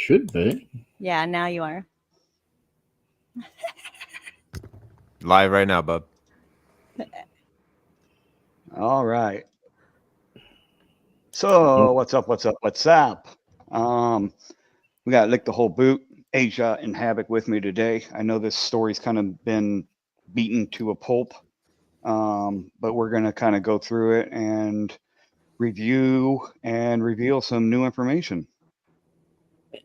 should be. Yeah, now you are. Live right now, bub. All right. So what's up? We got Lick the Whole Boot, Asia, and Havoc with me today. I know this story's kind of been beaten to a pulp, but we're going to kind of go through it and review and reveal some new information.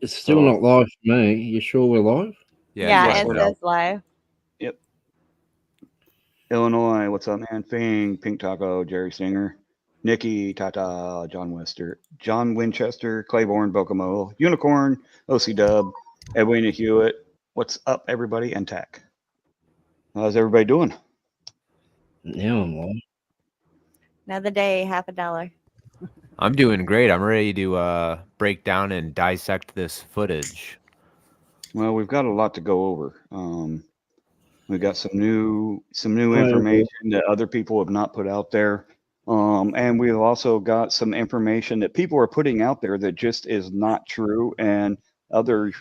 It's still not live for me. You sure we're live? Yeah, yes, it we're says live. Yep. Illinois, what's up, man? Fing, Pink Taco, Jerry Singer, Nikki, Tata, John Winchester, Claiborne, Bokomo, Unicorn, OC Dub, Edwina Hewitt. What's up, everybody? And Tech. How's everybody doing? Now I'm live. Another day, $50. I'm doing great. I'm ready to break down and dissect this footage. Well, we've got a lot to go over. We've got some new information that other people have not put out there. And we've also got some information that people are putting out there that just is not true, and other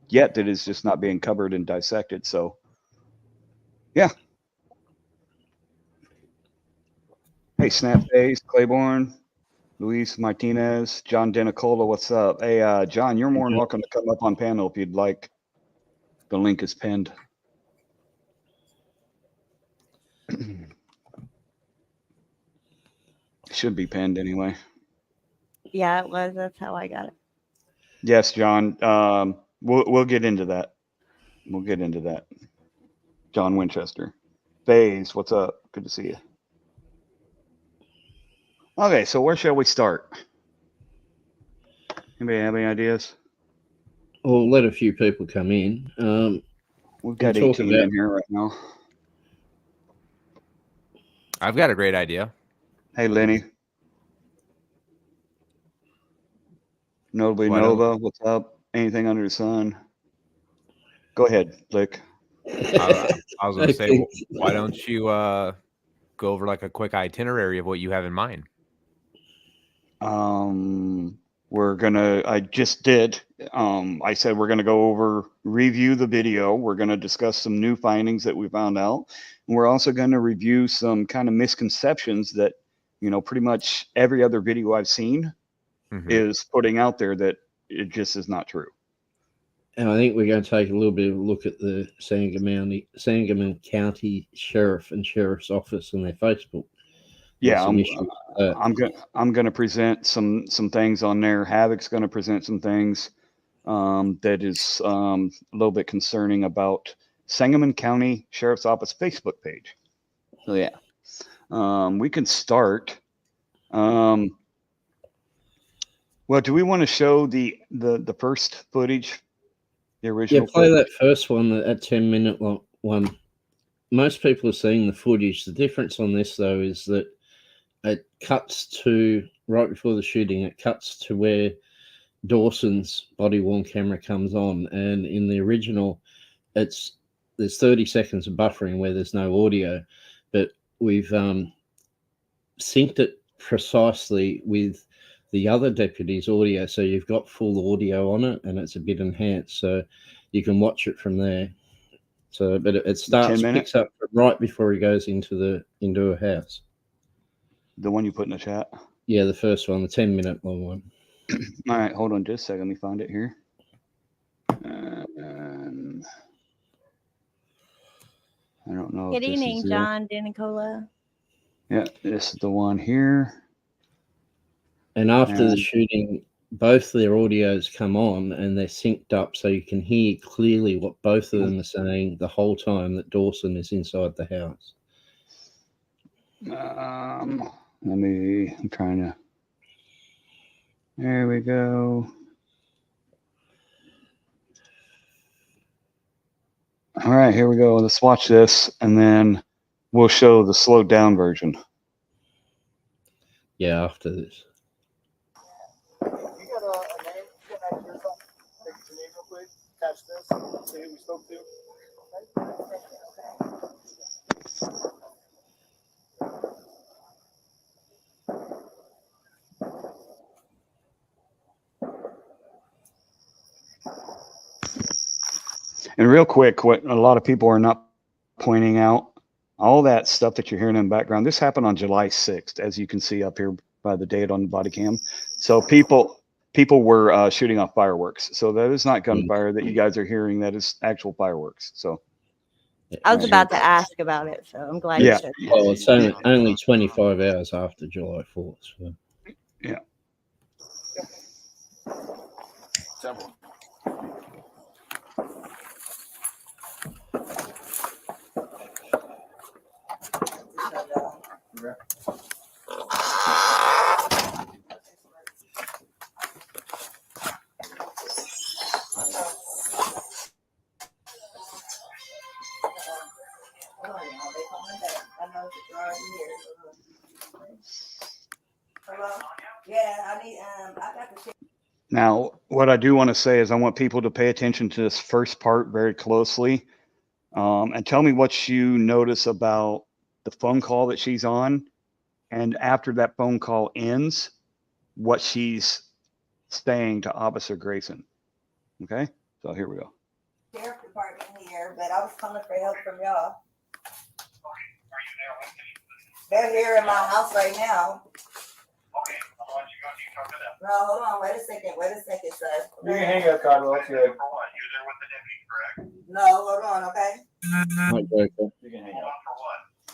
yet that is just not being covered and dissected. So, yeah. Hey, Snapface, Claiborne, Luis Martinez, John Denicola, what's up? Hey, John, you're more than welcome to come up on panel if you'd like. The link is pinned. Should be pinned anyway. Yeah, it was. That's how I got it. Yes, John. We'll get into that. We'll get into that. John Winchester. Faze, what's up? Good to see you. Okay, so where shall we start? Anybody have any ideas? We'll let a few people come in. We've got 18 in here right now. I've got a great idea. Hey, Lenny. Notably Nova, what's up? Anything under the sun? Go ahead, Lick. I was going to say, why don't you go over like a quick itinerary of what you have in mind? I just did. I said we're going to go over, review the video. We're going to discuss some new findings that we found out. And we're also going to review some kind of misconceptions that, pretty much every other video I've seen is putting out there that it just is not true. And I think we're going to take a little bit of a look at the Sangamon County Sheriff and Sheriff's Office and their Facebook. Yeah, I'm going to present some things on there. Havoc's going to present some things that is a little bit concerning about Sangamon County Sheriff's Office Facebook page. So yeah, we can start. Well, do we want to show the first footage, the original? Yeah, play that first one, that 10-minute one. Most people are seeing the footage. The difference on this though is that it cuts to right before the shooting. It cuts to where Dawson's body-worn camera comes on, and in the original, there's 30 seconds of buffering where there's no audio, but we've synced it precisely with the other deputy's audio, so you've got full audio on it, and it's a bit enhanced, so you can watch it from there. So, but it picks up right before he goes into a house. The one you put in the chat? Yeah, the first one, the 10-minute long one. All right, hold on just a second. Let me find it here. I don't know. Good evening, John Denicola. Yeah, this is the one here. And after the shooting, both their audios come on and they're synced up, so you can hear clearly what both of them are saying the whole time that Dawson is inside the house. I'm trying to. There we go. All right, here we go. Let's watch this, and then we'll show the slowed down version. Yeah, after this. You got a name? You got an idea or something? Take your name real quick. Catch this. See who we spoke to. And real quick, what a lot of people are not pointing out, all that stuff that you're hearing in the background, this happened on July 6th, as you can see up here by the date on the body cam. So people were shooting off fireworks. So that is not gunfire that you guys are hearing. That is actual fireworks. So I was about to ask about it, so I'm glad Yeah. you said that. Well, it's only 25 hours after July 4th. So. yeah. Simple. Now, what I do want to say is I want people to pay attention to this first part very closely, and tell me what you notice about the phone call that she's on, and after that phone call ends, what she's saying to Officer Grayson. Okay, so here we go. Sheriff Department here, but I was calling for help from y'all. They're here in my house right now. Okay, I'll let you go. You talk to them. No, hold on, wait a second, sir. You can hang up, Cottonwell. It's good. For what? You're there with the deputy, correct? No, hold on, okay? Might break up. You can hang Hold up. on for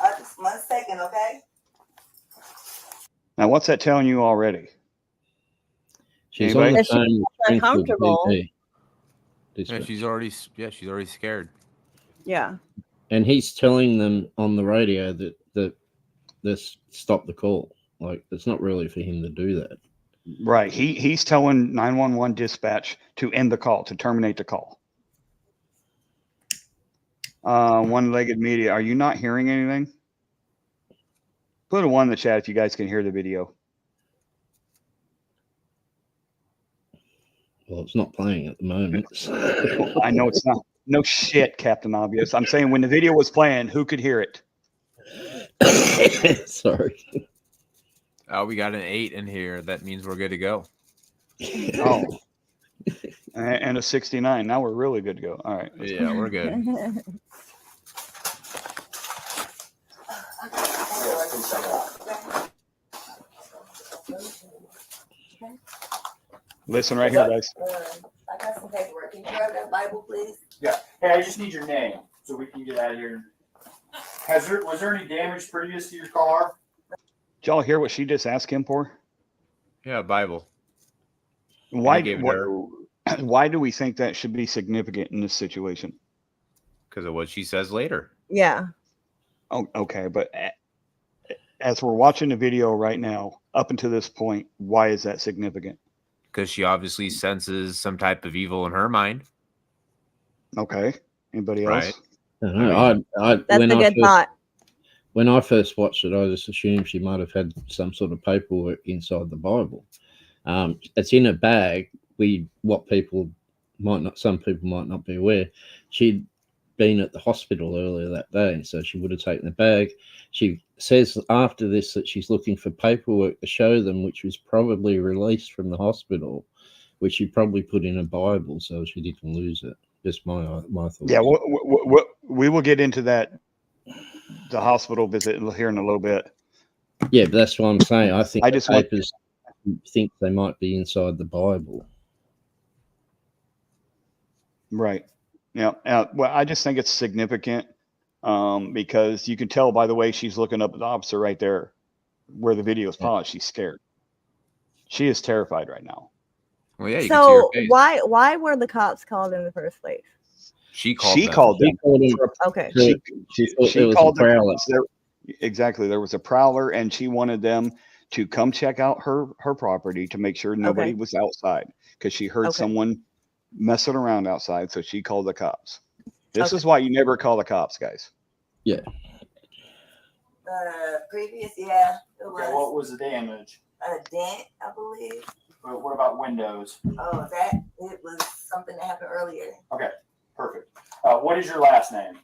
what? Just 1 second, okay? Now, what's that telling you already? She's Anybody? on the That she's phone with Springfield uncomfortable. PD. Yeah, she's already scared. Yeah. And he's telling them on the radio that this stop the call. Like, it's not really for him to do that. Right. He's telling 911 dispatch to end the call, to terminate the call. One-legged media. Are you not hearing anything? Put a 1 in the chat if you guys can hear the video. Well, it's not playing at the moment. So. I know it's not. No shit, Captain Obvious. I'm saying when the video was playing, who could hear it? Sorry. Oh, we got an 8 in here. That means we're good to go. Oh. And a 69. Now we're really good to go. All right. Yeah, we're good. Listen right here, guys. I got some paperwork. Can you grab that Bible, please? Yeah. Hey, I just need your name so we can get out of here. Was there any damage previous to your car? Did y'all hear what she just asked him for? Yeah, Bible. Why, gave it to her. why do we think that should be significant in this situation? Because of what she says later. Yeah. Oh, okay. But as we're watching the video right now, up until this point, why is that significant? Because she obviously senses some type of evil in her mind. Okay. Anybody else? Right. I don't know. That's a good thought. When I first watched it, I just assumed she might have had some sort of paperwork inside the Bible. It's in a bag. Some people might not be aware. She'd been at the hospital earlier that day, so she would have taken the bag. She says after this that she's looking for paperwork to show them, which was probably released from the hospital, which she probably put in a Bible so she didn't lose it. Just my thoughts. Yeah, we will get into that, the hospital visit here in a little bit. Yeah, but that's what I'm saying. I think I the just want- papers think they might be inside the Bible. Right. Yeah. Well, I just think it's significant because you can tell by the way she's looking up at the officer right there where the video is paused. She's scared. She is terrified right now. Well, yeah, you can see her So face. why were the cops called in the first place? She called She them. called them. She called him. Okay. She It was called a prowler. them. Exactly. There was a prowler, and she wanted them to come check out her property to make sure nobody was outside because she heard someone messing around outside. So she called the cops. This is why you never call the cops, guys. Yeah. Previous, yeah, it Okay, was what was the damage? a dent, I believe. What about windows? Oh, it was something that happened earlier. Okay, perfect. What is your last name?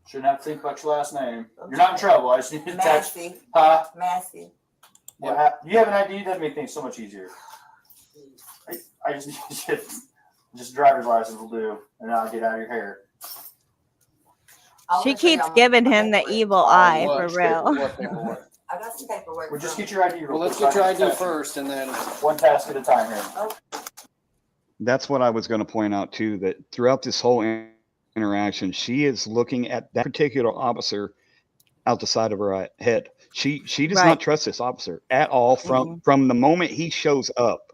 Shouldn't have to think about your last name. You're not in trouble. I just need to touch. Massey. Huh? Massey. Yeah, you have an ID? That'd make things so much easier. I just need to Just a driver's license will do, and I'll get out of your hair. She keeps giving him the evil eye, for real. What paperwork? I got some paperwork. Well, just get your ID. Well, let's get your ID first, and then one task at a time here. That's what I was going to point out too, that throughout this whole interaction, she is looking at that particular officer out the side of her head. She does not trust this officer at all from the moment he shows up.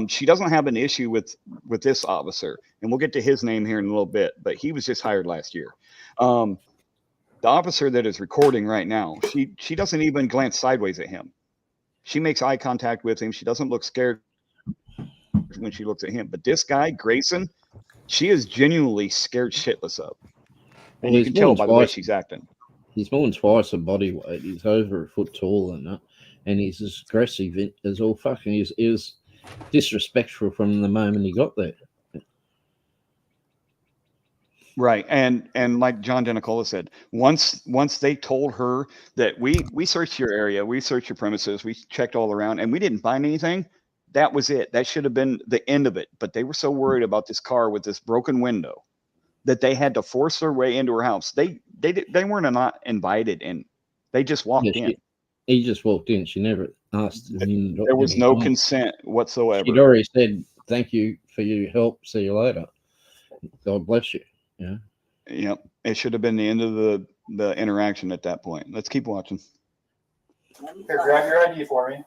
She doesn't have an issue with this officer, and we'll get to his name here in a little bit, but he was just hired last year. The officer that is recording right now, she doesn't even glance sideways at him. She makes eye contact with him. She doesn't look scared when she looks at him. But this guy, Grayson, she is genuinely scared shitless of. And you can tell by the way she's acting. He's more than twice a body weight. He's over a foot taller than that. And he's as aggressive as all fucking. He was disrespectful from the moment he got there. Right. And like John Denicola said, once they told her that we searched your area, we searched your premises, we checked all around, and we didn't find anything, that was it. That should have been the end of it. But they were so worried about this car with this broken window that they had to force their way into her house. They weren't not invited in. They just walked in. He just walked in. She never asked him. There was no consent whatsoever. She'd already said, "Thank you for your help. See you later. God bless you." Yeah. Yep. It should have been the end of the interaction at that point. Let's keep watching. Here, grab your ID for me.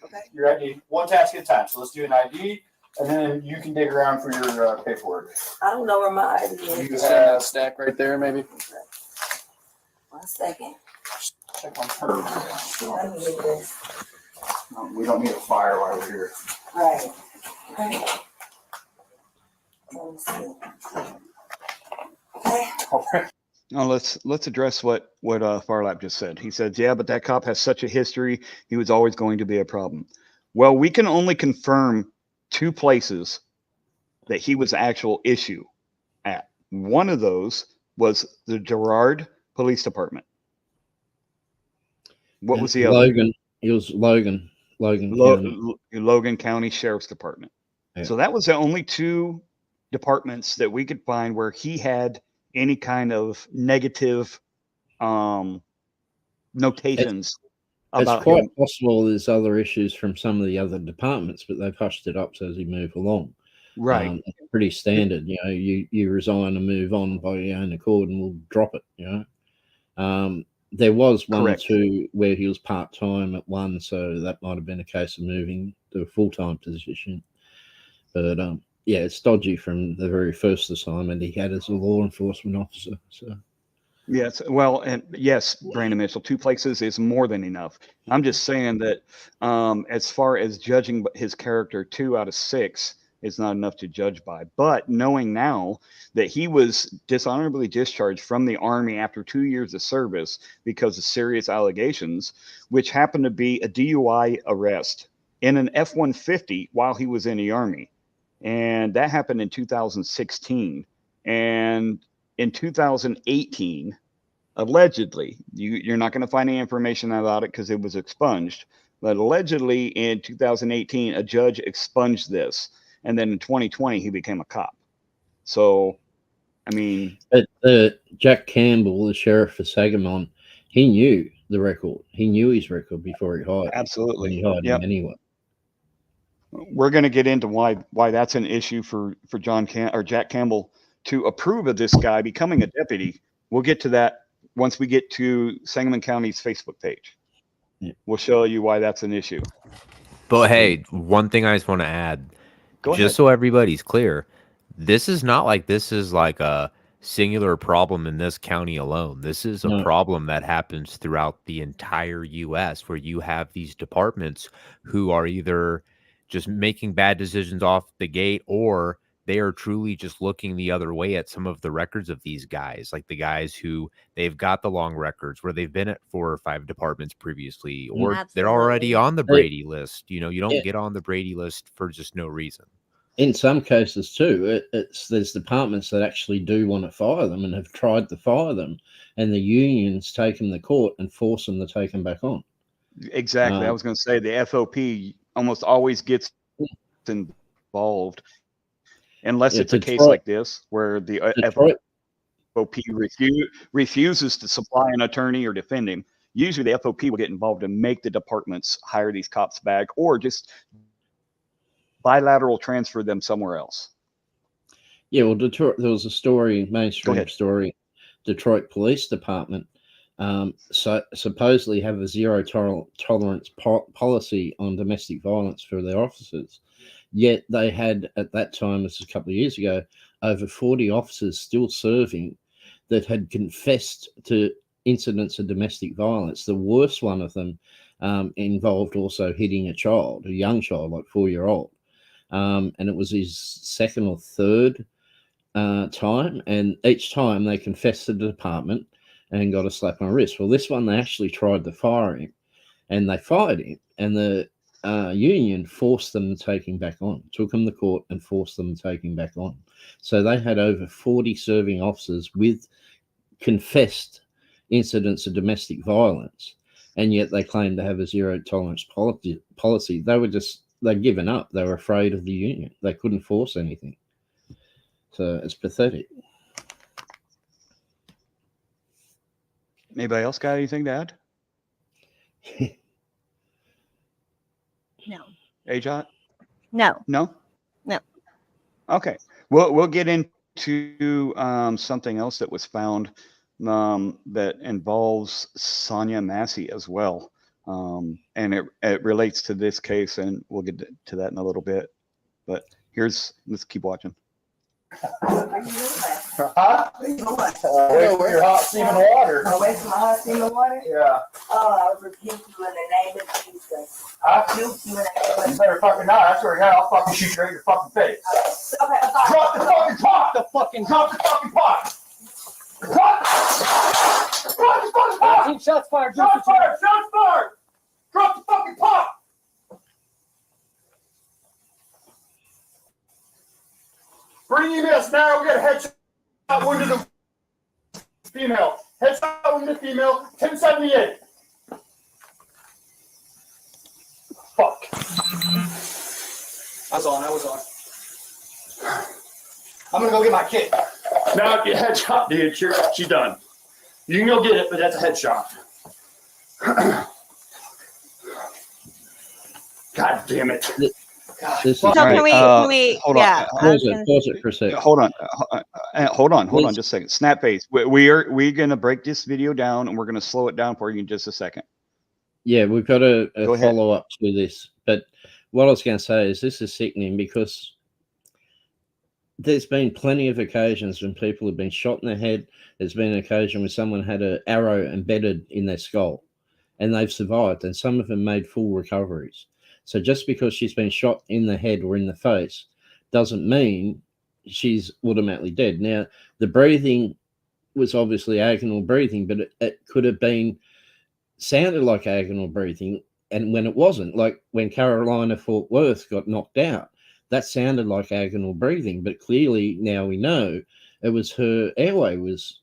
Okay. Your ID. One task at a time. So let's do an ID, and then you can dig around for your paperwork. I don't know where my ID is. you have that stack right there, maybe. 1 second. Check on her. Let me get this. No, we don't need a fire while we're here. Right. Okay. Let me see. Okay. All right. Now let's address what Farlap just said. He said, "Yeah, but that cop has such a history. He was always going to be a problem." Well, we can only confirm 2 places that he was actual issue at. One of those was the Girard Police Department. What was the other? Logan. It was Logan. Logan County Sheriff's Department. Yeah. So that was the only 2 departments that we could find where he had any kind of negative notations about it's quite him. possible there's other issues from some of the other departments, but they've hushed it up as he move along. Right. Pretty standard. You know, you resign and move on by your own accord, and we'll drop it. You know, there was one or two where he was part time at one, so that might have been a case of moving to a full time position. But yeah, it's dodgy from the very first assignment he had as a law enforcement officer. So. Yes, well, and yes, Brandon Mitchell, 2 places is more than enough. I'm just saying that as far as judging his character, 2 out of 6 is not enough to judge by. But knowing now that he was dishonorably discharged from the Army after 2 years of service because of serious allegations, which happened to be a DUI arrest in an F-150 while he was in the Army. And that happened in 2016. And in 2018, allegedly, you're not going to find any information about it because it was expunged. But allegedly in 2018, a judge expunged this. And then in 2020, he became a cop. So, I mean. But Jack Campbell, the sheriff of Sagamon, he knew the record. He knew his record before he hired him. Absolutely. He hired him anyway. We're going to get into why that's an issue for Jack Campbell to approve of this guy becoming a deputy. We'll get to that once we get to Sangamon County's Facebook page. Yeah. We'll show you why that's an issue. But hey, one thing I just want to add, just so everybody's clear, this is like a singular problem in this county alone. This is a problem that happens throughout the entire U.S. where you have these departments who are either just making bad decisions off the gate, or they are truly just looking the other way at some of the records of these guys, like the guys who they've got the long records where they've been at 4 or 5 departments previously, or they're already on the Brady list. You know, you don't get on the Brady list for just no reason. In some cases too, there's departments that actually do want to fire them and have tried to fire them, and the unions take them to court and force them to take them back on. Exactly. I was going to say the FOP almost always gets involved unless it's a case Detroit- like this where the Detroit, FOP refuses to supply an attorney or defend him. Usually the FOP will get involved and make the departments hire these cops back or just bilateral transfer them somewhere else. yeah, well, Detroit, there was a story, mainstream story, Detroit Police Department supposedly have a zero tolerance policy on domestic violence for their officers. Yet they had, at that time, this was a couple of years ago, over 40 officers still serving that had confessed to incidents of domestic violence. The worst one of them involved also hitting a child, a young child, like 4-year-old. And it was his second or third time. And each time they confessed to the department and got a slap on the wrist. Well, this one, they actually tried to fire him and they fired him. And the union forced them to take him back on, took him to court and forced them to take him back on. So they had over 40 serving officers with confessed incidents of domestic violence, and yet they claimed to have a zero tolerance policy. They'd given up. They were afraid of the union. They couldn't force anything. So it's pathetic. Anybody else got anything to add? No. Ajot? No. No? No. Okay. We'll get into something else that was found that involves Sonya Massey as well. And it relates to this case, and we'll get to that in a little bit. But let's keep watching. Huh? Where you going? Away from your hot steaming water. Away from my hot steaming water? Yeah. Oh, I rebuke you in the name of Jesus. I Rebuke you in the name of You better fucking not. That's where I'll fucking shoot you right in your fucking face. Jesus. Okay, I'm sorry. Drop the fucking pot! Drop the fucking pot! Drop the fucking pot! Shots fired. Shots fired! Shots fired! Drop the fucking pot! Bring emails now. We got a headshot wounded the female. Headshot wounded female. 1078. Fuck. I was on. I'm gonna go get my kit. No, your headshot, dude. She's done. You can go get it, but that's a headshot. God damn it. This So is can we? hold on. Yeah. I was pause gonna it for a second. Hold on just a second. Snap face. We're going to break this video down and we're going to slow it down for you in just a second. Yeah, we've got a Go ahead. follow up to this. But what I was going to say is this is sickening because there's been plenty of occasions when people have been shot in the head. There's been an occasion when someone had an arrow embedded in their skull and they've survived, and some of them made full recoveries. So just because she's been shot in the head or in the face doesn't mean she's automatically dead. Now, the breathing was obviously agonal breathing, but it could have been sounded like agonal breathing, and when it wasn't, like when Carolina Fort Worth got knocked out, that sounded like agonal breathing, but clearly now we know it was her airway was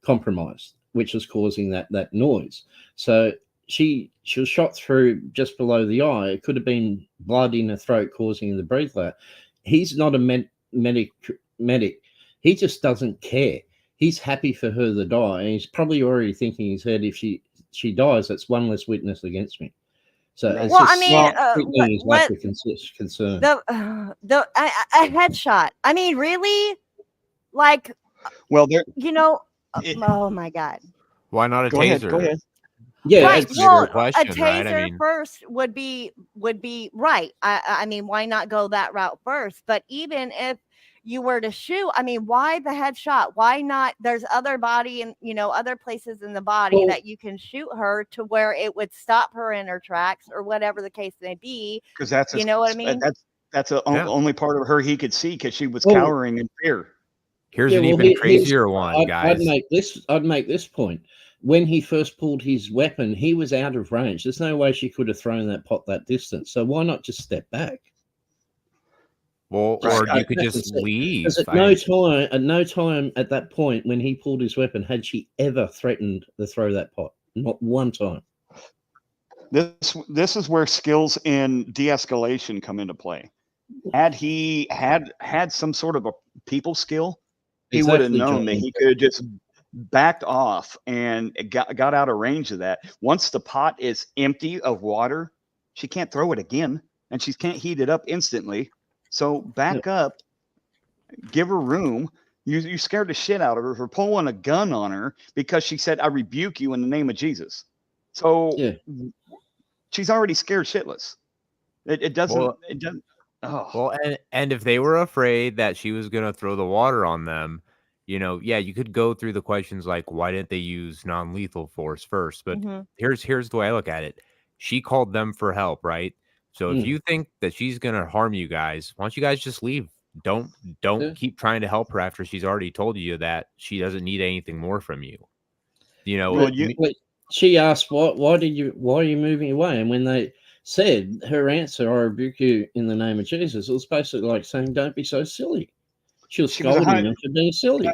compromised, which was causing that noise. So she was shot through just below the eye. It could have been blood in her throat causing her to breathe like that. He's not a medic. He just doesn't care. He's happy for her to die. And he's probably already thinking in his head, if she dies, that's one less witness against me. So it's Well, just I mean, his lack of concern. a headshot. I mean, really? Like, Well, there. Oh my God. Why not a Go taser? ahead. Go ahead. Yeah, Right. it's Well, question, a taser right? I mean, first would be right. I mean, why not go that route first? But even if you were to shoot, I mean, why the headshot? Why not? There's other body and other places in the body that you can shoot her to where it would stop her in her tracks or whatever the case may be. Because that's what I mean. That's the only part of her he could see because she was Well, cowering in fear. here's an even crazier one, guys. I'd make this point. When he first pulled his weapon, he was out of range. There's no way she could have thrown that pot that distance. So why not just step back? Well, or you could just leave. Because at no time at that point when he pulled his weapon had she ever threatened to throw that pot. Not one time. This is where skills in de-escalation come into play. had he had some sort of a people skill, he would have Exactly, known that John. he could have just backed off and got out of range of that. Once the pot is empty of water, she can't throw it again, and she can't heat it up instantly. So back up, give her room. You scared the shit out of her for pulling a gun on her because she said, "I rebuke you in the name of Jesus." So Yeah. she's already scared shitless. It doesn't. Well, It doesn't. Oh. Well, and if they were afraid that she was gonna throw the water on them, yeah, you could go through the questions like, why didn't they use non-lethal force first? But here's the way I look at it. She called them for help, right? So if you think that she's gonna harm you guys, why don't you guys just leave? Don't keep trying to help her after she's already told you that she doesn't need anything more from you. Well, She asked, why are you moving away? And when they said her answer, "I rebuke you in the name of Jesus," it was basically like saying, "Don't be so silly." She was scolding them for being silly.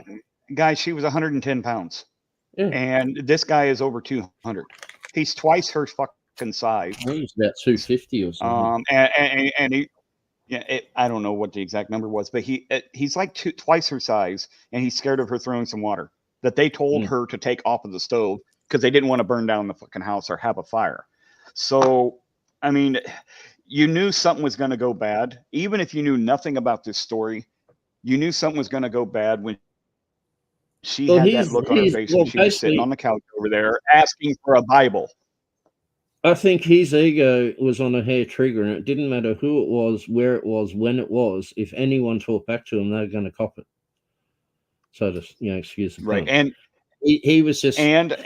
Guys, she was 110 pounds. Yeah. And this guy is over 200. He's twice her fucking size. He's about 250 or something. And he, I don't know what the exact number was, but he's like twice her size, and he's scared of her throwing some water that they told her to take off of the stove because they didn't want to burn down the fucking house or have a fire. So, I mean, you knew something was going to go bad. Even if you knew nothing about this story, you knew something was going to go bad when she had that look on her face when she was sitting on the couch over there asking for a Bible. I think his ego was on a hair trigger, and it didn't matter who it was, where it was, when it was. If anyone talked back to him, they were going to cop it. So just, excuse the pun. Right. And he was just... And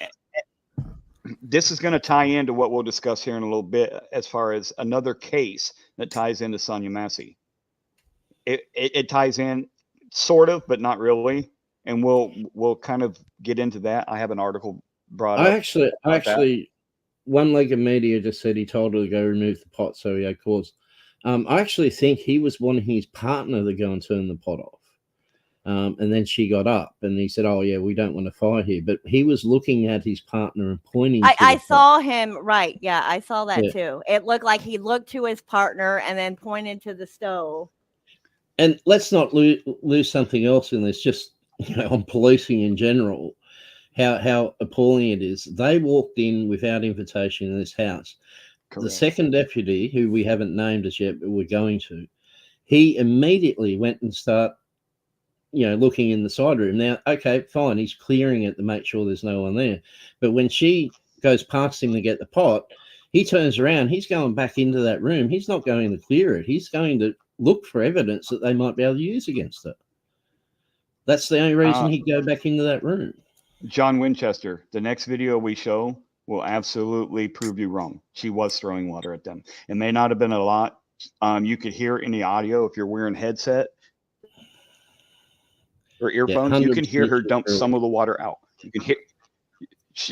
this is going to tie into what we'll discuss here in a little bit as far as another case that ties into Sonya Massey. It ties in sort of, but not really. And we'll kind of get into that. I have an article brought up. I actually, One Leg of Media just said he told her to go remove the pot, so he had cause. I actually think he was wanting his partner to go and turn the pot off. And then she got up and he said, "Oh yeah, we don't want to fire here." But he was looking at his partner and pointing. I saw him, right. Yeah, I saw that too. It looked like he looked to his partner and then pointed to the stove. And let's not lose something else in this, just on policing in general, how appalling it is. They walked in without invitation in this house. Correct. The second deputy, who we haven't named as yet, but we're going to, he immediately went and started looking in the side room. Now, okay, fine, he's clearing it to make sure there's no one there. But when she goes past him to get the pot, he turns around, he's going back into that room. He's not going to clear it. He's going to look for evidence that they might be able to use against her. That's the only reason he'd go back into that room. John Winchester, the next video we show will absolutely prove you wrong. She was throwing water at them. It may not have been a lot. You could hear it in the audio if you're wearing headset or earphones. You can hear her dump some of the water out.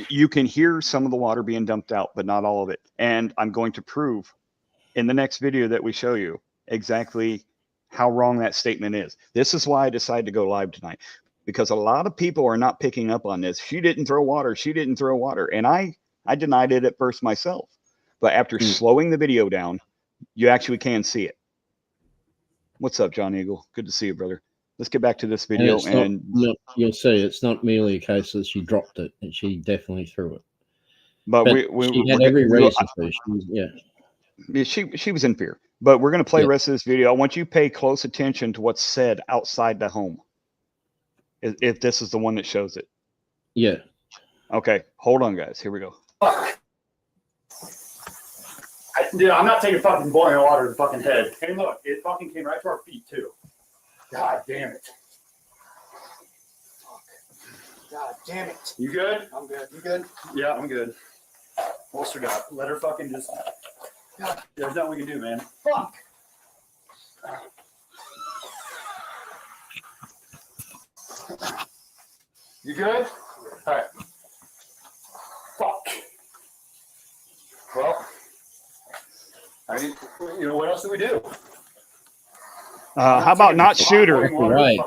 You can hear some of the water being dumped out, but not all of it. And I'm going to prove in the next video that we show you exactly how wrong that statement is. This is why I decided to go live tonight, because a lot of people are not picking up on this. She didn't throw water. She didn't throw water. And I denied it at first myself. But after slowing the video down, you actually can see it. What's up, John Eagle? Good to see you, brother. Let's get back to this video. And you'll see it's not merely a case that she dropped it, and she definitely threw it. But she had every reason to. She was in fear. But we're going to play the rest of this video. I want you to pay close attention to what's said outside the home. If this is the one that shows it. Yeah. Okay. Hold on, guys. Here we go. Fuck. Dude, I'm not taking fucking boiling water to the fucking head. Hey, look, it fucking came right to our feet, too. God damn it. Fuck. God damn it. You good? I'm good. You good? Yeah, I'm good. Holstered up. Let her fucking just... God, there's nothing we can do, man. Fuck. You good? All right. Fuck. Well, I mean, what else do we do? How about not shoot her? Right.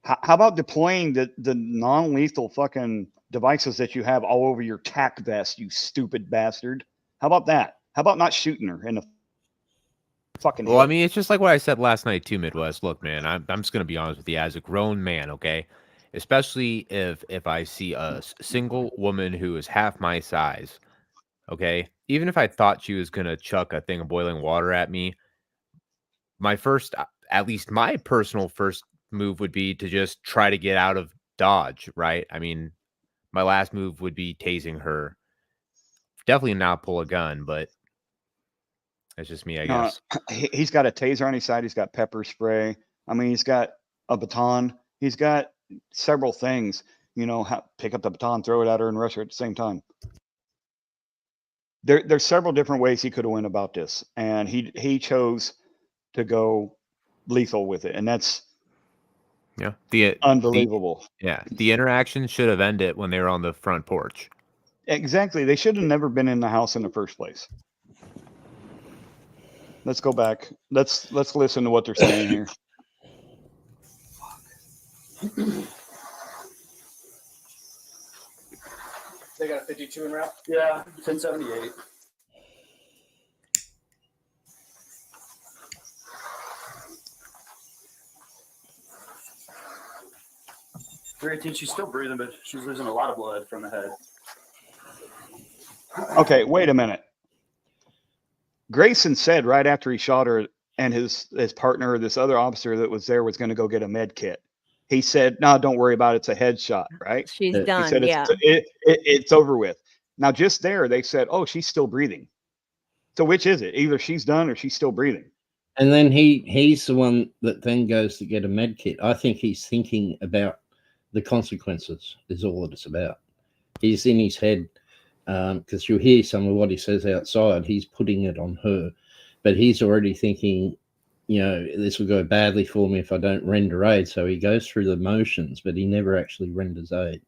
How about deploying the non-lethal fucking devices that you have all over your tack vest, you stupid bastard? How about that? How about not shooting her in the fucking Well, I head? mean, it's just like what I said last night too, Midwest. Look, man, I'm just gonna be honest with you. As a grown man, okay, especially if I see a single woman who is half my size, okay, even if I thought she was gonna chuck a thing of boiling water at me, my first, at least my personal first move would be to just try to get out of dodge, right? I mean, my last move would be tasing her. Definitely not pull a gun, but that's just me, I guess. He's got a taser on his side. He's got pepper spray. I mean, he's got a baton. He's got several things. You know, pick up the baton, throw it at her, and rush her at the same time. There's several different ways he could have went about this, and he chose to go lethal with it, and that's unbelievable. The interaction should have ended when they were on the front porch. Exactly. They should have never been in the house in the first place. Let's go back. Let's listen to what they're saying here. They got a 52 in route? Yeah, 1078. She's still breathing, but she's losing a lot of blood from the head. Okay, wait a minute. Grayson said right after he shot her and his partner, this other officer that was there, was going to go get a med kit. He said, "No, don't worry about it. It's a headshot, right?" She's He done. said it's over with. Now, just there, they said, "Oh, she's still breathing." So which is it? Either she's done or she's still breathing. And then he's the one that then goes to get a med kit. I think he's thinking about the consequences is all it's about. He's in his head, because you'll hear some of what he says outside. He's putting it on her, but he's already thinking, you know, this will go badly for me if I don't render aid. So he goes through the motions, but he never actually renders aid.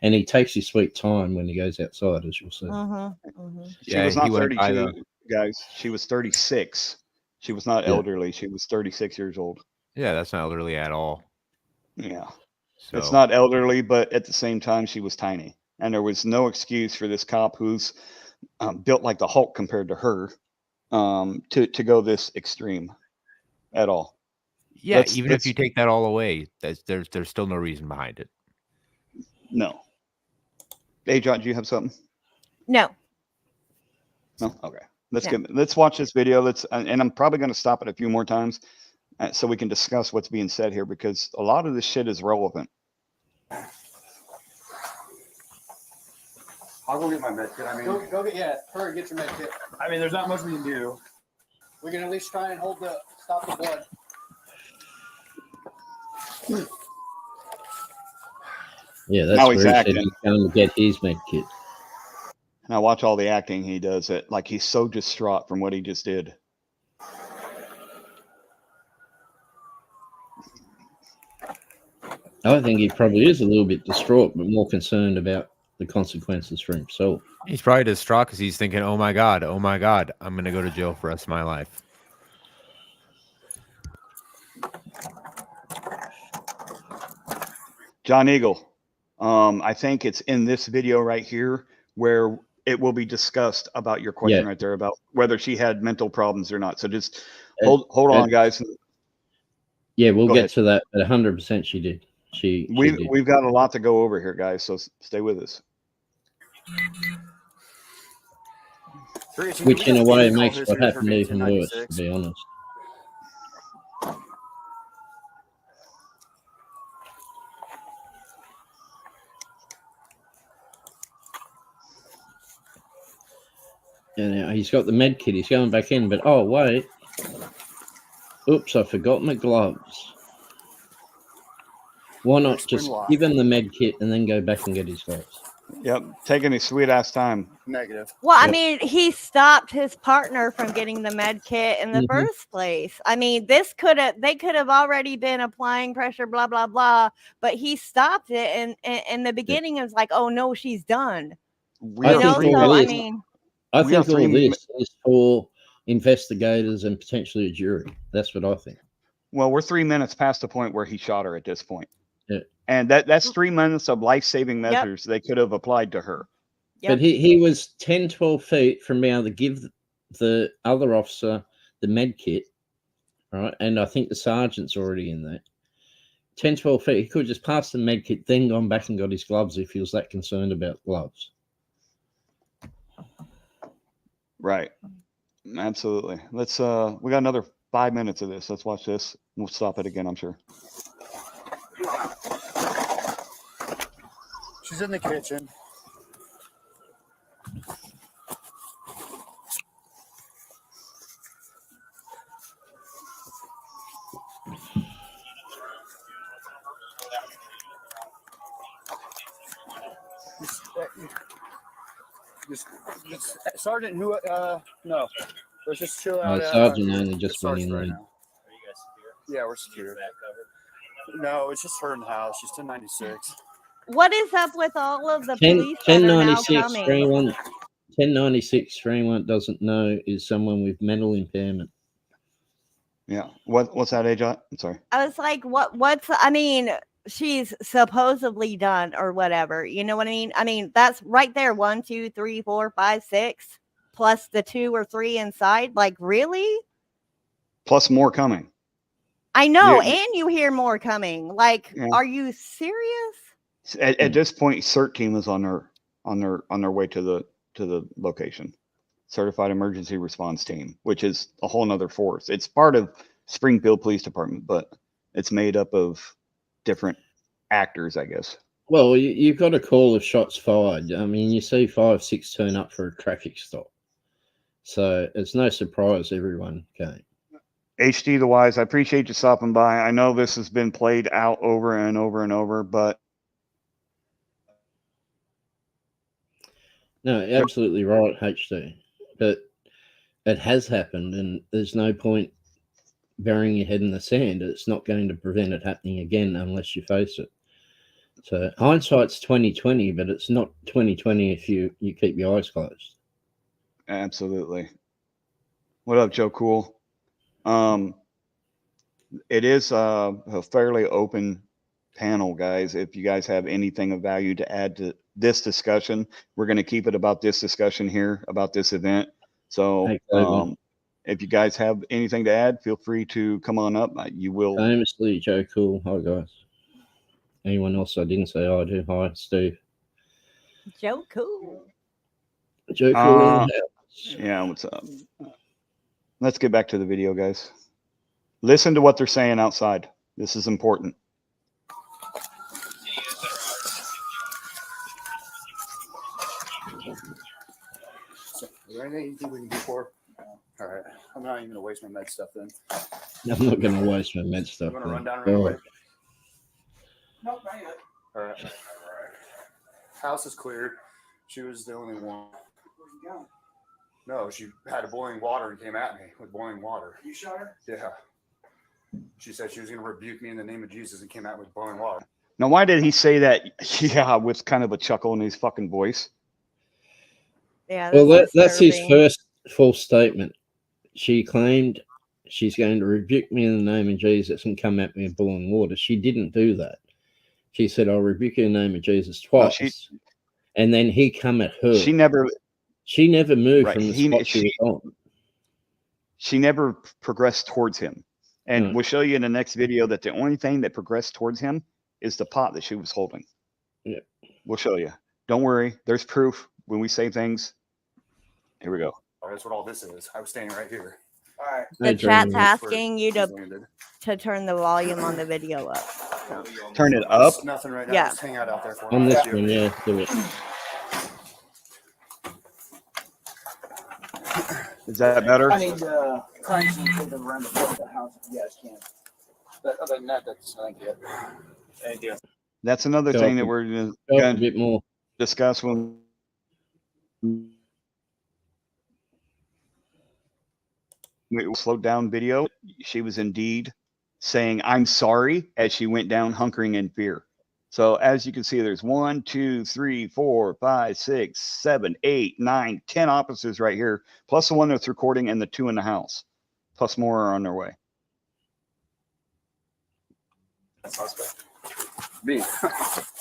And he takes his sweet time when he goes outside, as you'll see. She was not 32, guys. She was 36. She was not elderly. She was 36 years old. Yeah, that's not elderly at all. Yeah. So. It's not elderly, but at the same time, she was tiny. And there was no excuse for this cop who's built like the Hulk compared to her to go this extreme at all. Yeah, even if you take that all away, there's still no reason behind it. No. Hey, John, do you have something? No. No? Okay. Let's watch this video. And I'm probably going to stop it a few more times so we can discuss what's being said here, because a lot of this shit is relevant. I'll go get my med kit. I mean, go get hurry, get your med kit. I mean, there's not much we can do. We can at least try and stop the blood. Yeah, that's now where he's he acting. said he's going to get his med kit. Now watch all the acting he does. It like he's so distraught from what he just did. I think he probably is a little bit distraught, but more concerned about the consequences for himself. He's probably distraught because he's thinking, oh my God, I'm going to go to jail for the rest of my life. John Eagle, I think it's in this video right here where it will be discussed about your question right there about whether she had mental problems or not. So just hold on, guys. Yeah, we'll get to that, but 100% she did. We've got a lot to go over here, guys, so stay with us. Which in a way makes what happened even worse, to be honest. And he's got the med kit. He's going back in, but oh wait, oops! I forgot my gloves. Why not just give him the med kit and then go back and get his gloves? Yep, taking his sweet ass time. Negative. Well, I mean, he stopped his partner from getting the med kit in the first place. I mean, they could have already been applying pressure, blah blah blah, but he stopped it, and in the beginning it was like, oh no, she's done. I think all this is for investigators and potentially a jury. That's what I think. Well, we're 3 minutes past the point where he shot her at this point. Yeah. And that's 3 minutes of life-saving measures they could have applied to her. But he was 10, 12 feet from being able to give the other officer the med kit, right? And I think the sergeant's already in there. 10, 12 feet. He could just pass the med kit, then gone back and got his gloves if he was that concerned about gloves. Right. Absolutely. Let's we got another 5 minutes of this. Let's watch this. We'll stop it again, I'm sure. She's in the kitchen. Just Sergeant, who? No. Let's just chill out. Sergeant only just went Sergeant in right there. now. Yeah, we're secure. No, it's just her in the house. She's 1096. What is up with all of the 10, police that are now 1096 coming? stream 1096 stream 1 doesn't know is someone with mental impairment. Yeah. What's that age? I'm sorry. I was like, I mean, she's supposedly done or whatever. You know what I mean? I mean, that's right there. 1, 2, 3, 4, 5, 6, plus the 2 or 3 inside. Like, really? Plus more coming. I know, Yeah. and you hear more coming. Like, Yeah. are you serious? At this point, CERT team is on their way to the location. Certified Emergency Response Team, which is a whole nother force. It's part of Springfield Police Department, but it's made up of different actors, I guess. Well, you've got a call of shots fired. I mean, you see 5, 6 turn up for a traffic stop. So it's no surprise everyone came. HD the Wise, I appreciate you stopping by. I know this has been played out over and over and over, but no, absolutely right, HD. But it has happened, and there's no point burying your head in the sand. It's not going to prevent it happening again unless you face it. So hindsight's 2020, but it's not 2020 if you keep your eyes closed. absolutely. What up, Joe Cool? It is a fairly open panel, guys. If you guys have anything of value to add to this discussion, we're going to keep it about this discussion here, about this event. So if you guys have anything to add, feel free to come on up. You will. Famously, Joe Cool. Hi, guys. Anyone else I didn't say hi to? Hi, Steve. Joe Cool. Joe Cool. Yeah, what's up? Let's get back to the video, guys. Listen to what they're saying outside. This is important. So, is there anything you think we can do for her? All right. I'm not even going to waste my med stuff then. I'm not going to waste my med stuff. I'm going to run down right away. Nope, not yet. All right. House is cleared. She was the only one. Where'd you go? No, she had boiling water and came at me with boiling water. You shot her? Yeah. She said she was going to rebuke me in the name of Jesus and came out with boiling water. Now, why did he say that? Yeah, with kind of a chuckle in his fucking voice. Yeah. Well, that's his first false statement. She claimed she's going to rebuke me in the name of Jesus and come at me with boiling water. She didn't do that. She said, "I'll rebuke you in the name of Jesus" twice. And then he come at her. She never moved from the spot she was on. She never progressed towards him. And we'll show you in the next video that the only thing that progressed towards him is the pot that she was holding. Yeah. We'll show you. Don't worry. There's proof when we say things. Here we go. That's what all this is. I was standing right here. All right. The chat's asking you to turn the volume on the video up. So. Turn it up? There's nothing right now. Yeah. Just hang out there for On me. this one, yeah, do it. Is that better? I need cranks and put them around the front of the house if you guys can. But other than that, that's thank you. Thank you. That's another thing that we're going a bit more. Discuss when we slowed down video. She was indeed saying "I'm sorry" as she went down, hunkering in fear. So as you can see, there's 1, 2, 3, 4, 5, 6, 7, 8, 9, 10 officers right here, plus the one that's recording and the 2 in the house, plus more are on their way. That's suspect. Me. Yeah,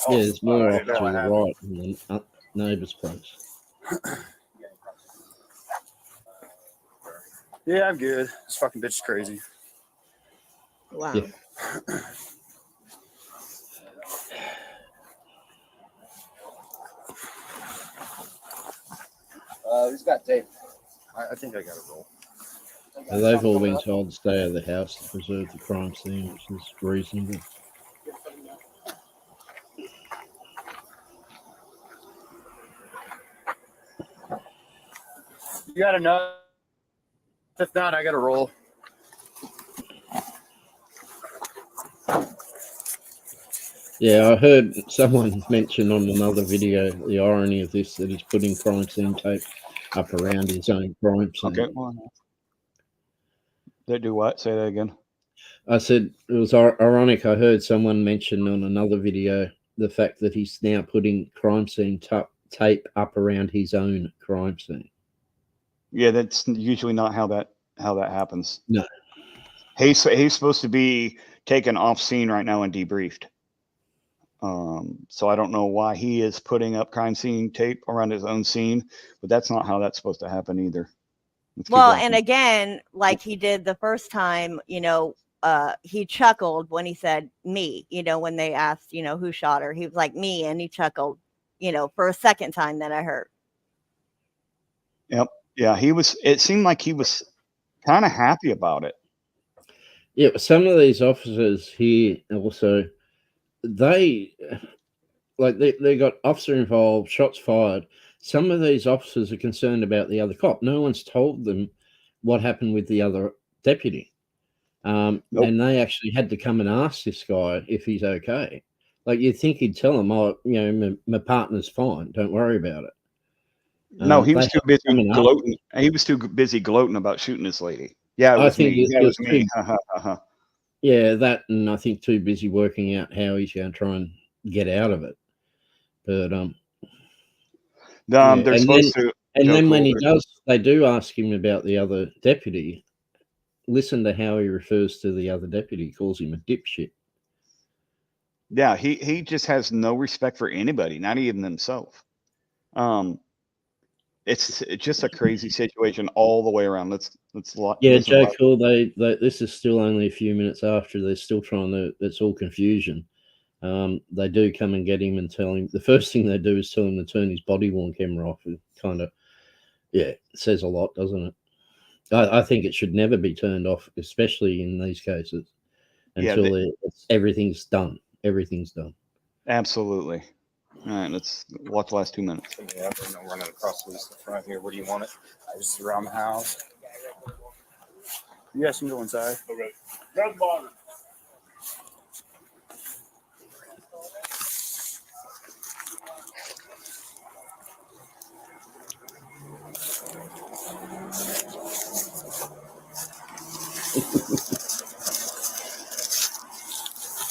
there's more off to the right in the neighbour's place. Yeah, I'm good. This fucking bitch is crazy. Wow. Yeah. Who's got tape? I think I got a roll. Well, they've all been told to stay out of the house to preserve the crime scene, which is reasonable. You got enough? If not, I got a roll. Yeah, I heard someone mention on another video the irony of this, that he's putting crime scene tape up around his own crime scene. Okay. They do what? Say that again. I said it was ironic. I heard someone mention on another video the fact that he's now putting crime scene tape up around his own crime scene. Yeah, that's usually not how that happens. No. He's supposed to be taken off scene right now and debriefed. So I don't know why he is putting up crime scene tape around his own scene, but that's not how that's supposed to happen either. Well, and again, like he did the first time, he chuckled when he said me, when they asked, who shot her. He was like, me, and he chuckled, for a second time that I heard. Yep. Yeah, it seemed like he was kind of happy about it. Yeah, some of these officers here also, they got officer involved, shots fired. Some of these officers are concerned about the other cop. No one's told them what happened with the other deputy. Nope. And they actually had to come and ask this guy if he's okay. Like, you'd think he'd tell them, oh, my partner's fine, don't worry about it. No, he was too busy gloating. He was too busy gloating about shooting this lady. Yeah, it was me. Yeah, it was me. Yeah, that, and I think too busy working out how he's going to try and get out of it. But they're supposed to. And then when he does, they do ask him about the other deputy. Listen to how he refers to the other deputy. He calls him a dipshit. Yeah, he just has no respect for anybody, not even himself. It's just a crazy situation all the way around. Joe Cool. This is still only a few minutes after. They're still trying to. It's all confusion. They do come and get him and tell him. The first thing they do is tell him to turn his body-worn camera off. It kind of, says a lot, doesn't it? I think it should never be turned off, especially in these cases, until everything's done. Everything's done. Absolutely. All right, let's watch the last 2 minutes. Yeah, I'm running across the front here. Where do you want it? Just around the house. You guys can go inside. Okay. That's bottom.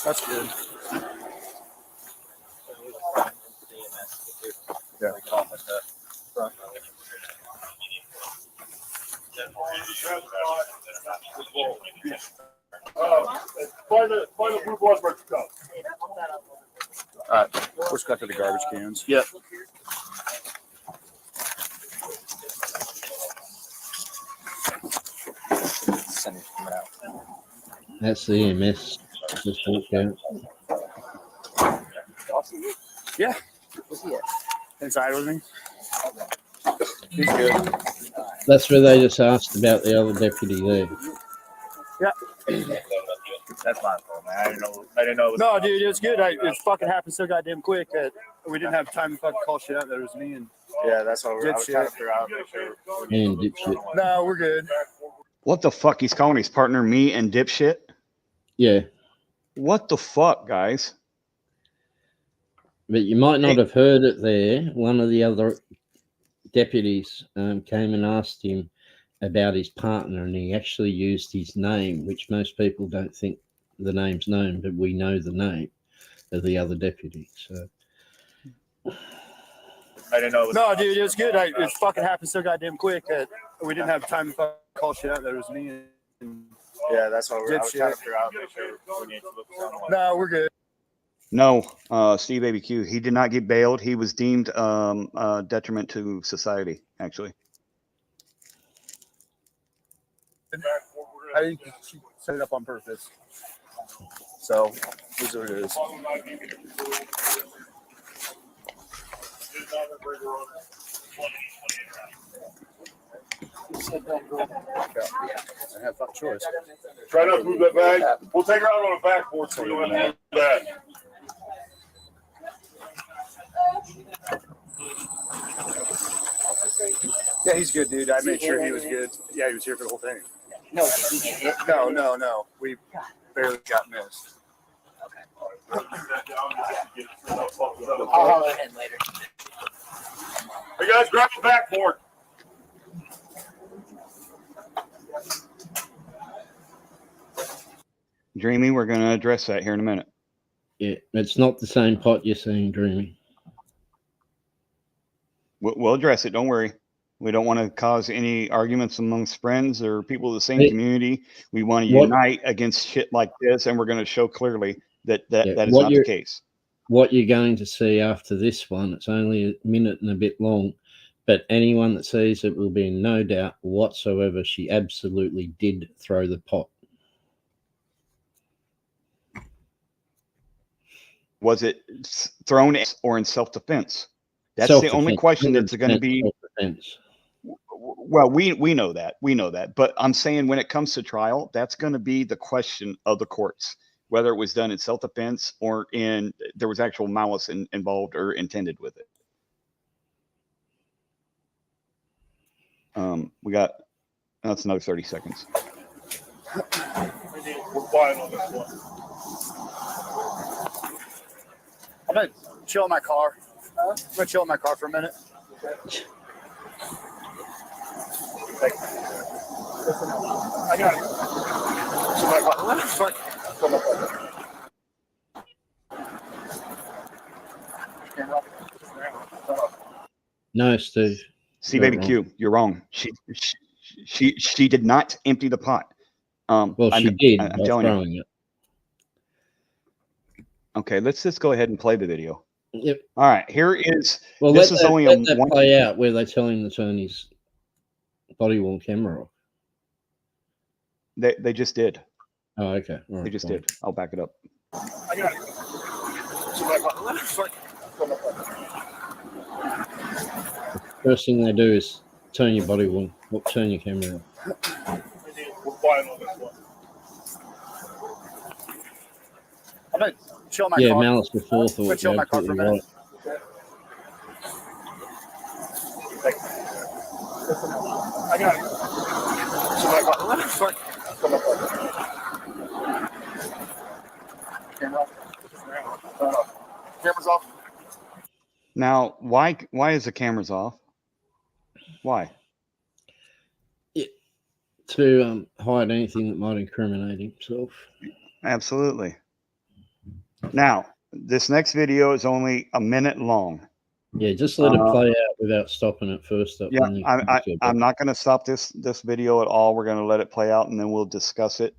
That's good. Yeah. Find the blue blood pressure cup. All right, we're just got to the garbage cans. Yep. That's the EMS. Just walked out. Yeah. Where's he at? Inside with me. He's good. That's where they just asked about the other deputy there. Yeah. That's my fault, man. I didn't know. No, dude, it was good. It fucking happened so goddamn quick that we didn't have time to fucking call shit out. That it was me and. Yeah, that's what I was trying to figure out. And dipshit. No, we're good. What the fuck? He's calling his partner me and dipshit? Yeah. What the fuck, guys? But you might not have heard it there. One of the other deputies came and asked him about his partner, and he actually used his name, which most people don't think the name's known, but we know the name of the other deputy. So I didn't know. No, dude, it was good. It fucking happened so goddamn quick that we didn't have time to fucking call shit out. That it was me and. Yeah, that's what I was trying to figure out. Make sure we need to look somewhere. No, we're good. No, Steve ABQ. He did not get bailed. He was deemed detriment to society, actually. I think she set it up on purpose. So, this is what it is. I have a choice. Try not to move that bag. We'll take her out on a backboard so we don't have to move that. Yeah, he's good, dude. I made sure he was good. Yeah, he was here for the whole thing. No, did he get hit? No. We barely got missed. Okay. I'll holler at him later. Hey guys, grab the backboard. Dreamy, we're going to address that here in a minute. Yeah, it's not the same pot you're seeing, Dreamy. We'll address it. Don't worry. We don't want to cause any arguments amongst friends or people of the same Hey, community. We want to what- unite against shit like this, and we're going to show clearly that Yeah, that is what not the you're- case. What you're going to see after this one, it's only a minute and a bit long, but anyone that sees it will be in no doubt whatsoever she absolutely did throw the pot. Was it thrown or in self-defense? That's the only Self-defense, question that's going to be. self-defense. Well, we know that. We know that. But I'm saying when it comes to trial, that's going to be the question of the courts, whether it was done in self-defense or there was actual malice involved or intended with it. That's another 30 seconds. We're quiet on this one. I'm going to chill in my car. I'm going to chill in my car for a minute. I got it. No, Steve. See, You're baby wrong. Q, you're wrong. She did not empty the pot. Well, she did I'm by telling you. throwing it. Okay, let's just go ahead and play the video. Yep. All right, here is. Well, this let is only that one. play out where they tell him to turn his body worn camera off. They just did. Oh, okay. All right, They just fine. did. I'll back it up. I got it. First thing they do is turn your body worn, turn your camera off. We're quiet on this one. I'm going to chill in my Yeah, car. malice before I'm going to thought. chill in You're my car for a absolutely minute. right. I got it. Camera's off. Now, why is the cameras off? Why? To hide anything that might incriminate himself. Absolutely. Now, this next video is only a minute long. Yeah, just let it play out without stopping it first up. Yeah, I'm not going to stop this video at all. We're going to let it play out, and then we'll discuss it,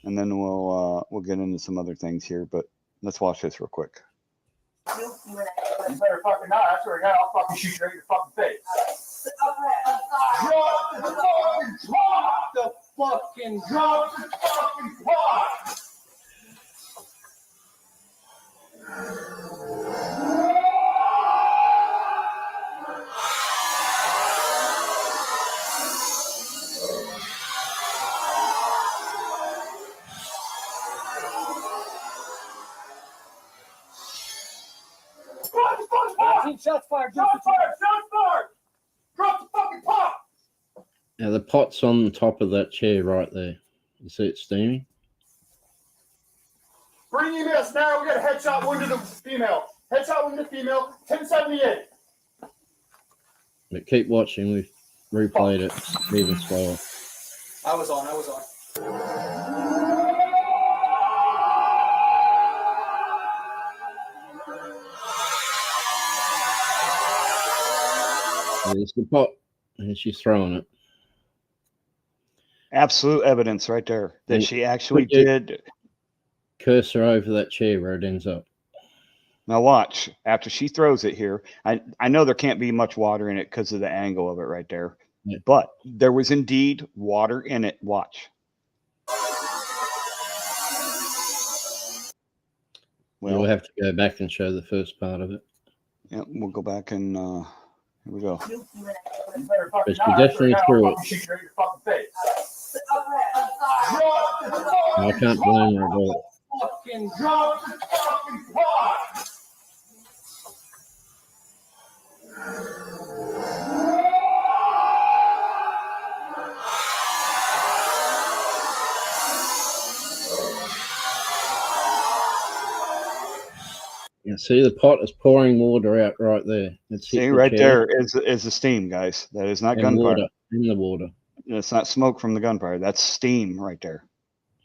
and then we'll get into some other things here. But let's watch this real quick. You better fucking not. I swear to God, I'll fucking shoot you right in your fucking face. Drop the fucking pot. Shots fired. Shots fired. Drop the fucking pot. Now the pot's on the top of that chair right there. You see it steaming? Bring emails now. We got a headshot wound to the female. Headshot wound to the female. 1078. But keep watching. We've replayed it even slower. I was on. There's the pot, and she's throwing it. Absolute evidence right there that she actually Put your did. Cursor over that chair where it ends up. Now watch. After she throws it here, I know there can't be much water in it because of the angle of it right there. Yeah. But there was indeed water in it. Watch. Well, we'll have to go back and show the first part of it. Yeah, we'll go back and here we go. But she definitely threw it. I can't blame her at all. Fucking drop the fucking pot. You see, the pot is pouring water out right there. It's See, right there is the steam, guys. That is not gunfire. Water in the water. It's not smoke from the gunfire. That's steam right there.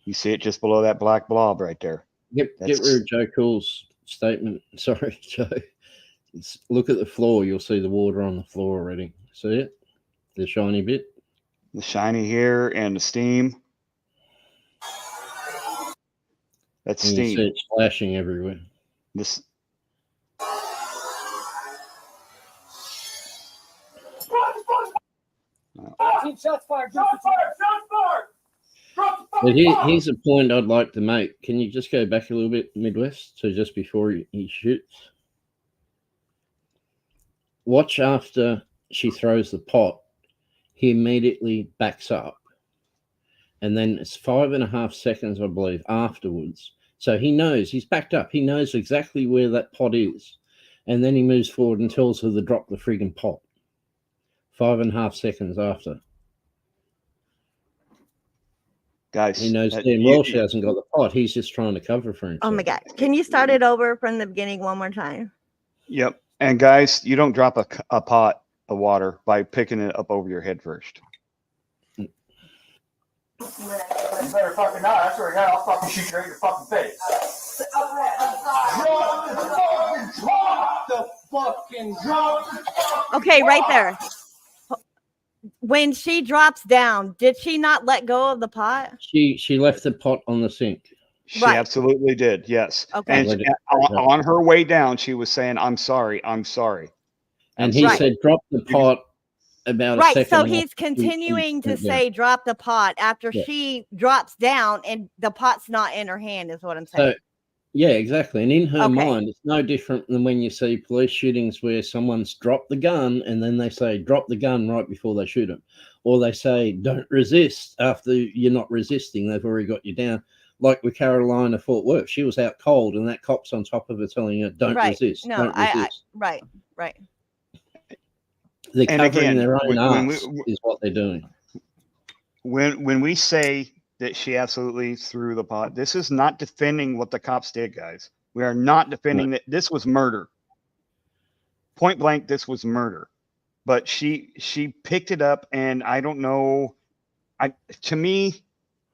You see it just below that black blob right there. Get rid of Joe Cool's statement. Sorry, Joe. Look at the floor. You'll see the water on the floor already. See it? The shiny bit? The shiny here and the steam. That's and steam. You see it splashing everywhere. This. Shots fired! Shots fired! Shots fired! But here's a point I'd like to make. Can you just go back a little bit, Midwest, to just before he shoots? Watch after she throws the pot. He immediately backs up. And then it's 5.5 seconds, I believe, afterwards. So he knows, he's backed up. He knows exactly where that pot is. And then he moves forward and tells her to drop the friggin' pot. 5.5 seconds after. Guys, he knows damn well she hasn't got the pot. He's just trying to cover for himself. Oh my God. Can you start it over from the beginning one more time? Yep. And guys, you don't drop a pot of water by picking it up over your head first. You better fucking not. I swear to God, I'll fucking shoot you right in your fucking face. Okay, right there. When she drops down, did she not let go of the pot? She left the pot on the sink. She absolutely did, yes. Okay. And on her way down, she was saying, I'm sorry, I'm sorry. And he said, drop the pot about a second. So he's continuing to say, drop the pot after she drops down and the pot's not in her hand, is what I'm saying. So, yeah, exactly. And in her mind, it's no different than when you see police shootings where someone's dropped the gun and then they say, drop the gun right before they shoot them. Or they say, don't resist after you're not resisting. They've already got you down. Like with Carolina Fort Worth, she was out cold and that cop's on top of her telling her, don't resist. No, don't resist. Right. They're covering their own ass is what they're doing. When we say that she absolutely threw the pot, this is not defending what the cops did, guys. We are not defending that. This was murder. Point blank, this was murder. But she picked it up, and I don't know. To me,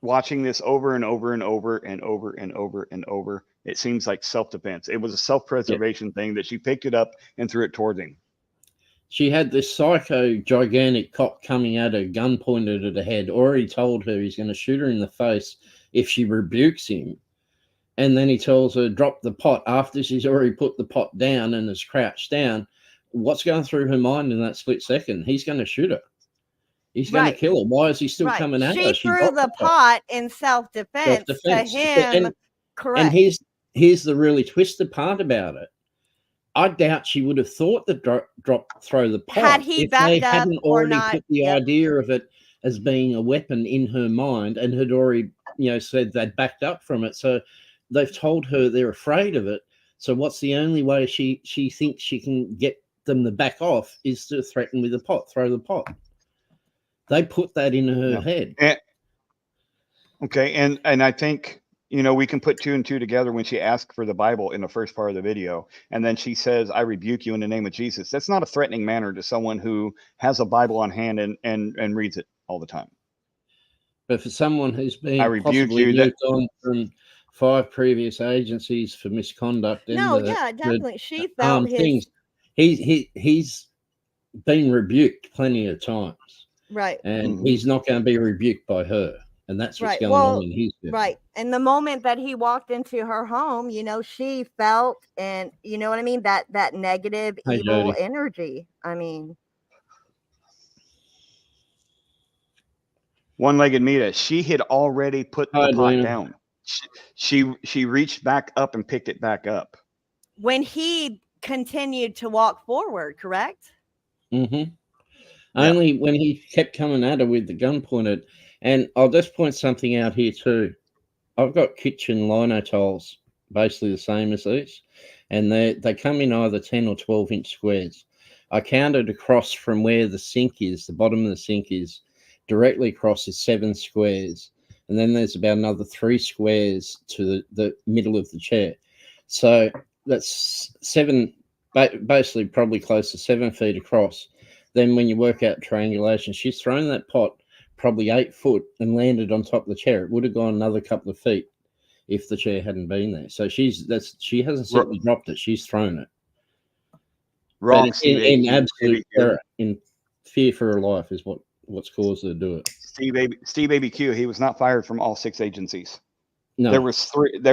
watching this over and over and over and over and over and over, it seems like self-defense. It was a self-preservation thing that she picked it up and threw it towards him. She had this psycho gigantic cop coming at her, gun pointed at her head, already told her he's going to shoot her in the face if she rebukes him. And then he tells her, drop the pot after she's already put the pot down and is crouched down. What's going through her mind in that split second? He's going to shoot her. He's going to kill her. Why is he still coming at her? She threw the pot in self-defense to him. Correct. And here's the really twisted part about it. I doubt she would have thought that throw the pot had he backed up hadn't already or not, put the idea of it as being a weapon in her mind and had already, said they'd backed up from it. So they've told her they're afraid of it. So what's the only way she thinks she can get them to back off is to threaten with the pot, throw the pot. They put that in her head. Okay, and I think we can put 2 and 2 together when she asked for the Bible in the first part of the video. And then she says, I rebuke you in the name of Jesus. That's not a threatening manner to someone who has a Bible on hand and reads it all the time. But for someone who's been possibly moved on from 5 previous agencies for misconduct. Definitely. She felt things. He's been rebuked plenty of times. Right. And he's not going to be rebuked by her. And that's what's going on in his business. Right. And the moment that he walked into her home, she felt, and you know what I mean? That negative, evil energy. I mean. One-legged Mita, she had already put Hi, the pot Edwina. down. She reached back up and picked it back up. When he continued to walk forward, correct? Mm-hmm. Only when he kept coming at her with the gun pointed. And I'll just point something out here too. I've got kitchen lino tiles, basically the same as these, and they come in either 10 or 12-inch squares. I counted across from where the sink is, the bottom of the sink is, directly across is 7 squares, and then there's about another 3 squares to the middle of the chair. So that's 7, basically probably close to 7 feet across. Then when you work out triangulation, she's thrown that pot probably 8 foot and landed on top of the chair. It would have gone another couple of feet if the chair hadn't been there. So she hasn't simply dropped it; she's thrown it. Wrong. In absolute terror, in fear for her life, is what's caused her to do it. Steve ABQ, he was not fired from all 6 agencies. No, There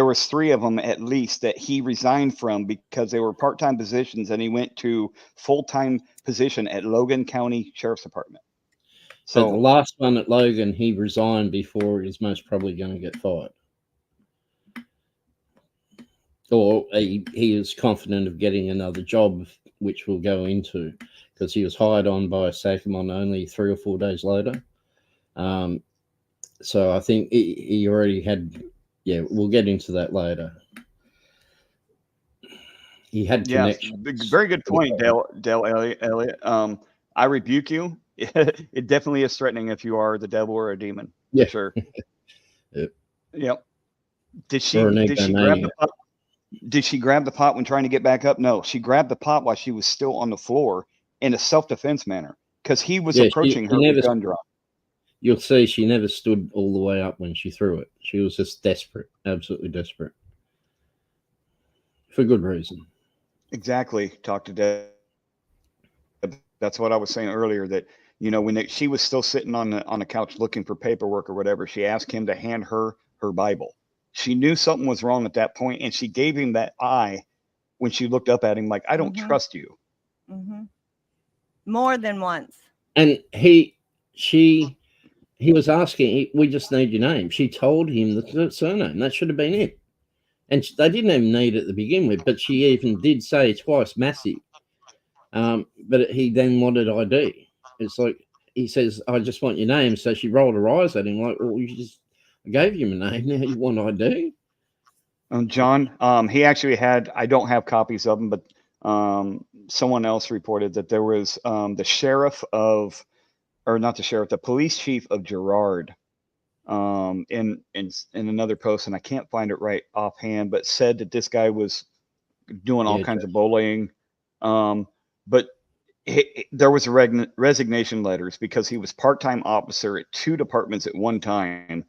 was 3 of them at least that he resigned from because they were part-time positions, and he went to full-time position at Logan County Sheriff's Department. So the last one at Logan, he resigned before he was most probably going to get fired. Or he was confident of getting another job, which we'll go into, because he was hired on by Sacamon only 3 or 4 days later. So I think he already had, we'll get into that later. He had connections. Very good point, Dale Elliott. I rebuke you. It definitely is threatening if you are the devil or a demon. Yeah. For sure. Yep. Did she grab the pot? Did she grab the pot when trying to get back up? No, she grabbed the pot while she was still on the floor in a self-defense manner because he was approaching her with gun drawn. You'll see she never stood all the way up when she threw it. She was just desperate, absolutely desperate. For good reason. Exactly. Talk to Deb. That's what I was saying earlier, that, when she was still sitting on the couch looking for paperwork or whatever, she asked him to hand her Bible. She knew something was wrong at that point, and she gave him that eye when she looked up at him like, I don't trust you. Mm-hmm. More than once. And he was asking, we just need your name. She told him the surname. That should have been it. And they didn't even need it to begin with, but she even did say twice, Massey. But he then wanted ID. It's like, he says, I just want your name. So she rolled her eyes at him like, well, I gave you my name. Now you want ID? John, he actually had, I don't have copies of them, but someone else reported that there was the police chief of Girard in another post, and I can't find it right offhand, but said that this guy was doing all kinds of bullying. But there was resignation letters because he was part-time officer at 2 departments at one time.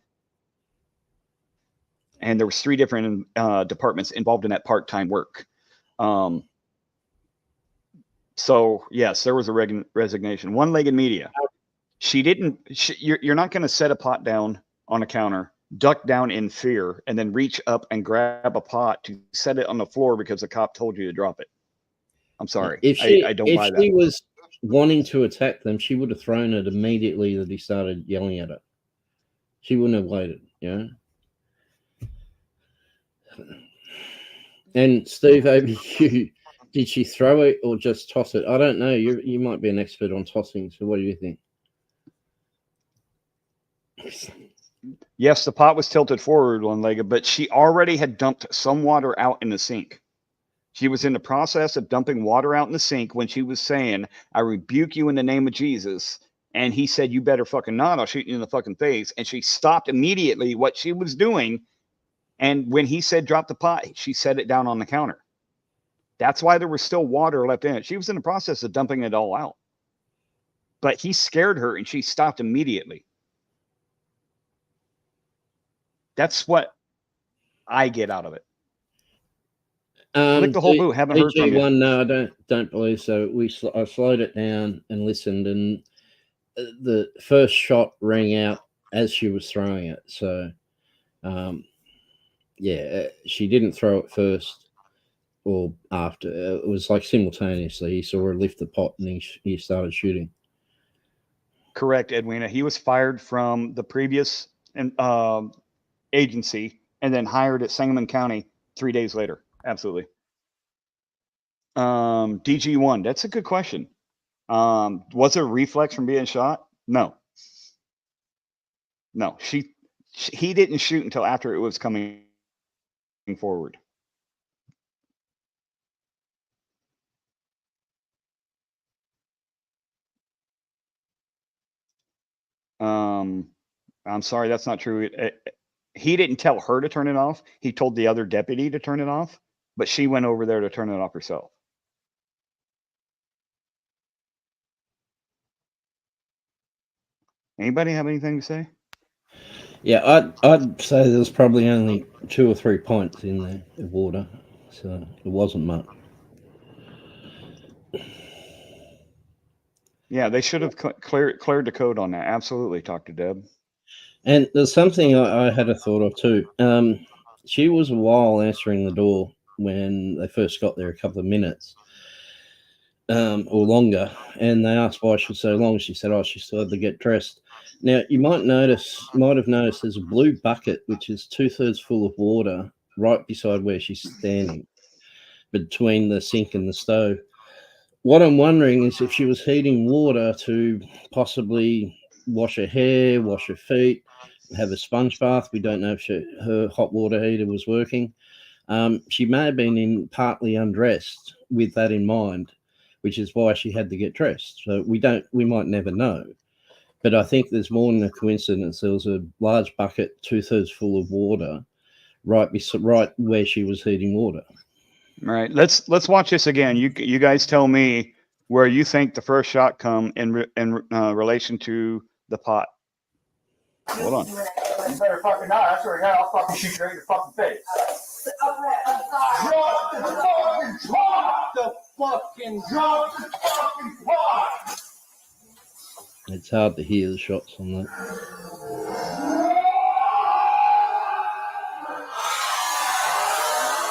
And there was 3 different departments involved in that part-time work. So yes, there was a resignation. One-legged media. You're not going to set a pot down on a counter, duck down in fear, and then reach up and grab a pot to set it on the floor because the cop told you to drop it. I'm sorry. I don't buy that. If she was wanting to attack them, she would have thrown it immediately that he started yelling at her. She wouldn't have waited, And Steve, over you, did she throw it or just toss it? I don't know. You might be an expert on tossing, so what do you think? Yes, the pot was tilted forward one-legged, but she already had dumped some water out in the sink. She was in the process of dumping water out in the sink when she was saying, I rebuke you in the name of Jesus. And he said, you better fucking not, I'll shoot you in the fucking face. And she stopped immediately what she was doing. And when he said drop the pot, she set it down on the counter. That's why there was still water left in it. She was in the process of dumping it all out. But he scared her and she stopped immediately. That's what I get out of it. Lick the whole boot. Haven't heard from you. No, I don't believe so. I slowed it down and listened, and the first shot rang out as she was throwing it. So, she didn't throw it first or after. It was like simultaneously. He saw her lift the pot and he started shooting. correct, Edwina. He was fired from the previous agency and then hired at Sangamon County 3 days later. Absolutely. DG1, that's a good question. Was it a reflex from being shot? No. No, he didn't shoot until after it was coming forward. I'm sorry, that's not true. He didn't tell her to turn it off. He told the other deputy to turn it off, but she went over there to turn it off herself. Anybody have anything to say? Yeah, I'd say there's probably only 2 or 3 pints in there of water, so it wasn't much. Yeah, they should have cleared the code on that. Absolutely, talk to Deb. And there's something I had a thought of too. She was a while answering the door when they first got there, a couple of minutes or longer, and they asked why she was so long. She said, "Oh, she still had to get dressed." Now you might have noticed there's a blue bucket which is 2/3 full of water right beside where she's standing, between the sink and the stove. What I'm wondering is if she was heating water to possibly wash her hair, wash her feet, have a sponge bath. We don't know if her hot water heater was working. She may have been partly undressed with that in mind, which is why she had to get dressed. So we might never know. But I think there's more than a coincidence. There was a large bucket, 2/3 full of water, right where she was heating water. All right, let's watch this again. You guys tell me where you think the first shot come in relation to the pot. Hold on. You better fucking not. I swear to God, I'll fucking shoot you right in your fucking face. Drop the fucking pot. It's hard to hear the shots on that.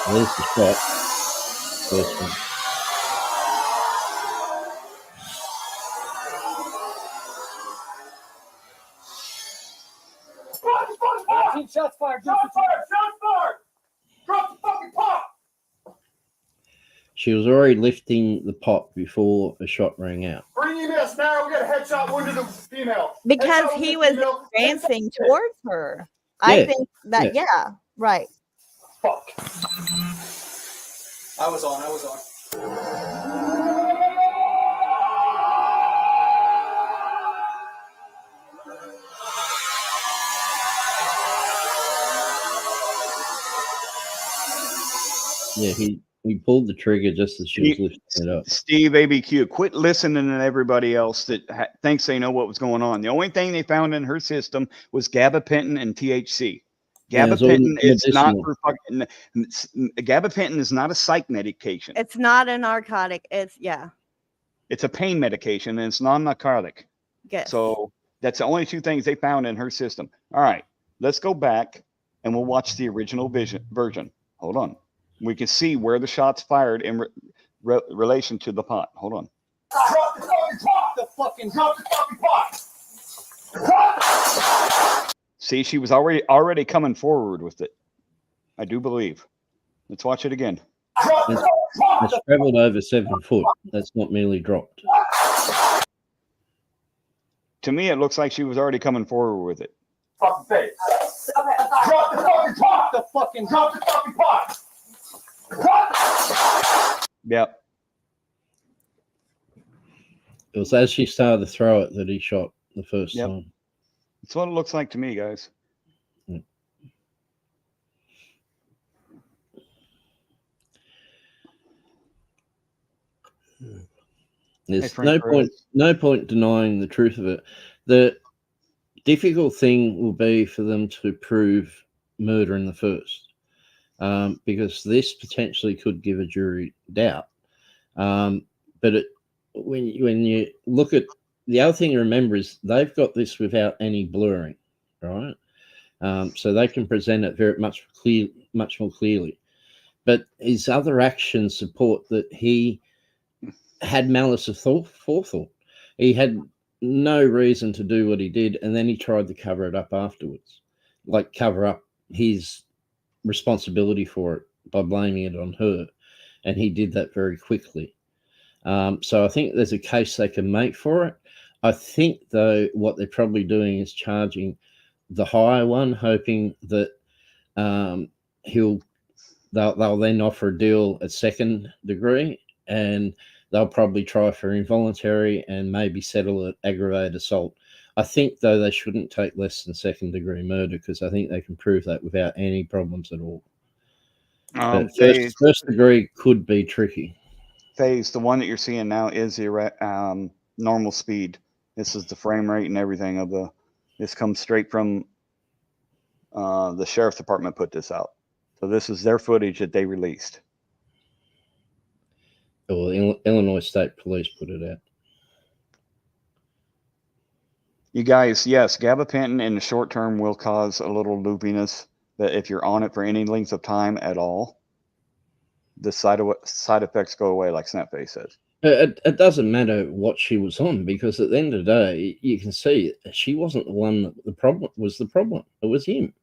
There's the shot. First one. Shots fired! Shots fired! Shots fired! Drop the fucking pot! She was already lifting the pot before a shot rang out. Bring EMS now. We got a headshot wound to the female. Because he was advancing towards her. I think that, yeah, right. Fuck. I was on. Yeah, he pulled the trigger just as she was lifting it up. Steve ABQ, quit listening to everybody else that thinks they know what was going on. The only thing they found in her system was gabapentin and THC. Gabapentin is not for fucking. Gabapentin is not a psych medication. It's not a narcotic. It's a pain medication and it's non-narcotic. Yes. So that's the only 2 things they found in her system. All right, let's go back and we'll watch the original version. Hold on. We can see where the shots fired in relation to the pot. Hold on. Drop the fucking pot. See, she was already coming forward with it. I do believe. Let's watch it again. It's traveled over 7 foot. That's not merely dropped. To me, it looks like she was already coming forward with it. Fucking face. Drop the fucking pot. Drop the fucking pot. Yep. It was as she started to throw it that he shot the first time. That's what it looks like to me, guys. There's no point denying the truth of it. The difficult thing will be for them to prove murder in the first. Because this potentially could give a jury doubt. But when you look at the other thing to remember is they've got this without any blurring, right? So they can present it much more clearly. But his other actions support that he had malice of forethought. He had no reason to do what he did, and then he tried to cover it up afterwards, like cover up his responsibility for it by blaming it on her, and he did that very quickly. So I think there's a case they can make for it. I think, though, what they're probably doing is charging the higher one, hoping that they'll then offer a deal at second degree, and they'll probably try for involuntary and maybe settle at aggravated assault. I think, though, they shouldn't take less than second degree murder, because I think they can prove that without any problems at all. But first degree could be tricky. Phase, the one that you're seeing now is the normal speed. This is the frame rate and everything of the. This comes straight from the sheriff's department put this out. So this is their footage that they released. Or Illinois State Police put it out. You guys, yes, gabapentin in the short term will cause a little loopiness, but if you're on it for any length of time at all, the side effects go away, like Snapface says. It doesn't matter what she was on, because at the end of the day, you can see she wasn't the one that the problem was. The problem, it was him.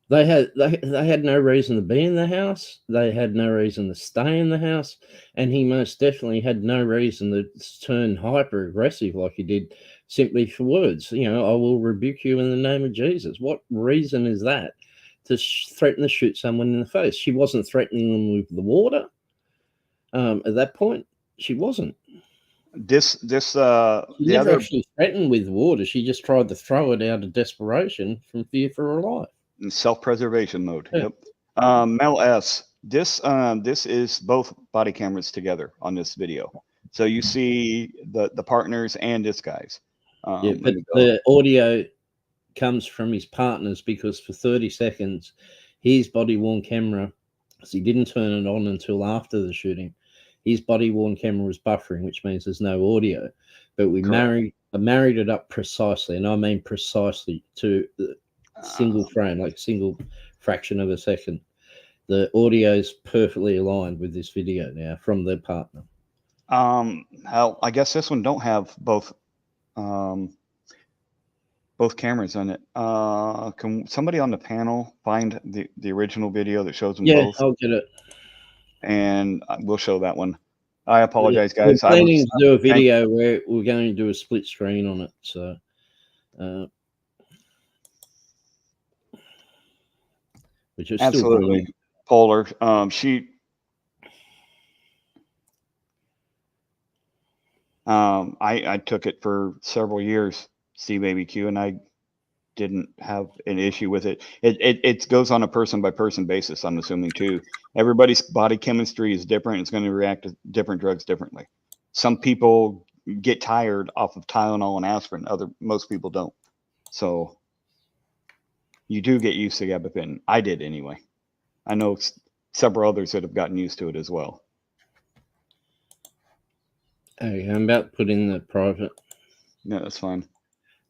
They had no reason to be in the house. They had no reason to stay in the house, and he most definitely had no reason to turn hyper aggressive like he did, simply for words. I will rebuke you in the name of Jesus. What reason is that to threaten to shoot someone in the face? She wasn't threatening them with the water. At that point, she wasn't. She never actually threatened with water. She just tried to throw it out of desperation from fear for her life. In self-preservation mode. Yeah. Yep. Mel S. This is both body cameras together on this video. So you see the partners and this guy's. But the audio comes from his partners, because for 30 seconds, his body-worn camera, because he didn't turn it on until after the shooting, his body-worn camera was buffering, which means there's no audio. But we married it up precisely, and I mean precisely, to the single frame, like a single fraction of a second. The audio is perfectly aligned with this video now from their partner. I guess this one don't have both cameras on it. Can somebody on the panel find the original video that shows them both? Yeah, I'll get it. And we'll show that one. I apologize, guys. We're planning to do a video where we're going to do a split screen on it. So, which is absolutely still polar. I took it for several years, CBabyQ, and I didn't have an issue with it. It goes on a person by person basis, I'm assuming too. Everybody's body chemistry is different. It's going to react to different drugs differently. Some people get tired off of Tylenol and aspirin. Most people don't. So you do get used to gabapentin. I did anyway. I know several others that have gotten used to it as well. Okay, I'm about to put in the private. Yeah, that's fine.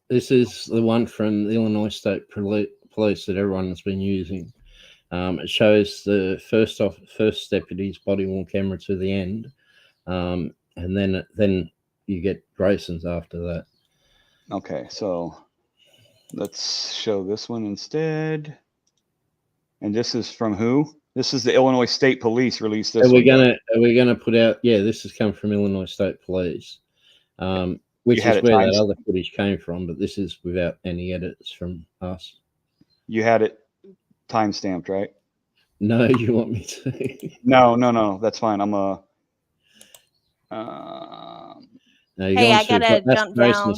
This is the one from the Illinois State Police that everyone has been using. It shows the first deputy's body-worn camera to the end, and then you get Grayson's after that. Okay, so let's show this one instead. And this is from who? This is the Illinois State Police released this. Are we gonna put out? Yeah, this has come from Illinois State Police, which is where that other footage came from. But this is without any edits from us. You had it time-stamped, right? No, you want me to? No. That's fine. I'm a. No, you hey, I gotta jump down.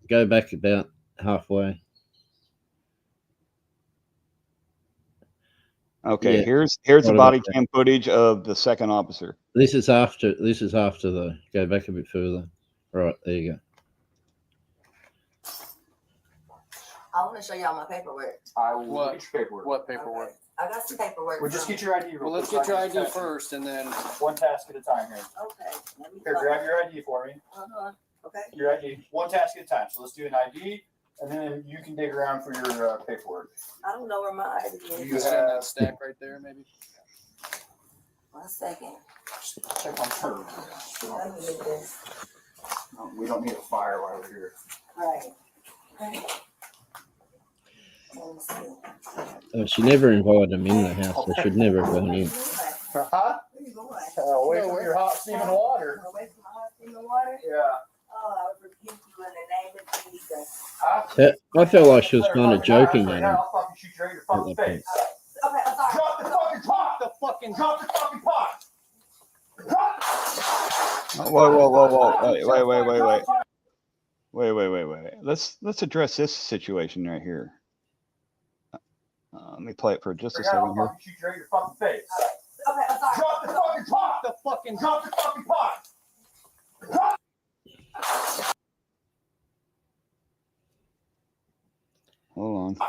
Go back about halfway. Okay, yeah. Here's the body cam footage of the second officer. This is after the. Go back a bit further. Right, there you go. I want to show y'all my paperwork. What paperwork? Okay. I got some paperwork. Well, just get your ID. Well, let's get your ID first, and then one task at a time here. Okay. Here, grab your ID for me. Okay. Your ID, one task at a time. So let's do an ID, and then you can dig around for your paperwork. I don't know where my ID is. You have that stack right there, maybe. 1 second. Check on her. Let me get this. We don't need a fire while we're here. Right. She never invited him in the house. They should never have gone in. Huh? Away from your hot steaming water. Away from the hot steaming water? Yeah. Oh, I would rebuke you in the name of Jesus. I felt like she was kind of joking at him. I'll fucking shoot you in your fucking face. Okay, I'm sorry. Drop the fucking pot! Drop the fucking pot! Wait. Let's address this situation right here. Let me play it for just a second here. Shoot you in your fucking face. Okay, I'm sorry. Drop the fucking pot! Drop the fucking pot! Hold on.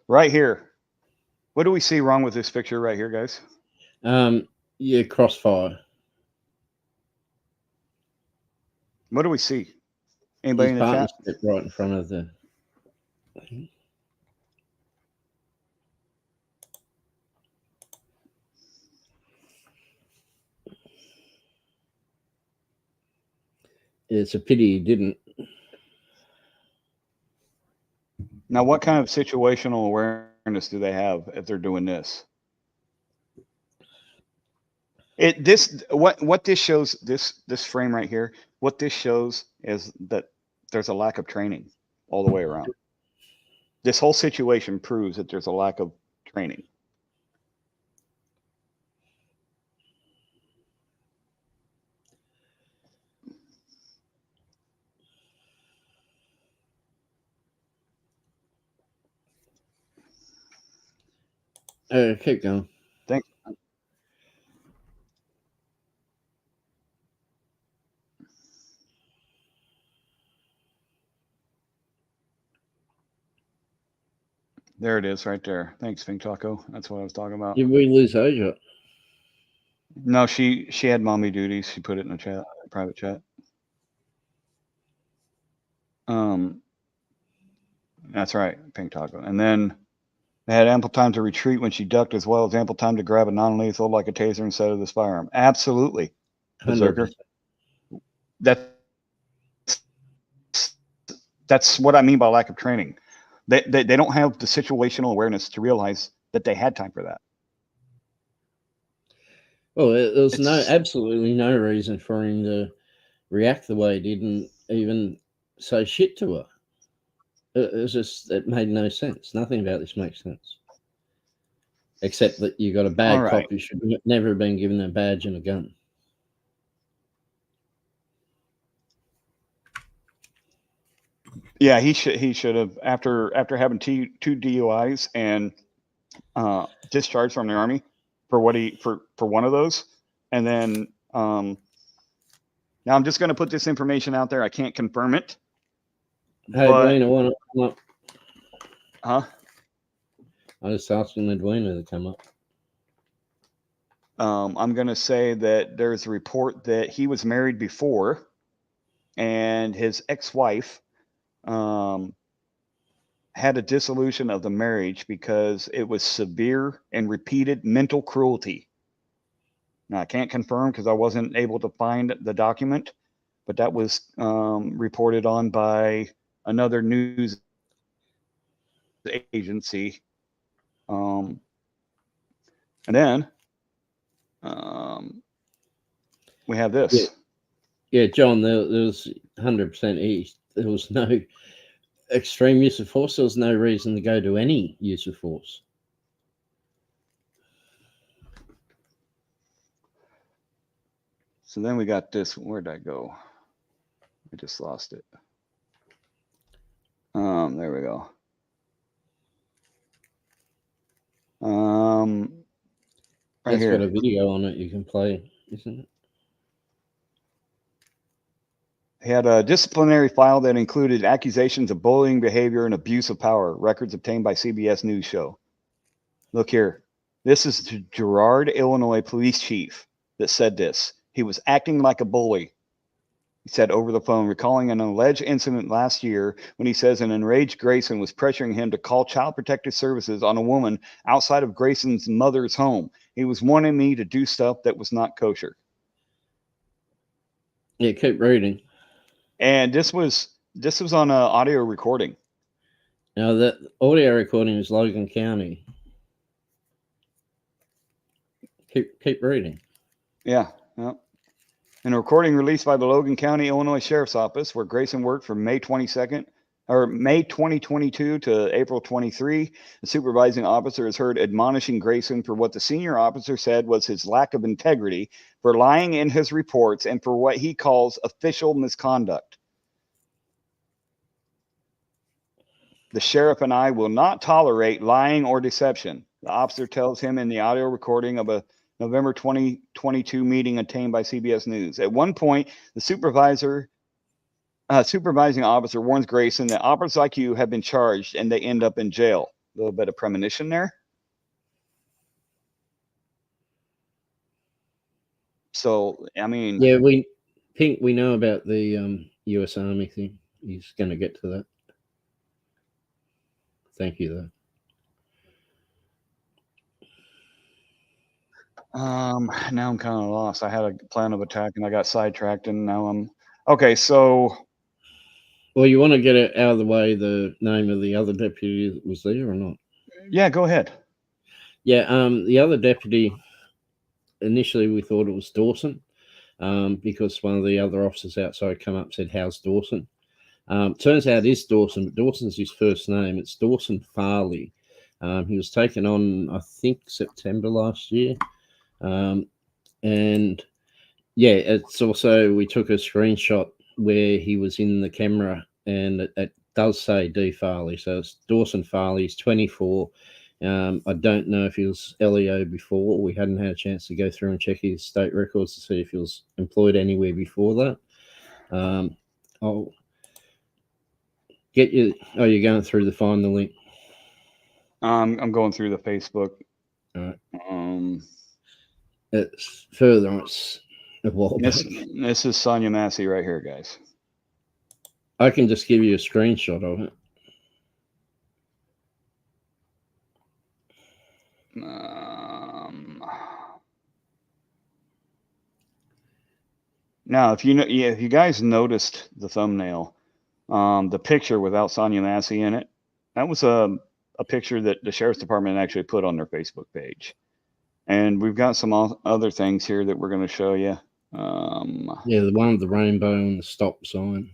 Right here. What do we see wrong with this picture right here, guys? Yeah, crossfire. What do we see? Anybody in the chat? Right in front of the. It's a pity he didn't. Now, what kind of situational awareness do they have if they're doing this? What this shows, this frame right here, what this shows is that there's a lack of training all the way around. This whole situation proves that there's a lack of training. Keep going. Thanks. There it is right there. Thanks, Pink Taco. That's what I was talking about. Did we lose Asia? No, she had mommy duties. She put it in a chat, private chat. That's right, Pink Taco. And then they had ample time to retreat when she ducked, as well as ample time to grab a non-lethal like a taser instead of this firearm. Absolutely, Berserker. That's what I mean by lack of training. They don't have the situational awareness to realize that they had time for that. Well, there's absolutely no reason for him to react the way he did and even say shit to her. It made no sense. Nothing about this makes sense. Except that you got a bad cop who should never have been given a badge and a gun. Yeah, he should have after having two DUIs and discharged from the Army for one of those, and then now I'm just going to put this information out there. I can't confirm it. Hey, Dwayne, I want to come up. Huh? I was asking the Dwayne to come up. I'm going to say that there's a report that he was married before, and his ex-wife had a dissolution of the marriage because it was severe and repeated mental cruelty. Now, I can't confirm because I wasn't able to find the document, but that was reported on by another news agency. And then we have this. Yeah, John, there was 100% there was no extreme use of force. There was no reason to go to any use of force. So then we got this. Where'd I go? I just lost it. There we go. Right here. Got a video on it you can play, isn't it? He had a disciplinary file that included accusations of bullying behavior and abuse of power, records obtained by CBS News show. Look here. This is the Girard, Illinois police chief that said this. He was acting like a bully. He said over the phone, recalling an alleged incident last year when he says an enraged Grayson was pressuring him to call Child Protective Services on a woman outside of Grayson's mother's home. He was wanting me to do stuff that was not kosher. Yeah, keep reading. And this was on an audio recording. Now that audio recording is Logan County. Keep reading. Yeah. In a recording released by the Logan County, Illinois Sheriff's Office, where Grayson worked from May 22nd or May 2022 to April 23, the supervising officer is heard admonishing Grayson for what the senior officer said was his lack of integrity, for lying in his reports, and for what he calls official misconduct. The sheriff and I will not tolerate lying or deception, the officer tells him in the audio recording of a November 2022 meeting obtained by CBS News. At one point, the supervising officer warns Grayson that operatives like you have been charged and they end up in jail. A little bit of premonition there. So, I mean, yeah, we know about the U.S. Army thing. He's going to get to that. Thank you, though. Now I'm kind of lost. I had a plan of attack and I got sidetracked, and now I'm okay. So, well, you want to get it out of the way, the name of the other deputy that was there or not? Yeah, go ahead. Yeah, the other deputy, initially we thought it was Dawson, because one of the other officers outside come up and said, "How's Dawson?" Turns out it is Dawson, but Dawson's his first name. It's Dawson Farley. He was taken on, I think, September last year. And yeah, it's also, we took a screenshot where he was in the camera, and it does say D. Farley. So it's Dawson Farley. He's 24. I don't know if he was LEO before. We hadn't had a chance to go through and check his state records to see if he was employed anywhere before that. I'll get you. Oh, you're going through to find the link. I'm going through the Facebook. All right. It's further on. It's a while back. This is Sonya Massey right here, guys. I can just give you a screenshot of it. Now, if you guys noticed the thumbnail, the picture without Sonya Massey in it, that was a picture that the sheriff's department actually put on their Facebook page. And we've got some other things here that we're going to show you. Yeah, the one with the rainbow and the stop sign.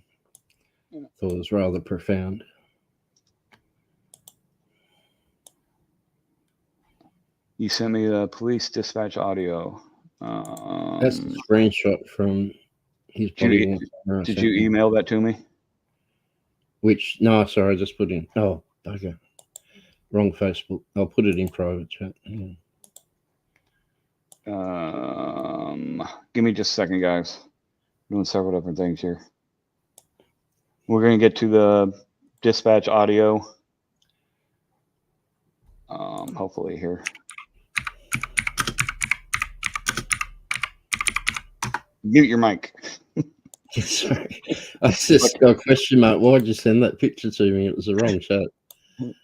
I thought it was rather profound. You sent me the police dispatch audio. That's the screenshot from his body. Did you email that to me? Which, no, sorry, I just put in. Oh, okay. Wrong Facebook. I'll put it in private chat. Yeah. Give me just a second, guys. I'm doing several different things here. We're going to get to the dispatch audio. Hopefully here. Mute your mic. Sorry. I just got a question mark. Why'd you send that picture to me? It was the wrong shot.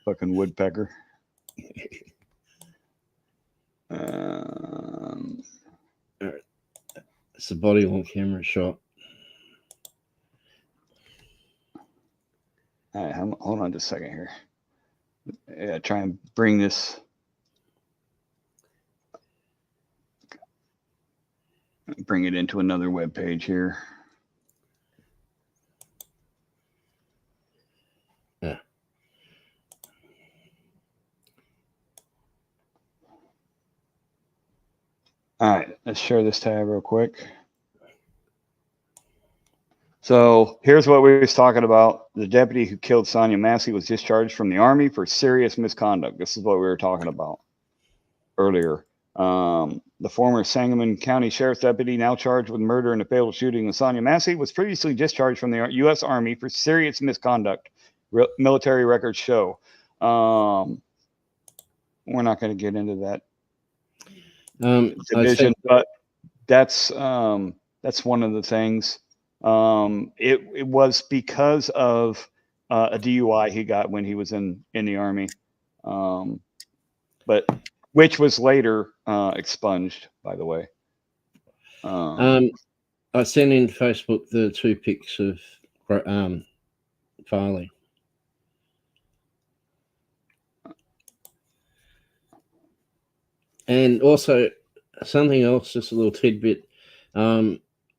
Fucking woodpecker. It's a body on camera shot. All right, hold on just a second here. Yeah, try and bring this. Bring it into another web page here. Yeah. All right, let's share this tab real quick. So here's what we was talking about. The deputy who killed Sonya Massey was discharged from the Army for serious misconduct. This is what we were talking about earlier. The former Sangamon County Sheriff's deputy, now charged with murder in a fatal shooting of Sonya Massey, was previously discharged from the U.S. Army for serious misconduct. Military records show. We're not going to get into that division, but that's one of the things. It was because of a DUI he got when he was in the Army, but which was later expunged, by the way. I sent in Facebook the 2 pics of Farley. And also something else, just a little tidbit.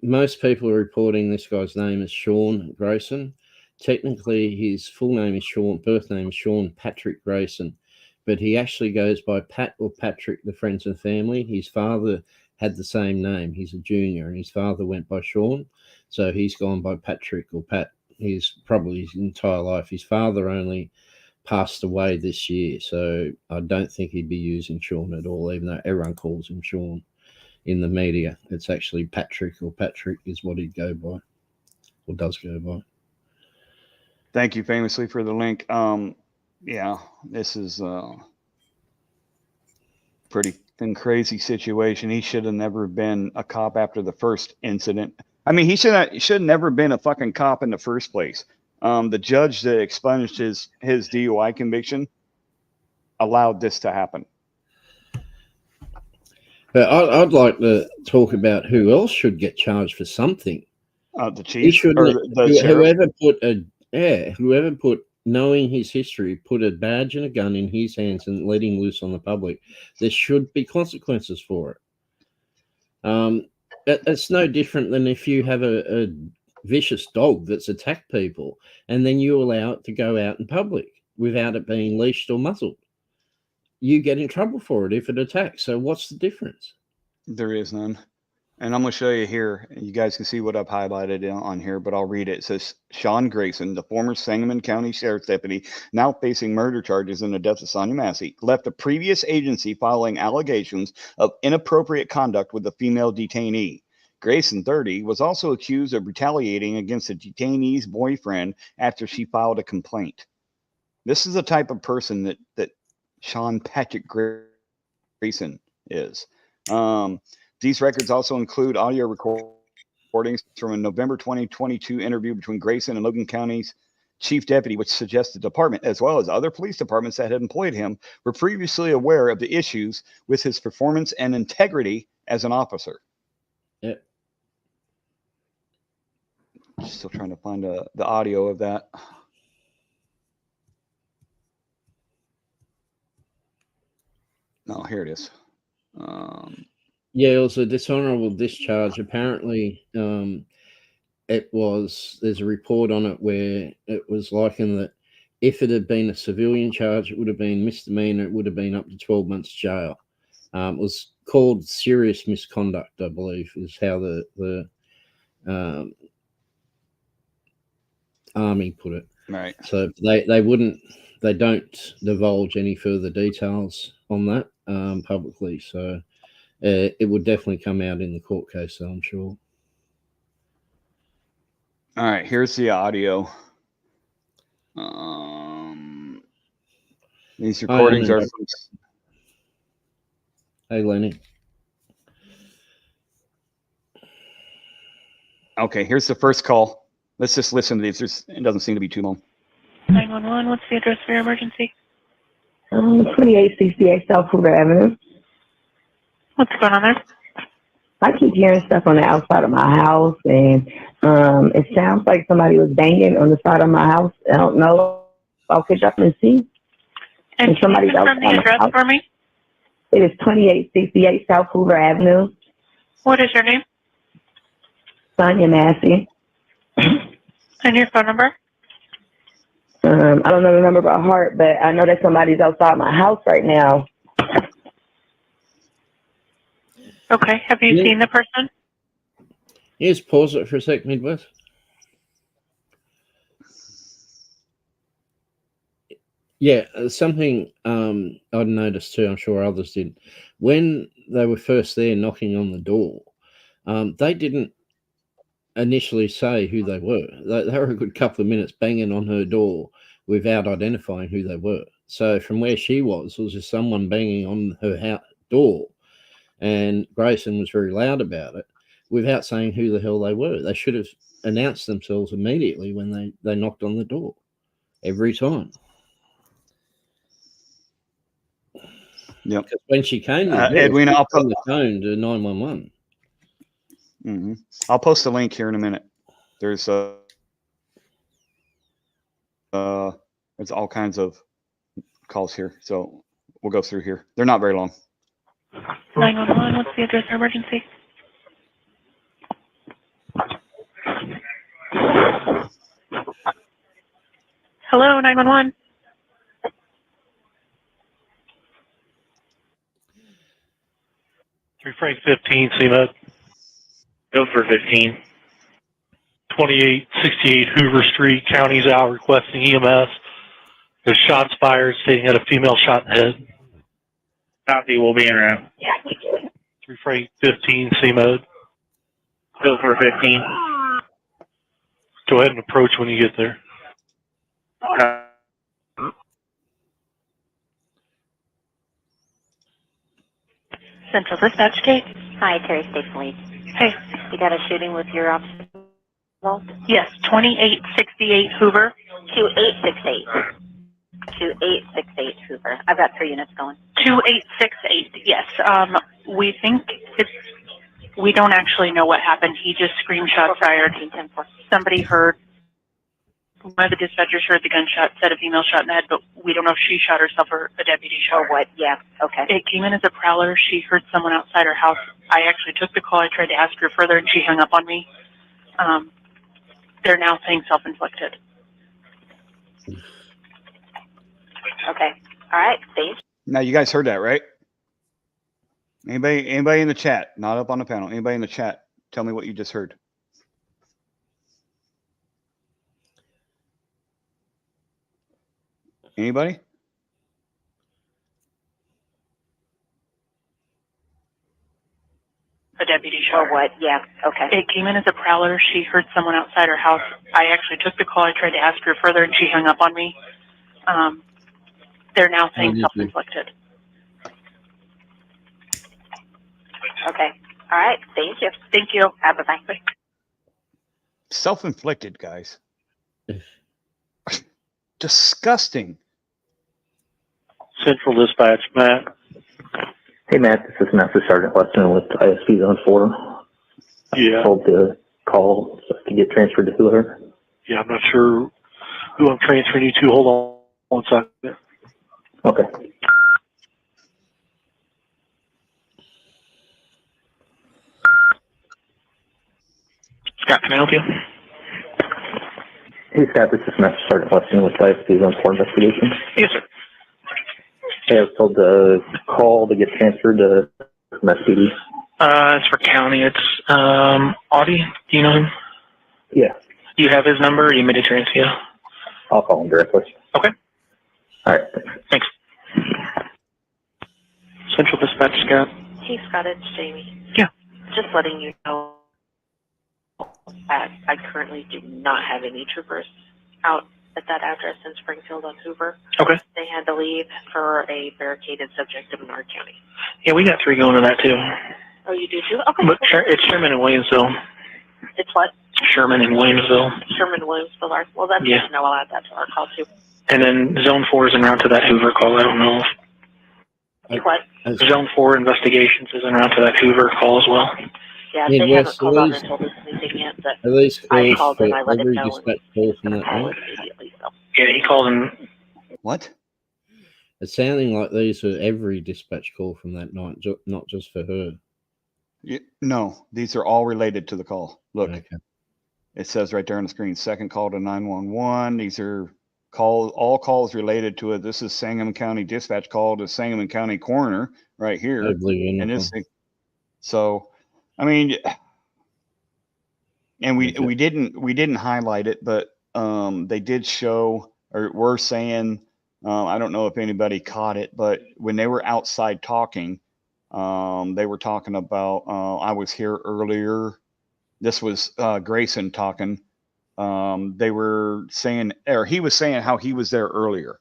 Most people are reporting this guy's name as Sean Grayson. Technically, his full name is birth name is Sean Patrick Grayson, but he actually goes by Pat or Patrick, the friends and family. His father had the same name. He's a junior, and his father went by Sean, so he's gone by Patrick or Pat. He's probably his entire life. His father only passed away this year, so I don't think he'd be using Sean at all, even though everyone calls him Sean in the media. It's actually Patrick, or Patrick is what he'd go by, or does go by. Thank you famously for the link. Yeah, this is pretty crazy situation. He should have never been a cop after the first incident. I mean, he should have never been a fucking cop in the first place. The judge that expunged his DUI conviction allowed this to happen. But I'd like to talk about who else should get charged for something. The chief or the sheriff? Whoever put, knowing his history, put a badge and a gun in his hands and let him loose on the public. There should be consequences for it. It's no different than if you have a vicious dog that's attacked people and then you allow it to go out in public without it being leashed or muzzled. You get in trouble for it if it attacks. So what's the difference? There is none. And I'm going to show you here. You guys can see what I've highlighted on here, but I'll read it. It says, Sean Grayson, the former Sangamon County Sheriff's Deputy, now facing murder charges in the death of Sonya Massey, left a previous agency following allegations of inappropriate conduct with a female detainee. Grayson, 30, was also accused of retaliating against a detainee's boyfriend after she filed a complaint. This is the type of person that Sean Patrick Grayson is. These records also include audio recordings from a November 2022 interview between Grayson and Logan County's chief deputy, which suggests the department, as well as other police departments that had employed him, were previously aware of the issues with his performance and integrity as an officer. Yeah. Still trying to find the audio of that. No, here it is. Yeah, it was a dishonorable discharge. Apparently, there's a report on it where it was likened that if it had been a civilian charge, it would have been misdemeanor. It would have been up to 12 months jail. It was called serious misconduct, I believe, is how the Army put it. Right. So they don't divulge any further details on that publicly. So it would definitely come out in the court case, though, I'm sure. All right, here's the audio. These recordings are. Hey, Lenny. Okay, here's the first call. Let's just listen to these. It doesn't seem to be too long. 911, what's the address for your emergency? 2868 South Hoover Avenue. What's going on there? I keep hearing stuff on the outside of my house, and it sounds like somebody was banging on the side of my house. I don't know. I'll catch up and see. And somebody else confirm the address for me? It is 2868 South Hoover Avenue. What is your name? Sonya Massey. And your phone number? I don't know the number by heart, but I know that somebody's outside my house right now. Okay. Have you seen the person? Yes, pause it for a sec, Midwest. Yeah, something I'd noticed too, I'm sure others did. When they were first there knocking on the door, they didn't initially say who they were. They were a good couple of minutes banging on her door without identifying who they were. So from where she was just someone banging on her door, and Grayson was very loud about it without saying who the hell they were. They should have announced themselves immediately when they knocked on the door every time. Yep. When she came, Edwin, I'll put on the phone to 911. Mm-hmm. I'll post a link here in a minute. There's all kinds of calls here, so we'll go through here. They're not very long. 911, what's the address of emergency? Hello, 911. Frank 15, CMED. Go for 15. 2868 Hoover Street, county's out requesting EMS. There's shots fired, stating that a female shot in the head. Copy, we'll be in route. 3 Frank 15, CMED. Go for 15. Go ahead and approach when you get there. Central Dispatch, Kate. Hi, Terry State Police. Hey. You got a shooting with your officer? Yes, 2868 Hoover. 2868. 2868 Hoover. I've got 3 units going. 2868, yes. We think we don't actually know what happened. He just screamed shots fired. Somebody heard, one of the dispatchers heard the gunshot, said a female shot in the head, but we don't know if she shot herself or a deputy shot her. Or what? Yeah, okay. It came in as a prowler. She heard someone outside her house. I actually took the call. I tried to ask her further, and she hung up on me. They're now saying self-inflicted. Okay. All right. Thanks. Now you guys heard that, right? Anybody in the chat? Not up on the panel. Anybody in the chat? Tell me what you just heard. Anybody? A deputy shot her. Or what? Yeah, okay. It came in as a prowler. She heard someone outside her house. I actually took the call. I tried to ask her further, and she hung up on me. They're now saying self-inflicted. Okay. All right. Thank you. Thank you. Bye-bye. Self-inflicted, guys. Disgusting. Central Dispatch, Matt. Hey, Matt, this is Master Sergeant Weston with ISP Zone 4. Yeah. I'm told to call to get transferred to whoever. Yeah, I'm not sure who I'm transferring you to. Hold on one second. Okay. Scott, can I help you? Hey, Scott, this is Master Sergeant Weston with ISP Zone 4 Investigation. Yes, sir. Hey, I was told to call to get transferred to MSPD. It's for county. It's Audie. Do you know him? Yeah. Do you have his number? Or you made a transfer? Yeah. I'll call him directly. Okay. All right. Thanks. Central Dispatch, Scott. Hey, Scott, it's Jamie. Yeah. Just letting you know that I currently do not have any troopers out at that address in Springfield on Hoover. Okay. They had to leave for a barricaded subject in Menard County. Yeah, we got 3 going to that, too. Oh, you do too? Okay. But it's Sherman and Williamsville. It's what? Sherman and Williamsville. Sherman Williamsville. Well, that's Yeah. good to know. I'll add that to our call, too. And then Zone 4 is en route to that Hoover call. I don't know if What? Zone 4 investigations is en route to that Hoover call as well. Yeah, Yeah, they haven't Wes, called are out these- or told us anything yet, but Are these I calls called him. I for let him every know. dispatch call from that Call night? immediately, so. Yeah, he called in. What? It's sounding like these are every dispatch call from that night, not just for her. No, these are all related to the call. Look, Okay. it says right there on the screen, second call to 911. These are all calls related to it. This is Sangamon County dispatch call to Sangamon County coroner right here. No blue And uniform. this thing. So, I mean, and we didn't highlight it, but they did show, or were saying, I don't know if anybody caught it, but when they were outside talking, they were talking about, I was here earlier. This was Grayson talking. They were saying, or he was saying how he was there earlier.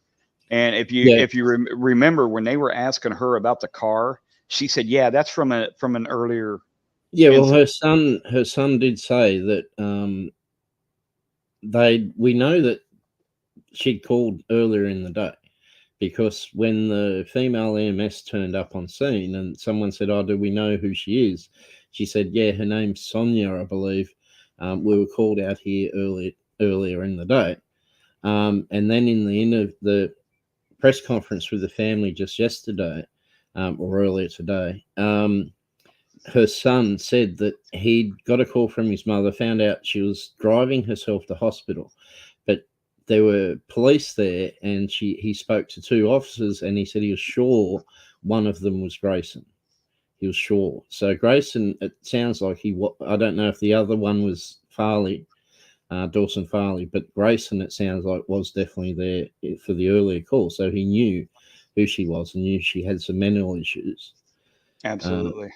And if you remember when they were asking her about the car, she said, "Yeah, that's from an earlier." Yeah, well, incident. her son did say that we know that she'd called earlier in the day, because when the female EMS turned up on scene and someone said, "Oh, do we know who she is?" She said, yeah, her name's Sonya, I believe. We were called out here earlier in the day. And then in the end of the press conference with the family just yesterday, or earlier today, her son said that he'd got a call from his mother, found out she was driving herself to hospital, but there were police there, and he spoke to 2 officers, and he said he was sure one of them was Grayson. He was sure. So Grayson, it sounds like I don't know if the other one was Farley, Dawson Farley, but Grayson, it sounds like, was definitely there for the earlier call. So he knew who she was and knew she had some mental issues. Absolutely.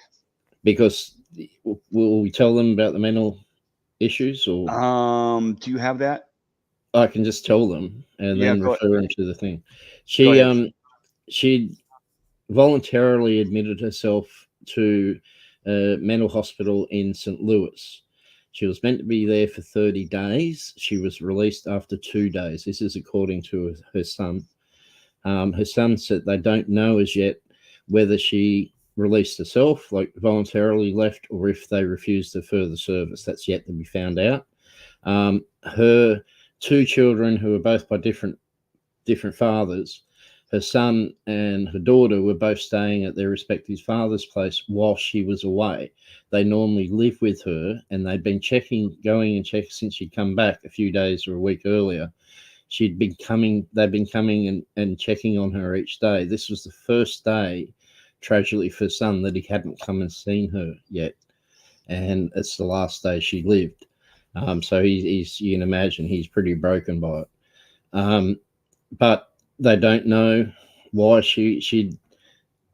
Because will we tell them about the mental issues, or do you have that? I can just tell them and then refer them to the thing. She voluntarily admitted herself to a mental hospital in St. Louis. She was meant to be there for 30 days. She was released after 2 days. This is according to her son. Her son said they don't know as yet whether she released herself, like voluntarily left, or if they refused her further service. That's yet to be found out. Her 2 children, who are both by different fathers, her son and her daughter, were both staying at their respective father's place while she was away. They normally live with her, and they'd been going and checking since she'd come back a few days or a week earlier. They'd been coming and checking on her each day. This was the first day, tragically for son, that he hadn't come and seen her yet, and it's the last day she lived. So he's you can imagine he's pretty broken by it. But they don't know why she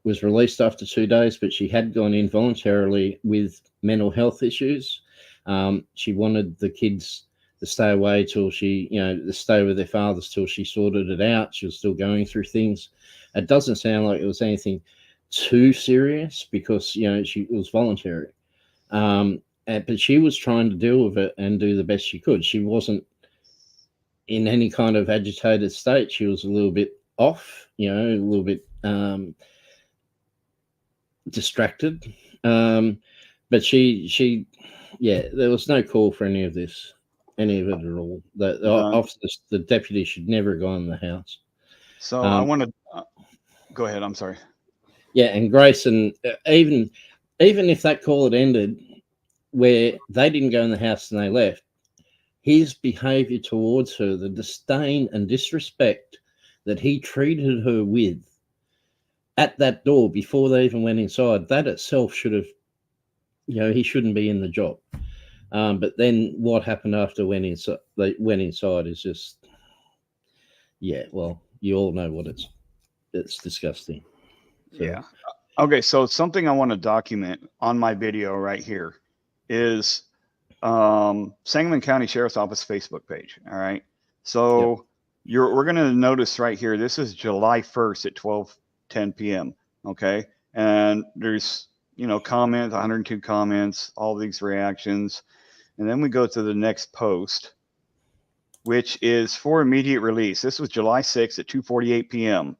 was released after 2 days, but she had gone in voluntarily with mental health issues. She wanted the kids to stay away till to stay with their fathers till she sorted it out. She was still going through things. It doesn't sound like it was anything too serious because, she was voluntary. But she was trying to deal with it and do the best she could. She wasn't in any kind of agitated state. She was a little bit off, a little bit distracted. But she there was no call for any of it at all. The officers, the deputy, should never have gone in the house. So I want to go ahead. I'm sorry. Yeah, and Grayson, even if that call had ended where they didn't go in the house and they left, his behavior towards her, the disdain and disrespect that he treated her with at that door before they even went inside, that itself should have, he shouldn't be in the job. But then what happened after they went inside is just, well, you all know what it's disgusting. So. Yeah. Okay. So something I want to document on my video right here is Sangamon County Sheriff's Office Facebook page. All right. So we're going to notice right here, this is July 1st at 12:10 p.m. Okay. And there's, comments, 102 comments, all these reactions. And then we go to the next post, which is for immediate release. This was July 6th at 2:48 p.m.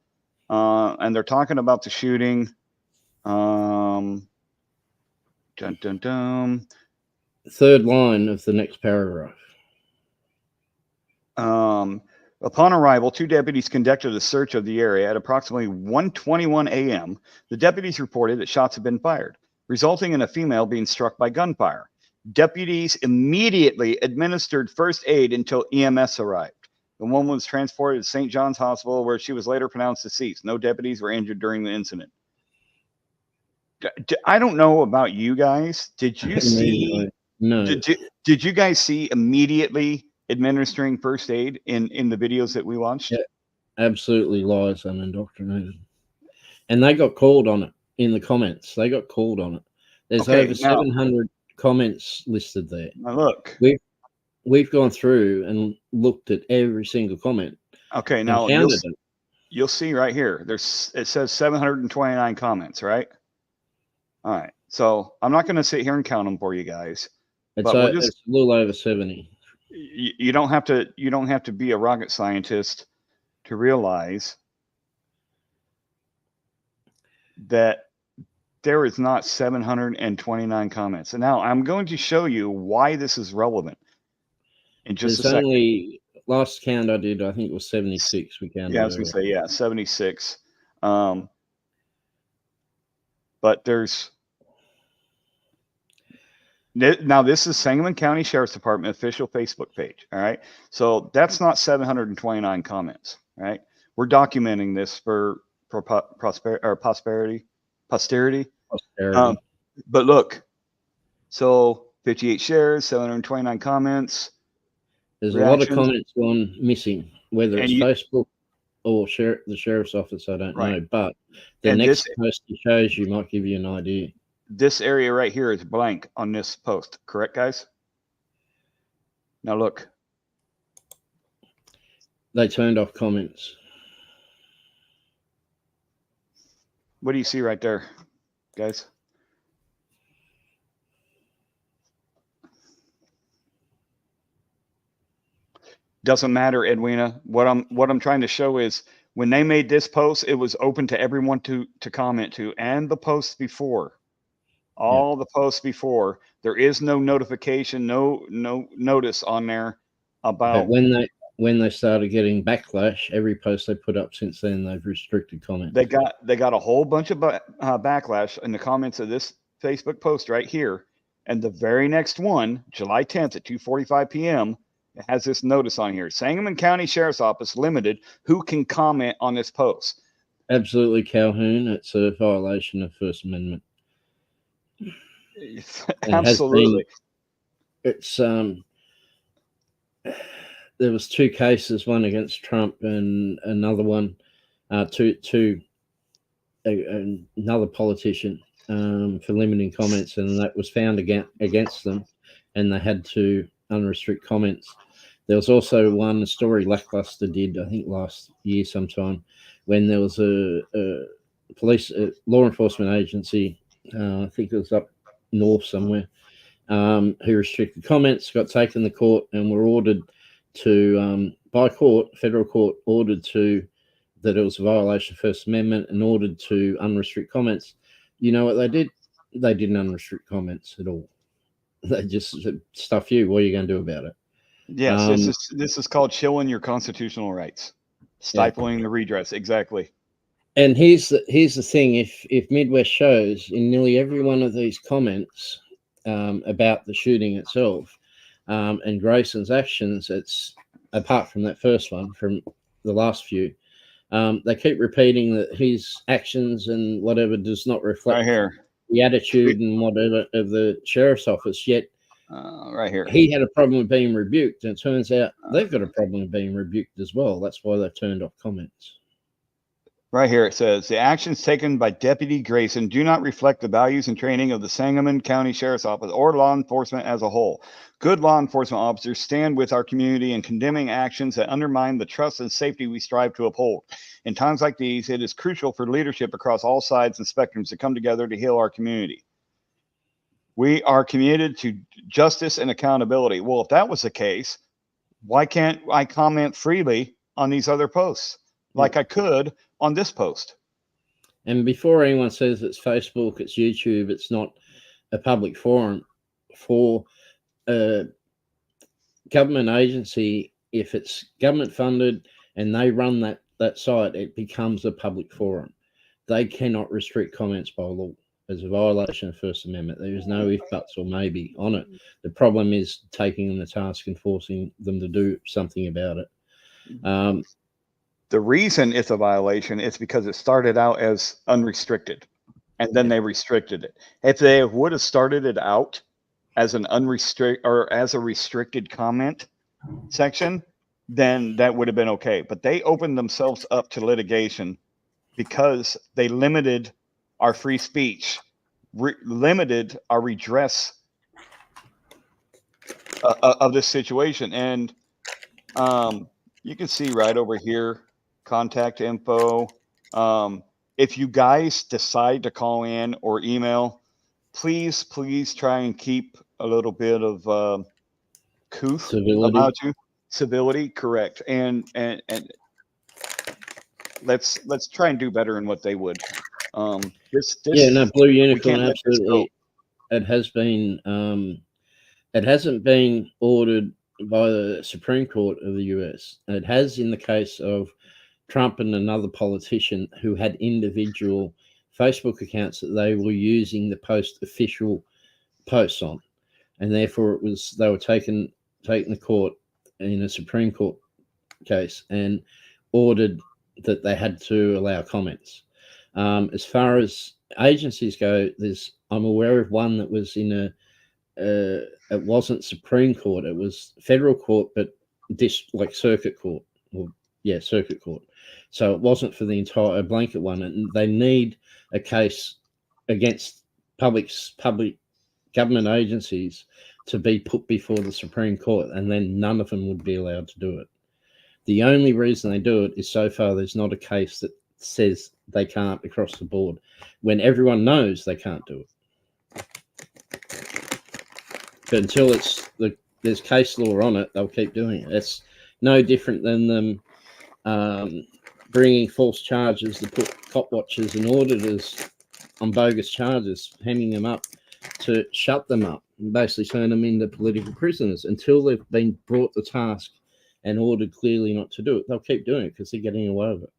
And they're talking about the shooting. Dun, dun, dun. Third line of the next paragraph. Upon arrival, 2 deputies conducted a search of the area at approximately 1:21 a.m. The deputies reported that shots had been fired, resulting in a female being struck by gunfire. Deputies immediately administered first aid until EMS arrived. The woman was transported to St. John's Hospital, where she was later pronounced deceased. No deputies were injured during the incident. I don't know about you guys. Did you see? No. Did you guys see immediately administering first aid in the videos that we watched? Yeah, absolutely lies and indoctrinated. And they got called on it in the comments. They got called on it. There's over 700 comments listed there. Now look. We've gone through and looked at every single comment. Okay, now you'll see right here. It says 729 comments, right? All right. So I'm not going to sit here and count them for you guys. It's a little over 70. You don't have to be a rocket scientist to realize that there is not 729 comments. And now I'm going to show you why this is relevant in just a There's second. only, last count I did, I think it was 76 we counted. Yeah, I was going to say, yeah, 76. But there's, now this is Sangamon County Sheriff's Department official Facebook page. All right. So that's not 729 comments. All right. We're documenting this for posterity. But look, so 58 shares, 729 comments. There's reactions. a lot of comments gone missing, whether it's Facebook or the sheriff's office, I don't know. But the next post he shows you might give you an idea. This area right here is blank on this post, correct, guys? Now look. They turned off comments. What do you see right there, guys? Doesn't matter, Edwina. What I'm trying to show is when they made this post, it was open to everyone to comment to, and the posts before. All the posts before, there is no notification, no notice on there about. But when they started getting backlash, every post they put up since then, they've restricted comments. They got a whole bunch of backlash in the comments of this Facebook post right here, and the very next one, July 10th at 2:45 p.m. It has this notice on here: Sangamon County Sheriff's Office limited who can comment on this post. Absolutely, Calhoun. It's a violation of First Amendment. Absolutely. It's there was two cases, one against Trump and another one to another politician for limiting comments, and that was found against them, and they had to unrestrict comments. There was also one story Lackluster did, I think last year sometime, when there was a law enforcement agency, I think it was up north somewhere, who restricted comments, got taken to court, and were ordered to, by court, federal court, ordered to, that it was a violation of First Amendment and ordered to unrestrict comments. You know what they did? They didn't unrestrict comments at all. They just stuff you. What are you going to do about it? Yes, this is called chilling your constitutional rights, stifling the redress. Exactly. And here's the thing: if Midwest shows in nearly every one of these comments about the shooting itself and Grayson's actions, it's apart from that first one, from the last few, they keep repeating that his actions and whatever does not reflect the attitude and whatever of the sheriff's office. Yet, right here, he had a problem with being rebuked, and it turns out they've got a problem with being rebuked as well. That's why they turned off comments. Right here it says, the actions taken by Deputy Grayson do not reflect the values and training of the Sangamon County Sheriff's Office or law enforcement as a whole. Good law enforcement officers stand with our community in condemning actions that undermine the trust and safety we strive to uphold. In times like these, it is crucial for leadership across all sides and spectrums to come together to heal our community. We are committed to justice and accountability. Well, if that was the case, why can't I comment freely on these other posts like I could on this post? And before anyone says it's Facebook, it's YouTube, it's not a public forum for a government agency. If it's government funded and they run that site, it becomes a public forum. They cannot restrict comments by law. As a violation of First Amendment. There is no if, buts, or maybe on it. The problem is taking them to task and forcing them to do something about it. The reason it's a violation is because it started out as unrestricted, and then they restricted it. If they would have started it out as an unrestricted or as a restricted comment section, then that would have been okay. But they opened themselves up to litigation because they limited our free speech, limited our redress of this situation. And you can see right over here, contact info. If you guys decide to call in or email, please try and keep a little bit of couth about you. Civility, correct. And let's try and do better in what they would. Blue Unicorn, absolutely. It has been. It hasn't been ordered by the Supreme Court of the US. It has in the case of Trump and another politician who had individual Facebook accounts that they were using the post official posts on, and therefore they were taken to court in a Supreme Court case and ordered that they had to allow comments. As far as agencies go, I'm aware of one that was in a it wasn't Supreme Court, it was federal court, but circuit court, circuit court. So it wasn't for the entire blanket one, and they need a case against public government agencies to be put before the Supreme Court, and then none of them would be allowed to do it. The only reason they do it is so far there's not a case that says they can't across the board, when everyone knows they can't do it. But until there's case law on it, they'll keep doing it. It's no different than them bringing false charges to put cop watchers and auditors on bogus charges, hanging them up to shut them up and basically turn them into political prisoners until they've been brought the task and ordered clearly not to do it. They'll keep doing it because they're getting away with it.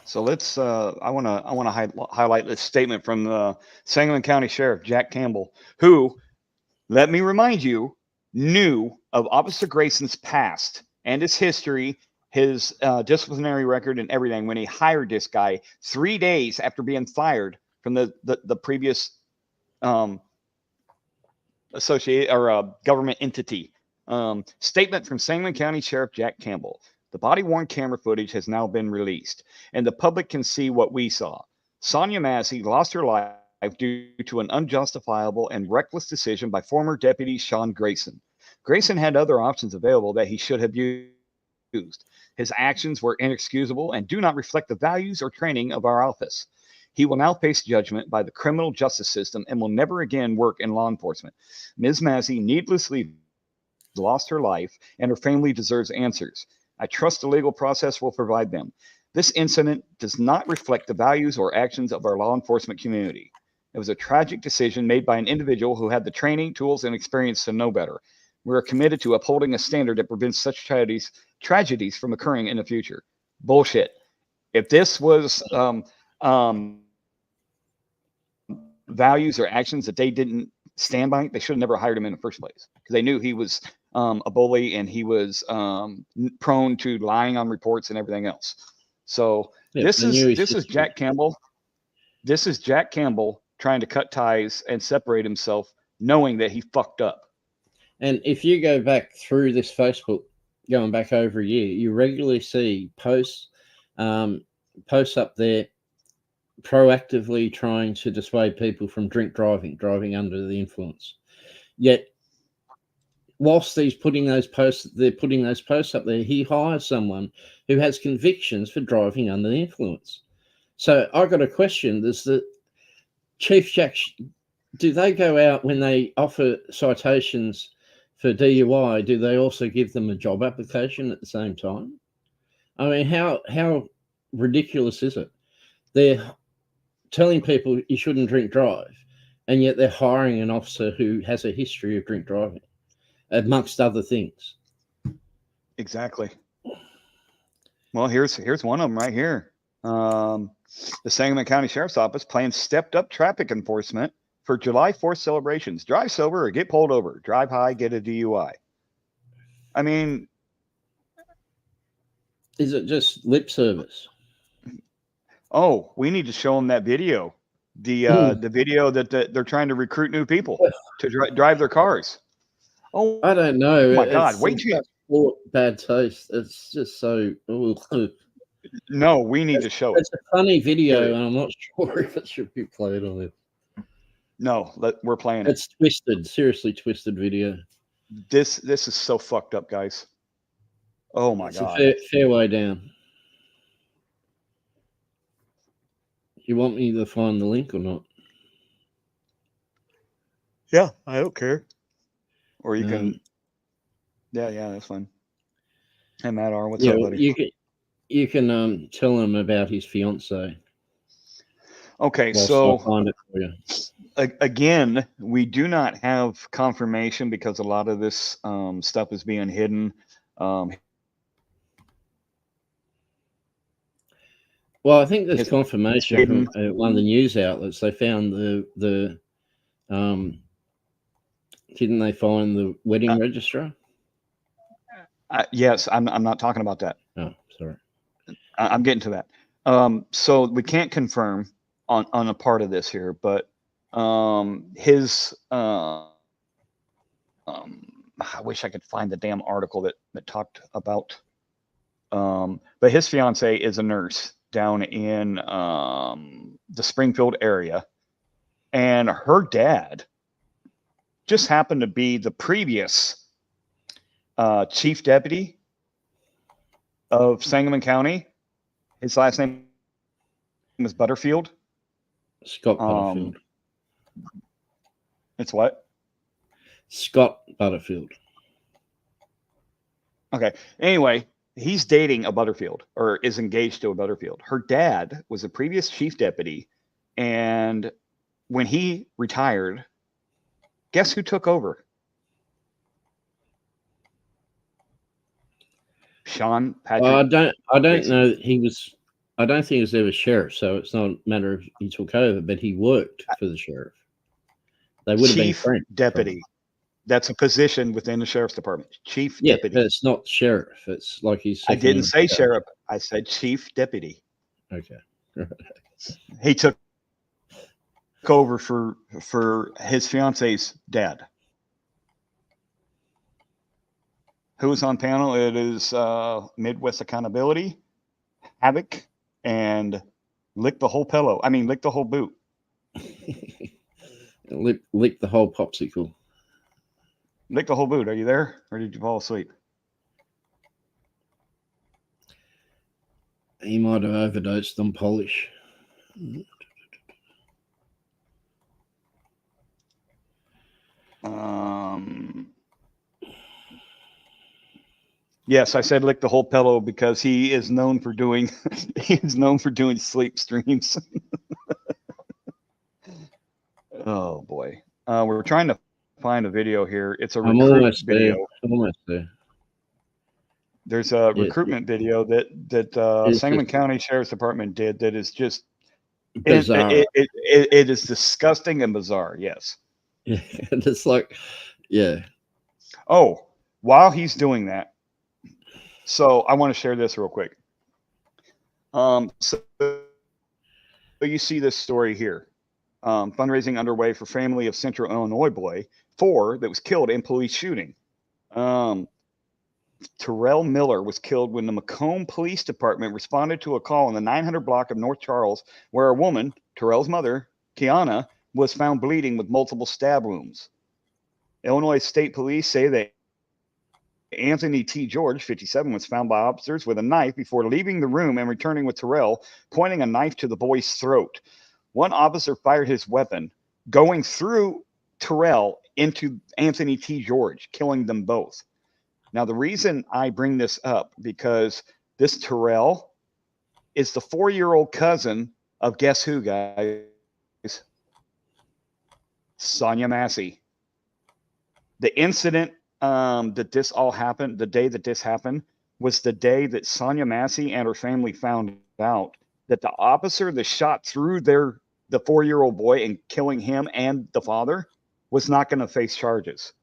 So let's. I want to highlight this statement from the Sangamon County Sheriff Jack Campbell, who, let me remind you, knew of Officer Grayson's past and his history, his disciplinary record, and everything when he hired this guy 3 days after being fired from the previous government entity. Statement from Sangamon County Sheriff Jack Campbell. The body-worn camera footage has now been released, and the public can see what we saw. Sonya Massey lost her life due to an unjustifiable and reckless decision by former Deputy Sean Grayson. Grayson had other options available that he should have used. His actions were inexcusable and do not reflect the values or training of our office. He will now face judgment by the criminal justice system and will never again work in law enforcement. Ms. Massey needlessly lost her life, and her family deserves answers. I trust the legal process will provide them. This incident does not reflect the values or actions of our law enforcement community. It was a tragic decision made by an individual who had the training, tools, and experience to know better. We are committed to upholding a standard that prevents such tragedies from occurring in the future. Bullshit. If this was values or actions that they didn't stand by, they should have never hired him in the first place, because they knew he was a bully and he was prone to lying on reports and everything else. So this is Jack Campbell. This is Jack Campbell trying to cut ties and separate himself, knowing that he fucked up. And if you go back through this Facebook, going back over a year, you regularly see posts up there proactively trying to dissuade people from driving under the influence. Yet, whilst they're putting those posts up there, he hires someone who has convictions for driving under the influence. So I got a question: does the Chief Jack, do they go out when they offer citations for DUI? Do they also give them a job application at the same time? I mean, how ridiculous is it? They're telling people you shouldn't drink drive, and yet they're hiring an officer who has a history of drink driving, amongst other things. Exactly. Well, here's one of them right here. The Sangamon County Sheriff's Office plans stepped up traffic enforcement for July 4th celebrations. Drive sober or get pulled over. Drive high, get a DUI. I mean, is it just lip service? Oh, we need to show them that video. The video that they're trying to recruit new people to drive their cars. Oh, I don't know. Oh my God! Wait till bad taste. It's just so. No, we need to show it. It's a funny video, and I'm not sure if it should be played on it. No, we're playing it. It's twisted, seriously twisted video. This is so fucked up, guys. Oh my God! A fair way down. You want me to find the link or not? Yeah, I don't care. Or you can. Yeah, that's fine. Hey, Matt R, what's up, buddy? You can tell him about his fiance. Okay, Whilst so I find it for you. Again, we do not have confirmation because a lot of this stuff is being hidden. Well, I think there's confirmation from one of the news outlets. They found the didn't they find the wedding registrar? Yes, I'm not talking about that. Oh, sorry. I'm getting to that. So we can't confirm on a part of this here, but his I wish I could find the damn article that talked about. But his fiance is a nurse down in the Springfield area, and her dad just happened to be the previous chief deputy of Sangamon County. His last name was Butterfield. Scott Butterfield. It's what? Scott Butterfield. Okay. Anyway, he's dating a Butterfield, or is engaged to a Butterfield. Her dad was a previous chief deputy, and when he retired, guess who took over? Sean Patrick. Well, I don't know that he was. I don't think he was ever sheriff, so it's not a matter of he took over, but he worked for the sheriff. They would have been friends. Deputy. That's a position within the sheriff's department. Chief Yeah, deputy. but it's not sheriff. It's like he's. I didn't say sheriff. I said chief deputy. Okay. He took over for his fiance's dad. Who was on panel? It is Midwest Accountability, Havoc, and Lick the Whole Pillow. I mean, Lick the Whole Boot. Lick the whole popsicle. Lick the Whole Boot. Are you there? Or did you fall asleep? He might have overdosed on polish. Yes, I said lick the whole pillow because he is known for doing sleep streams. Oh boy. We're trying to find a video here. It's a recruitment video. I'm almost there. There's a recruitment video that Sangamon County Sheriff's Department did that is just bizarre. It is disgusting and bizarre. Yes. Yeah, it's like, yeah. Oh, while he's doing that, so I want to share this real quick. So you see this story here. Fundraising underway for family of Central Illinois boy 4 that was killed in police shooting. Terrell Miller was killed when the Macomb Police Department responded to a call in the 900 block of North Charles, where a woman, Terrell's mother, Kiana, was found bleeding with multiple stab wounds. Illinois State Police say that Anthony T. George, 57, was found by officers with a knife before leaving the room and returning with Terrell, pointing a knife to the boy's throat. One officer fired his weapon, going through Terrell into Anthony T. George, killing them both. Now, the reason I bring this up, because this Terrell is the 4-year-old cousin of guess who, guys? Sonya Massey. The incident that this all happened, the day that this happened, was the day that Sonya Massey and her family found out that the officer that shot through the 4-year-old boy and killing him and the father was not going to face charges.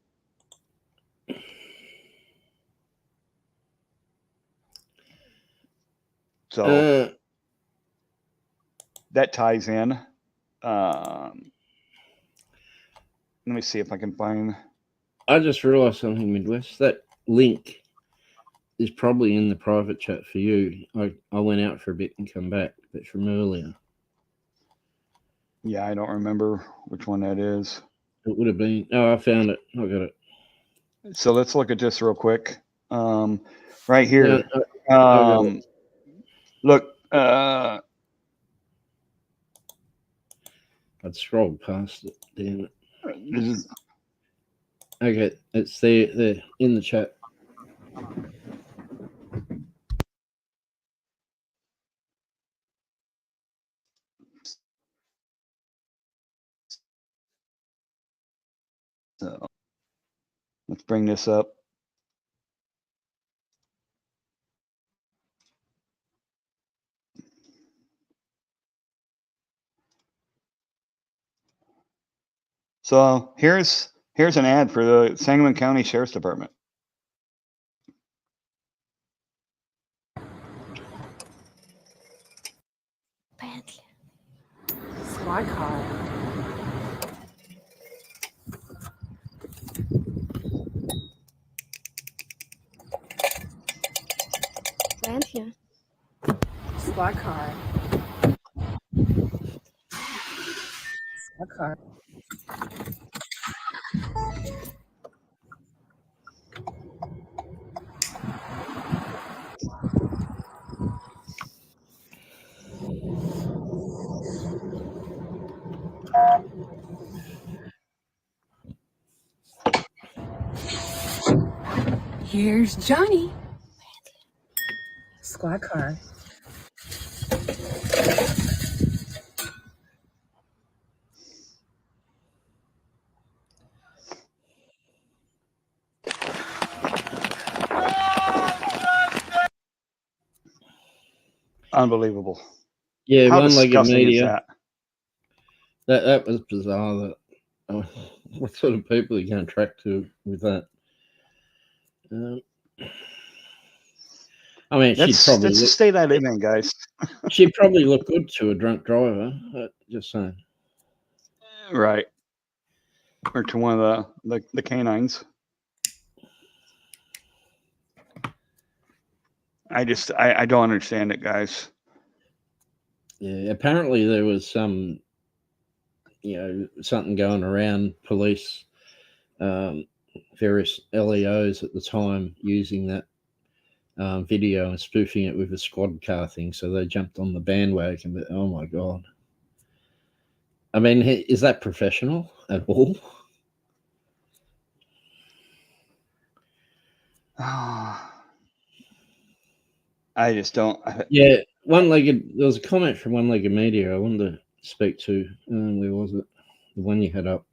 So that ties in. Let me see if I can find. I just realized something, Midwest. That link is probably in the private chat for you. I went out for a bit and come back, but from earlier. Yeah, I don't remember which one that is. It would have been. Oh, I found it. I got it. So let's look at this real quick. Right here. Look. I'd scrolled past it. Damn it. Okay, it's there in the chat. So let's bring this up. So here's an ad for the Sangamon County Sheriff's Department. Squad car. Atlantia. Squad car. Squad car. Here's Johnny. Squad car. Unbelievable. Yeah, How one-legged disgusting media. is that? That was bizarre. That what sort of people are you going to attract to with that? I mean, That's the state I live in, guys. She'd probably look good to a drunk driver. Just saying. Right. Or to one of the canines. I don't understand it, guys. Yeah, apparently there was some, something going around police, various LEOs at the time using that video and spoofing it with a squad car thing. So they jumped on the bandwagon. But oh my God. I mean, is that professional at all? I just don't. Yeah, one-legged. There was a comment from one-legged media I wanted to speak to. Where was it? The one you had up.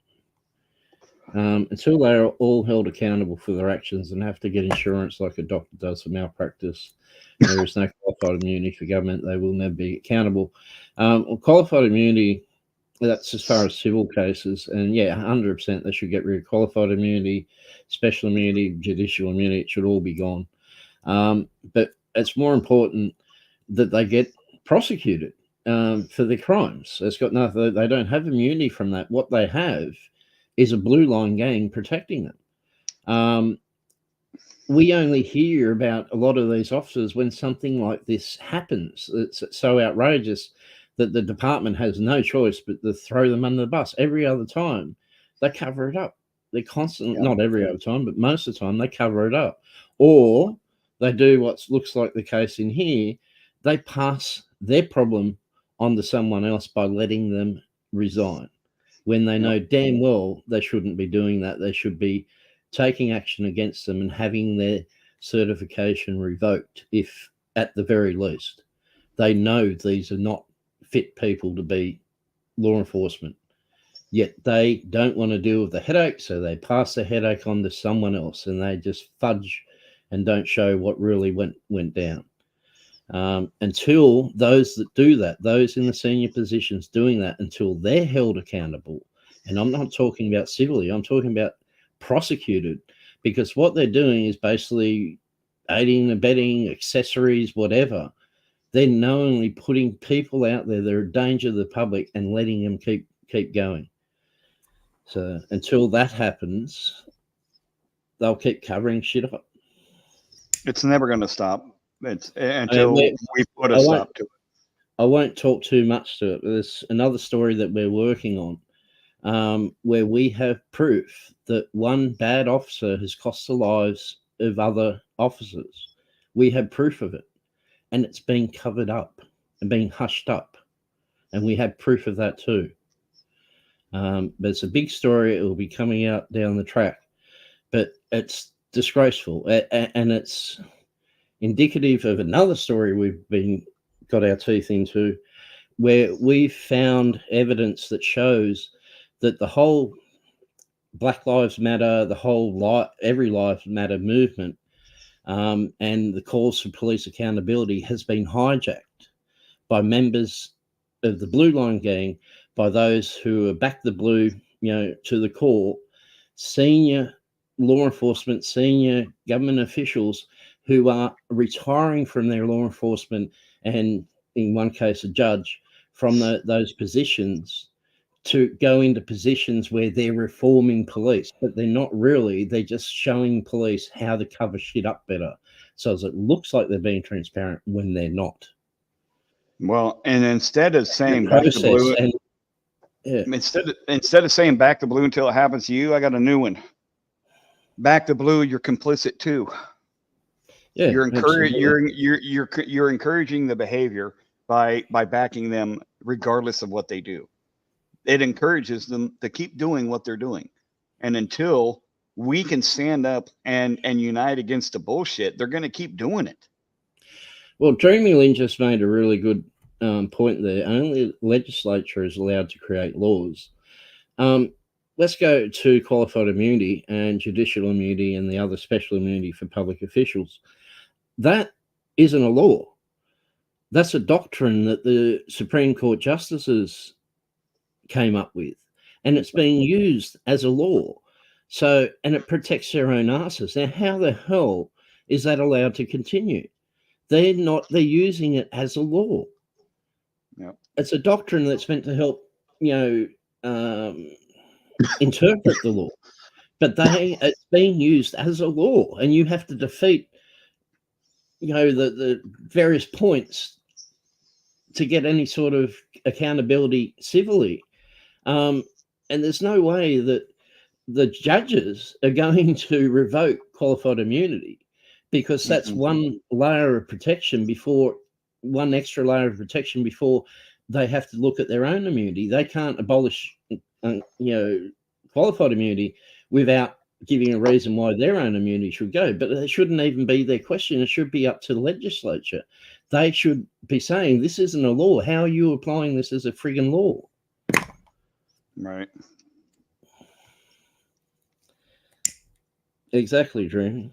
Until they are all held accountable for their actions and have to get insurance like a doctor does for malpractice, there is no qualified immunity for government. They will never be accountable. Qualified immunity, that's as far as civil cases. And yeah, 100% they should get rid of qualified immunity, special immunity, judicial immunity. It should all be gone. But it's more important that they get prosecuted for their crimes. It's got nothing. They don't have immunity from that. What they have is a blue line gang protecting them. We only hear about a lot of these officers when something like this happens. It's so outrageous that the department has no choice but to throw them under the bus. Every other time, they cover it up. They're constantly, not every other time, but most of the time, they cover it up. Or they do what looks like the case in here. They pass their problem onto someone else by letting them resign, when they know damn well they shouldn't be doing that. They should be taking action against them and having their certification revoked, if at the very least. They know these are not fit people to be law enforcement, yet they don't want to deal with the headache, so they pass the headache on to someone else, and they just fudge and don't show what really went down. Until those that do that, those in the senior positions doing that, until they're held accountable, and I'm not talking about civilly, I'm talking about prosecuted, because what they're doing is basically aiding, abetting, accessories, whatever. They're knowingly putting people out there that are a danger to the public and letting them keep going. So until that happens, they'll keep covering shit up. It's never going to stop. It's until we put a stop to it. I won't talk too much to it. There's another story that we're working on, where we have proof that one bad officer has cost the lives of other officers. We have proof of it, and it's being covered up and being hushed up, and we have proof of that too. But it's a big story. It will be coming out down the track, but it's disgraceful, and it's indicative of another story we've got our teeth into, where we've found evidence that shows that the whole Black Lives Matter, the whole Every Lives Matter movement, and the calls for police accountability has been hijacked by members of the Blue Line gang, by those who are back the blue, to the core, senior law enforcement, senior government officials who are retiring from their law enforcement, and in one case a judge, from those positions to go into positions where they're reforming police, but they're not really. They're just showing police how to cover shit up better, so as it looks like they're being transparent when they're not. Well, and instead of saying back the blue, instead of saying back the blue until it happens to you, I got a new one. Back the blue, you're complicit too. Yeah, you're encouraging the behavior by backing them regardless of what they do. It encourages them to keep doing what they're doing. And until we can stand up and unite against the bullshit, they're going to keep doing it. Well, Dreamy Lynn just made a really good point there. Only legislature is allowed to create laws. Let's go to qualified immunity and judicial immunity and the other special immunity for public officials. That isn't a law. That's a doctrine that the Supreme Court justices came up with, and it's being used as a law. So, and it protects their own asses. Now, how the hell is that allowed to continue? They're using it as a law. Yep. It's a doctrine that's meant to help, interpret the law, but it's being used as a law, and you have to defeat, the various points to get any sort of accountability civilly. And there's no way that the judges are going to revoke qualified immunity, because that's one layer of protection one extra layer of protection before they have to look at their own immunity. They can't abolish, qualified immunity without giving a reason why their own immunity should go. But it shouldn't even be their question. It should be up to the legislature. They should be saying, this isn't a law. How are you applying this as a friggin' law? Right. Exactly, Drew.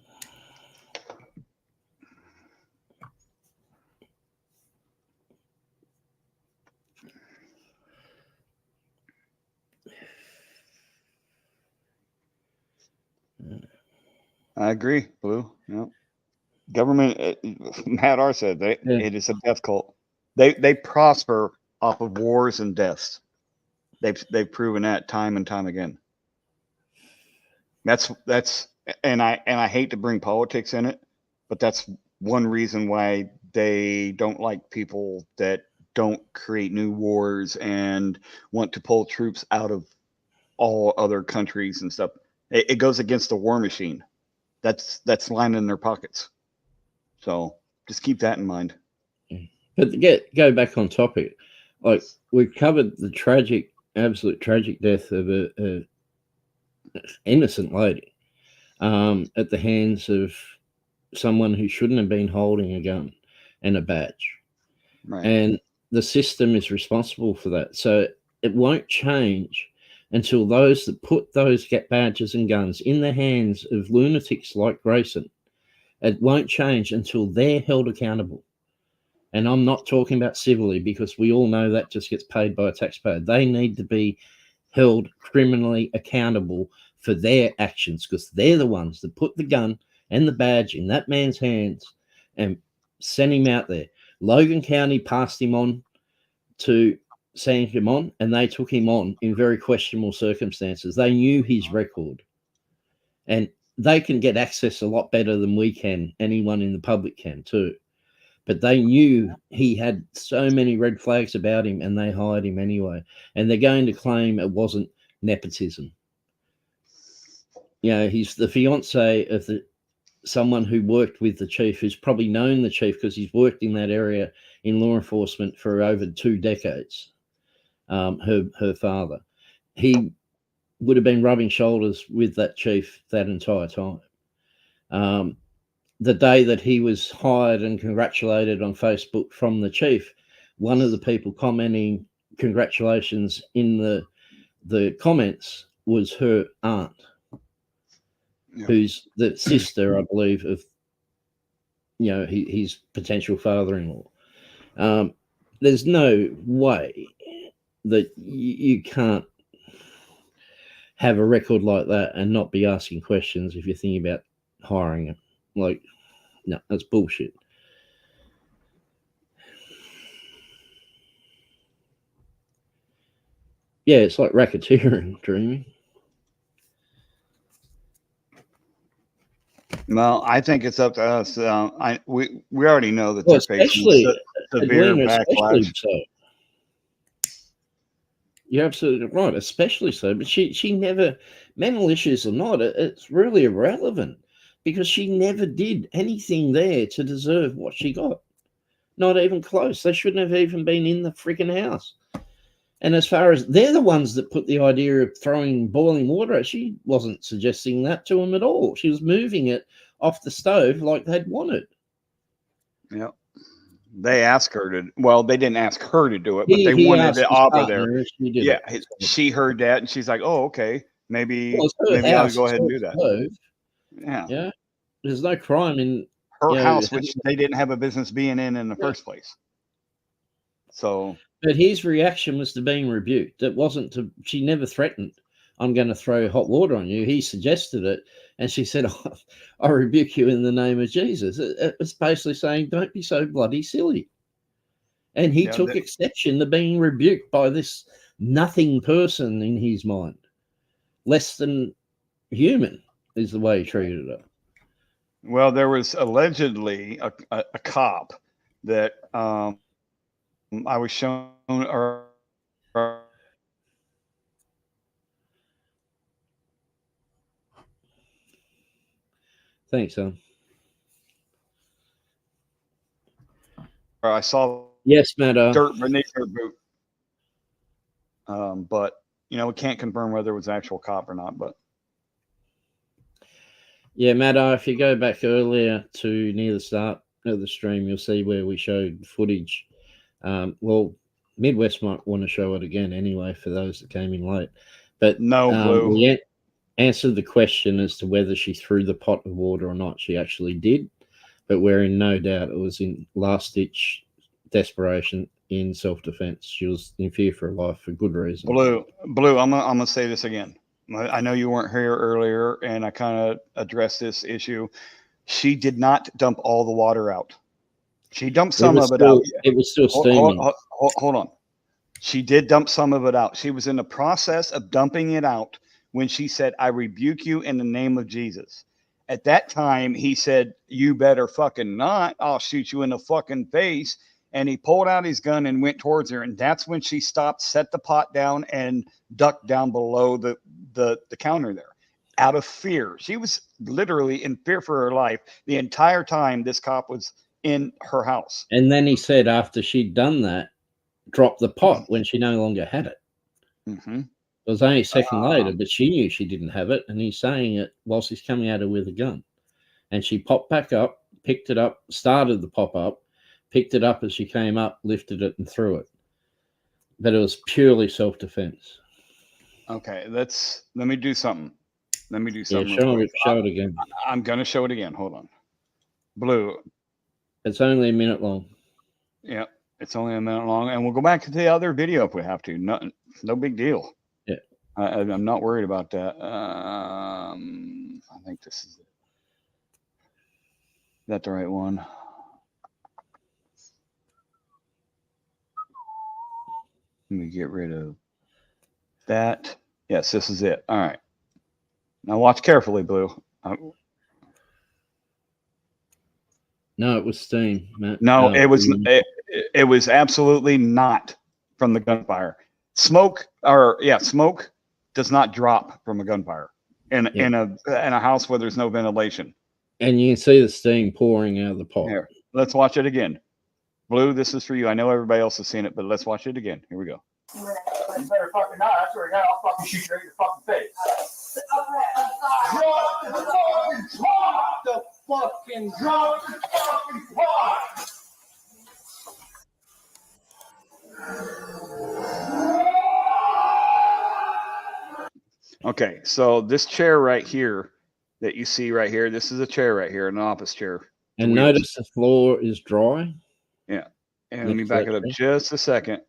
I agree, Blue. Yep. Government, Matt R said, it is a death cult. They prosper off of wars and deaths. They've proven that time and time again. That's and I hate to bring politics in it, but that's one reason why they don't like people that don't create new wars and want to pull troops out of all other countries and stuff. It goes against the war machine. That's lining their pockets. So just keep that in mind. But to go back on topic, like we've covered the absolute tragic death of a innocent lady at the hands of someone who shouldn't have been holding a gun and a badge. Right. And the system is responsible for that. So it won't change until those that put those badges and guns in the hands of lunatics like Grayson, it won't change until they're held accountable. And I'm not talking about civilly, because we all know that just gets paid by a taxpayer. They need to be held criminally accountable for their actions, because they're the ones that put the gun and the badge in that man's hands and sent him out there. Logan County passed him on to send him on, and they took him on in very questionable circumstances. They knew his record, and they can get access a lot better than we can. Anyone in the public can too. But they knew he had so many red flags about him, and they hired him anyway. And they're going to claim it wasn't nepotism. He's the fiance of someone who worked with the chief, who's probably known the chief because he's worked in that area in law enforcement for over 2 decades. Her father. He would have been rubbing shoulders with that chief that entire time. The day that he was hired and congratulated on Facebook from the chief, one of the people commenting congratulations in the comments was her aunt, who's the sister, I believe, of his potential father-in-law. There's no way that you can't have a record like that and not be asking questions if you're thinking about hiring him. Like, no, that's bullshit. Yeah, it's like racketeering, Dreamy. Well, I think it's up to us. We already know that they're facing severe backlash. So. You're absolutely right, especially so. But she never, mental issues or not, it's really irrelevant because she never did anything there to deserve what she got. Not even close. They shouldn't have even been in the freaking house. And as far as they're the ones that put the idea of throwing boiling water at, she wasn't suggesting that to them at all. She was moving it off the stove like they'd wanted. Yep. They asked her to. Well, they didn't ask her to do it, but they wanted it off of there. Yeah, she heard that, and she's like, "Oh, okay, maybe I'll go ahead and do that." Stove. Yeah. There's no crime in her house, which they didn't have a business being in the first place. So, but his reaction was to being rebuked. It wasn't to. She never threatened, "I'm going to throw hot water on you." He suggested it, and she said, "Oh, I rebuke you in the name of Jesus." It was basically saying, "Don't be so bloody silly." And he took exception to being rebuked by this nothing person in his mind, less than human is the way he treated her. Well, there was allegedly a cop that I was shown. Thanks, son. I saw yes, Matt. Dirt beneath her boot. But we can't confirm whether it was actual cop or not. But yeah, Matt, if you go back earlier to near the start of the stream, you'll see where we showed footage. Well, Midwest might want to show it again anyway for those that came in late. But we answered the question as to whether she threw the pot of water or not. She actually did, but we're in no doubt it was in last-ditch desperation in self-defense. She was in fear for her life for good reason. Blue, I'm gonna say this again. I know you weren't here earlier, and I kind of addressed this issue. She did not dump all the water out. She dumped some of it out. It was still steaming. Hold on. She did dump some of it out. She was in the process of dumping it out when she said, "I rebuke you in the name of Jesus." At that time, he said, "You better fucking not. I'll shoot you in the fucking face." And he pulled out his gun and went towards her. And that's when she stopped, set the pot down, and ducked down below the counter there out of fear. She was literally in fear for her life the entire time this cop was in her house. And then he said after she'd done that, drop the pot when she no longer had it. Mm-hmm. It was only a second later, but she knew she didn't have it. And he's saying it whilst he's coming at her with a gun. And she popped back up, picked it up, started the pop up, picked it up as she came up, lifted it, and threw it. But it was purely self-defense. Okay, let me do something. Let me do something. Yeah, show it again. I'm going to show it again. Hold on. Blue. It's only a minute long. Yeah, it's only a minute long. And we'll go back to the other video if we have to. No big deal. Yeah. I'm not worried about that. I think this is it. Is that the right one? Let me get rid of that. Yes, this is it. All right. Now watch carefully, Blue. No, it was steam, Matt. No, it was. It was absolutely not from the gunfire. Smoke does not drop from a gunfire in a house where there's no ventilation. And you can see the steam pouring out of the pot. Here, let's watch it again. Blue, this is for you. I know everybody else has seen it, but let's watch it again. Here we go. You better fucking not. I swear to God, I'll fucking shoot you right in your fucking face. Drop the fucking pot! Drop the fucking pot! Okay, so this chair right here that you see right here, this is a chair right here, an office chair. And notice the floor is dry. Yeah. And let me back it up just a second.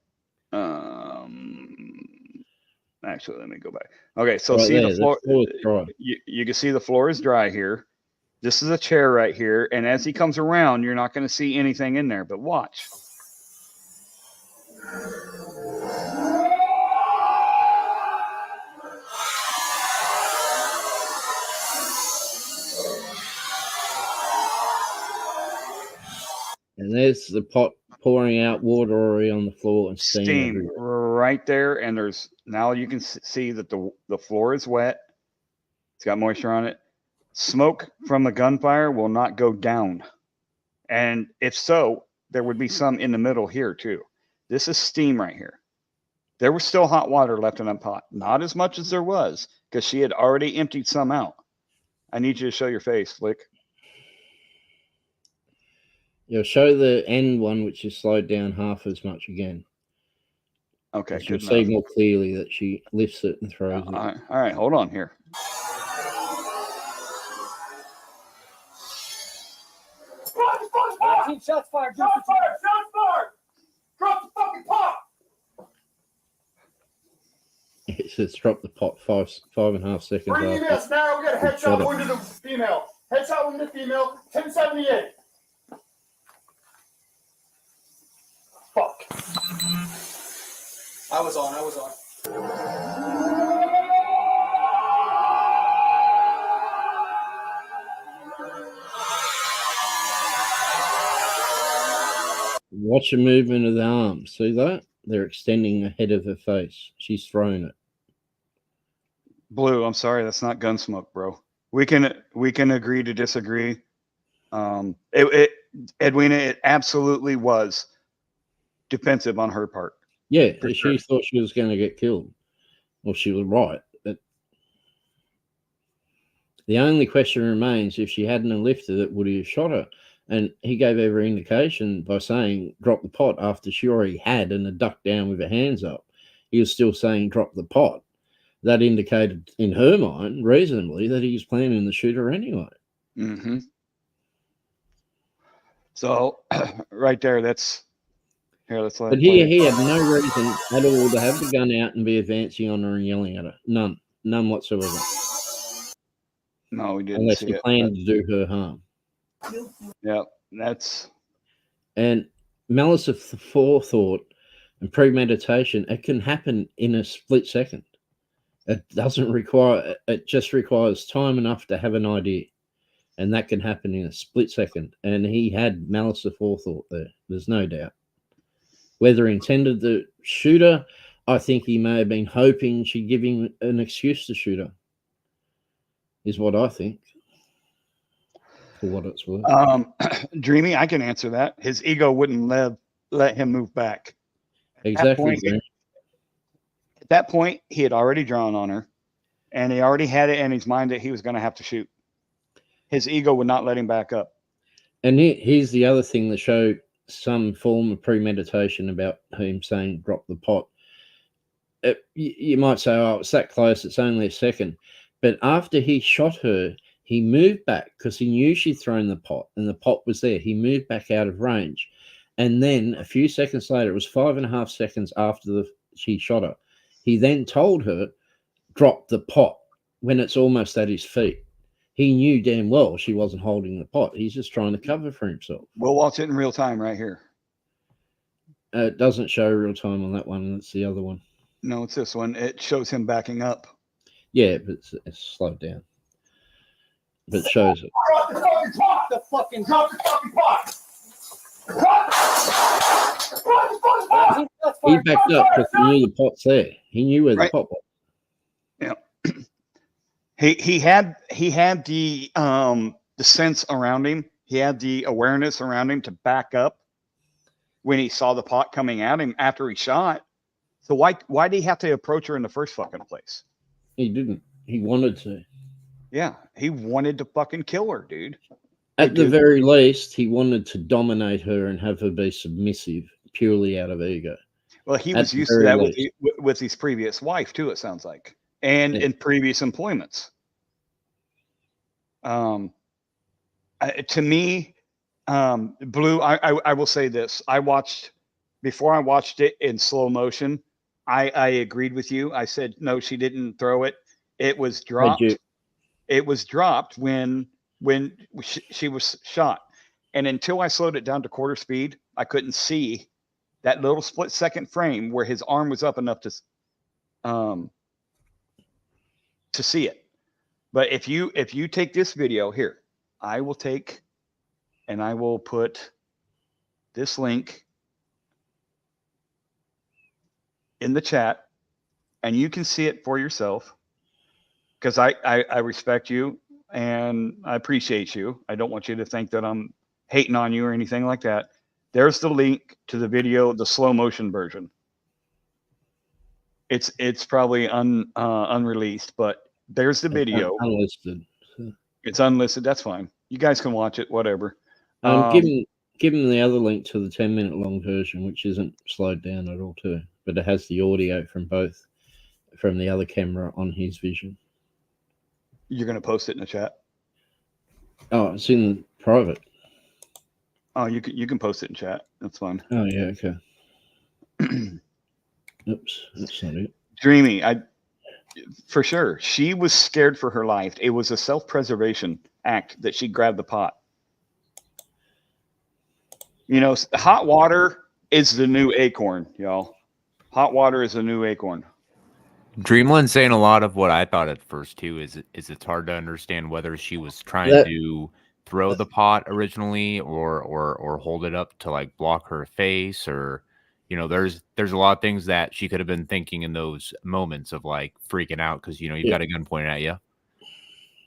Actually, let me go back. Okay, so right see there, the floor. Dry. You can see the floor is dry here. This is a chair right here. And as he comes around, you're not going to see anything in there, but watch. And there's the pot pouring out water already on the floor and Steam right there. And there's now you can see that the floor is wet. It's got moisture on it. Smoke from the gunfire will not go down. And if so, there would be some in the middle here too. This is steam right here. There was still hot water left in that pot. Not as much as there was because she had already emptied some out. I need you to show your face, Flick. You'll show the end one, which is slowed down half as much again. Okay, you'll see more clearly that she lifts it and throws it. All right, hold on here. Shots fired! Shots fired! Shots fired! Drop the fucking pot! It says drop the pot 5.5 seconds. 3 emails now. We got a headshot wounded the female. Headshot wounded female. 1078. Fuck. I was on. Watch the movement of the arms. See that? They're extending ahead of her face. She's thrown it. Blue, I'm sorry, that's not gun smoke, bro. We can agree to disagree. Edwina, it absolutely was defensive on her part. Yeah, she thought she was going to get killed. Well, she was right. But the only question remains, if she hadn't lifted it, would he have shot her? And he gave every indication by saying drop the pot after she already had and had ducked down with her hands up. He was still saying drop the pot. That indicated in her mind, reasonably, that he was planning to shoot her anyway. Mm-hmm. So, right there, that's... Here, let's let but he had no reason at all to have the gun out and be advancing on her and yelling at her. None whatsoever. No, we didn't. Unless he planned to do her harm. Yeah, that's... And malice of forethought and premeditation, it can happen in a split second. It doesn't require, it just requires time enough to have an idea. And that can happen in a split second. And he had malice of forethought there. There's no doubt. Whether he intended to shoot her, I think he may have been hoping she'd give him an excuse to shoot her. Is what I think. For what it's worth. Dreamy, I can answer that. His ego wouldn't let him move back. Exactly. At that point, he had already drawn on her, and he already had it in his mind that he was going to have to shoot. His ego would not let him back up. And here's the other thing that showed some form of premeditation about him saying drop the pot. You might say, oh, it's that close, it's only a second. But after he shot her, he moved back because he knew she'd thrown the pot and the pot was there. He moved back out of range. And then a few seconds later, it was 5.5 seconds after she shot her, he then told her, drop the pot when it's almost at his feet. He knew damn well she wasn't holding the pot. He's just trying to cover for himself. We'll watch it in real time right here. It doesn't show real time on that one. It's the other one. No, it's this one. It shows him backing up. Yeah, but it's slowed down. But it shows it. Drop the fucking pot! Drop the fucking pot! He backed up because he knew the pot's there. He knew where the pot was. Yeah. He had the sense around him. He had the awareness around him to back up when he saw the pot coming at him after he shot. So why did he have to approach her in the first fucking place? He didn't. He wanted to. Yeah, he wanted to fucking kill her, dude. At the very least, he wanted to dominate her and have her be submissive purely out of ego. Well, he was used to that with his previous wife, too, it sounds like. and in previous employments. To me, Blue, I will say this. Before I watched it in slow motion, I agreed with you. I said, no, she didn't throw it. It was dropped. It was dropped when she was shot. And until I slowed it down to quarter speed, I couldn't see that little split second frame where his arm was up enough to see it. But if you take this video here, I will take and I will put this link in the chat, and you can see it for yourself, because I respect you and I appreciate you. I don't want you to think that I'm hating on you or anything like that. There's the link to the video, the slow motion version. It's probably unreleased, but there's the video. Unlisted. It's unlisted. That's fine. You guys can watch it, whatever. Give them the other link to the 10-minute long version, which isn't slowed down at all too, but it has the audio from the other camera on his vision. You're going to post it in the chat? Oh, it's in private. Oh, you can post it in chat. That's fine. Oh yeah, okay. Oops, that's not it. Dreamy, for sure. She was scared for her life. It was a self-preservation act that she grabbed the pot. You know, hot water is the new acorn, y'all. Hot water is the new acorn. Dreamland's saying a lot of what I thought at first too. Is it's hard to understand whether she was trying to throw the pot originally or hold it up to like block her face, or you know, there's a lot of things that she could have been thinking in those moments of like freaking out because you know you've got a gun pointed at you.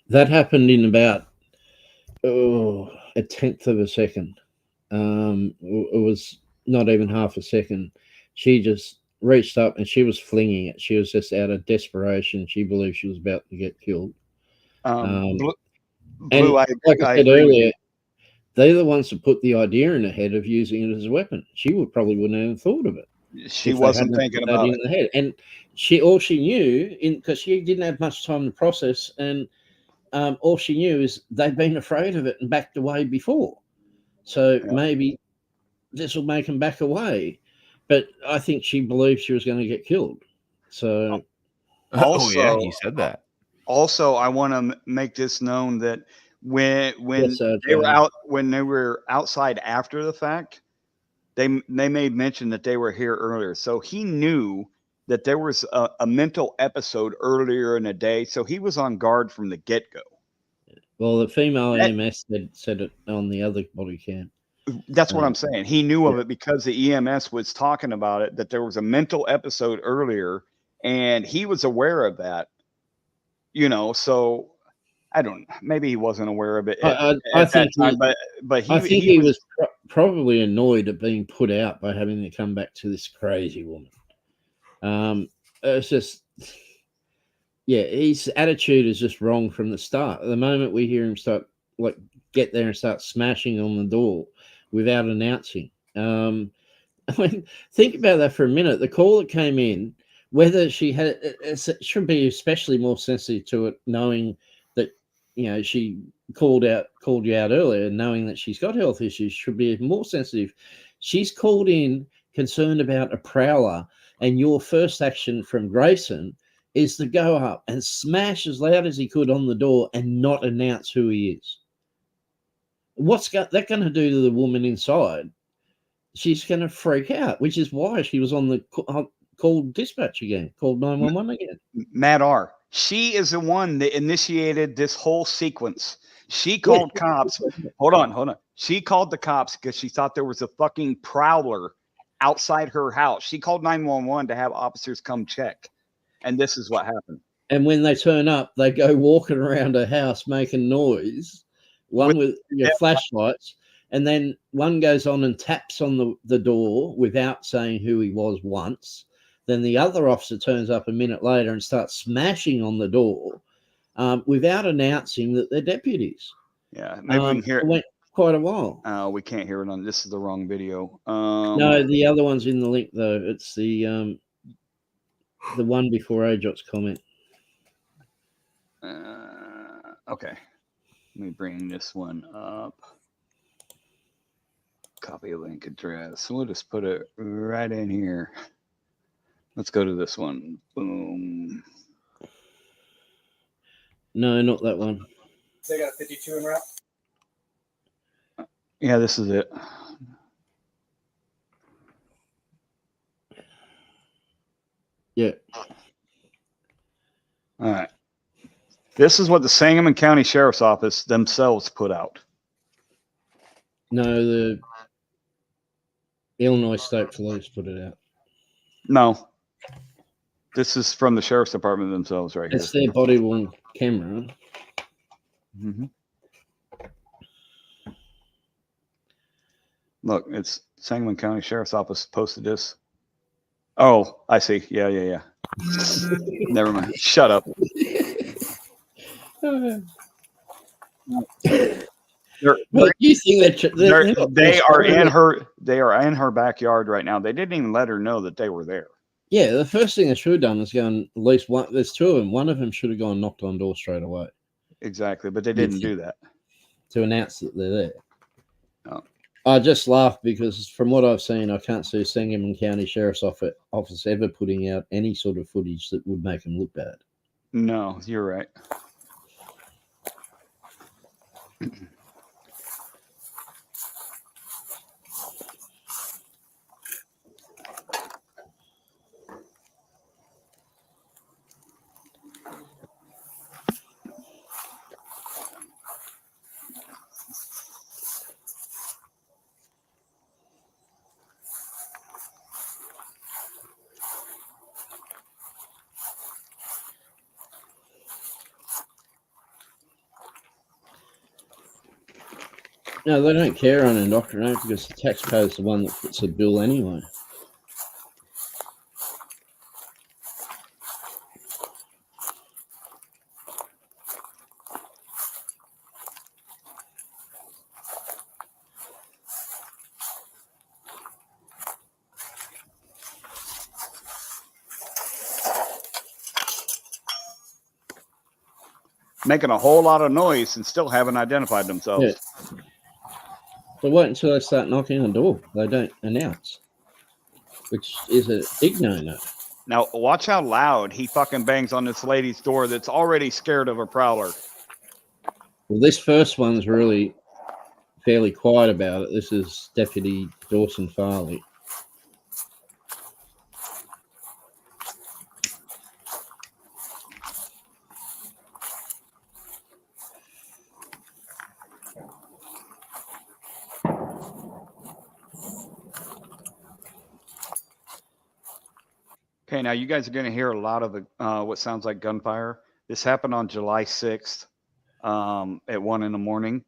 That happened in about a tenth of a second. It was not even half a second. She just reached up and she was flinging it. She was just out of desperation. She believed she was about to get killed. Blue, like I said earlier, they're the ones that put the idea in her head of using it as a weapon. She probably wouldn't have thought of it. She wasn't thinking about it. In the head. And all she knew, because she didn't have much time to process, and all she knew is they'd been afraid of it and backed away before. So maybe this will make them back away. But I think she believed she was going to get killed. So, also, yeah, he said that. Also, I want to make this known that when they were outside after the fact, they made mention that they were here earlier. So he knew that there was a mental episode earlier in the day. So he was on guard from the get-go. Well, the female EMS said it on the other body cam. That's what I'm saying. He knew of it because the EMS was talking about it, that there was a mental episode earlier, and he was aware of that. You know, so I don't. Maybe he wasn't aware of it at that time, but he was probably annoyed at being put out by having to come back to this crazy woman. It's just, his attitude is just wrong from the start. At the moment we hear him get there and start smashing on the door without announcing. I mean, think about that for a minute. The call that came in, whether she had, it should be especially more sensitive to it, knowing that, you know, she called you out earlier, knowing that she's got health issues, should be more sensitive. She's called in concerned about a prowler, and your first action from Grayson is to go up and smash as loud as he could on the door and not announce who he is. What's that going to do to the woman inside? She's going to freak out, which is why she was on the called dispatch again, called 911 again. Matt R. She is the one that initiated this whole sequence. She called cops. Hold on. She called the cops because she thought there was a fucking prowler outside her house. She called 911 to have officers come check. And this is what happened. And when they turn up, they go walking around her house making noise, one with flashlights, and then one goes on and taps on the door without saying who he was once. Then the other officer turns up a minute later and starts smashing on the door without announcing that they're deputies. Yeah, maybe we can hear it. Went quite a while. We can't hear it on. This is the wrong video. No, the other one's in the link though. It's the one before AJOT's comment. Okay. Let me bring this one up. Copy link address. We'll just put it right in here. Let's go to this one. Boom. No, not that one. They got a 52 in route? Yeah, this is it. Yeah. All right. This is what the Sangamon County Sheriff's Office themselves put out. No, the Illinois State Police put it out. No. This is from the Sheriff's Department themselves right It's here. their body-worn camera. Mm-hmm. Look, it's Sangamon County Sheriff's Office posted this. Oh, I see. Yeah. Never mind. Shut up. But you think that they are in her? They are in her backyard right now. They didn't even let her know that they were there. Yeah, the first thing they should have done is gone. At least one. There's two of them. One of them should have gone and knocked on door straight away. Exactly, but they didn't do that to announce that they're there. Oh. I just laugh because from what I've seen, I can't see Sangamon County Sheriff's Office ever putting out any sort of footage that would make them look bad. No, you're right. No, they don't care on indoctrinate because the taxpayer's the one that puts the bill anyway. Making a whole lot of noise and still haven't identified themselves. Yeah. So wait until they start knocking on the door. They don't announce, which is a big no-no. Now, watch how loud he fucking bangs on this lady's door that's already scared of a prowler. Well, this first one's really fairly quiet about it. This is Deputy Dawson Farley. Okay, now you guys are going to hear a lot of what sounds like gunfire. This happened on July 6th at 1 in the morning.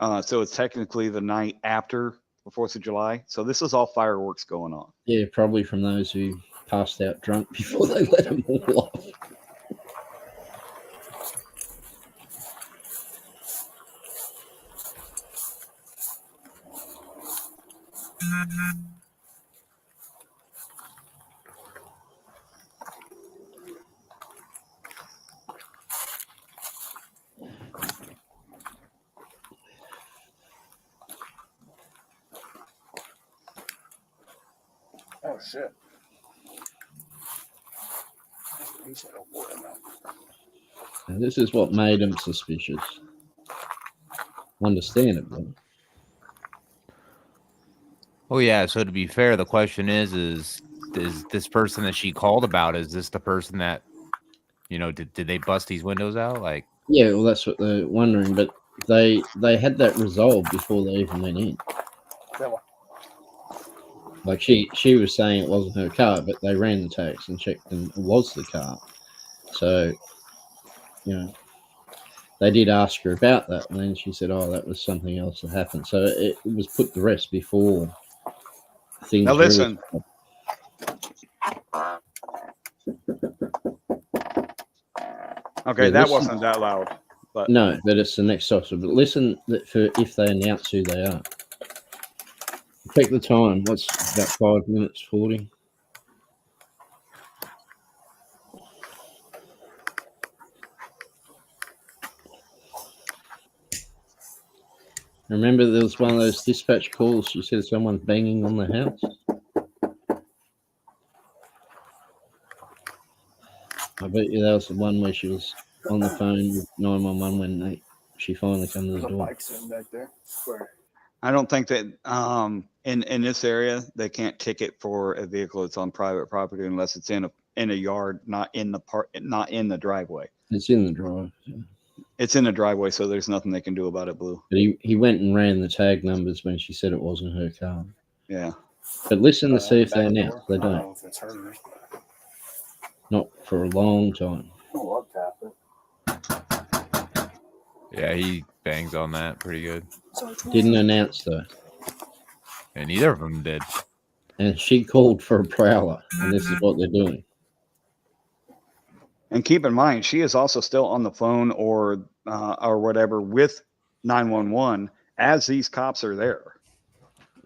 So it's technically the night after the 4th of July. So this is all fireworks going on. Yeah, probably from those who passed out drunk before they let them all off. Oh, shit. And this is what made them suspicious. Understandably. Oh yeah. So to be fair, the question is this person that she called about? Is this the person that, did they bust these windows out? Like, yeah, well, that's what they're wondering. But they had that resolved before they even went in. Like she was saying it wasn't her car, but they ran the tags and checked, and it was the car. So, they did ask her about that, and then she said, "Oh, that was something else that happened." So it was put to rest before things. Now listen. Okay, that wasn't that loud. But no, but it's the next officer. But listen, if they announce who they are. Take the time. What's about 5 minutes 40? Remember there was one of those dispatch calls, she said someone's banging on the house? I bet you that was the one where she was on the phone with 911 when she finally came to the door. Bike sitting back there. Square. I don't think that in this area they can't ticket for a vehicle that's on private property unless it's in a yard, not in the driveway. It's in the drive. Yeah. It's in the driveway, so there's nothing they can do about it, Blue. But he went and ran the tag numbers when she said it wasn't her car. Yeah. But listen to see if they announce. They I don't don't. know if it's her. Not for a long time. Oh, I'll tap it. Yeah, he bangs on that pretty good. Didn't announce though. And neither of them did. And she called for a prowler, and this is what they're doing. And keep in mind, she is also still on the phone or whatever with 911 as these cops are there.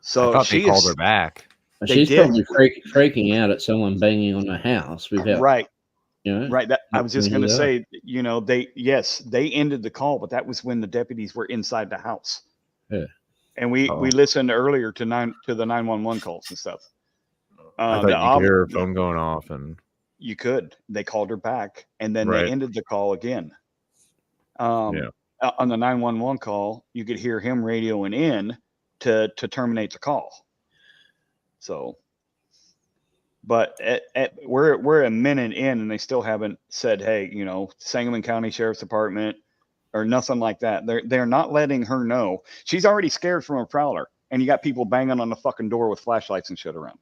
So I thought they called her back. She's probably freaking out at someone banging on her house without. Right. You know, right. I was just going to say, you know, they ended the call, but that was when the deputies were inside the house. Yeah. And we listened earlier to the 911 calls and stuff. I thought you could hear her phone going off, and you could. They called her back, and then they ended the call again. On the 911 call, you could hear him radioing in to terminate the call. So, but we're a minute in, and they still haven't said, "Hey, you know, Sangamon County Sheriff's Department," or nothing like that. They're not letting her know. She's already scared from a prowler, and you got people banging on the fucking door with flashlights and shit around.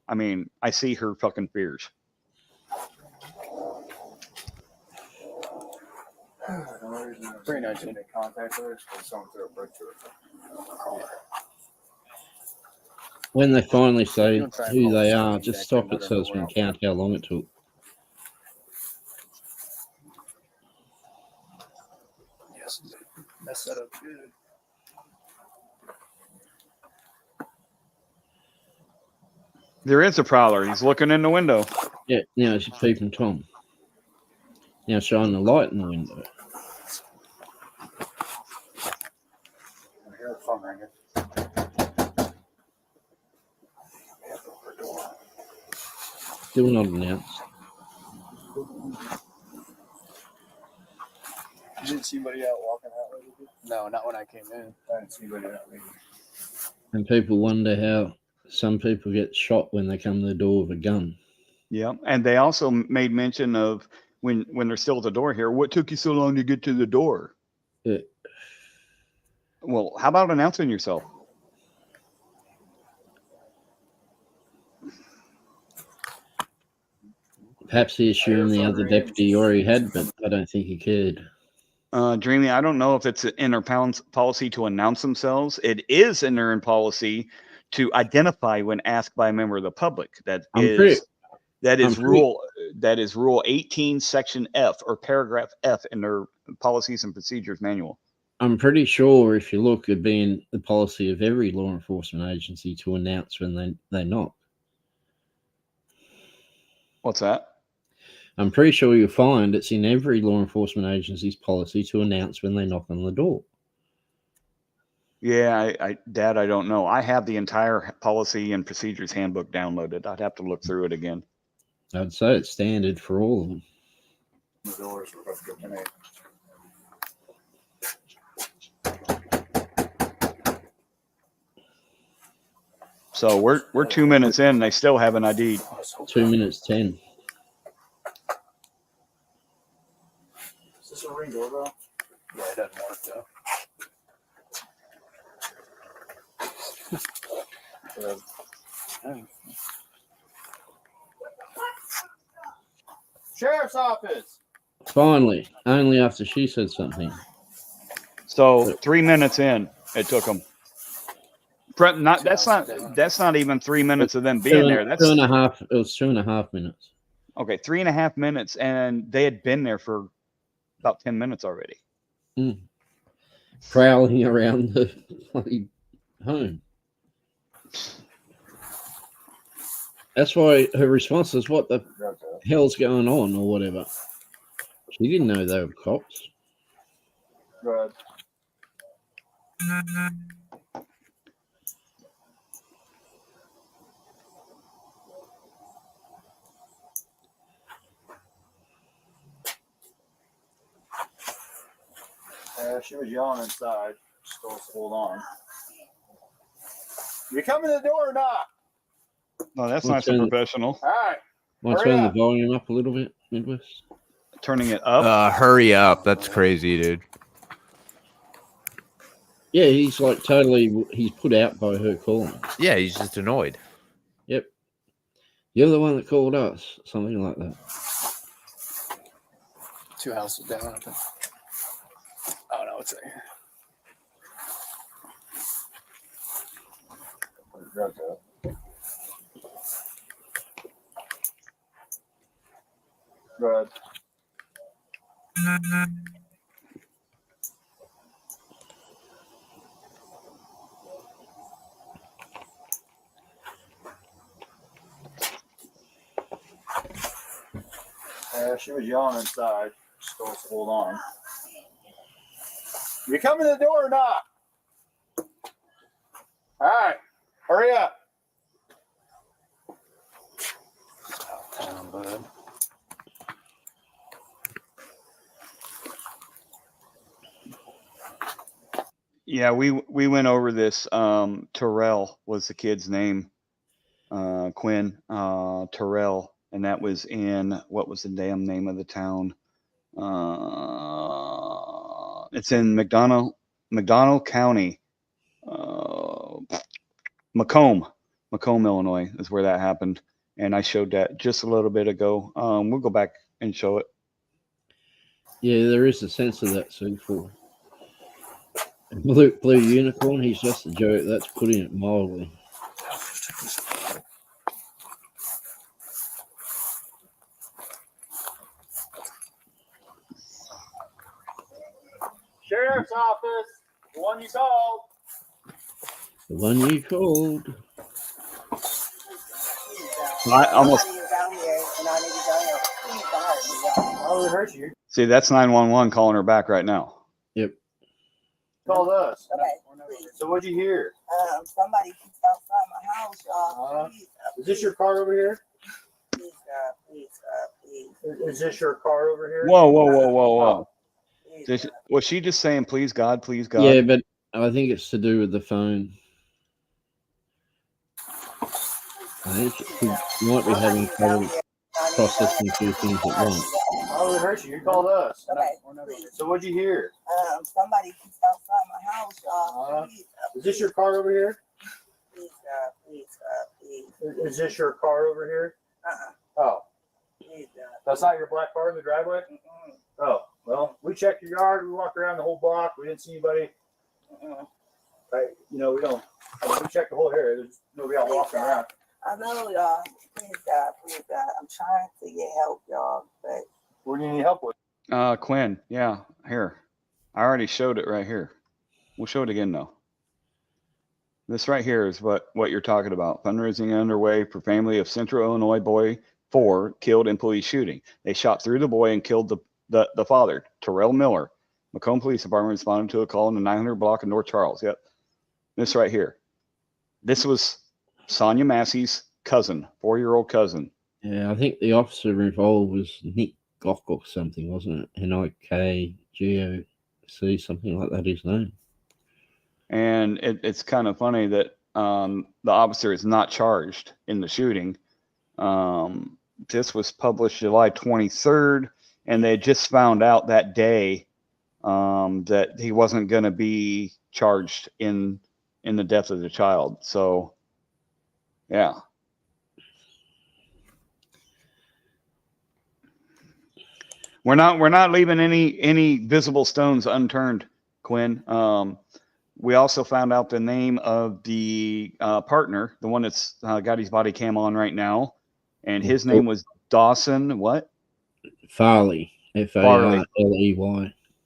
I mean, I see her fucking fears. Pretty nice to make contact with her because someone threw a brick to her car. When they finally say who they are, just stop it so we can count how long it took. Yes, mess that up good. There is a prowler. He's looking in the window. Yeah, now she's peeping Tom. Now shine the light in the window. I hear the phone ringing. Still not announced. You didn't see anybody out walking out lady? No, not when I came in. I didn't see anybody out lady. And people wonder how some people get shot when they come to the door with a gun. Yeah, and they also made mention of when they're still at the door here. What took you so long to get to the door? Yeah. Well, how about announcing yourself? Perhaps he assumed the other deputy already had, but I don't think he cared. Dreamy, I don't know if it's in their policy to announce themselves. It is in their policy to identify when asked by a member of the public. That is rule 18, section F or paragraph F in their policies and procedures manual. I'm pretty sure if you look, it'd be in the policy of every law enforcement agency to announce when they knock. What's that? I'm pretty sure you'll find it's in every law enforcement agency's policy to announce when they knock on the door. Yeah, Dad, I don't know. I have the entire policy and procedures handbook downloaded. I'd have to look through it again. I'd say it's standard for all of them. The doors were about to go tonight. So we're 2 minutes in. And they still haven't ID'd. 2 minutes 10. Is this a ring doorbell? Yeah, it doesn't work though. Sheriff's office. Finally, only after she said something. So 3 minutes in, it took them. That's not even 3 minutes of them being there. That's 2.5. It was 2.5 minutes. Okay, 3.5 minutes, and they had been there for about 10 minutes already. Prowling around the bloody home. That's why her response is, "What the hell's going on?" or whatever. She didn't know they were cops. Go ahead. She was yelling inside. Just told us to hold on. You come in the door or not? No, that's not so professional. All right. Want to turn the volume up a little bit, Midwest? Turning it up? Hurry up. That's crazy, dude. Yeah, he's like he's put out by her calling. Yeah, he's just annoyed. Yep. You're the one that called us. Something like that. 2 houses down. I think. Oh, no, it's right here. Go ahead. She was yelling inside. Just told us to hold on. You come in the door or not? All right. Hurry up. Town, bud. Yeah, we went over this. Terrell was the kid's name. Quinn Terrell, and that was in, what was the damn name of the town? It's in McDonough County. Macomb, Illinois is where that happened. And I showed that just a little bit ago. We'll go back and show it. Yeah, there is a sense of that C4. Blue unicorn, he's just a joke. That's putting it mildly. Sheriff's office. The one you called. The one you called. I almost Oh, it hurts you. see that's 911 calling her back right now. Yep. Called us. Okay. So what'd you hear? Somebody keeps outside my house, y'all. Is this your car over here? Please, God, please. Is this your car over here? Whoa. Was she just saying, please God, please God? Yeah, but I think it's to do with the phone. I think she might be having trouble processing two things at once. Oh, it hurts you. You called us. Okay. So what'd you hear? Somebody keeps outside my house, y'all. Is this your car over here? Please, God, please. Is this your car over here? Oh. Please, God. That's not your black car in the driveway? Oh, well, we checked your yard. We walked around the whole block. We didn't see anybody. We don't. We checked the whole area. There's nobody out walking around. I know, y'all. Please, God, please, God. I'm trying to get help, y'all, but What do you need help with? Quinn, yeah, here. I already showed it right here. We'll show it again though. This right here is what you're talking about. Fundraising underway for family of Central Illinois boy 4 killed in police shooting. They shot through the boy and killed the father, Terrell Miller. Macomb Police Department responded to a call in the 900 block of North Charles. Yep. This right here. This was Sonya Massey's cousin, 4-year-old cousin. Yeah, I think the officer involved was Nick Gock or something, wasn't it? NIKGOC, something like that, his name. And it's kind of funny that the officer is not charged in the shooting. This was published July 23rd, and they just found out that day that he wasn't going to be charged in the death of the child. So, yeah. We're not leaving any visible stones unturned, Quinn. We also found out the name of the partner, the one that's got his body cam on right now, and his name was Dawson. What? Farley. Farley.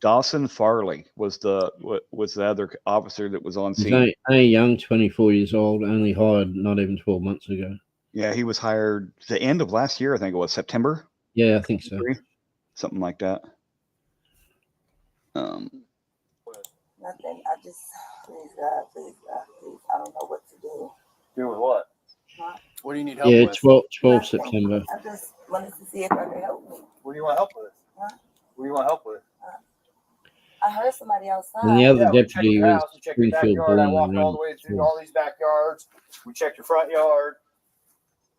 Dawson Farley was the other officer that was on scene. He's only young, 24 years old, only hired not even 12 months ago. Yeah, he was hired the end of last year, I think it was September. Yeah, I think so. Something like that. nothing. I just God, please, God, please. I don't know what to do. Do with what? Huh? What do you need help Yeah, with? 12 Nothing. September. I just wanted to see if I could help me. What do you want help with? Huh? What do you want help with? I heard somebody outside. And the other Yeah, we checked deputy your was house, we checked your Springfield backyard. I born walked and all the way through raised. all these backyards. We checked your front yard.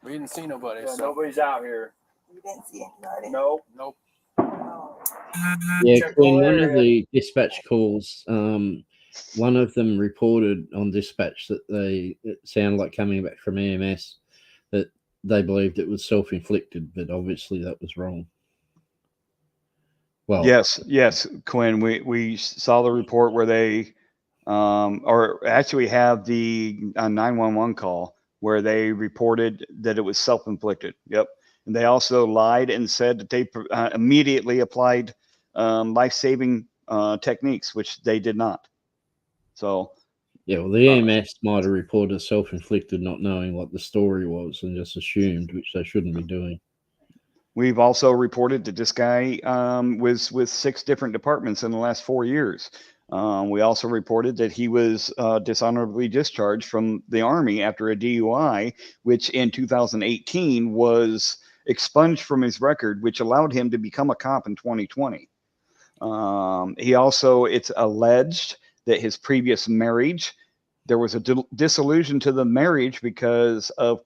We didn't see nobody. So. Nobody's out here. You didn't see anybody? Nope. Nope. Oh. Yeah, Check the Quinn, whole one of area. the dispatch calls, one of them reported on dispatch that it sounded like coming back from EMS, that they believed it was self-inflicted, but obviously that was wrong. Well, yes, Quinn. We saw the report where they, or actually have the 911 call where they reported that it was self-inflicted. Yep. And they also lied and said that they immediately applied life-saving techniques, which they did not. So. Yeah, well, the EMS might have reported self-inflicted, not knowing what the story was, and just assumed, which they shouldn't be doing. We've also reported that this guy was with 6 different departments in the last 4 years. We also reported that he was dishonorably discharged from the Army after a DUI, which in 2018 was expunged from his record, which allowed him to become a cop in 2020. He also, it's alleged that his previous marriage, there was a dissolution to the marriage because of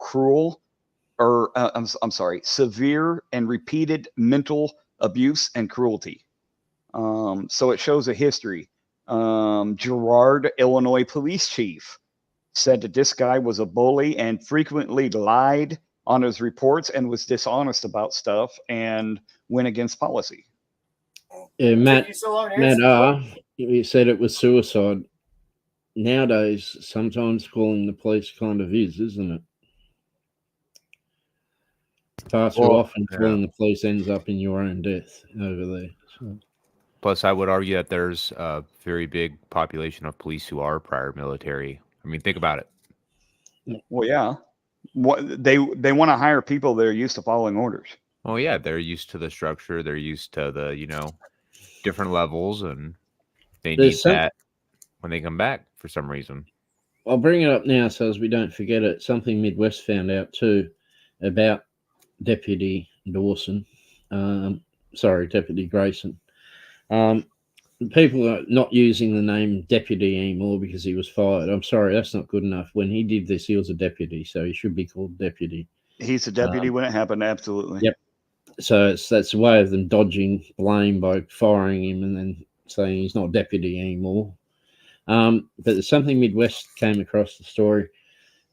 severe and repeated mental abuse and cruelty. So it shows a history. Girard, Illinois police chief, said that this guy was a bully and frequently lied on his reports and was dishonest about stuff and went against policy. Matt he said it was suicide. Nowadays, sometimes calling the police kind of is, isn't it? Far too often, calling the police ends up in your own death over there. So. Plus, I would argue that there's a very big population of police who are prior military. I mean, think about it. Well, yeah. What they want to hire people that are used to following orders. Oh yeah, they're used to the structure. They're used to the different levels, and they need that when they come back for some reason. I'll bring it up now so as we don't forget it. Something Midwest found out too about Deputy Dawson. Deputy Grayson. People are not using the name deputy anymore because he was fired. I'm sorry, that's not good enough. When he did this, he was a deputy, so he should be called deputy. He's a deputy when it happened, absolutely. Yep. So that's a way of them dodging blame by firing him and then saying he's not deputy anymore. But there's something Midwest came across the story,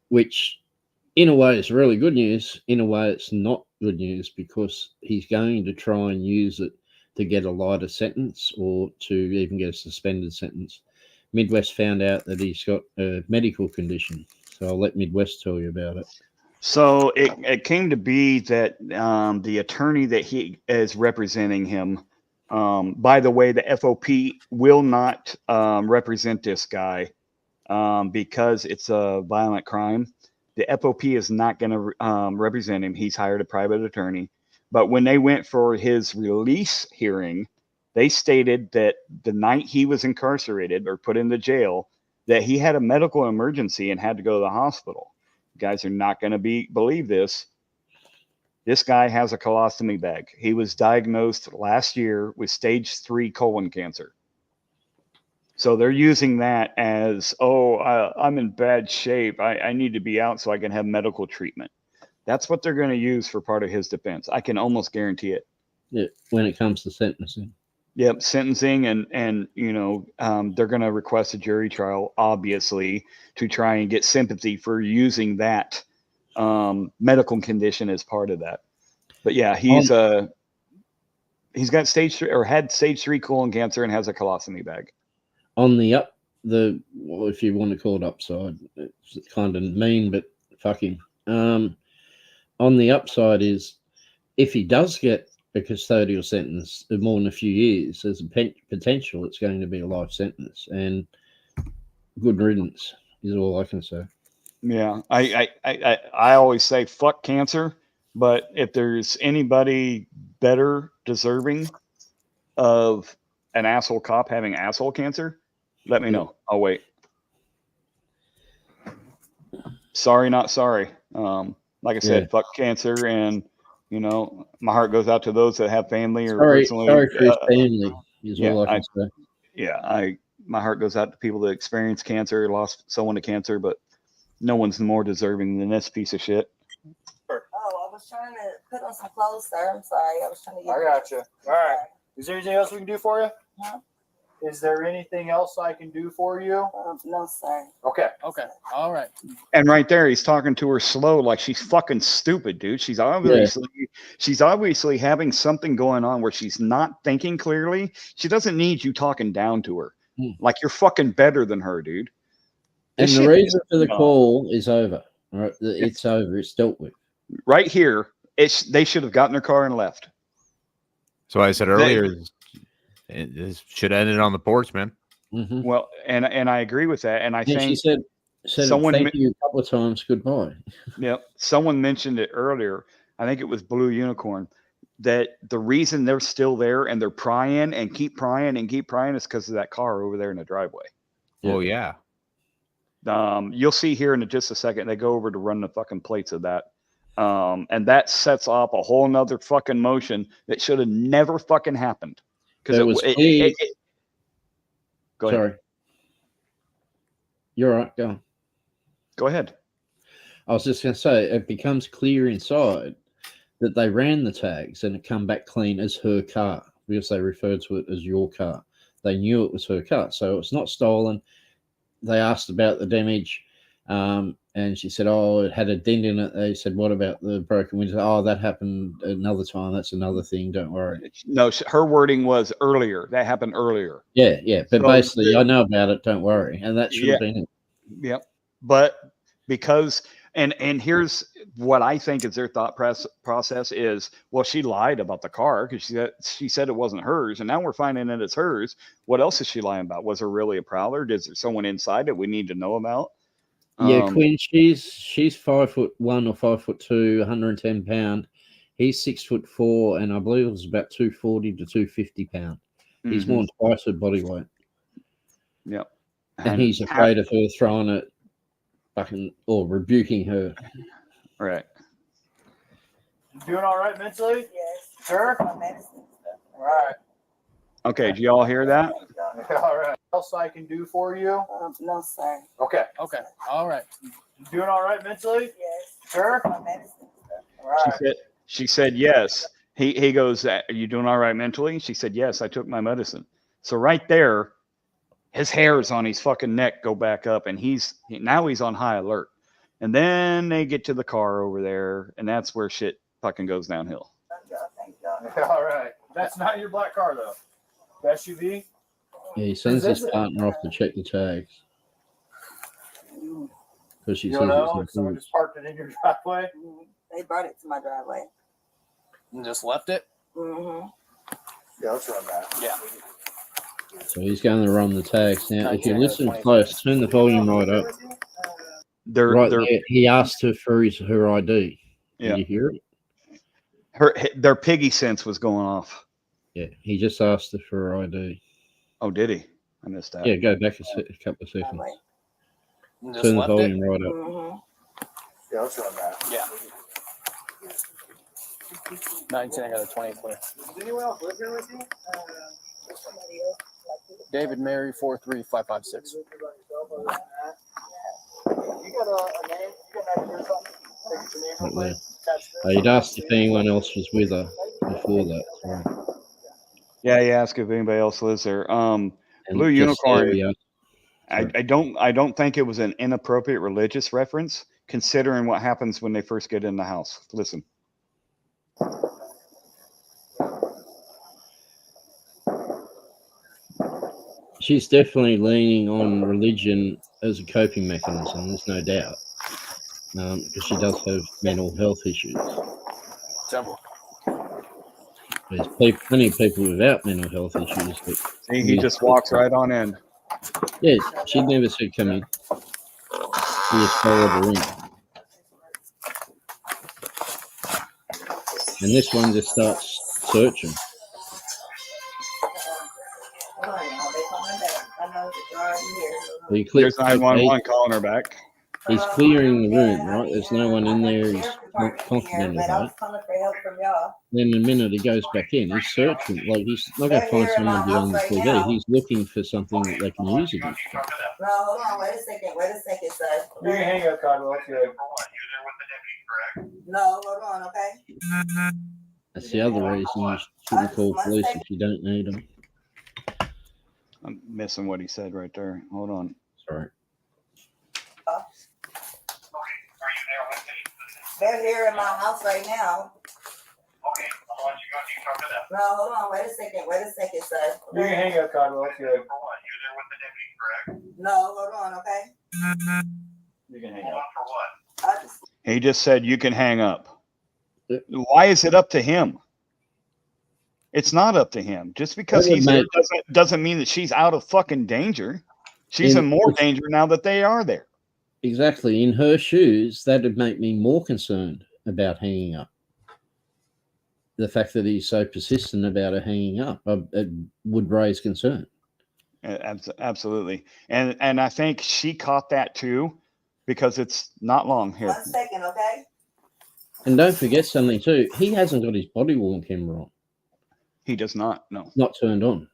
which in a way it's really good news. In a way it's not good news because he's going to try and use it to get a lighter sentence or to even get a suspended sentence. Midwest found out that he's got a medical condition. So I'll let Midwest tell you about it. So it came to be that the attorney that he is representing him, by the way, the FOP will not represent this guy because it's a violent crime. The FOP is not going to represent him. He's hired a private attorney. But when they went for his release hearing, they stated that the night he was incarcerated or put into jail, that he had a medical emergency and had to go to the hospital. You guys are not going to believe this. This guy has a colostomy bag. He was diagnosed last year with stage 3 colon cancer. So they're using that as, I'm in bad shape. I need to be out so I can have medical treatment. That's what they're going to use for part of his defense. I can almost guarantee it. Yeah, when it comes to sentencing. Yep, sentencing and they're going to request a jury trial, obviously, to try and get sympathy for using that medical condition as part of that. But yeah, he's got stage 3 or had stage 3 colon cancer and has a colostomy bag. On if you want to call it upside, it's kind of mean, but fucking. On the upside is if he does get a custodial sentence of more than a few years, there's a potential it's going to be a life sentence, and good riddance is all I can say. Yeah, I always say fuck cancer, but if there's anybody better deserving of an asshole cop having asshole cancer, let me know. I'll wait. sorry, not sorry. Like I said, fuck cancer, and my heart goes out to those that have family or personally. Sorry for his family is all I can say. My heart goes out to people that experience cancer, lost someone to cancer, but no one's more deserving than this piece of shit. Oh, I was trying to put on some clothes, sir. I'm sorry. I was trying to get. I got you. All right. Is there anything else we can do for you? Huh? Is there anything else I can do for you? No, sir. Okay. All right. And right there, he's talking to her slow, like she's fucking stupid, dude. She's obviously having something going on where she's not thinking clearly. She doesn't need you talking down to her. Like you're fucking better than her, dude. And the reason for the call is over. All right, it's over. It's dealt with. Right here, they should have gotten their car and left. So I said earlier, it should have ended on the porch, man. Mm-hmm. Well, and I agree with that. And I think she said someone thank you a couple of times. Goodbye. Yeah, someone mentioned it earlier. I think it was Blue Unicorn, that the reason they're still there and they're prying and keep prying and keep prying is because of that car over there in the driveway. Oh yeah. You'll see here in just a second. They go over to run the fucking plates of that. And that sets off a whole nother fucking motion that should have never fucking happened. Because it was Go ahead. Sorry. You're right. Go on. Go ahead. I was just going to say, it becomes clear inside that they ran the tags and it come back clean as her car because they referred to it as your car. They knew it was her car. So it's not stolen. They asked about the damage and she said, oh, it had a dent in it. They said, what about the broken window? Oh, that happened another time. That's another thing. Don't worry. No, her wording was earlier. That happened earlier. Yeah. But so basically, I know about it. Don't worry. And that should have been it. Yep. But because, and here's what I think is their thought process is, well, she lied about the car because she said it wasn't hers. And now we're finding that it's hers. What else is she lying about? Was there really a prowler? Is there someone inside it we need to know about? Yeah, Quinn, she's 5'1" or 5'2", 110 pound. He's 6'4", and I believe it was about 240 to 250 pound. He's more than twice her body weight. Yep. And he's afraid of her throwing it fucking or rebuking her. Right. You doing all right mentally? Yes. Sure. My medicine. All right. Okay. Do y'all hear that? All right. Else I can do for you? No, sir. Okay. All right. You doing all right mentally? Yes. Sure. My medicine. All right. She said yes. He goes, are you doing all right mentally? She said, yes, I took my medicine. So right there, his hairs on his fucking neck go back up, and now he's on high alert. And then they get to the car over there, and that's where shit fucking goes downhill. Thank God. All right. That's not your black car, though. The SUV? Yeah, he sends his partner off to check the tags. Because she says it's someone just parked it in your driveway? They brought it to my driveway. And just left it? Mm-hmm. Yeah, let's run that. Yeah. So he's going to run the tags. Now, if you listen close, turn the volume right up. He asked her for her ID. Did you hear it? Their piggy sense was going off. Yeah, he just asked her for her ID. Oh, did he? I missed that. Yeah, go back a couple of seconds. Just Turn the volume right up. Mm-hmm. Yeah, let's run that. Yeah. 19, I got a 20 clear. Does anyone else live here with you? Somebody else? David Mary 43556. You got a name? You got a name or something? He'd asked if anyone else was with her before that. So. Yeah, he asked if anybody else lives there. Blue Unicorn. I don't think it was an inappropriate religious reference, considering what happens when they first get in the house. Listen. She's definitely leaning on religion as a coping mechanism, there's no doubt. Because she does have mental health issues. There's plenty of people without mental health issues. But see, he just walks right on in. Yeah, she'd never said come in. She just followed her in. And this one just starts searching. There's 911 calling her back. He's clearing the room, right? There's no one in there. He's not confident about it. Then the minute he goes back in, he's searching. Like, he's not going to find someone behind the TV. He's looking for something that they can use against him. No, hold on. Wait a second, sir. You can hang up, Cotton. Okay. No, hold on, okay? That's the other reason you shouldn't call police if you don't need them. I'm missing what he said right there. Hold on. Sorry. They're here in my house right now. Okay, I'll let you go talk to them. No, hold on. Wait a second, sir. You can hang up, Cotton. Okay. You're there with the deputy, correct? No, hold on, okay? You can hang Hold up. on for what? He just said you can hang up. Why is it up to him? It's not up to him. Just because he's there doesn't mean that she's out of fucking danger. She's in more danger now that they are there. Exactly. In her shoes, that would make me more concerned about hanging up. The fact that he's so persistent about her hanging up, it would raise concern. Absolutely. And I think she caught that too, because it's not long here. 1 second, okay? And don't forget something too. He hasn't got his body-worn camera on. He does not, no. Not turned on.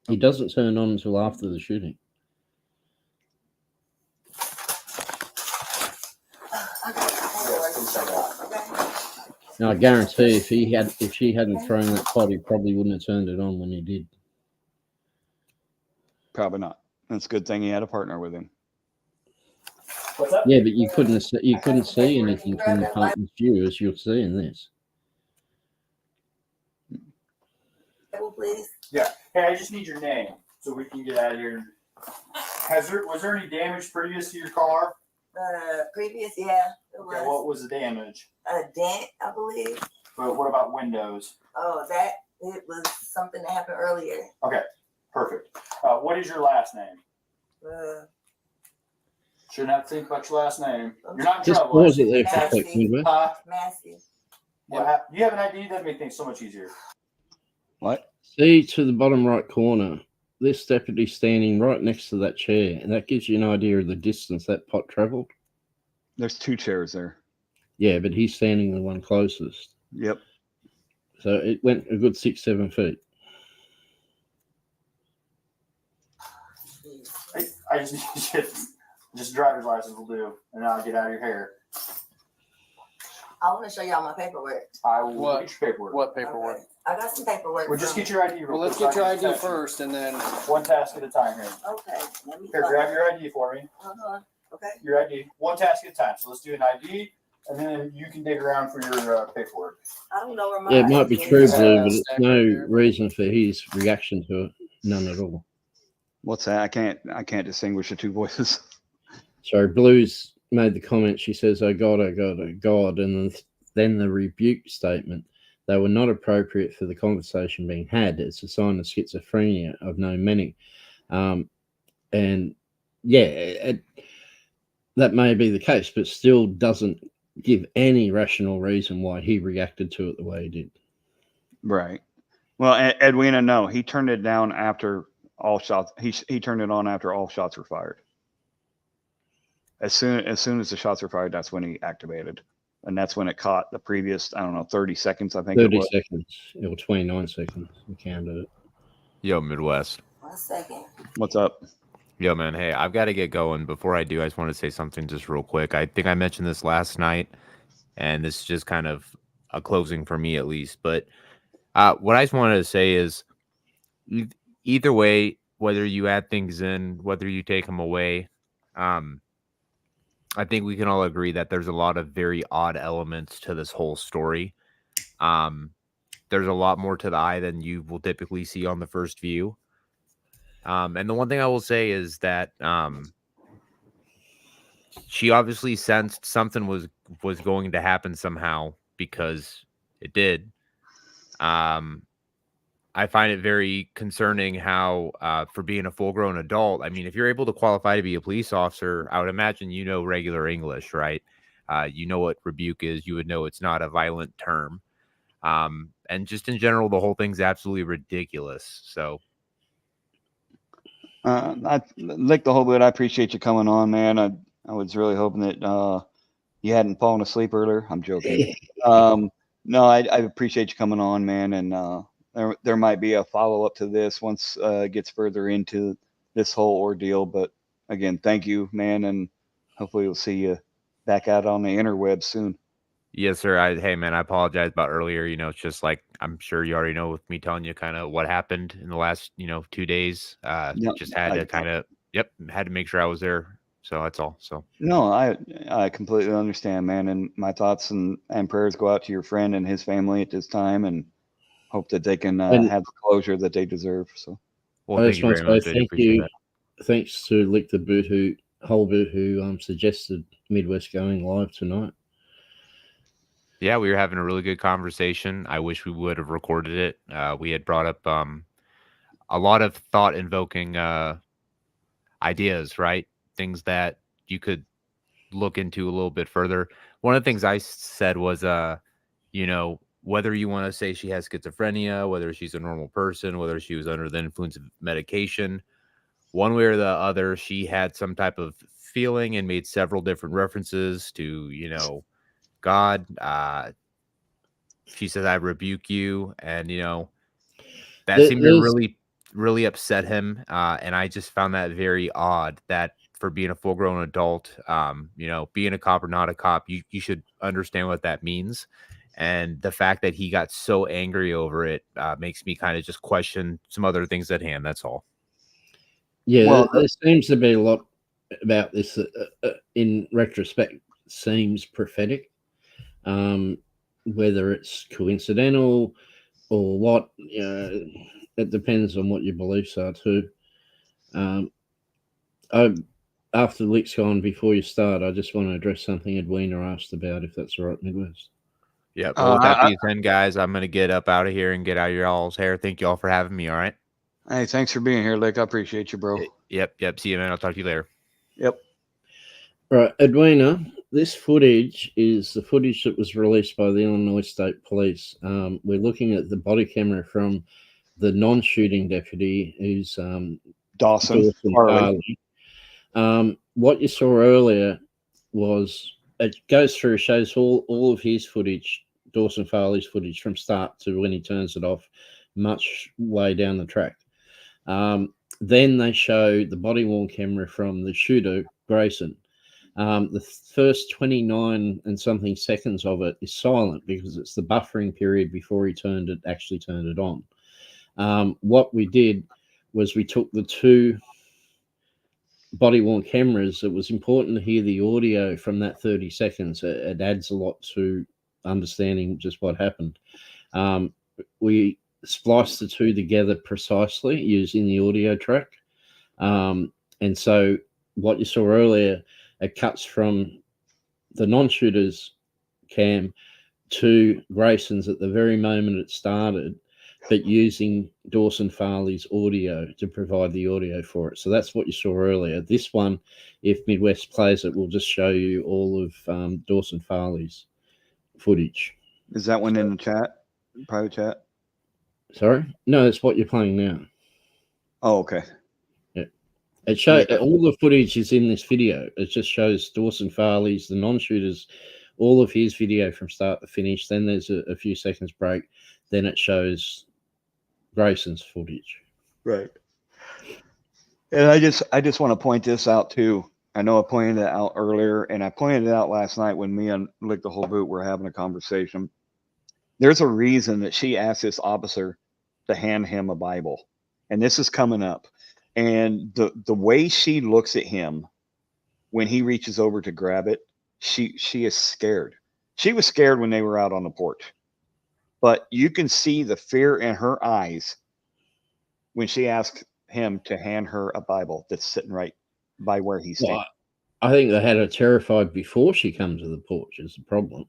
He doesn't turn on until after the shooting. Now, I guarantee if she hadn't thrown that pot, he probably wouldn't have turned it on when he did. Probably not. That's a good thing he had a partner with him. What's up? Yeah, but you couldn't see anything from the partner's view as you'll see in this. Please. Yeah. Hey, I just need your name so we can get out of here. Was there any damage previous to your car? Previous, yeah. It was. Okay, what was the damage? A dent, I believe. But what about windows? Oh, it was something that happened earlier. Okay, perfect. What is your last name? Shouldn't have to think about your last name. You're not in Just trouble. pause it there for a second. Massey. You have an ID, that makes things so much easier. What? See to the bottom right corner, this deputy standing right next to that chair, and that gives you an idea of the distance that pot travelled. There's 2 chairs there. Yeah, but he's standing the one closest. Yep. So it went a good 6-7 feet. I just need just driver's license will do, and then I'll get out of your hair. I want to show y'all my paperwork. I will get your paperwork. What paperwork? Okay. I got some paperwork. Well, just get your ID. Well, let's get your ID first, and then one task at a time here. Okay. Let me Here, grab your ID for me. Hold on. Okay. Your ID. One task at a time. So let's do an ID, and then you can dig around for your paperwork. I don't know where my Yeah, it might be true, Blue, but it's stack no there. reason for his reaction to it. None at all. What's that? I can't distinguish the 2 voices. So Blue's made the comment. She says, "Oh God, oh God, oh God," and then the rebuke statement. They were not appropriate for the conversation being had. It's a sign of schizophrenia. I've known many. And yeah, that may be the case, but still doesn't give any rational reason why he reacted to it the way he did. Right. Well, Edwina, no, he turned it down after all shots. He turned it on after all shots were fired. As soon as the shots were fired, that's when he activated. And that's when it caught the previous, 30 seconds, I think. 30 seconds or 29 seconds. We counted it. Yo, Midwest. 1 second. What's up? Yo, man. Hey, I've got to get going. Before I do, I just want to say something just real quick. I think I mentioned this last night, and this is just kind of a closing for me at least. But what I just wanted to say is either way, whether you add things in, whether you take them away, I think we can all agree that there's a lot of very odd elements to this whole story. There's a lot more to the eye than you will typically see on the first view. And the one thing I will say is that she obviously sensed something was going to happen somehow, because it did. I find it very concerning how, for being a full-grown adult, I mean, if you're able to qualify to be a police officer, I would imagine you know regular English, right? You know what rebuke is. You would know it's not a violent term. And just in general, the whole thing's absolutely ridiculous. So, I licked the whole bit. I appreciate you coming on, man. I was really hoping that you hadn't fallen asleep earlier. I'm joking. No, I appreciate you coming on, man. And there might be a follow up to this once it gets further into this whole ordeal. But again, thank you, man, and hopefully we'll see you back out on the interwebs soon. Yes, sir. Hey, man, I apologize about earlier. It's just like I'm sure you already know with me telling you kind of what happened in the last 2 days. Just had to kind of had to make sure I was there. So that's all. So no, I completely understand, man, and my thoughts and prayers go out to your friend and his family at this time, and hope that they can have the closure that they deserve. So, well, I thank just you want very to say much. I thank appreciate you. that. Thanks to Lick the Boot who suggested Midwest going live tonight. Yeah, we were having a really good conversation. I wish we would have recorded it. We had brought up a lot of thought-invoking ideas, right? Things that you could look into a little bit further. One of the things I said was, whether you want to say she has schizophrenia, whether she's a normal person, whether she was under the influence of medication, one way or the other, she had some type of feeling and made several different references to, God. She says, I rebuke you. And, that seemed to really, really upset him. And I just found that very odd that for being a full grown adult, being a cop or not a cop, you should understand what that means. And the fact that he got so angry over it makes me kind of just question some other things at hand. That's all. Yeah, well, there seems to be a lot about this in retrospect seems prophetic. Whether it's coincidental or what, it depends on what your beliefs are too. After Lick's gone, before you start, I just want to address something Edwina asked about, if that's all right, Midwest. Yeah. Well, with that being said, guys, I'm going to get up out of here and get out of your all's hair. Thank you all for having me. All right. Hey, thanks for being here, Lick. I appreciate you, bro. Yep. See you, man. I'll talk to you later. Yep. Right, Edwina, this footage is the footage that was released by the Illinois State Police. We're looking at the body camera from the non-shooting deputy, who's Dawson Farley. What you saw earlier was it goes through, shows all of his footage, Dawson Farley's footage from start to when he turns it off, much way down the track. Then they show the body-worn camera from the shooter, Grayson. The first 29 and something seconds of it is silent because it's the buffering period before he actually turned it on. What we did was we took the two body-worn cameras. It was important to hear the audio from that 30 seconds. It adds a lot to understanding just what happened. We spliced the two together precisely using the audio track. And so what you saw earlier, it cuts from the non-shooter's cam to Grayson's at the very moment it started, but using Dawson Farley's audio to provide the audio for it. So that's what you saw earlier. This one, if Midwest plays it, will just show you all of Dawson Farley's footage. Is that one in the chat? Private chat? Sorry? No, it's what you're playing now. Oh, okay. Yeah. It shows all the footage is in this video. It just shows Dawson Farley's, the non-shooters, all of his video from start to finish. Then there's a few seconds break. Then it shows Grayson's footage. Right. And I just want to point this out too. I know I pointed it out earlier, and I pointed it out last night when me and Lick the Whole Boot were having a conversation. There's a reason that she asked this officer to hand him a Bible, and this is coming up. And the way she looks at him when he reaches over to grab it, she is scared. She was scared when they were out on the porch, but you can see the fear in her eyes when she asked him to hand her a Bible that's sitting right by where he's standing. Well, I think they had her terrified before she comes to the porch is the problem.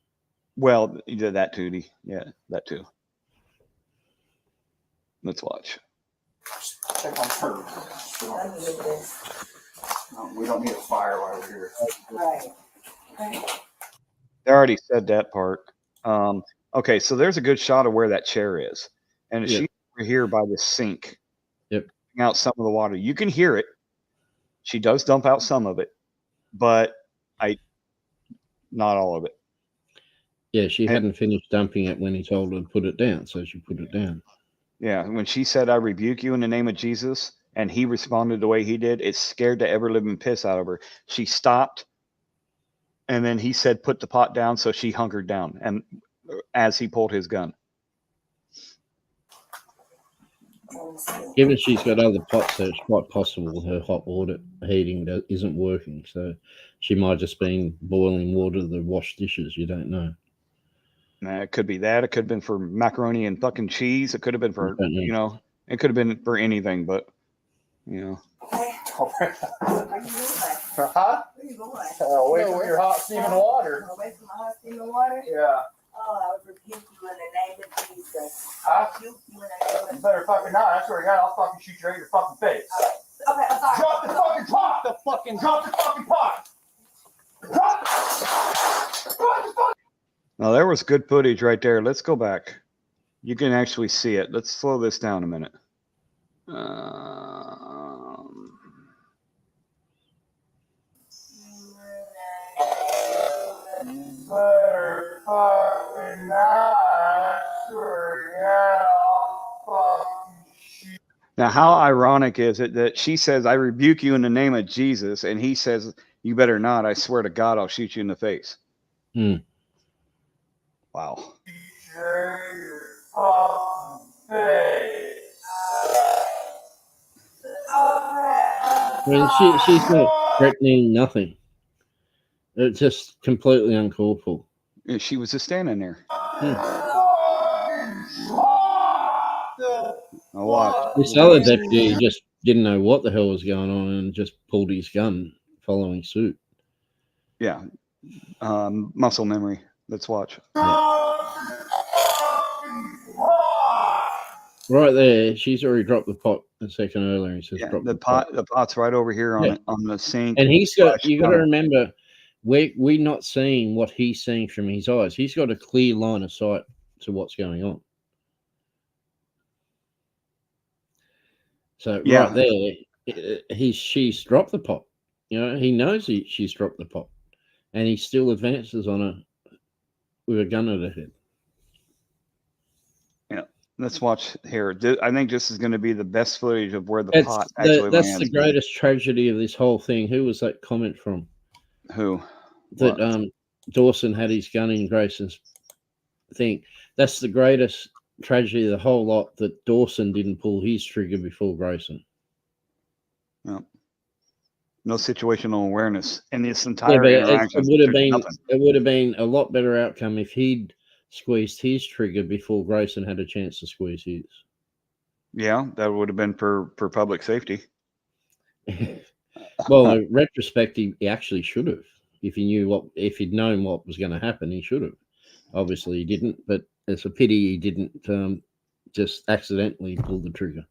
Well, you did that too. Yeah, that too. Let's watch. Check on her. We don't need a fire while we're here. Right. They already said that part. Okay, so there's a good shot of where that chair is. And she's over here by the sink. Yep. Out some of the water. You can hear it. She does dump out some of it. But Not all of it. Yeah, she hadn't finished dumping it when he told her to put it down, so she put it down. Yeah, when she said, "I rebuke you in the name of Jesus," and he responded the way he did, it scared the ever-living piss out of her. She stopped, and then he said, "Put the pot down," so she hunkered down, and as he pulled his gun. Given she's got other pots, so it's quite possible her hot water heating isn't working, so she might have just been boiling water to wash dishes. You don't know. Nah, it could be that. It could have been for macaroni and fucking cheese. It could have been for, it could have been for anything, but, Huh? Where you going? Away from your hot steaming water. Away from my hot steaming water? Yeah. Oh, I would rebuke you in the name of Jesus. Huh? Rebuke you in the name of You better fucking not. I swear to God, I'll fucking shoot you right in your fucking face. Okay, I'm sorry. Drop the fucking pot! Drop the fucking pot! Now, there was good footage right there. Let's go back. You can actually see it. Let's slow this down a minute. Now, how ironic is it that she says, "I rebuke you in the name of Jesus," and he says, "You better not. I swear to God, I'll shoot you in the face." Wow. I mean, she's not threatening nothing. It's just completely uncalled for. And she was just standing there. This other deputy just didn't know what the hell was going on and just pulled his gun following suit. Yeah. Muscle memory. Let's watch. Right there, she's already dropped the pot a second earlier. He says, Yeah, "Drop the pot's right over here on the sink. And he's got. You got to remember, we're not seeing what he's seeing from his eyes. He's got a clear line of sight to what's going on. So right there, she's dropped the pot. He knows she's dropped the pot, and he still advances on her with a gun at her head. Yeah, let's watch here. I think this is going to be the best footage of where the pot actually That's lands. the greatest tragedy of this whole thing. Who was that comment from? Who? That Dawson had his gun in Grayson's thing. That's the greatest tragedy of the whole lot, that Dawson didn't pull his trigger before Grayson. Yeah. No situational awareness in this entire interaction. It would have been a lot better outcome if he'd squeezed his trigger before Grayson had a chance to squeeze his. Yeah, that would have been for public safety. Well, in retrospect, he actually should have. If he'd known what was going to happen, he should have. Obviously, he didn't, but it's a pity he didn't just accidentally pull the trigger.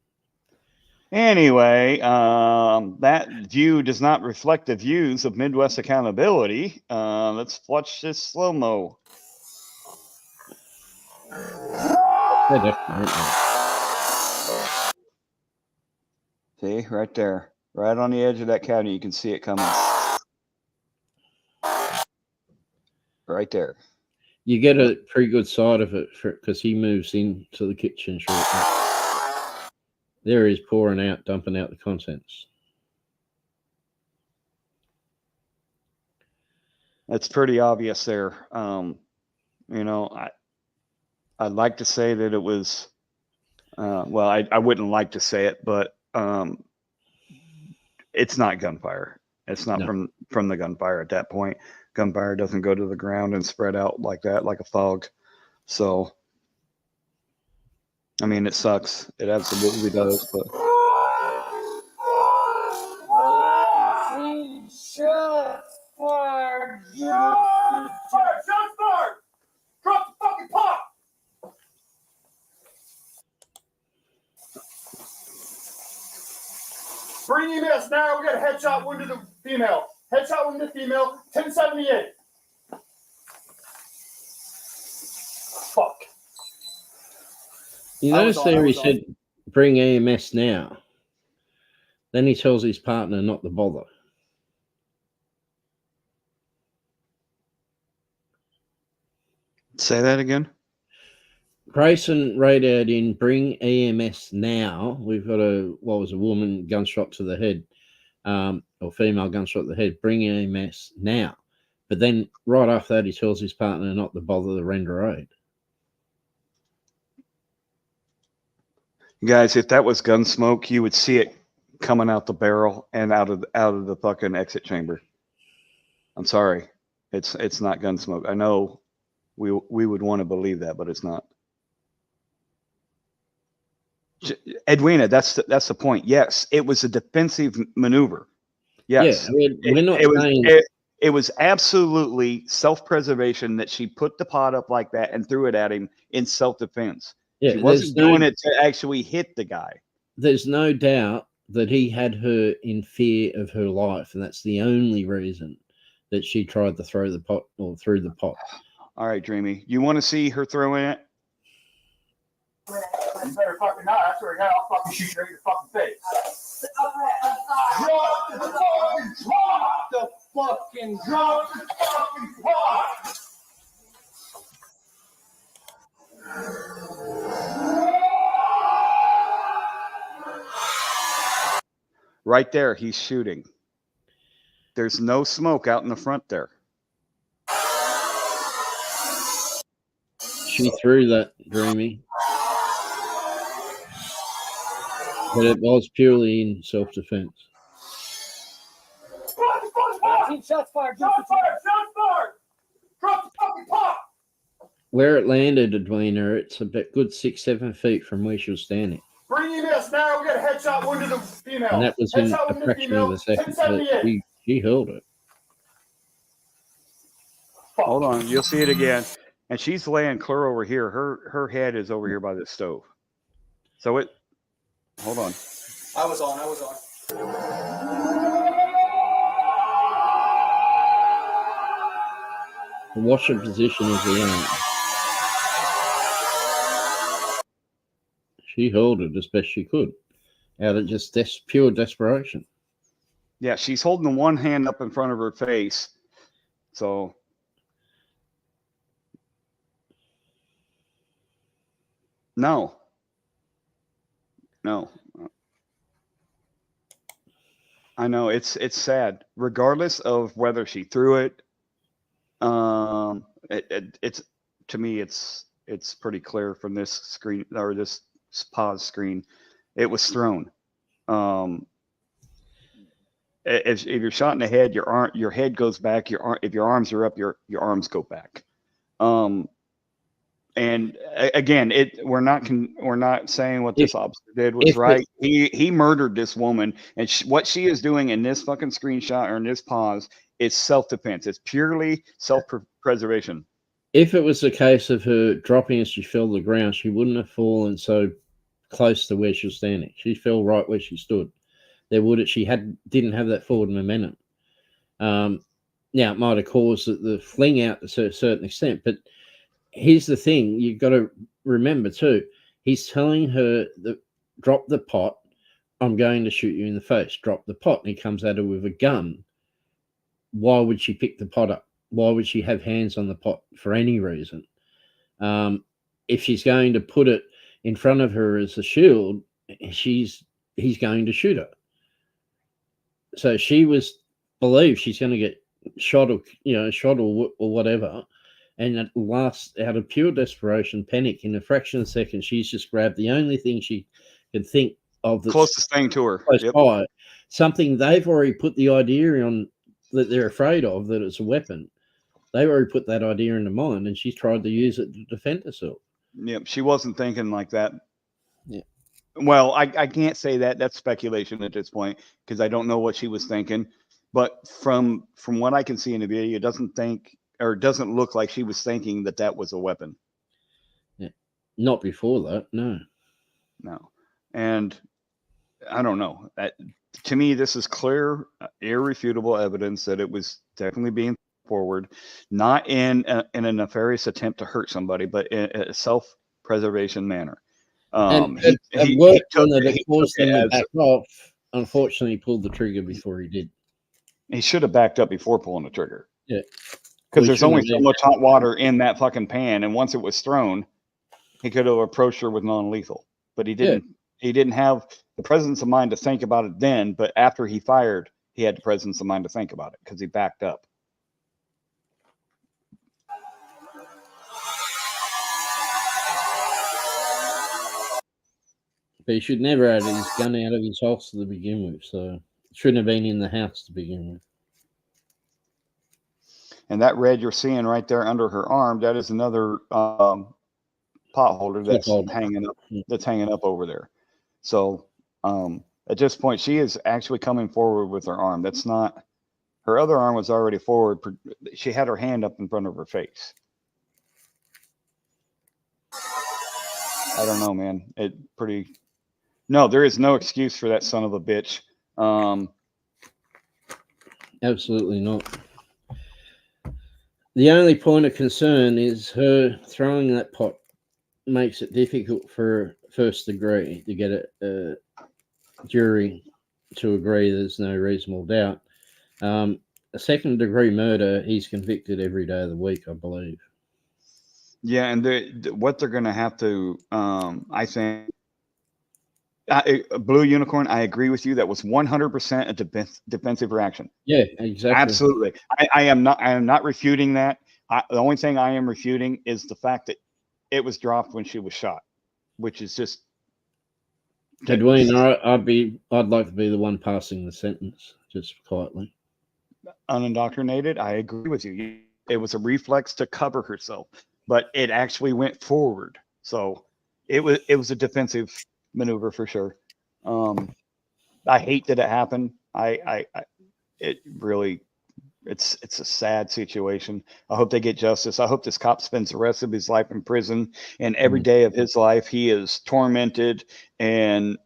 Anyway, that view does not reflect the views of Midwest Accountability. Let's watch this slow-mo. See, right there. Right on the edge of that cabinet, you can see it coming. Right there. You get a pretty good side of it because he moves into the kitchen shortly. There he's dumping out the contents. That's pretty obvious there. I'd like to say that it was, I wouldn't like to say it, but it's not gunfire. It's not from the gunfire at that point. Gunfire doesn't go to the ground and spread out like that, like a fog. So, I mean, it sucks. It absolutely does. But Shots fired! Shots fired! Drop the fucking pot! Bring EMS now. We got a headshot wound to the female. Headshot wound to the female. 1078. Fuck. You notice there he said, "Bring EMS now." Then he tells his partner not to bother. Say that again. Grayson radioed in, bring EMS now. We've got a woman gunshot to the head, or female gunshot to the head. Bring EMS now. But then right after that, he tells his partner not to bother to render aid. Guys, if that was gun smoke, you would see it coming out the barrel and out of the fucking exit chamber. I'm sorry, it's not gun smoke. I know we would want to believe that, but it's not. Edwina, that's the point. Yes, it was a defensive maneuver. Yes, yeah, we're not saying it was absolutely self-preservation that she put the pot up like that and threw it at him in self-defense. Yeah, she wasn't doing it to actually hit the guy. There's no doubt that he had her in fear of her life, and that's the only reason that she tried to throw the pot or threw the pot. All right, Dreamy, you want to see her throwing it? You better fucking not. That's where I'll fucking shoot you right in your fucking face. Drop the fucking pot. Right there, he's shooting. There's no smoke out in the front there. She threw that, Dreamy. But it was purely in self-defense. Shots fired! Shots fired! Shots fired! Drop the fucking pot! Where it landed, Edwina, it's a bit good 6-7 feet from where she was standing. Bring EMS now. We got a headshot wound to the female. And that was in a fraction of a second. She held it. Hold on, you'll see it again. And she's laying clear over here. Her head is over here by the stove. So it. Hold on. I was on. The washer position is the arm. She held it as best she could, out of just pure desperation. Yeah, she's holding the one hand up in front of her face. So. No. I know it's sad. Regardless of whether she threw it, it's to me it's pretty clear from this screen or this pause screen, it was thrown. If you're shot in the head, your head goes back. If your arms are up, your arms go back. And again, we're not saying what this officer did was right. He murdered this woman, and what she is doing in this fucking screenshot or in this pause is self-defense. It's purely self-preservation. If it was a case of her dropping as she fell to the ground, she wouldn't have fallen so close to where she was standing. She fell right where she stood. She didn't have that forward momentum. Now it might have caused the fling out to a certain extent, but here's the thing you've got to remember too. He's telling her that drop the pot. I'm going to shoot you in the face. Drop the pot. And he comes at her with a gun. Why would she pick the pot up? Why would she have hands on the pot for any reason? If she's going to put it in front of her as a shield, he's going to shoot her. So she believes she's going to get shot or whatever. And at last, out of pure desperation, panic, in a fraction of a second, she's just grabbed the only thing she could think of that's closest thing to her. Close by, something they've already put the idea on that they're afraid of, that it's a weapon. They've already put that idea in her mind, and she's tried to use it to defend herself. Yep, she wasn't thinking like that. Yeah. Well, I can't say that. That's speculation at this point because I don't know what she was thinking. But from what I can see in the video, it doesn't look like she was thinking that was a weapon. Yeah. Not before that, no. And I don't know. To me, this is clear, irrefutable evidence that it was definitely being forward, not in a nefarious attempt to hurt somebody, but in a self-preservation manner. It worked when it caused him to back off. Unfortunately, he pulled the trigger before he did. He should have backed up before pulling the trigger. Yeah. Because there's only so much hot water in that fucking pan, and once it was thrown, he could have approached her with non-lethal. But he didn't. Yeah. He didn't have the presence of mind to think about it then. But after he fired, he had the presence of mind to think about it because he backed up. But he should never have his gun out of his holster to begin with, so it shouldn't have been in the house to begin with. And that red you're seeing right there under her arm, that is another pot holder that's hanging up. That's hanging up over there. So at this point, she is actually coming forward with her arm. That's not her other arm was already forward. She had her hand up in front of her face. I don't know, man. No, there is no excuse for that son of a bitch. Absolutely not. The only point of concern is her throwing that pot makes it difficult for first degree to get a jury to agree there's no reasonable doubt. A second degree murder, he's convicted every day of the week, I believe. Yeah, and what they're going to have to, I think, Blue Unicorn, I agree with you. That was 100% a defensive reaction. Yeah, exactly. Absolutely. I am not refuting that. The only thing I am refuting is the fact that it was dropped when she was shot, which is just. Edwin, I'd like to be the one passing the sentence, just quietly. Unindoctrinated, I agree with you. It was a reflex to cover herself, but it actually went forward. So it was a defensive maneuver for sure. I hate that it happened. It's a sad situation. I hope they get justice. I hope this cop spends the rest of his life in prison, and every day of his life he is tormented and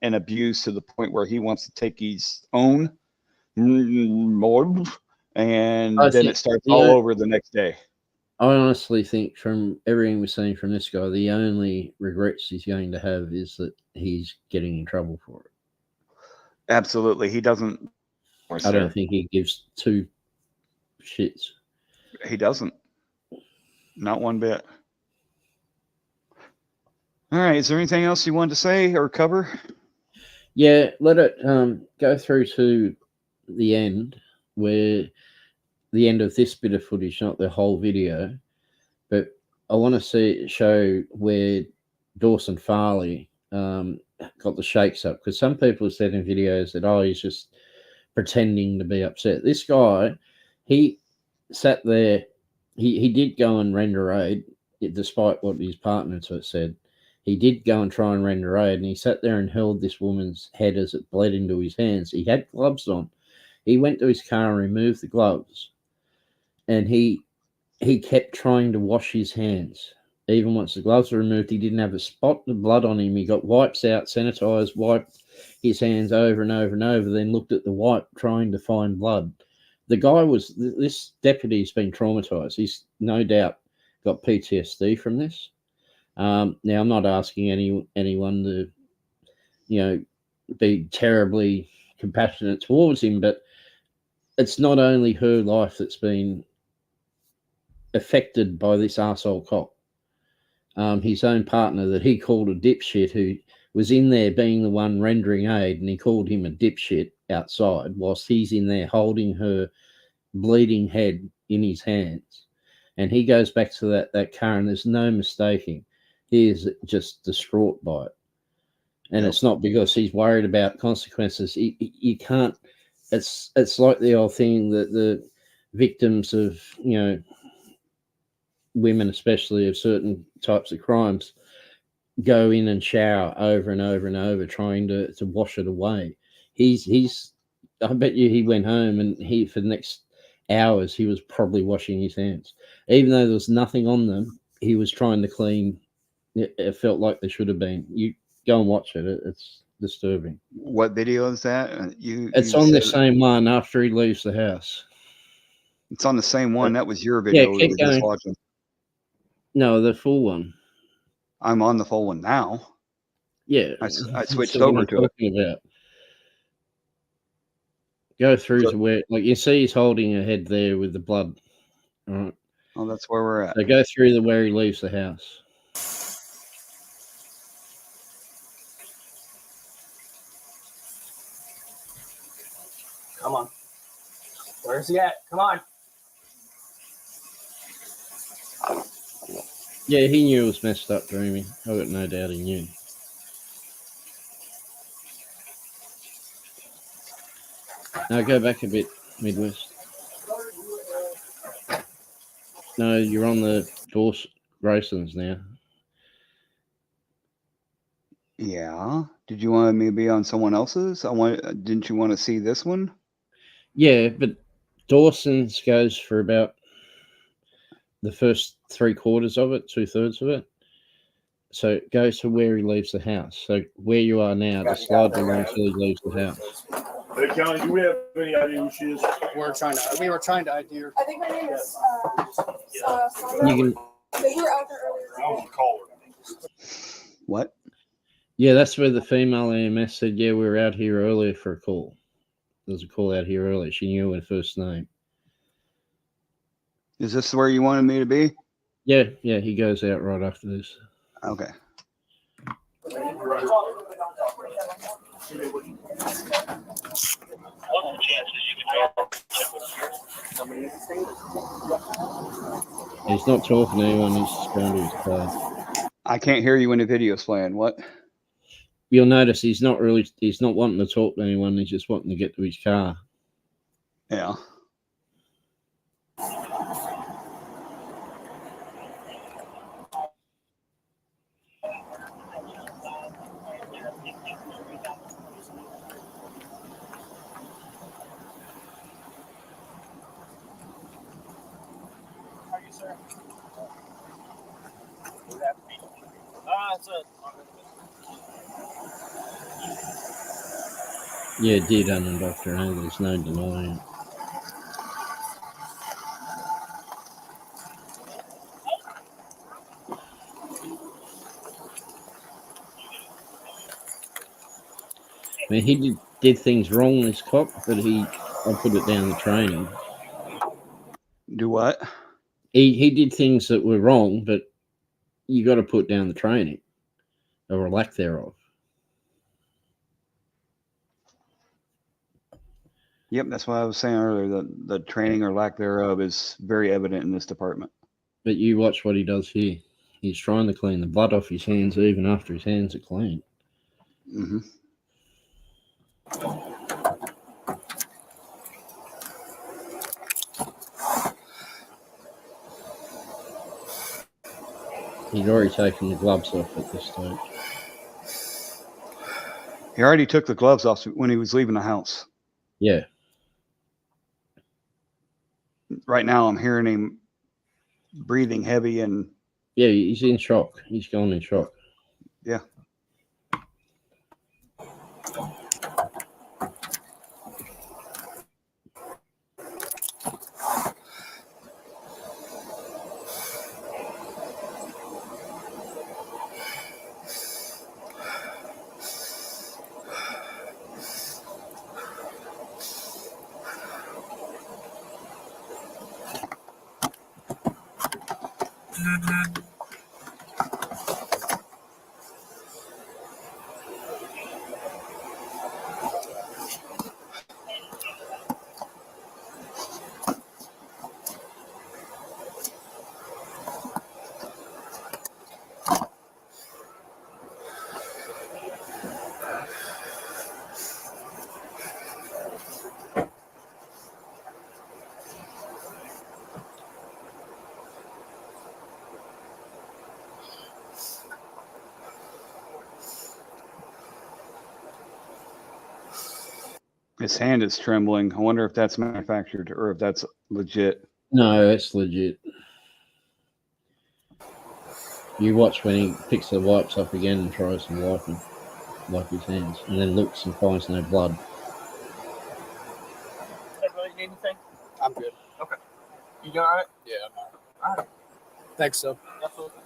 abused to the point where he wants to take his own, and then it starts all over the next day. I honestly think from everything we've seen from this guy, the only regrets he's going to have is that he's getting in trouble for it. Absolutely. He doesn't. I don't think he gives two shits. He doesn't. Not one bit. All right. Is there anything else you wanted to say or cover? Yeah, let it go through to the end, where the end of this bit of footage, not the whole video, but I want to show where Dawson Farley got the shakes up, because some people have said in videos that he's just pretending to be upset. This guy, he sat there, he did go and render aid, despite what his partner said. He did go and try and render aid, and he sat there and held this woman's head as it bled into his hands. He had gloves on. He went to his car and removed the gloves, and he kept trying to wash his hands. Even once the gloves were removed, he didn't have a spot of blood on him. He got wipes out, sanitized, wiped his hands over and over and over, then looked at the wipe trying to find blood. The guy this deputy's been traumatized. He's no doubt got PTSD from this. Now, I'm not asking anyone to, be terribly compassionate towards him, but it's not only her life that's been affected by this arsehole cop. His own partner that he called a dipshit, who was in there being the one rendering aid, and he called him a dipshit outside whilst he's in there holding her bleeding head in his hands. And he goes back to that car, and there's no mistaking. He is just distraught by it. And It's not because he's worried about consequences. You can't. It's like the old thing that the victims of, women, especially of certain types of crimes, go in and shower over and over and over, trying to wash it away. I bet you he went home and for the next hours, he was probably washing his hands. Even though there was nothing on them, he was trying to clean. It felt like there should have been. You go and watch it. It's disturbing. What video is that? It's on the same one after he leaves the house. It's on the same one. That was your video we were just watching. No, the full one. I'm on the full one now. Yeah. I switched over to it. Go through to where, like, you see he's holding her head there with the blood All right. Oh, that's where we're at. So go through the where he leaves the house. Come on. Where's he at? Come on. Yeah, he knew it was messed up dreaming. I got no doubt he knew. Now go back a bit, Midwest. No, you're on the Graysons now. Yeah. Did you want me to be on someone else's? Didn't you want to see this one? Yeah, but Dawson's goes for about the first 3/4 of it, 2/3 of it. So it goes to where he leaves the house. So where you are now, just slide along until he leaves the house. Hey, County, do we have any idea who she is? We were trying to ID her. I think her name is You can, so you were out there earlier. I was a caller. What? yeah, that's where the female EMS said, yeah, we were out here earlier for a call. There was a call out here earlier. She knew her first name. Is this where you wanted me to be? Yeah, he goes out right after this. Okay. He's not talking to anyone. He's just going to his car. I can't hear you when the video's playing. What? You'll notice he's not wanting to talk to anyone. He's just wanting to get to his car. Yeah. That's it. Yeah, dead on Dr. A. There's no denying it. I mean, he did things wrong, this cop, but I put it down the training. Do what? He did things that were wrong, but you got to put down the training, or a lack thereof. Yep, that's what I was saying earlier. The training or lack thereof is very evident in this department. But you watch what he does here. He's trying to clean the blood off his hands even after his hands are clean. Mm-hmm. He's already taken the gloves off at this stage. He already took the gloves off when he was leaving the house. Yeah. Right now, I'm hearing him breathing heavy and... Yeah, he's in shock. He's gone in shock. Yeah. His hand is trembling. I wonder if that's manufactured or if that's legit. No, that's legit. You watch when he picks the wipes up again and tries to wipe his hands, and then looks and finds no blood. Everybody need anything? I'm good. Okay. You all right? Yeah, I'm all right. All right. Thanks, so. Absolutely.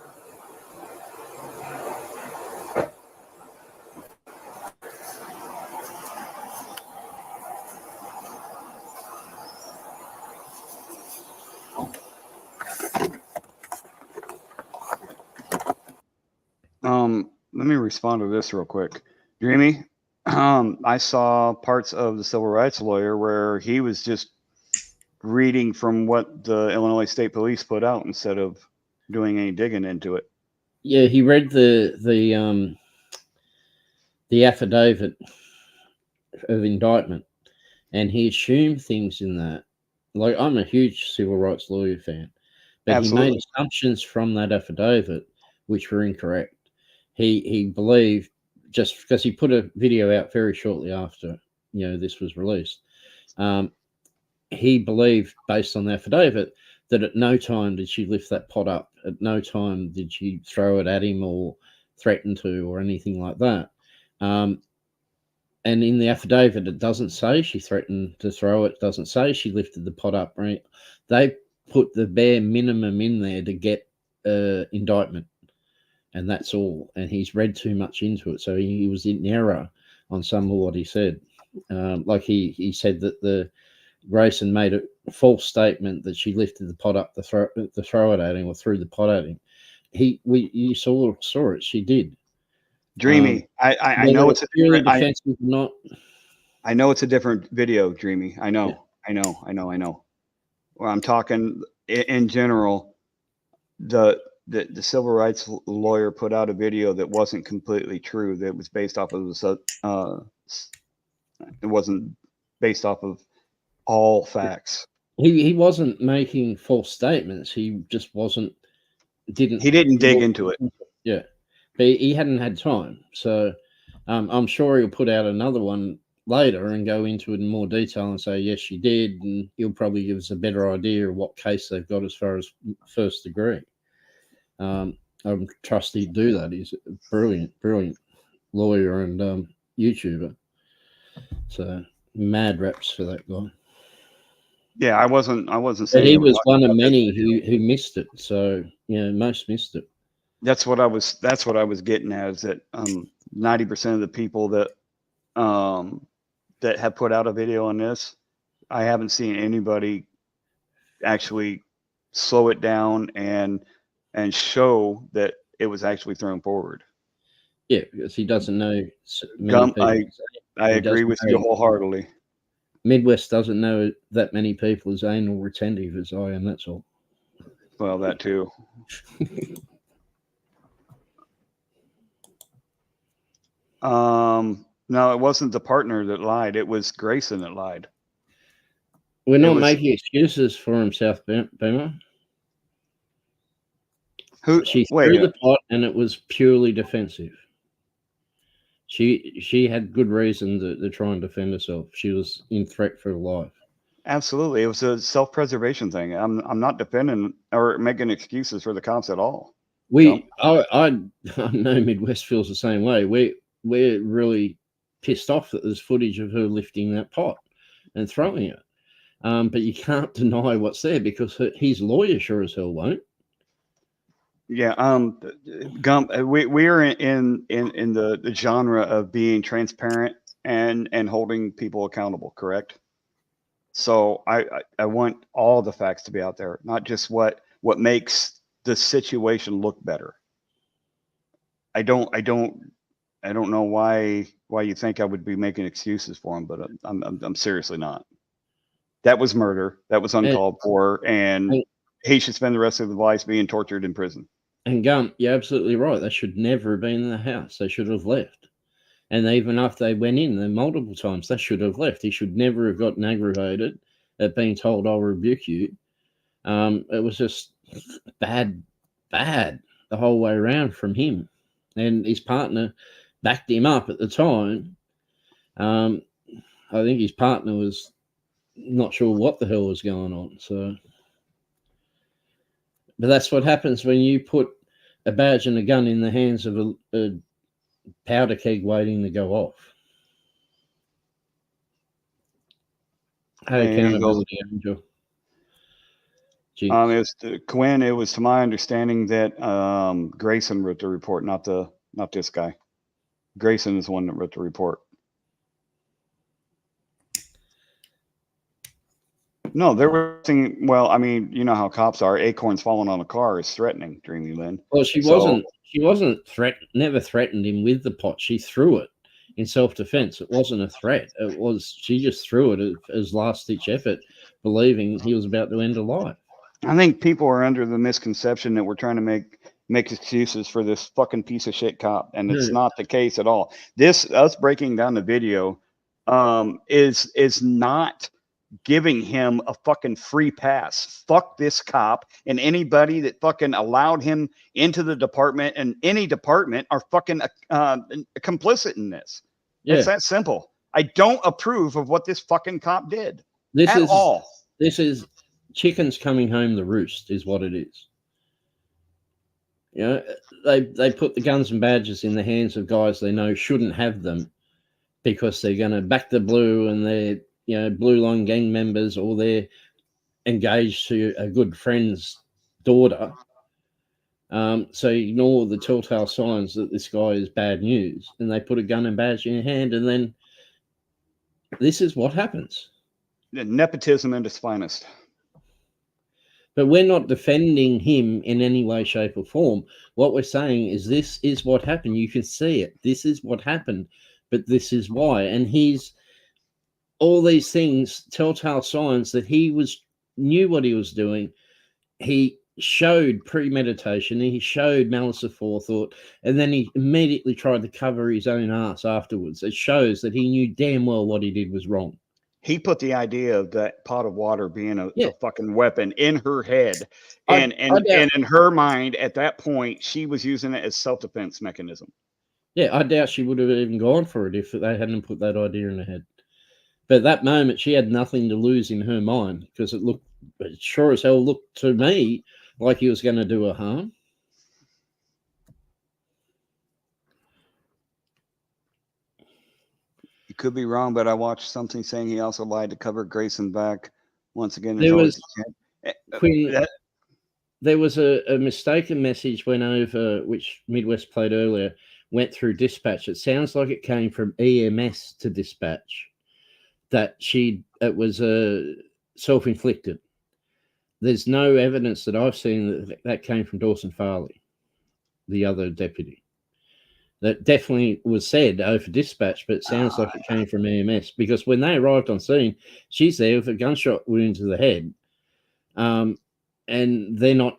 Let me respond to this real quick. Dreamy, I saw parts of the civil rights lawyer where he was just reading from what the Illinois State Police put out instead of doing any digging into it. Yeah, he read the affidavit of indictment, and he assumed things in that. Like, I'm a huge civil rights lawyer fan, but Absolutely. he made assumptions from that affidavit which were incorrect. He believed, just because he put a video out very shortly after this was released, he believed, based on the affidavit, that at no time did she lift that pot up. At no time did she throw it at him or threaten to or anything like that. And in the affidavit, it doesn't say she threatened to throw it. It doesn't say she lifted the pot up. Right? They put the bare minimum in there to get indictment, and that's all. And he's read too much into it, so he was in error on some of what he said. Like he said that the Grayson made a false statement that she lifted the pot up to throw it at him or threw the pot at him. You saw it. She did. Dreamy, I know it's a really different, defensive or not. I know it's a different video, Dreamy. I know. Well, I'm talking in general. The civil rights lawyer put out a video that wasn't completely true. That was based off of it wasn't based off of all facts. He wasn't making false statements. He just didn't dig into it. Yeah, but he hadn't had time. So I'm sure he'll put out another one later and go into it in more detail and say, yes, she did. And he'll probably give us a better idea of what case they've got as far as first degree. I trust he'd do that. He's a brilliant lawyer and YouTuber. So mad raps for that guy. Yeah, I wasn't saying. But he was one of many who missed it. So most missed it. That's what I was getting at, is that 90% of the people that that have put out a video on this, I haven't seen anybody actually slow it down and show that it was actually thrown forward. Yeah, because he doesn't know. I agree with you wholeheartedly. Midwest doesn't know that many people as anal retentive as I am. That's all. Well, that too. No, it wasn't the partner that lied. It was Grayson that lied. We're not making excuses for himself, Boomer. She threw the pot, and it was purely defensive. She had good reason to try and defend herself. She was in threat for her life. Absolutely, it was a self-preservation thing. I'm not defending or making excuses for the cops at all. I know Midwest feels the same way. We're really pissed off that there's footage of her lifting that pot and throwing it. But you can't deny what's there, because his lawyer sure as hell won't. Yeah, Gump, we are in the genre of being transparent and holding people accountable, correct? So I want all the facts to be out there, not just what makes the situation look better. I don't know why you think I would be making excuses for him, but I'm seriously not. That was murder. That was uncalled for, and he should spend the rest of his life being tortured in prison. And Gump, you're absolutely right. They should never have been in the house. They should have left. And even after they went in multiple times, they should have left. He should never have gotten aggravated at being told, "I'll rebuke you." It was just bad the whole way around from him. And his partner backed him up at the time. I think his partner was not sure what the hell was going on. So, but that's what happens when you put a badge and a gun in the hands of a powder keg waiting to go off. Hey, accountability, Angel. Quinn, it was to my understanding that Grayson wrote the report, not this guy. Grayson is the one that wrote the report. No, there was nothing. Well, I mean, you know how cops are. Acorns falling on a car is threatening, Dreamy Lynn. Well, she She wasn't never threatened him with the pot. She threw it in self-defense. It wasn't a threat. She just threw it as last-ditch effort, believing he was about to end her life. I think people are under the misconception that we're trying to make excuses for this fucking piece of shit cop, and it's not the case at all. Us breaking down the video is not giving him a fucking free pass. Fuck this cop and anybody that fucking allowed him into the department, and any department are fucking complicit in this. Yeah. It's that simple. I don't approve of what this fucking cop did at all. This is chickens coming home the roost is what it is. You know, they put the guns and badges in the hands of guys they know shouldn't have them because they're going to back the blue and they're, you know, blue line gang members, or they're engaged to a good friend's daughter. So ignore the telltale signs that this guy is bad news, and they put a gun and badge in your hand, and then this is what happens. Nepotism at its finest. But we're not defending him in any way, shape, or form. What we're saying is this is what happened. You can see it. This is what happened, but this is why. And he's all these things, telltale signs that he knew what he was doing. He showed premeditation. He showed malice aforethought, and then he immediately tried to cover his own ass afterwards. It shows that he knew damn well what he did was wrong. He put the idea of that pot of water being a fucking weapon in her head. And in her mind, at that point, she was using it as self-defense mechanism. Yeah, I doubt she would have even gone for it if they hadn't put that idea in her head. But at that moment, she had nothing to lose in her mind, because it sure as hell looked to me like he was going to do her harm. Could be wrong, but I watched something saying he also lied to cover Grayson back. Once again, there was a mistaken message went over, which Midwest played earlier, went through dispatch. It sounds like it came from EMS to dispatch, that it was self-inflicted. There's no evidence that I've seen that came from Dawson Farley, the other deputy. That definitely was said over dispatch, but it sounds like it came from EMS, because when they arrived on scene, she's there with a gunshot wound to the head, and they're not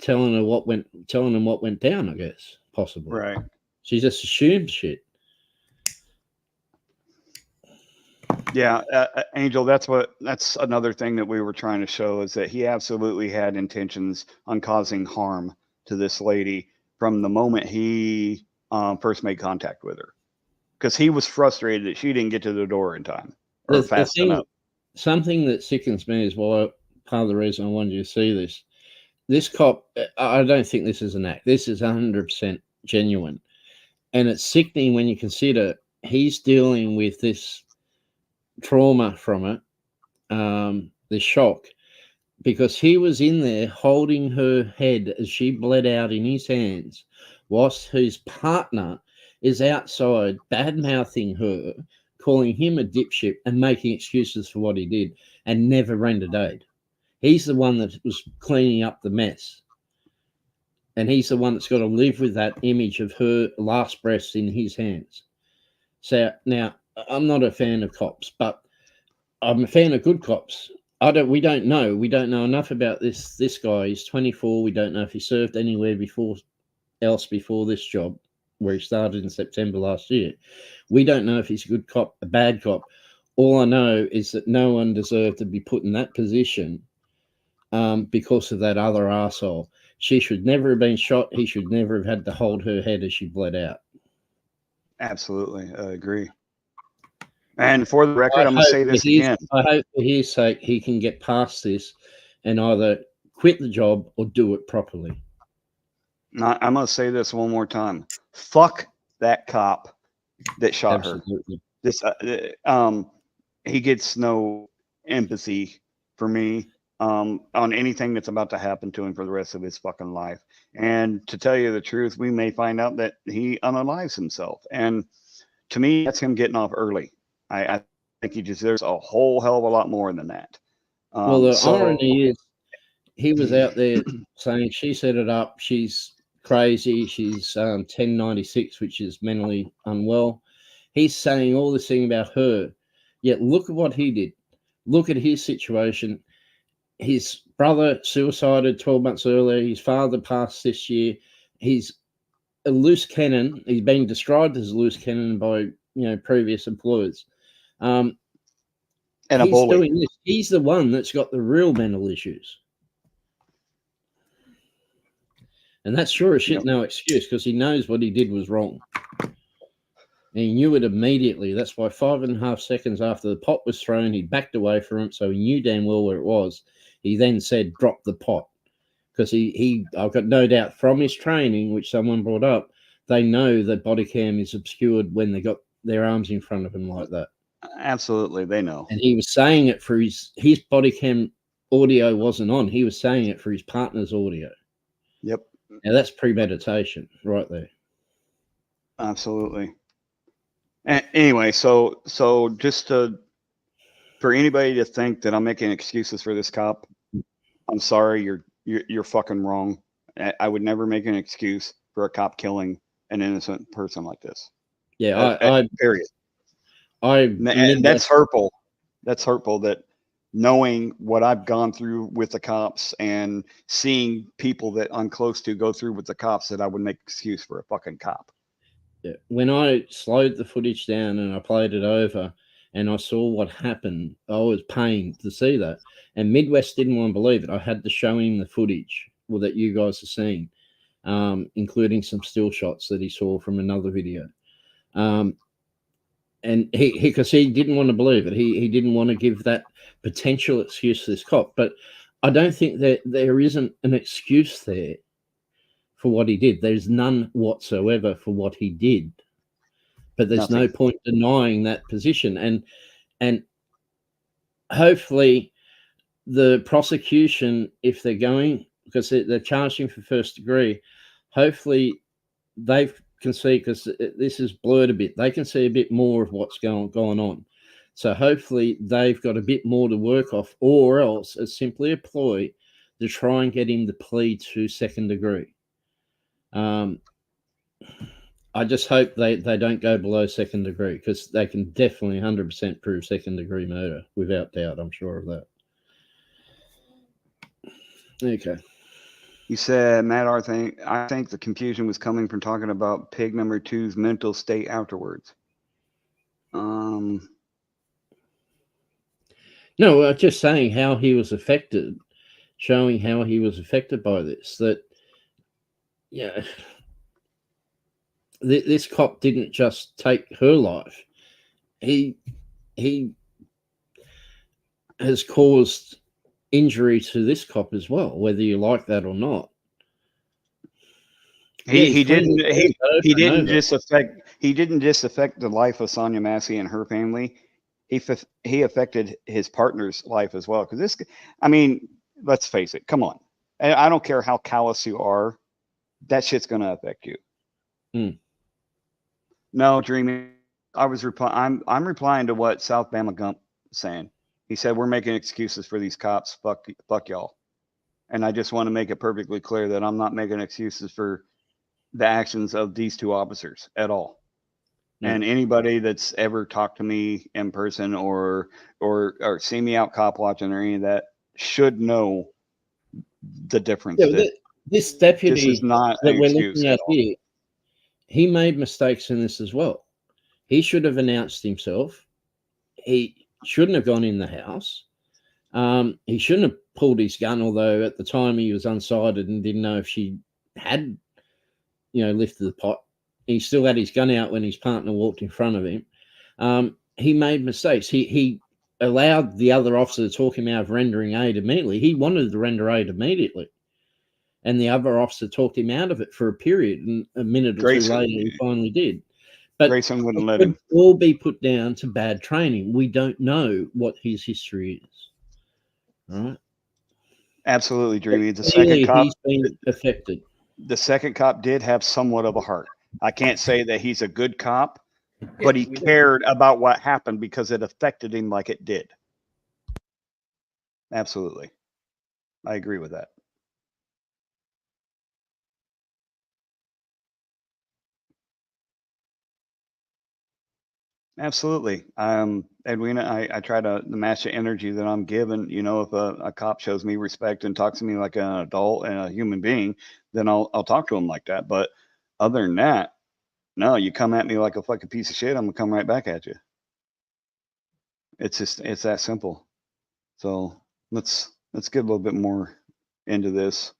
telling them what went down. I guess possibly, right? She just assumed shit. Yeah, Angel. That's another thing that we were trying to show, is that he absolutely had intentions on causing harm to this lady from the moment he first made contact with her, because he was frustrated that she didn't get to the door in time or fast enough. Something that sickens me is why part of the reason I wanted you to see this. This cop, I don't think this is an act. This is 100% genuine, and it's sickening when you consider he's dealing with this trauma from it, the shock, because he was in there holding her head as she bled out in his hands, whilst his partner is outside bad-mouthing her, calling him a dipshit and making excuses for what he did, and never rendered aid. He's the one that was cleaning up the mess, and he's the one that's got to live with that image of her last breaths in his hands. So now, I'm not a fan of cops, but I'm a fan of good cops. We don't know enough about this guy. He's 24. We don't know if he served anywhere before this job, where he started in September last year. We don't know if he's a good cop, a bad cop. All I know is that no one deserved to be put in that position because of that other arsehole. She should never have been shot. He should never have had to hold her head as she bled out. Absolutely, I agree. And for the record, I'm going to say this again. I hope for his sake he can get past this and either quit the job or do it properly. I'm going to say this one more time. Fuck that cop that shot her. This, he gets no empathy for me on anything that's about to happen to him for the rest of his fucking life. And to tell you the truth, we may find out that he unalives himself. And to me, that's him getting off early. I think he deserves a whole hell of a lot more than that. Well, the irony is he was out there saying she set it up. She's crazy. She's 1096, which is mentally unwell. He's saying all this thing about her. Yet look at what he did. Look at his situation. His brother suicided 12 months earlier. His father passed this year. He's a loose cannon. He's being described as a loose cannon by previous employers. And a he's bully. doing this. He's the one that's got the real mental issues. And that's sure as shit no excuse, because he knows what he did was wrong. And he knew it immediately. That's why 5.5 seconds after the pot was thrown, he backed away from it, so he knew damn well where it was. He then said, drop the pot. Because I've got no doubt from his training, which someone brought up, they know that body cam is obscured when they got their arms in front of him like that. Absolutely, they know. And he was saying it for his body cam audio wasn't on. He was saying it for his partner's audio. Yep. Now that's premeditation right there. Absolutely. Anyway, so just for anybody to think that I'm making excuses for this cop, I'm sorry, you're fucking wrong. I would never make an excuse for a cop killing an innocent person like this. Yeah, period. And that's hurtful. That's hurtful that knowing what I've gone through with the cops and seeing people that I'm close to go through with the cops, that I would make an excuse for a fucking cop. Yeah. When I slowed the footage down and I played it over and I saw what happened, I was pained to see that. And Midwest didn't want to believe it. I had to show him the footage that you guys are seeing, including some still shots that he saw from another video. And because he didn't want to believe it. He didn't want to give that potential excuse to this cop. But I don't think that there isn't an excuse there for what he did. There's none whatsoever for what he did. But there's no point denying that position. And hopefully the prosecution, if they're going, because they're charging for first degree, hopefully they can see, because this is blurred a bit, they can see a bit more of what's going on. So hopefully they've got a bit more to work off, or else it's simply a ploy to try and get him to plead to second degree. I just hope they don't go below second degree, because they can definitely 100% prove second degree murder, without doubt. I'm sure of that. Okay. You said, Matt, I think the confusion was coming from talking about pig number 2's mental state afterwards. No, just saying how he was affected, showing how he was affected by this. That, yeah, this cop didn't just take her life. He has caused injury to this cop as well, whether you like that or not. He didn't just affect the life of Sonya Massey and her family. He affected his partner's life as well. Because let's face it. Come on, I don't care how callous you are, that shit's gonna affect you. No, Dreamy, I was replying. I'm replying to what South Bama Gump is saying. He said we're making excuses for these cops. Fuck y'all. And I just want to make it perfectly clear that I'm not making excuses for the actions of these two officers at all. And anybody that's ever talked to me in person or seen me out cop watching or any of that should know the difference. Yeah, this deputy this is not that an we're excuse looking at at all. here, he made mistakes in this as well. He should have announced himself. He shouldn't have gone in the house. He shouldn't have pulled his gun, although at the time he was unsighted and didn't know if she had, lifted the pot. He still had his gun out when his partner walked in front of him. He made mistakes. He allowed the other officer to talk him out of rendering aid immediately. He wanted to render aid immediately. And the other officer talked him out of it for a period, and a minute or two later he finally did. But Grayson wouldn't let it him. would all be put down to bad training. We don't know what his history is. Right? Absolutely, Dreamy. The Clearly, second cop, he's been affected. The second cop did have somewhat of a heart. I can't say that he's a good cop, but he cared about what happened because it affected him like it did. Absolutely. I agree with that. Absolutely. Edwina, I try to match the energy that I'm given. You know, if a cop shows me respect and talks to me like an adult and a human being, then I'll talk to him like that. But other than that, no, you come at me like a fucking piece of shit, I'm gonna come right back at you. It's that simple. So let's get a little bit more into this.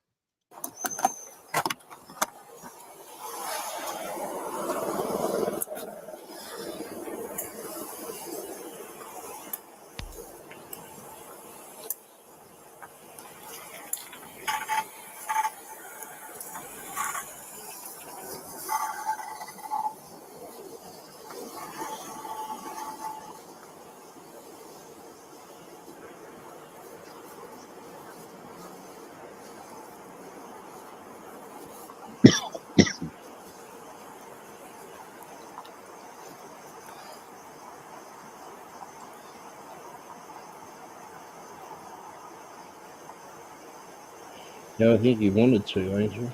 Yeah, I think he wanted to, Angel.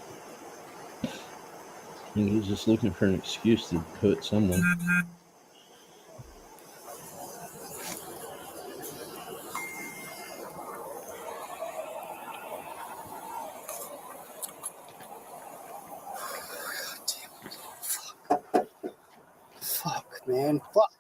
I think he's just looking for an excuse to hurt someone. Fuck, man. Fuck.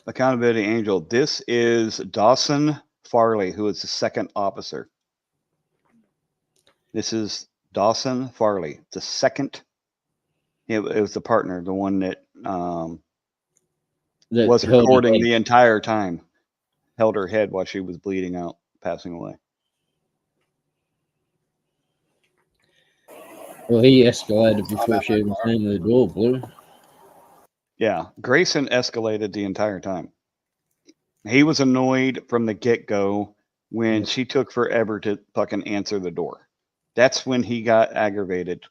Accountability Angel. This is Dawson Farley, who is the second officer. This is Dawson Farley, the second. It was the partner, the one that was recording the entire time. Held her head while she was bleeding out, passing away. Well, he escalated before she even came to the door, Blue. Yeah, Grayson escalated the entire time. He was annoyed from the get-go when she took forever to fucking answer the door. That's when he got aggravated.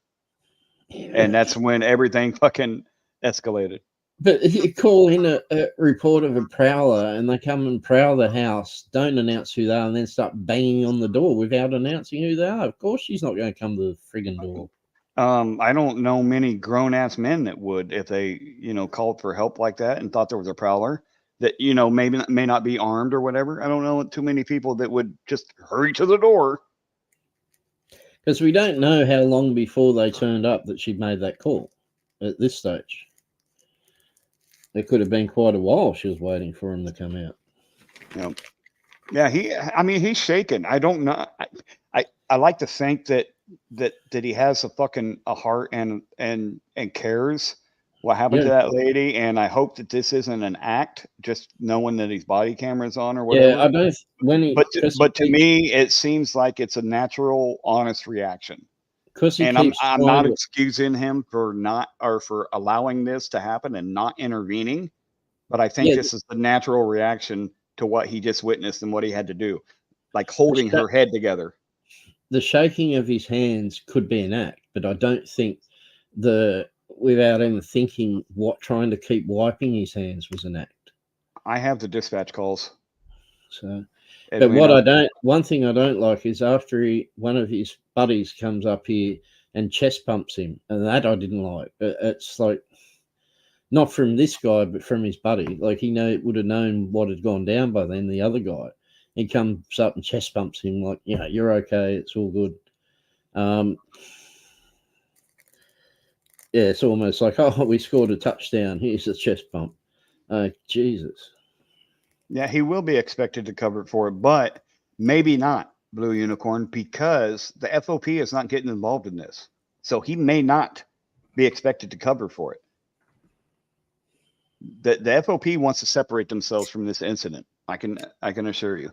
And that's when everything fucking escalated. But if you call in a report of a prowler and they come and prowl the house, don't announce who they are and then start banging on the door without announcing who they are. Of course she's not going to come to the friggin' door. I don't know many grown-ass men that would if they, called for help like that and thought there was a prowler that, may not be armed or whatever. I don't know too many people that would just hurry to the door. Because we don't know how long before they turned up that she'd made that call at this stage. It could have been quite a while she was waiting for him to come out. Yeah, he's shaken. I don't know. I like to think that he has a heart and cares what happened to that lady, and I hope that this isn't an act, just knowing that his body camera's on or whatever. Yeah, I don't. But to me, it seems like it's a natural, honest reaction. And I'm not excusing him for allowing this to happen and not intervening, but I think this is the natural reaction to what he just witnessed and what he had to do, like holding her head together. The shaking of his hands could be an act, but I don't think without even thinking trying to keep wiping his hands was an act. I have the dispatch calls. So, but one thing I don't like is after one of his buddies comes up here and chest pumps him, and that I didn't like. It's like, not from this guy, but from his buddy. Like he would have known what had gone down by then, the other guy. He comes up and chest bumps him like, you're okay, it's all good. Yeah, it's almost like, oh, we scored a touchdown. Here's a chest bump. Jesus. Yeah, he will be expected to cover for it, but maybe not, Blue Unicorn, because the FOP is not getting involved in this. So he may not be expected to cover for it. The FOP wants to separate themselves from this incident. I can assure you.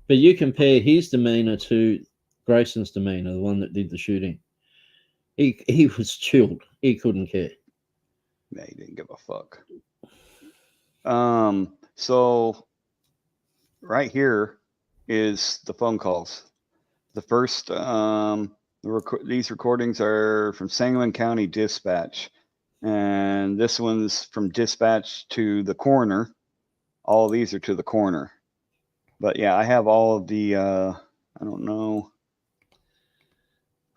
But you compare his demeanor to Grayson's demeanor, the one that did the shooting. He was chilled. He couldn't care. Yeah, he didn't give a fuck. So right here, is the phone calls. The first, these recordings are from Sangamon County Dispatch, and this one's from dispatch to the coroner. All these are to the coroner. But yeah, I have all of the, I don't know.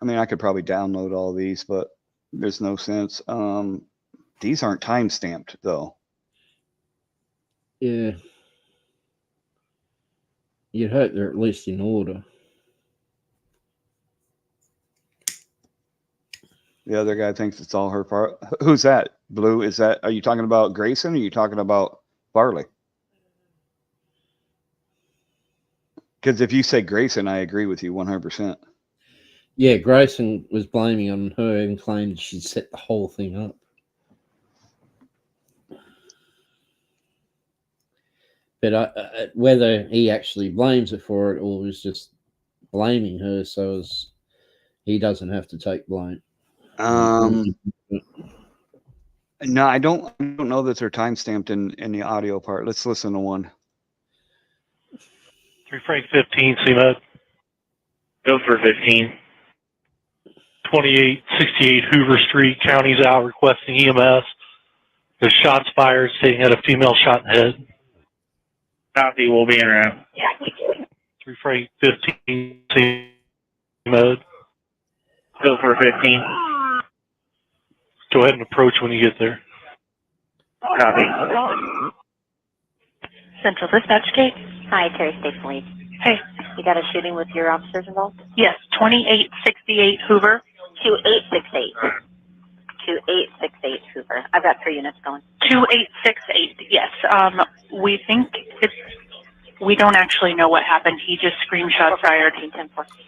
I mean, I could probably download all these, but there's no sense. These aren't time stamped though. Yeah. You'd hope they're at least in order. The other guy thinks it's all her part. Who's that? Blue? Is that? Are you talking about Grayson? Or are you talking about Farley? Because if you say Grayson, I agree with you 100%. Yeah, Grayson was blaming on her and claimed she'd set the whole thing up. But whether he actually blames her for it or was just blaming her so as he doesn't have to take blame. No, I don't know that they're time stamped in the audio part. Let's listen to one. 3 Frank 15, CMed. Go for 15. 2868 Hoover Street, county's out requesting EMS. There's shots fired, stating at a female shot in the head. Copy, we'll be in route. 3 Frank 15, CMed. Go for 15. Go ahead and approach when you get there. Copy. Central Dispatch, Kate. Hi, Terry Station Lead. Hey. You got a shooting with your officers involved? Yes, 2868 Hoover. 2868. 2868 Hoover. I've got 3 units going. 2868, yes. We think we don't actually know what happened. He just screenshot fired.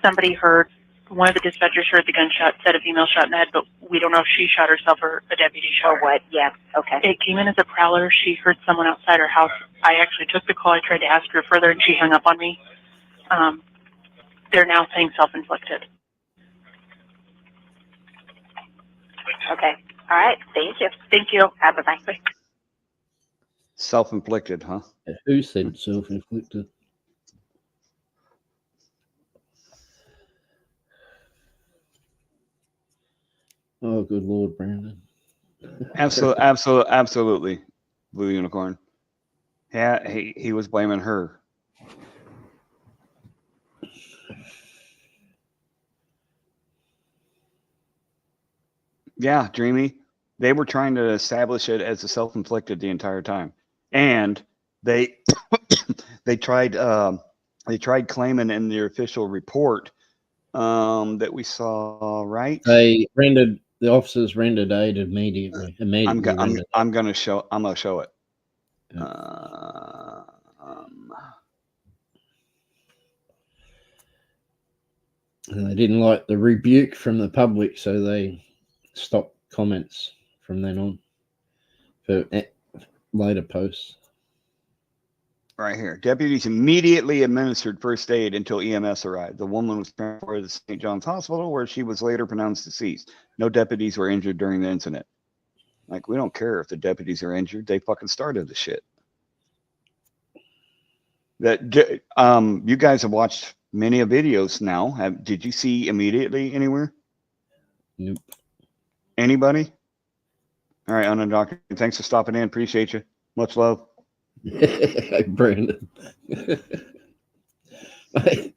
Somebody heard, one of the dispatchers heard the gunshot, said a female shot in the head, but we don't know if she shot herself or a deputy shot her. Or what? Yeah, okay. It came in as a prowler. She heard someone outside her house. I actually took the call. I tried to ask her further, and she hung up on me. They're now saying self-inflicted. Okay. All right. Thank you. Thank you. Bye-bye. Self-inflicted, huh? Who said self-inflicted? Oh, good Lord, Brandon. Absolutely. Blue Unicorn. Yeah, he was blaming her. Yeah, Dreamy. They were trying to establish it as a self-inflicted the entire time, and they they tried claiming in their official report that we saw. Right? The officers rendered aid immediately. I'm gonna show it. Yeah. And they didn't like the rebuke from the public, so they stopped comments from then on for later posts. Right here. Deputies immediately administered first aid until EMS arrived. The woman was transported to St. John's Hospital, where she was later pronounced deceased. No deputies were injured during the incident. Like, we don't care if the deputies are injured. They fucking started the shit. You guys have watched many of videos now. Did you see immediately anywhere? Nope. Anybody? All right, Unadoctor. Thanks for stopping in. Appreciate you. Much love. Brandon. I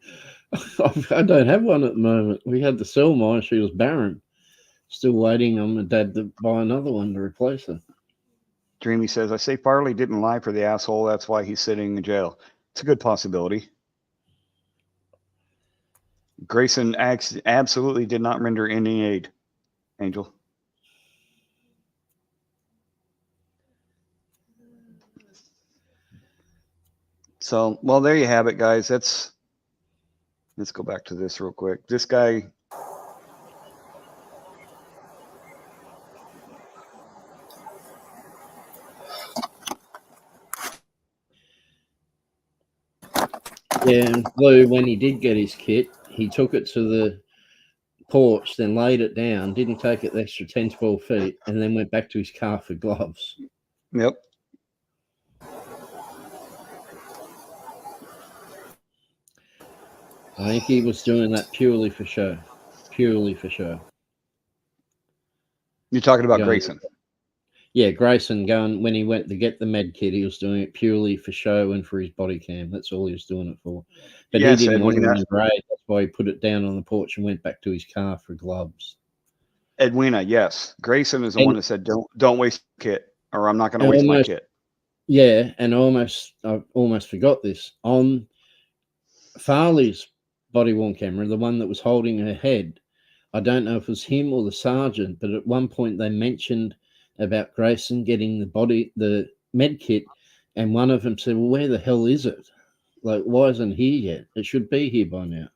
don't have one at the moment. We had to sell mine. She was barren. Still waiting on my dad to buy another one to replace her. Dreamy says, I say Farley didn't lie for the asshole. That's why he's sitting in jail. It's a good possibility. Grayson absolutely did not render any aid. Angel. So, well, there you have it, guys. Let's go back to this real quick. This guy. Yeah, and Blue, when he did get his kit, he took it to the porch, then laid it down, didn't take it the extra 10, 12 feet, and then went back to his car for gloves. Yep. I think he was doing that purely for show. Purely for show. You're talking about Grayson? Yeah, Grayson going when he went to get the med kit, he was doing it purely for show and for his body cam. That's all he was doing it for. But Yes, he didn't want Edwina. to raid. That's why he put it down on the porch and went back to his car for gloves. Edwina, yes. Grayson is the one that said, "Don't waste kit, or I'm not going to waste my kit." Yeah, and I almost forgot this. On Farley's body-worn camera, the one that was holding her head, I don't know if it was him or the sergeant, but at one point they mentioned about Grayson getting the med kit, and one of them said, "Well, where the hell is it? Like, why isn't it here yet? It should be here by now."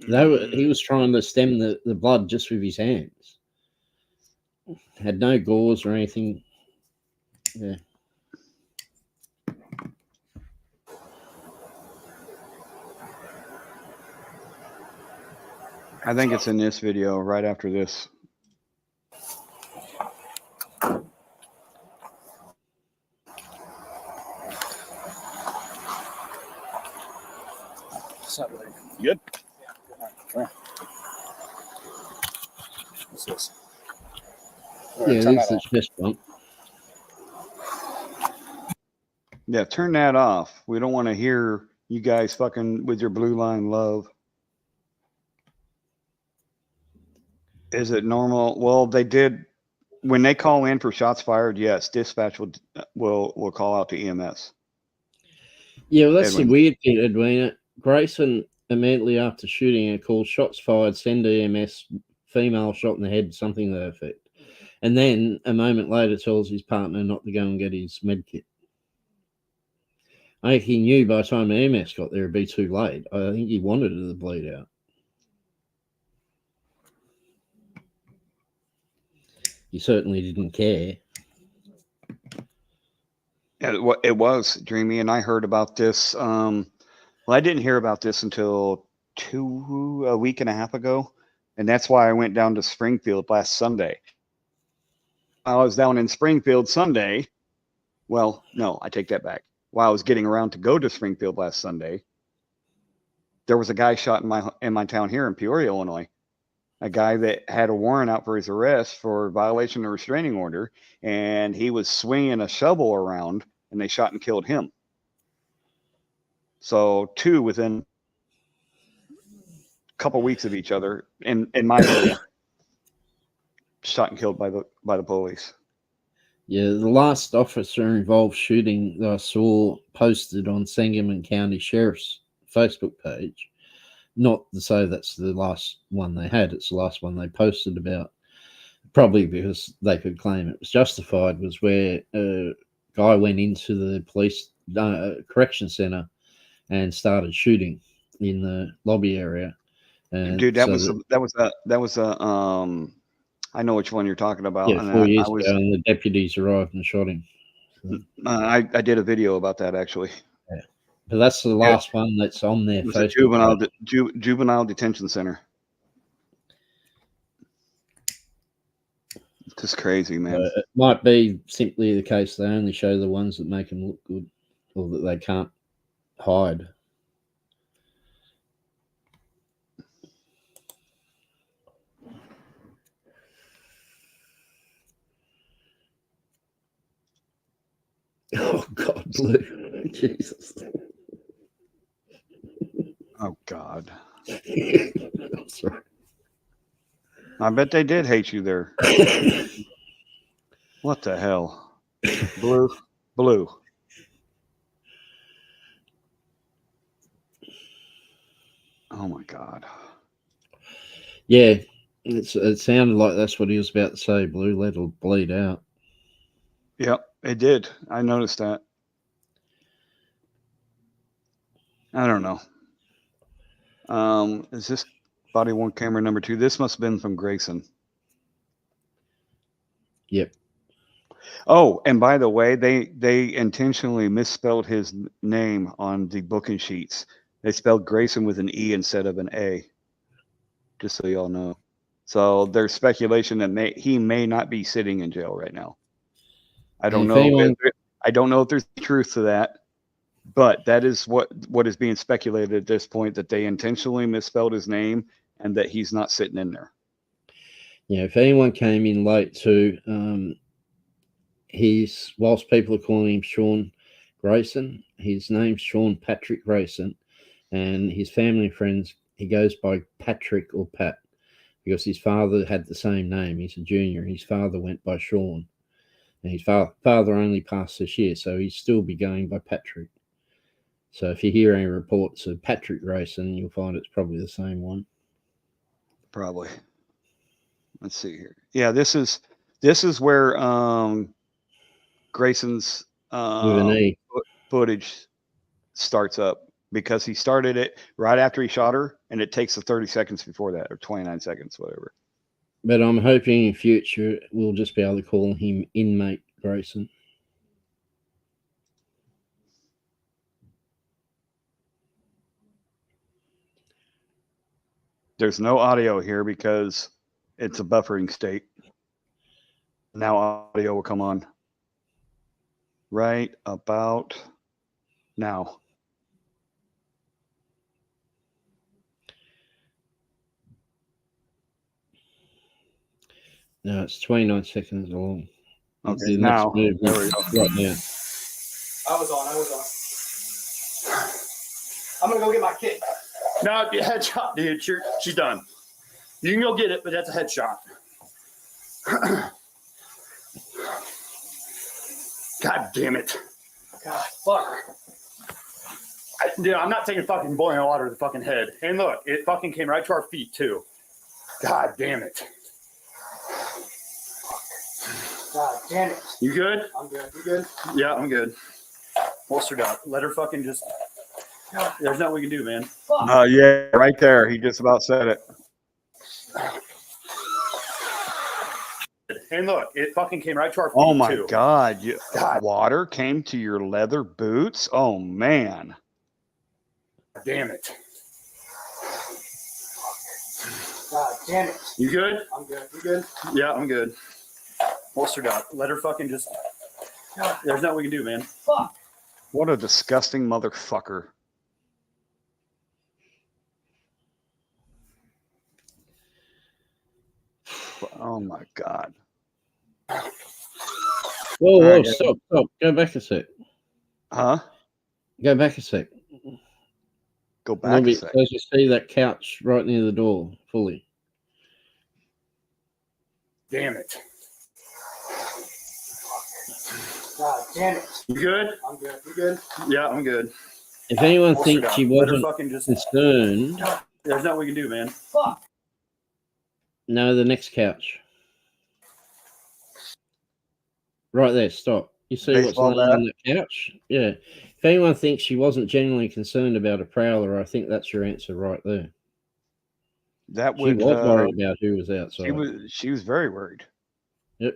He was trying to stem the blood just with his hands. Had no gauze or anything. Yeah. I think it's in this video right after this. What's up, buddy? Good. Yeah. What's this? Yeah, this is chest bump. Yeah, turn that off. We don't want to hear you guys fucking with your blue line love. Is it normal? Well, they did when they call in for shots fired. Yes, dispatch will call out to EMS. Yeah, well, that's the weird thing, Edwina. Grayson immediately after shooting a call, shots fired, send EMS, female shot in the head, something to that effect. And then a moment later tells his partner not to go and get his med kit. I think he knew by the time EMS got there it'd be too late. I think he wanted it to bleed out. He certainly didn't care. It was Dreamy, and I heard about this. Well, I didn't hear about this until a week and a half ago, and that's why I went down to Springfield last Sunday. I was down in Springfield Sunday. Well, no, I take that back. While I was getting around to go to Springfield last Sunday, there was a guy shot in my town here in Peoria, Illinois. A guy that had a warrant out for his arrest for violation of restraining order, and he was swinging a shovel around, and they shot and killed him. So 2 within a couple weeks of each other in my area, shot and killed by the police. Yeah, the last officer involved shooting that I saw posted on Sangamon County Sheriff's Facebook page. Not to say that's the last one they had, it's the last one they posted about, probably because they could claim it was justified, was where a guy went into the police correction center and started shooting in the lobby area. Dude, that was a I know which one you're talking about. Yeah, 4 years ago, and the deputies arrived and shot him. So. I did a video about that, actually. Yeah. But that's the last one that's on their Facebook. Juvenile detention center. It's just crazy, man. It might be simply the case they only show the ones that make them look good, or that they can't hide. Oh God, Blue. Jesus. Oh God. I'm sorry. I bet they did hate you there. What the hell? Blue. Oh my God. Yeah, it sounded like that's what he was about to say, Blue. Let it bleed out. Yep, it did. I noticed that. I don't know. Is this body worn camera number 2? This must have been from Grayson. Yep. Oh, and by the way, they intentionally misspelled his name on the booking sheets. They spelled Grayson with an E instead of an A. Just so y'all know. So there's speculation that he may not be sitting in jail right now. I don't know. I don't know if there's truth to that. But that is what is being speculated at this point, that they intentionally misspelled his name and that he's not sitting in there. Yeah, if anyone came in late too, whilst people are calling him Sean Grayson, his name's Sean Patrick Grayson, and his family and friends, he goes by Patrick or Pat because his father had the same name. He's a junior. His father went by Sean, and his father only passed this year, so he'd still be going by Patrick. So if you hear any reports of Patrick Grayson, you'll find it's probably the same one. Probably. Let's see here. Yeah, this is where Grayson's footage starts up, because he started it right after he shot her, and it takes the 30 seconds before that, or 29 seconds, whatever. But I'm hoping in future we'll just be able to call him Inmate Grayson. There's no audio here because it's a buffering state. Now audio will come on right about now. No, it's 29 seconds long. Okay, now there we go. Right now. I was on. I'm gonna go get my kit. No, headshot, dude. She's done. You can go get it, but that's a headshot. God damn it. God, fuck. Dude, I'm not taking fucking boiling water to the fucking head. And look, it fucking came right to our feet, too. God damn it. God damn it. You good? I'm good. You good? Yeah, I'm good. Holstered up. Let her fucking just... There's nothing we can do, man. Yeah, right there. He just about said it. And look, it fucking came right to our feet, Oh my too. God. Water came to your leather boots? Oh, man. Damn it. God damn it. You good? I'm good. You good? Yeah, I'm good. Holstered up. Let her fucking just... There's nothing we can do, man. Fuck. What a disgusting motherfucker. Oh my God. Whoa, stop. Go back a sec. Huh? Go back a sec. Go back a sec. As you see that couch right near the door, fully. Damn it. God damn it. You good? I'm good. You good? Yeah, I'm good. If anyone Holstered thinks up. she Let her wasn't fucking just... concerned, There's nothing we can do, man. Fuck. no, the next couch. Right there, stop. You see Baseball what's laying bat? on the couch? Yeah. If anyone thinks she wasn't genuinely concerned about a prowler, I think that's your answer right there. That She would was worried about who was outside. She was very worried. Yep.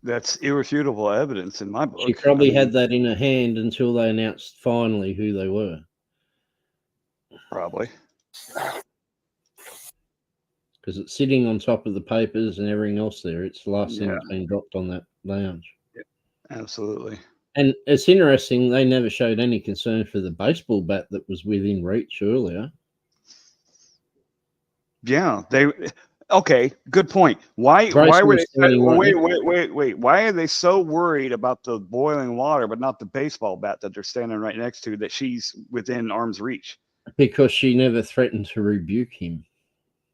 That's irrefutable evidence in my book. She probably had that in her hand until they announced finally who they were. Probably. Because it's sitting on top of the papers and everything else there. It's the last thing that's been dropped on that lounge. Yeah, absolutely. And it's interesting, they never showed any concern for the baseball bat that was within reach earlier. Yeah, okay, good point. Why were they wait, why are they so worried about the boiling water but not the baseball bat that they're standing right next to, that she's within arm's reach? Because she never threatened to rebuke him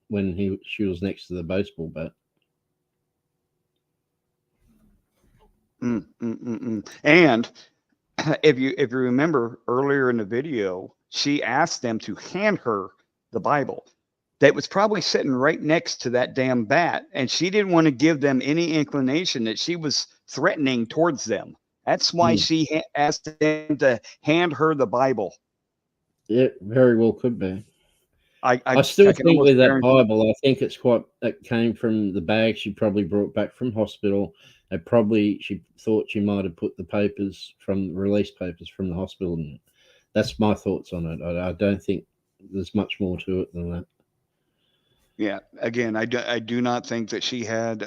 when she was next to the baseball bat. And if you remember earlier in the video, she asked them to hand her the Bible that was probably sitting right next to that damn bat, and she didn't want to give them any inclination that she was threatening towards them. That's why she asked them to hand her the Bible. It very well could be. I still think with that Bible, I think it came from the bag she probably brought back from hospital. She thought she might have put the release papers from the hospital in it. That's my thoughts on it. I don't think there's much more to it than that. Yeah, again, I do not think that she had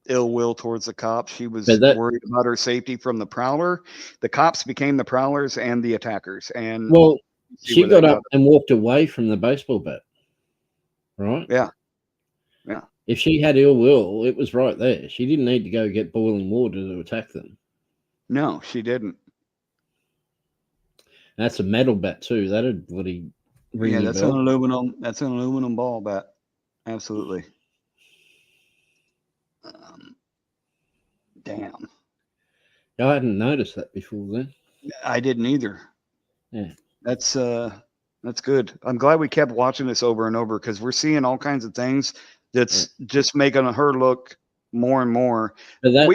ill will towards the cops. She was But that- worried about her safety from the prowler. The cops became the prowlers and the attackers. And Well, see she where that got up and walked away from the baseball bat, right? Yeah. Yeah. If she had ill will, it was right there. She didn't need to go get boiling water to attack them. No, she didn't. And that's a metal bat too. That'd bloody ring Yeah, your that's bell. an aluminum. That's an aluminum ball bat. Absolutely. Damn. I hadn't noticed that before then. I didn't either. Yeah. That's good. I'm glad we kept watching this over and over because we're seeing all kinds of things that's just making her look more and more. But that,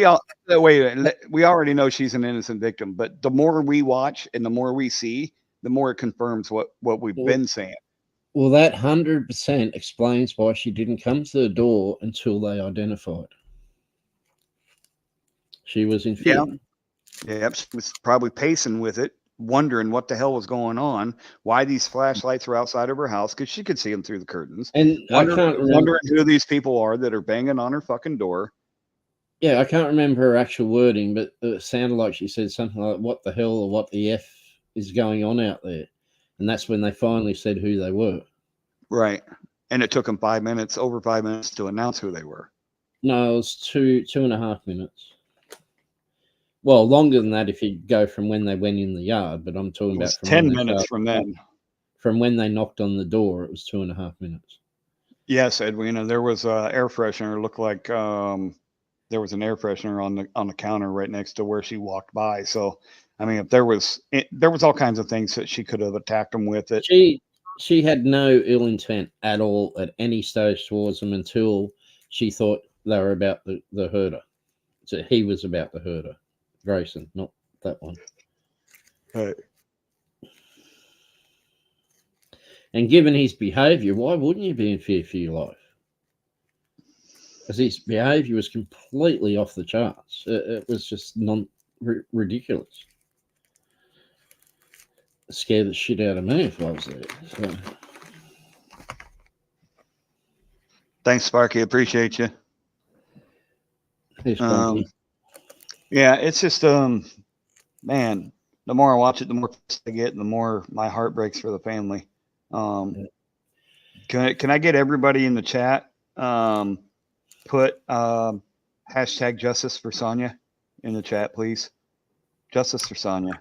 We already know she's an innocent victim, but the more we watch and the more we see, the more it confirms what we've been saying. well, that 100% explains why she didn't come to the door until they identified. She was in fear. Yeah, she was probably pacing with it, wondering what the hell was going on, why these flashlights were outside of her house, because she could see them through the curtains. And I can't remember wondering who these people are that are banging on her fucking door. Yeah, I can't remember her actual wording, but it sounded like she said something like, "What the hell," or "What the F is going on out there?" And that's when they finally said who they were. Right. And it took them over 5 minutes to announce who they were. No, it was 2.5 minutes. Well, longer than that if you go from when they went in the yard, but I'm talking about from 10 minutes from then. From when they knocked on the door, it was 2.5 minutes. Yes, Edwina, there was an air freshener. It looked like there was an air freshener on the counter right next to where she walked by. So, I mean, if there was all kinds of things that she could have attacked them with. It. She had no ill intent at all at any stage towards them until she thought they were about the herder. So he was about the herder, Grayson, not that one. Right. And given his behavior, why wouldn't you be in fear for your life? Because his behavior was completely off the charts. It was just ridiculous. It scared the shit out of me if I was there. So. Thanks, Sparky. Appreciate you. Hey, Sparky. Yeah, it's just man, the more I watch it, the more pissed I get, and the more my heart breaks for the family. Can I get everybody in the chat put hashtag justice for Sonya in the chat, please? Justice for Sonya.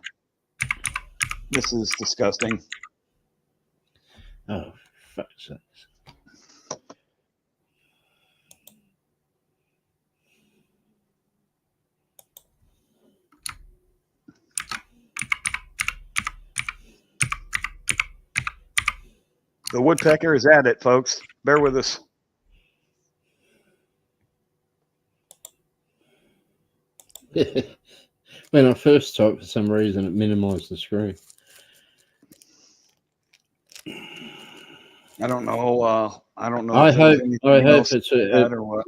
This is disgusting. Oh, fuck's sake. The woodpecker is at it, folks. Bear with us. When I first typed, for some reason, it minimized the screen. I don't know. I hope it's or what.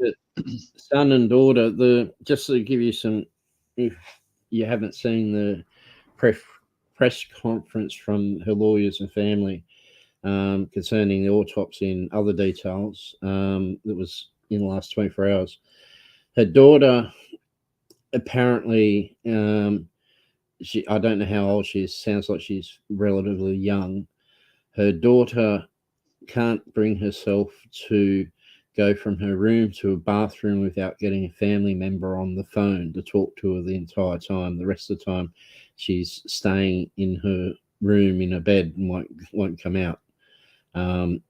Son and daughter. Just to give you some, if you haven't seen the press conference from her lawyers and family concerning the autopsy and other details that was in the last 24 hours. Her daughter apparently, I don't know how old she is. Sounds like she's relatively young. Her daughter can't bring herself to go from her room to a bathroom without getting a family member on the phone to talk to her the entire time. The rest of the time, she's staying in her room in her bed and won't come out.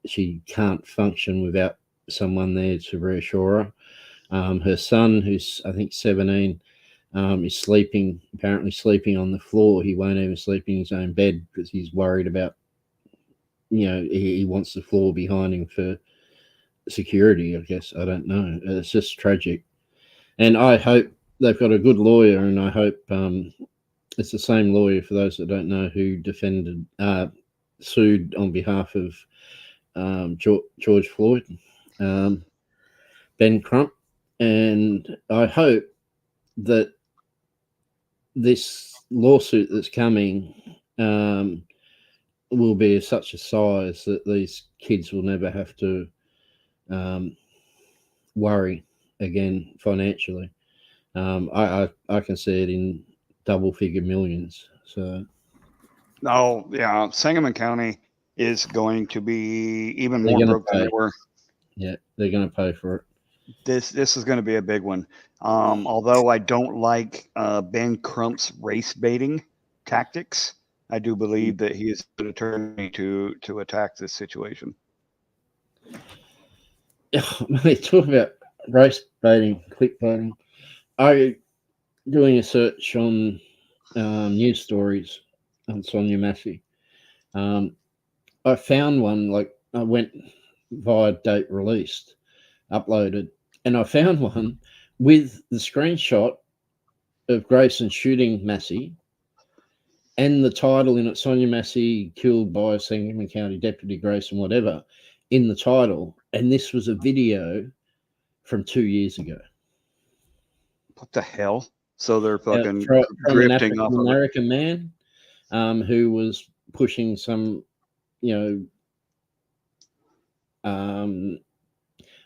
She can't function without someone there to reassure her. Her son, who's I think 17, is apparently sleeping on the floor. He won't even sleep in his own bed because he's worried about, he wants the floor behind him for security, I guess. I don't know. It's just tragic. And I hope they've got a good lawyer, and I hope it's the same lawyer, for those that don't know, who sued on behalf of George Floyd, Ben Crump. And I hope that this lawsuit that's coming will be of such a size that these kids will never have to worry again financially. I can see it in double figure millions. So, oh yeah, Sangamon County is going to be even they're more going to broke than they pay. were. Yeah, they're going to pay for it. This is going to be a big one. Although I don't like Ben Crump's race baiting tactics, I do believe that he is a good attorney to attack this situation. Talk about race baiting, clickbaiting. I doing a search on news stories on Sonya Massey. I found one, like I went via date released, uploaded, and I found one with the screenshot of Grayson shooting Massey and the title in it, Sonya Massey killed by Sangamon County Deputy Grayson, whatever, in the title. And this was a video from 2 years ago. What the hell? So they're fucking from an drifting off of it. African-American man who was pushing some, a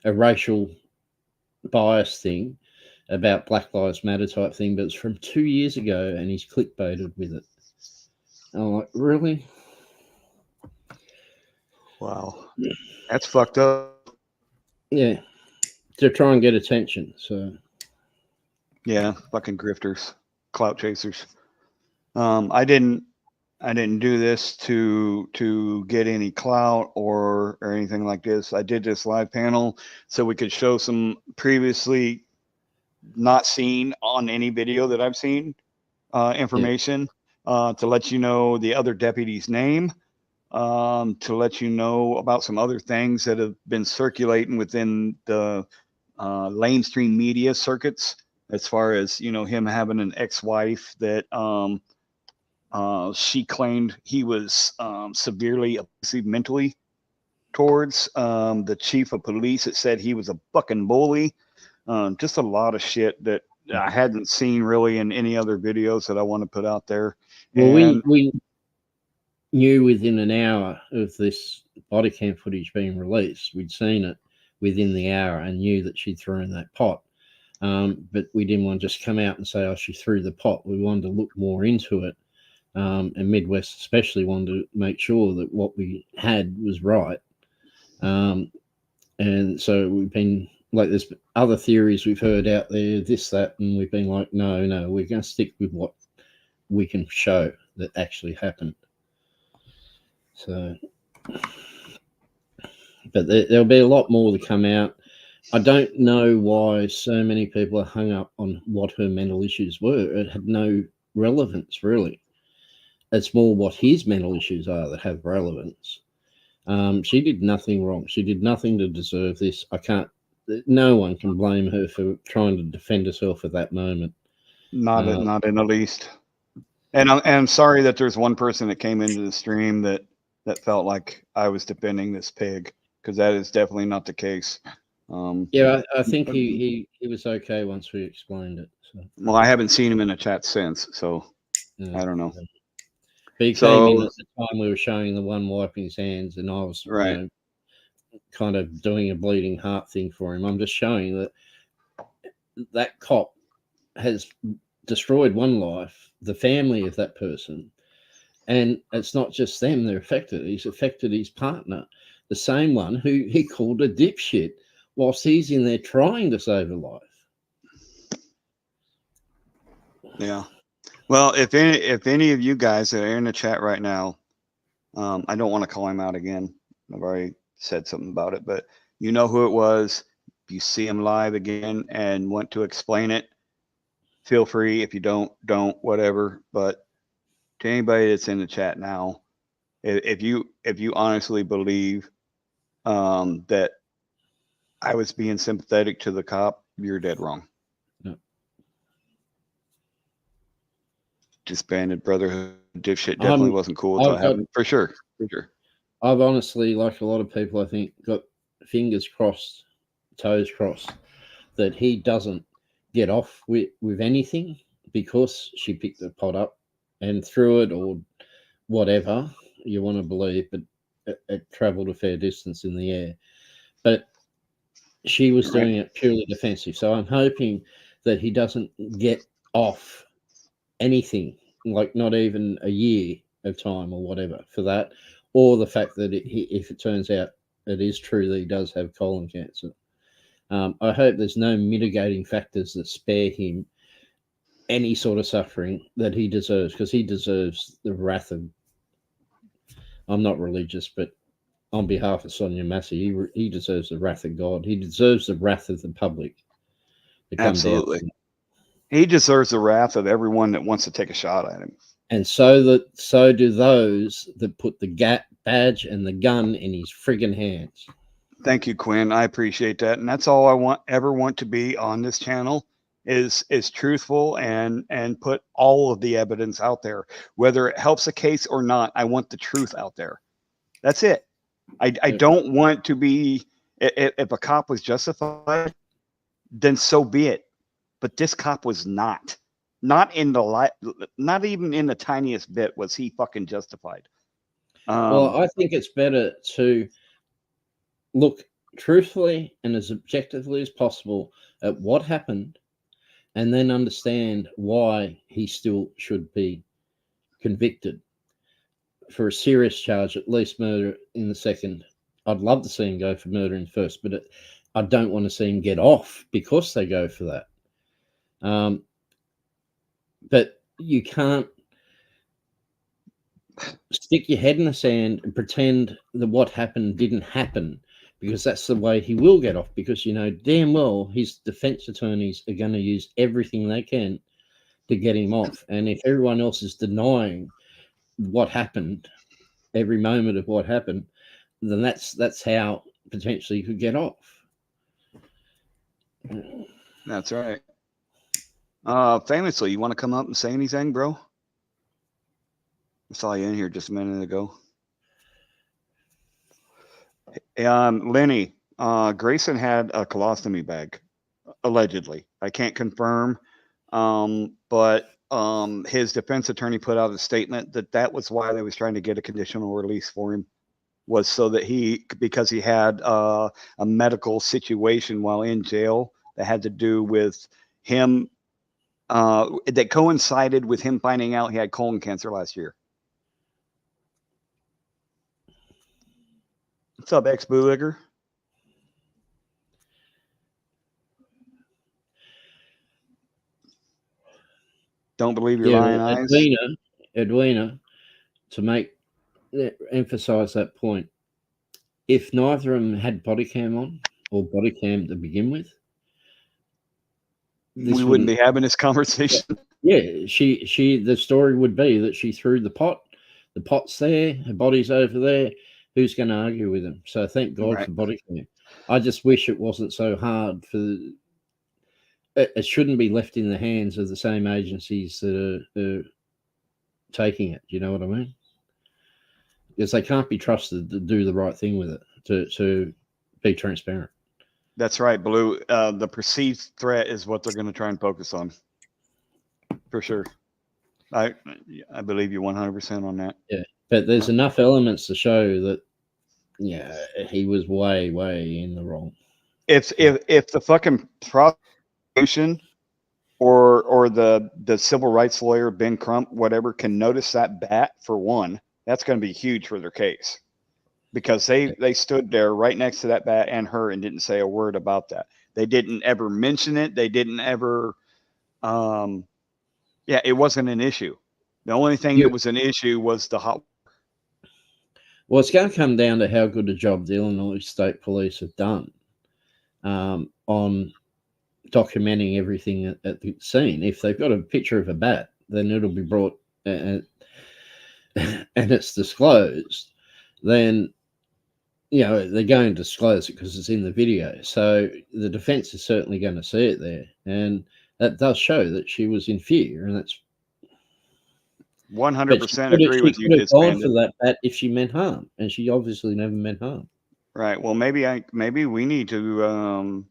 racial bias thing about Black Lives Matter type thing, but it's from 2 years ago and he's clickbaited with it. And I'm like, really? Wow. That's fucked up. Yeah. To try and get attention. So yeah, fucking grifters, clout chasers. I didn't do this to get any clout or anything like this. I did this live panel so we could show some previously not seen on any video that I've seen information to let you know the other deputy's name, to let you know about some other things that have been circulating within the mainstream media circuits, as far as him having an ex-wife that she claimed he was severely abusive mentally towards. The chief of police that said he was a fucking bully. Just a lot of shit that I hadn't seen really in any other videos that I want to put out there. Well, and we knew within an hour of this body cam footage being released, we'd seen it within the hour and knew that she'd thrown that pot. But we didn't want to just come out and say, oh, she threw the pot. We wanted to look more into it. And Midwest especially wanted to make sure that what we had was right. And so we've been like, there's other theories we've heard out there, this, that, and we've been like, no, we're going to stick with what we can show that actually happened. So, but there'll be a lot more to come out. I don't know why so many people are hung up on what her mental issues were. It had no relevance, really. It's more what his mental issues are that have relevance. She did nothing wrong. She did nothing to deserve this. No one can blame her for trying to defend herself at that moment. Not in the least. And I'm sorry that there's one person that came into the stream that felt like I was defending this pig, because that is definitely not the case. Yeah, I think he was okay once we explained it. So. Well, I haven't seen him in a chat since, so I don't know. But he came in at the time we were showing the one wiping his hands, and I was kind of doing a bleeding heart thing for him. I'm just showing that cop has destroyed one life, the family of that person, and it's not just them they're affected. He's affected his partner, the same one who he called a dipshit, whilst he's in there trying to save a life. Yeah. Well, if any of you guys that are in the chat right now, I don't want to call him out again. I've already said something about it, but you know who it was. If you see him live again and want to explain it, feel free. If you don't, whatever. But to anybody that's in the chat now, if you honestly believe that I was being sympathetic to the cop, you're dead wrong. Disbanded Brotherhood dipshit definitely wasn't cool until it happened. For sure. I've honestly, like a lot of people, I think, got fingers crossed, toes crossed, that he doesn't get off with anything because she picked the pot up and threw it, or whatever you want to believe, but it traveled a fair distance in the air. But she was doing it purely defensive. So I'm hoping that he doesn't get off anything, like not even a year of time or whatever for that, or the fact that if it turns out it is true that he does have colon cancer. I hope there's no mitigating factors that spare him any sort of suffering that he deserves, because he deserves the wrath of, I'm not religious, but on behalf of Sonya Massey, he deserves the wrath of God. He deserves the wrath of the public. Absolutely. He deserves the wrath of everyone that wants to take a shot at him. And so do those that put the badge and the gun in his friggin' hands. Thank you, Quinn. I appreciate that. And that's all I ever want to be on this channel is truthful and put all of the evidence out there. Whether it helps a case or not, I want the truth out there. That's it. I don't want to be, if a cop was justified, then so be it. But this cop was not. Not in the not even in the tiniest bit was he fucking justified. Well, I think it's better to look truthfully and as objectively as possible at what happened, and then understand why he still should be convicted for a serious charge, at least murder in the second. I'd love to see him go for murder in the first, but I don't want to see him get off because they go for that. But you can't stick your head in the sand and pretend that what happened didn't happen, because that's the way he will get off, because you know damn well his defense attorneys are going to use everything they can to get him off. And if everyone else is denying what happened, every moment of what happened, then that's how potentially he could get off. That's right. Famously, you want to come up and say anything, bro? I saw you in here just a minute ago. Lenny, Grayson had a colostomy bag, allegedly. I can't confirm, but his defense attorney put out a statement that was why they was trying to get a conditional release for him, was so that because he had a medical situation while in jail that had to do with him, that coincided with him finding out he had colon cancer last year. What's up, ex-bootlegger? Don't believe your lying eyes. Edwina, to emphasize that point, if neither of them had body cam on or body cam to begin with, we wouldn't be having this conversation. Yeah, the story would be that she threw the pot. The pot's there, her body's over there. Who's going to argue with him? So thank God for body cam. I just wish it wasn't so hard for. It shouldn't be left in the hands of the same agencies that are taking it. You know what I mean? Because they can't be trusted to do the right thing with it, to be transparent. That's right, Blue. The perceived threat is what they're going to try and focus on. For sure. I believe you 100% on that. Yeah, but there's enough elements to show that, yeah, he was way in the wrong. If the fucking prosecution or the civil rights lawyer Ben Crump, whatever, can notice that bat, for one, that's going to be huge for their case, because they stood there right next to that bat and her and didn't say a word about that. They didn't ever mention it. They didn't ever. Yeah, it wasn't an issue. The only thing that was an issue was the hot. Well, it's going to come down to how good a job the Illinois State Police have done on documenting everything at the scene. If they've got a picture of a bat, then it'll be brought and it's disclosed. Then, you know, they're going to disclose it because it's in the video. So the defense is certainly going to see it there. And that does show that she was in fear, and that's 100% agree with you. She could have gone for that bat if she meant harm, and she obviously never meant harm. Right. Well, maybe we need to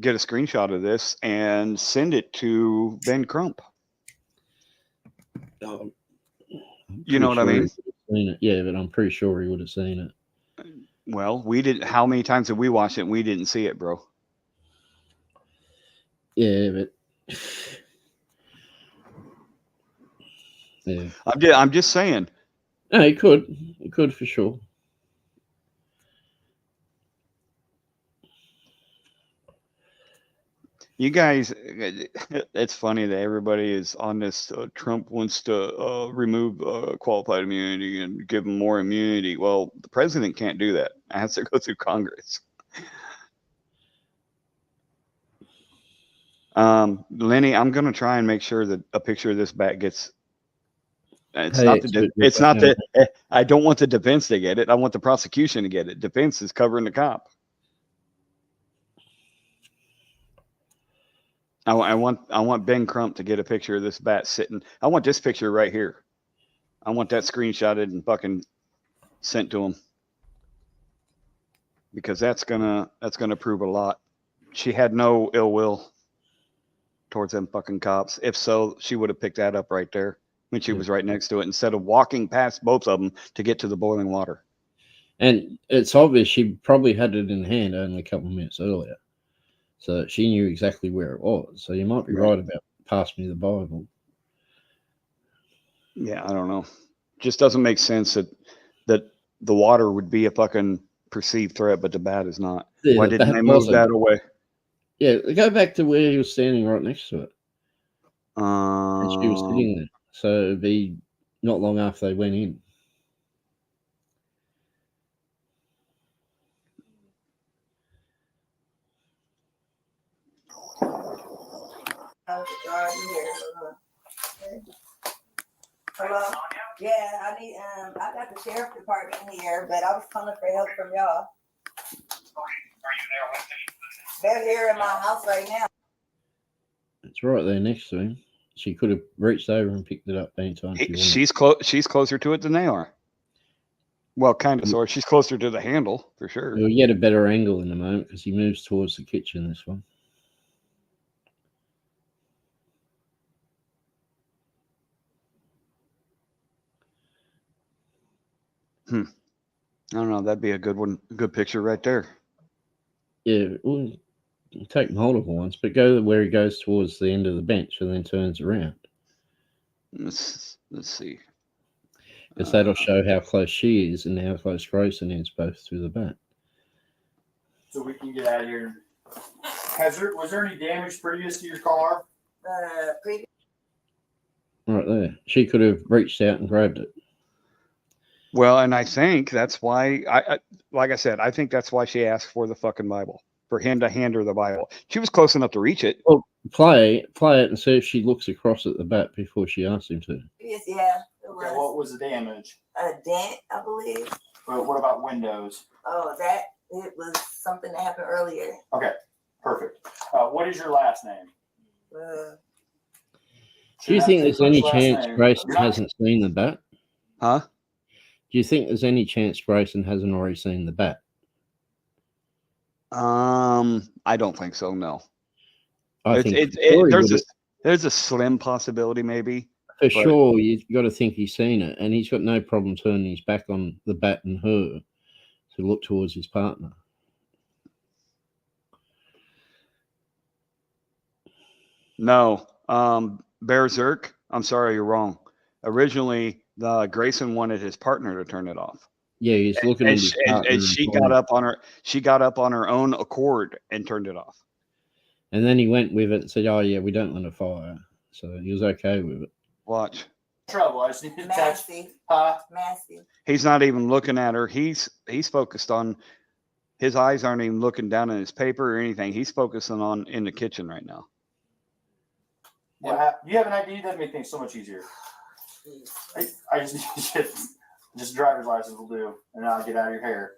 get a screenshot of this and send it to Ben Crump. You know what I mean? Yeah, but I'm pretty sure he would have seen it. Well, we did. How many times did we watch it and we didn't see it, bro? Yeah, but yeah, I'm just saying. no, it could for sure. You guys, it's funny that everybody is on this. Trump wants to remove qualified immunity and give them more immunity. Well, the president can't do that. It has to go through Congress. Lenny, I'm going to try and make sure that a picture of this bat gets. It's Hey, not it's not the. I don't want the defense to get it. I want the prosecution to get it. Defense is covering the cop. I want Ben Crump to get a picture of this bat sitting. I want this picture right here. I want that screenshotted and fucking sent to him, because that's gonna prove a lot. She had no ill will towards them fucking cops. If so, she would have picked that up right there when she was right next to it, instead of walking past both of them to get to the boiling water. And it's obvious she probably had it in hand only a couple of minutes earlier. So she knew exactly where it was. So you might be right about pass me the Bible. Yeah, I don't know. Just doesn't make sense that the water would be a fucking perceived threat, but the bat is not. Yeah, Why the didn't bat they move wasn't. that away? Yeah, go back to where he was standing right next to it. And she was sitting there. So it'd be not long after they went in. Hello? Yeah, I need I got the sheriff department here, but I was calling for help from y'all. They're here in my house right now. It's right there next to him. She could have reached over and picked it up anytime she wanted. She's closer to it than they are. Well, kind of, sort of. She's closer to the handle for sure. We'll get a better angle in a moment because he moves towards the kitchen. This one. I don't know. That'd be a good one. Good picture right there. Yeah, we'll take multiple ones, but go to where he goes towards the end of the bench and then turns around. Let's see. Because that'll show how close she is and how close Grayson is, both through the bat. So we can get out of here. Was there any damage previous to your car? Previous. Right there. She could have reached out and grabbed it. Well, and I think that's why like I said, I think that's why she asked for the fucking Bible, for him to hand her the Bible. She was close enough to reach it. Well, play it and see if she looks across at the bat before she asks him to. Yes, yeah. It was. Okay, what was the damage? A dent, I believe. Well, what about windows? Oh, it was something that happened earlier. Okay, perfect. What is your last name? Do you think there's any chance Grayson hasn't seen the bat? Huh? Do you think there's any chance Grayson hasn't already seen the bat? I don't think so. No. There's a slim possibility, maybe. For sure, you've got to think he's seen it, and he's got no problem turning his back on the bat and her to look towards his partner. No. Bear Zerk, I'm sorry, you're wrong. Originally, Grayson wanted his partner to turn it off. Yeah, he's looking at his partner. And she got up on her own accord and turned it off. And then he went with it and said, "Oh yeah, we don't want to fire." So he was okay with it. Watch. Trouble. I just need to text. Massey. He's not even looking at her. He's focused on. His eyes aren't even looking down at his paper or anything. He's focusing on in the kitchen right now. Yeah, you have an ID. That'd make things so much easier. I just need just driver's license will do, and then I'll get out of your hair.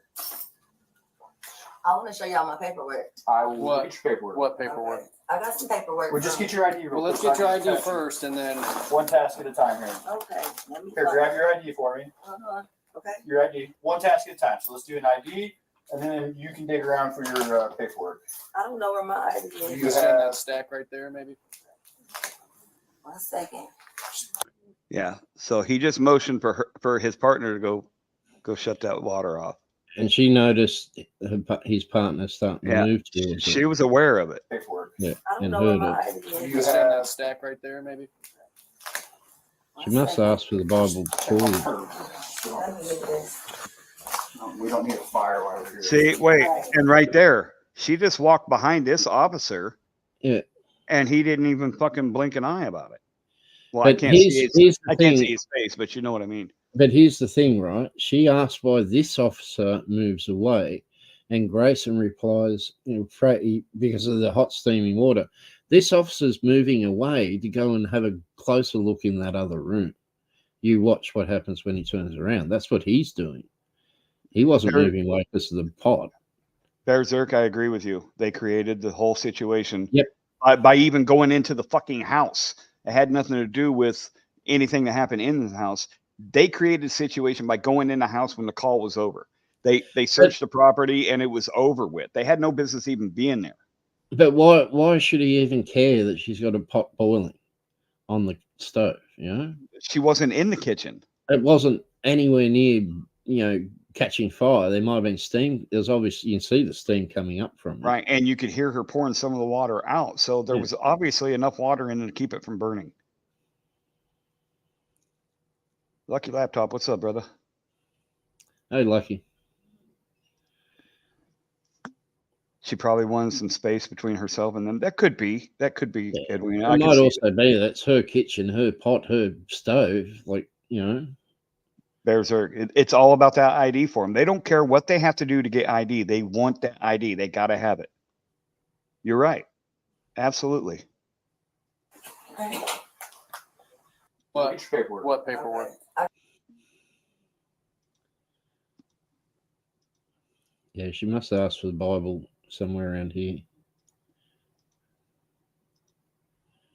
I want to show y'all my paperwork. I will get your paperwork. What paperwork? Okay. I got some paperwork. Well, just get your ID. Well, let's get your ID first, and then one task at a time here. Okay. Let me here, grab your ID for me. Okay. Your ID. One task at a time. So let's do an ID, and then you can dig around for your paperwork. I don't know where my ID is. You have that stack right there, maybe. 1 second. Yeah. So he just motioned for his partner to go shut that water off. And she noticed his partner starting to move towards she it. was aware of it. Yeah, and heard it. You have that stack right there, maybe? She must ask for the Bible before. We don't need a fire while we're here. See, wait, and right there, she just walked behind this officer. Yeah. And he didn't even fucking blink an eye about it. Well, But I can't see I can't see his face, but you know what I mean. But here's the thing, right? She asks why this officer moves away, and Grayson replies, because of the hot steaming water. This officer's moving away to go and have a closer look in that other room. You watch what happens when he turns around. That's what he's doing. He wasn't moving away because of the pot. Berserk, I agree with you. They created the whole situation. Yep. By even going into the fucking house. It had nothing to do with anything that happened in the house. They created a situation by going in the house when the call was over. They searched the property and it was over with. They had no business even being there. But why should he even care that she's got a pot boiling on the stove? You know, she wasn't in the kitchen. It wasn't anywhere near, catching fire. There might have been steam. There's obviously, you can see the steam coming up from it. Right, and you could hear her pouring some of the water out. So there was obviously enough water in it to keep it from burning. Lucky Laptop, what's up, brother? Hey, Lucky. She probably wanted some space between herself and them. That could be Edwin. It might also be that's her kitchen, her pot, her stove. It's all about that ID for them. They don't care what they have to do to get ID. They want that ID. They got to have it. You're right. Absolutely. What paperwork? Yeah, she must have asked for the Bible somewhere around here.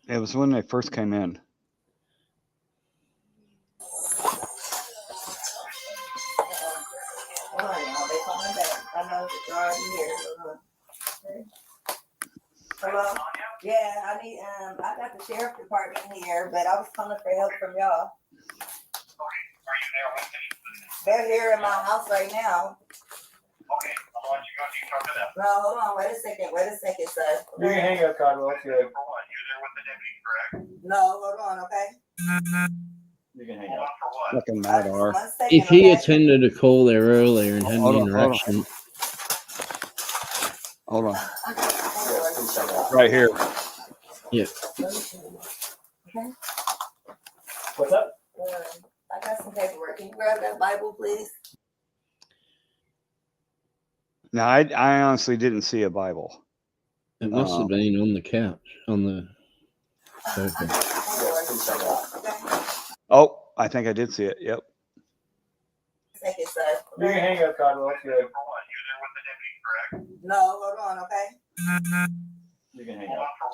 It was when they first came in. Hello? Yeah, I need I got the sheriff department here, but I was calling for help from y'all. They're here in my house right now. Okay, I'll let you go talk to them. No, hold on, wait a second, sir. You can hang up, Cottonwell. That's good. You're there with the deputy, correct? No, hold on, okay? You can hang up. Fucking mad are. If he attended a call there earlier and had an interaction. Hold on. Right here. Yeah. Okay. What's up? I got some paperwork. Can you grab that Bible, please? Now, I honestly didn't see a Bible. It must have been on the couch, on the sofa. Oh, I think I did see it. Yep. Second, sir. You can hang up, Cottonwell. That's good. You're there with the deputy, correct? No, hold on, okay? You can hang up. For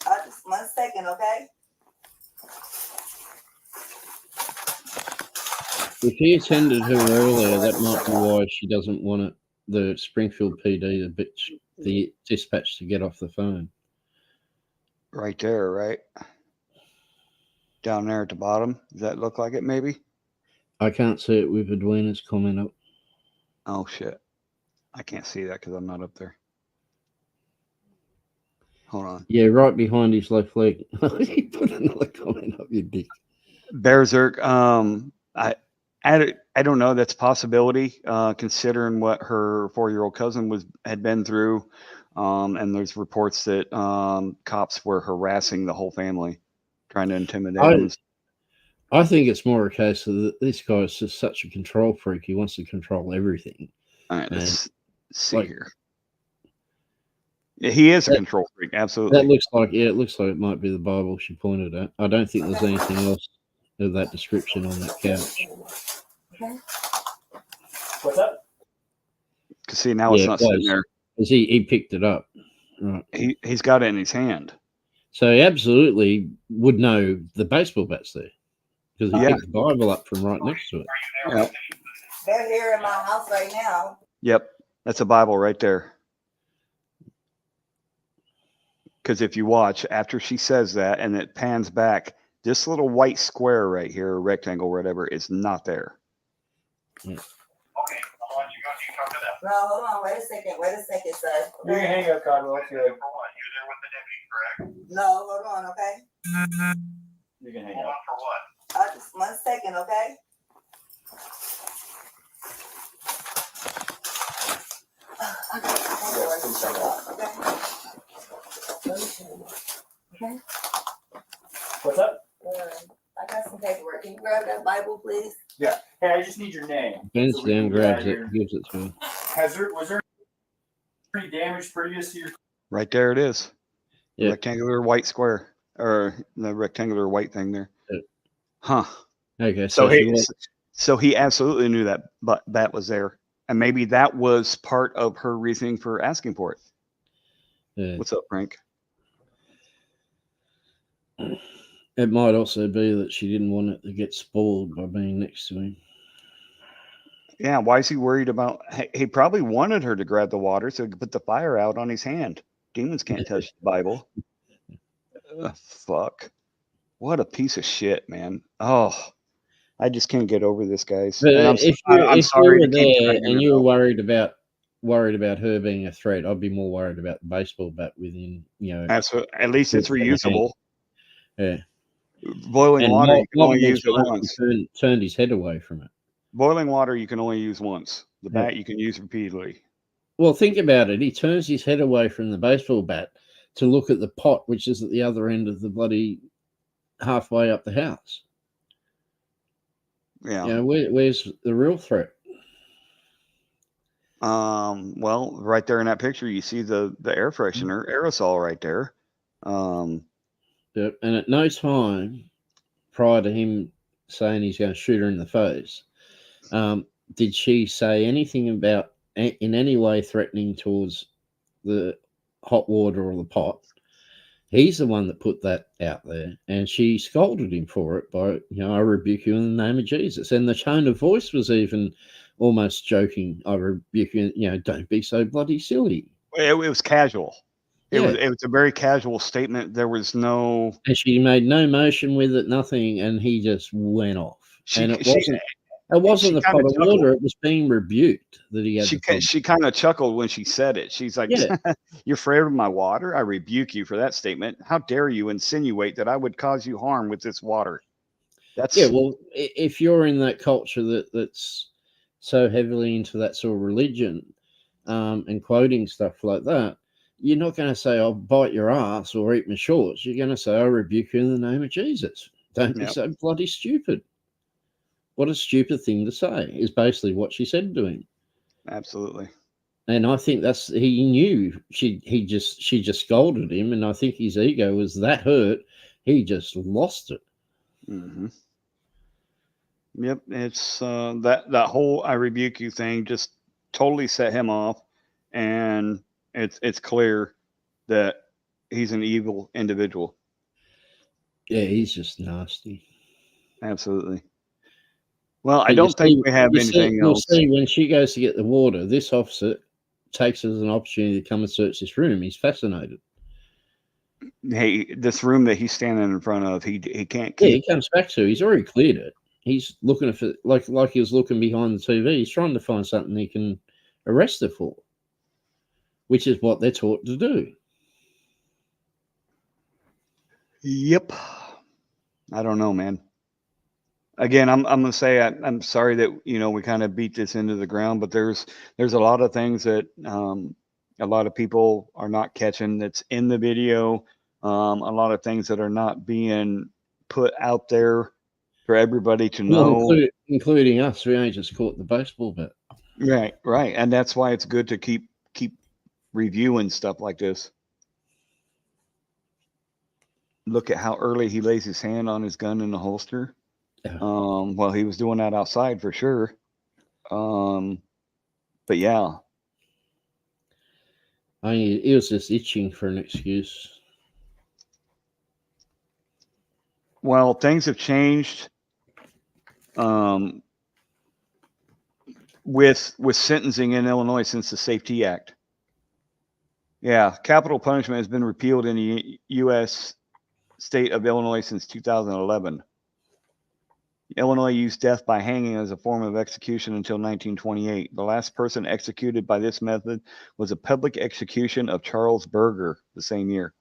what? Just 1 second, okay? If he attended her earlier, that might be why she doesn't want the Springfield PD, the dispatch, to get off the phone. Right there, right? Down there at the bottom. Does that look like it, maybe? I can't see it with Edwina's comment up. Oh, shit. I can't see that because I'm not up there. Hold on. Yeah, right behind his left leg. He put another comment up, you dick. Berserk, I don't know. That's a possibility, considering what her 4-year-old cousin had been through. And there's reports that cops were harassing the whole family, trying to intimidate them. I think it's more a case of that this guy is just such a control freak. He wants to control everything. All right, let's see here. Yeah, he is a control freak, absolutely. That looks like it looks like it might be the Bible she pointed at. I don't think there's anything else of that description on that couch. What's up? Because see, now it's not sitting there. Because he picked it up. Right. He's got it in his hand. So he absolutely would know the baseball bat's there. Because he picked the Bible up from right next to it. Yeah. They're here in my house right now. Yep. That's a Bible right there. Because if you watch, after she says that and it pans back, this little white square right here, rectangle, whatever, is not there. Yeah. Okay, I'll let you go talk to No, hold on. Wait a second, sir. You can hang up, Cotton. That's good. No, hold on, okay? You can hang up. Just 1 second, okay? Okay. What's up? I got some paperwork. Can you grab that Bible, please? Yeah. Hey, I just need your name. Bends so we down, can get out grabs of it, here. gives it to him. Was there any damage previous to your? Right there it is. The Yeah. rectangular white square, or the rectangular white thing there. Yeah. Huh. Okay. So he absolutely knew that, but that was there, and maybe that was part of her reasoning for asking for it. Yeah. What's up, Frank? It might also be that she didn't want it to get spoiled by being next to him. Yeah, why is he worried about? He probably wanted her to grab the water so he could put the fire out on his hand. Demons can't touch the Bible. Fuck. What a piece of shit, man. Oh, I just can't get over this, guys. But And if I'm you sorry were to keep there dragging and it you were out. worried about her being a threat, I'd be more worried about the baseball bat within, Absolutely. At least it's reusable. Yeah. Boiling And water, you can only multiple use it times once. he turned his head away from it. Boiling water, you can only use once. The Yeah. bat, you can use repeatedly. Well, think about it. He turns his head away from the baseball bat to look at the pot, which is at the other end of the bloody halfway up the house. Yeah. You know, where's the real threat? Well, right there in that picture, you see the air freshener aerosol right there. Yeah, and at no time prior to him saying he's going to shoot her in the face, did she say anything about in any way threatening towards the hot water or the pot? He's the one that put that out there, and she scolded him for it by, I rebuke you in the name of Jesus. And the tone of voice was even almost joking. I rebuke you, don't be so bloody silly. It was casual. It Yeah. was a very casual statement. There was no. And she made no motion with it, nothing, and he just went off. And it wasn't the pot of water; it was being rebuked that he had. She kind of chuckled when she said it. She's like, Yeah. "You're afraid of my water? I rebuke you for that statement. How dare you insinuate that I would cause you harm with this water?" Yeah. Well, if you're in that culture that's so heavily into that sort of religion, and quoting stuff like that, you're not going to say, "I'll bite your ass" or "eat my shorts." You're going to say, "I rebuke you in the name of Jesus." Don't be so bloody stupid. What a stupid thing to say is basically what she said to him. Absolutely. And I think he knew she just scolded him, and I think his ego was that hurt, he just lost it. Mm-hmm. Yep, it's that whole "I rebuke you" thing just totally set him off, and it's clear that he's an evil individual. Yeah, he's just nasty. Absolutely. Well, I don't think we have anything else. You'll see when she goes to get the water, this officer takes it as an opportunity to come and search this room. He's fascinated. Hey, this room that he's standing in front of, he can't keep. Yeah, he comes back to. He's already cleared it. He's looking for like he was looking behind the TV. He's trying to find something he can arrest her for, which is what they're taught to do. Yep. I don't know, man. Again, I'm gonna say I'm sorry that we kind of beat this into the ground, but there's a lot of things that a lot of people are not catching that's in the video. A lot of things that are not being put out there for everybody to know, including us. We ain't just caught the baseball bat. Right, and that's why it's good to keep reviewing stuff like this. Look at how early he lays his hand on his gun in the holster. Yeah. Well, he was doing that outside for sure. But yeah. He was just itching for an excuse. Well, things have changed with sentencing in Illinois since the Safety Act. Yeah, capital punishment has been repealed in the U.S. state of Illinois since 2011. Illinois used death by hanging as a form of execution until 1928. The last person executed by this method was a public execution of Charles Berger the same year.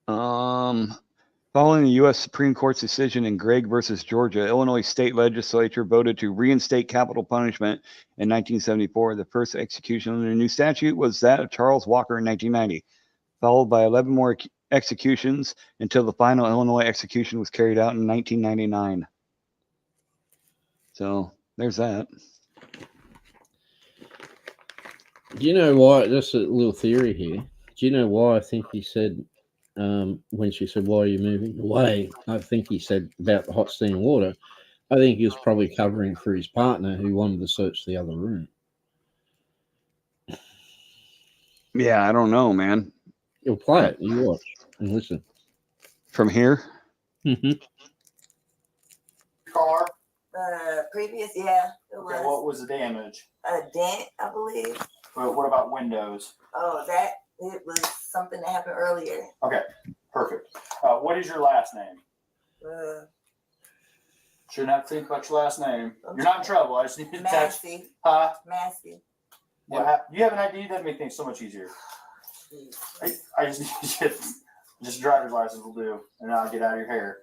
Following the U.S. Supreme Court's decision in Gregg versus Georgia, Illinois state legislature voted to reinstate capital punishment in 1974. The first execution under the new statute was that of Charles Walker in 1990, followed by 11 more executions until the final Illinois execution was carried out in 1999. So there's that. Do you know why? Just a little theory here. Do you know why I think he said, when she said, "Why are you moving away?" I think he said about the hot steaming water. I think he was probably covering for his partner who wanted to search the other room. Yeah, I don't know, man. You'll play it. You watch and listen. From here? Mm-hmm. Car? Previous, yeah, it was. Okay, what was the damage? A dent, I believe. Well, what about windows? Oh, it was something that happened earlier. Okay, perfect. What is your last name? Shouldn't have to think about your last name. You're not in trouble. I just need to text. Massey. Huh? Massey. You have an ID? That'd make things so much easier. I just need just driver's license will do, and I'll get out of your hair.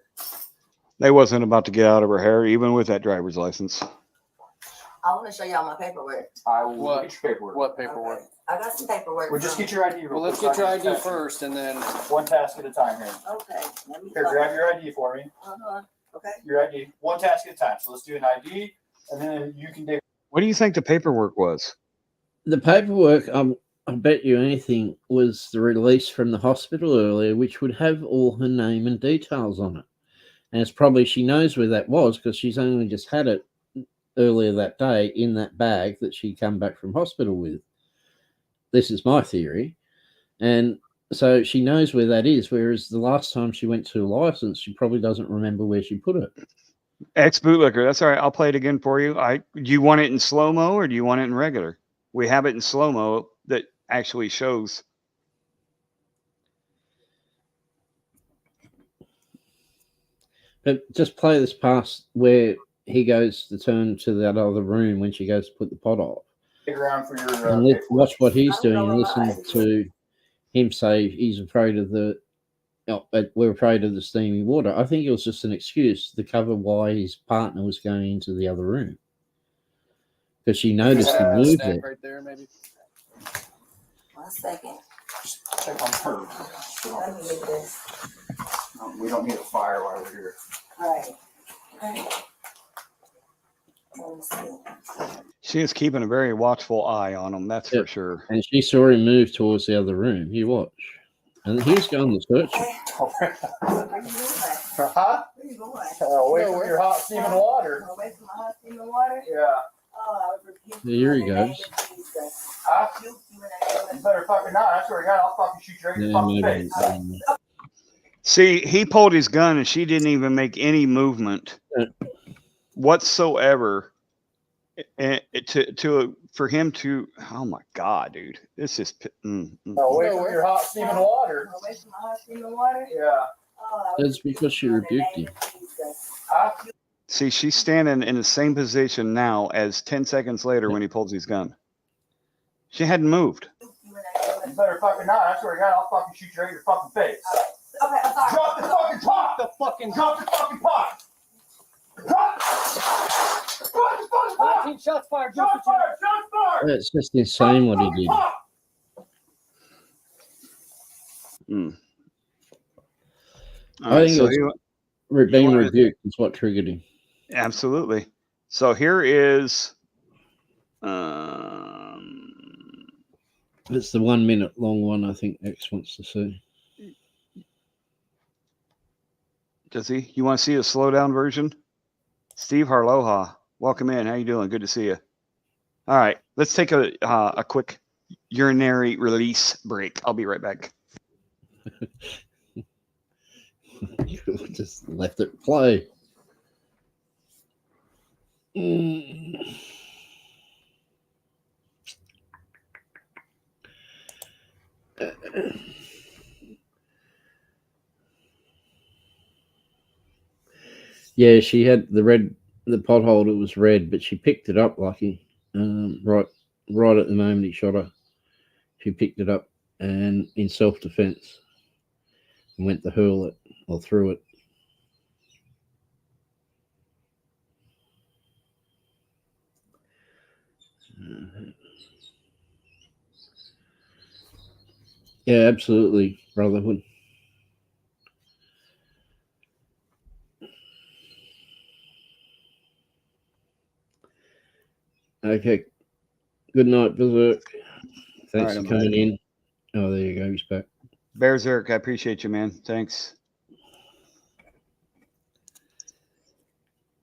They wasn't about to get out of her hair, even with that driver's license. I want to show y'all my paperwork. I will get your paperwork. What paperwork? Okay. I got some paperwork. Well, just get your ID. Well, let's get your ID first, and then one task at a time here. Okay. Let me Here, grab your ID for me. Okay. Your ID. One task at a time. So let's do an ID, and then you can. What do you think the paperwork was? The paperwork, I bet you anything, was the release from the hospital earlier, which would have all her name and details on it. And it's probably, she knows where that was because she's only just had it earlier that day in that bag that she come back from hospital with. This is my theory. And so she knows where that is, whereas the last time she went to a license, she probably doesn't remember where she put it. Ex-bootlicker, that's all right. I'll play it again for you. Do you want it in slow-mo or do you want it in regular? We have it in slow-mo that actually shows. But just play this past where he goes to turn to that other room when she goes to put the pot off. Stick around for your. And let's watch what he's doing and listen to him say he's afraid of we're afraid of the steamy water. I think it was just an excuse to cover why his partner was going into the other room. Because she noticed he moved it. Right there, maybe. 1 second. Check on her. Let me get this. We don't need a fire while we're here. All right. Let me see. She is keeping a very watchful eye on him, that's for sure. And she saw him move towards the other room. You watch. And he was going to search it. Where you going? Huh? Where you going? Away from your hot steaming water. Away from my hot steaming water? Yeah. Oh, I rebuke Here he you in the name goes. of Jesus. Huh? Rebuke you in the name of You better fucking not. I swear to God, I'll fucking shoot you right in your fucking face. See, he pulled his gun and she didn't even make any movement whatsoever. For him to, oh my God, dude, this is. Away from your hot steaming water. Away from my hot steaming water? Yeah. Oh, That's because she rebuked him. Huh? See, she's standing in the same position now as 10 seconds later when he pulls his gun. She hadn't moved. You better fucking not. I swear to God, I'll fucking shoot you right in your fucking face. Okay, I'm sorry. Drop the fucking pot! Drop the fucking pot! Drop the fucking pot! 19 shots fired. Shots fired! Shots fired! It's just insane what he did. I think being rebuked is what triggered him. Absolutely. So here is. It's the 1 minute long one I think X wants to see. Does he? You want to see a slow down version? Steve Harloha, welcome in. How you doing? Good to see you. All right, let's take a quick urinary release break. I'll be right back. Just left it play. Yeah, she had the pot holder was red, but she picked it up, lucky. Right at the moment he shot her. She picked it up and in self-defense and went to hurl it or threw it. Yeah, absolutely, brotherhood. Okay. Good night, Berserk. Thanks All right, for coming in. Oh, there you go. He's back. Berserk, I appreciate you, man. Thanks.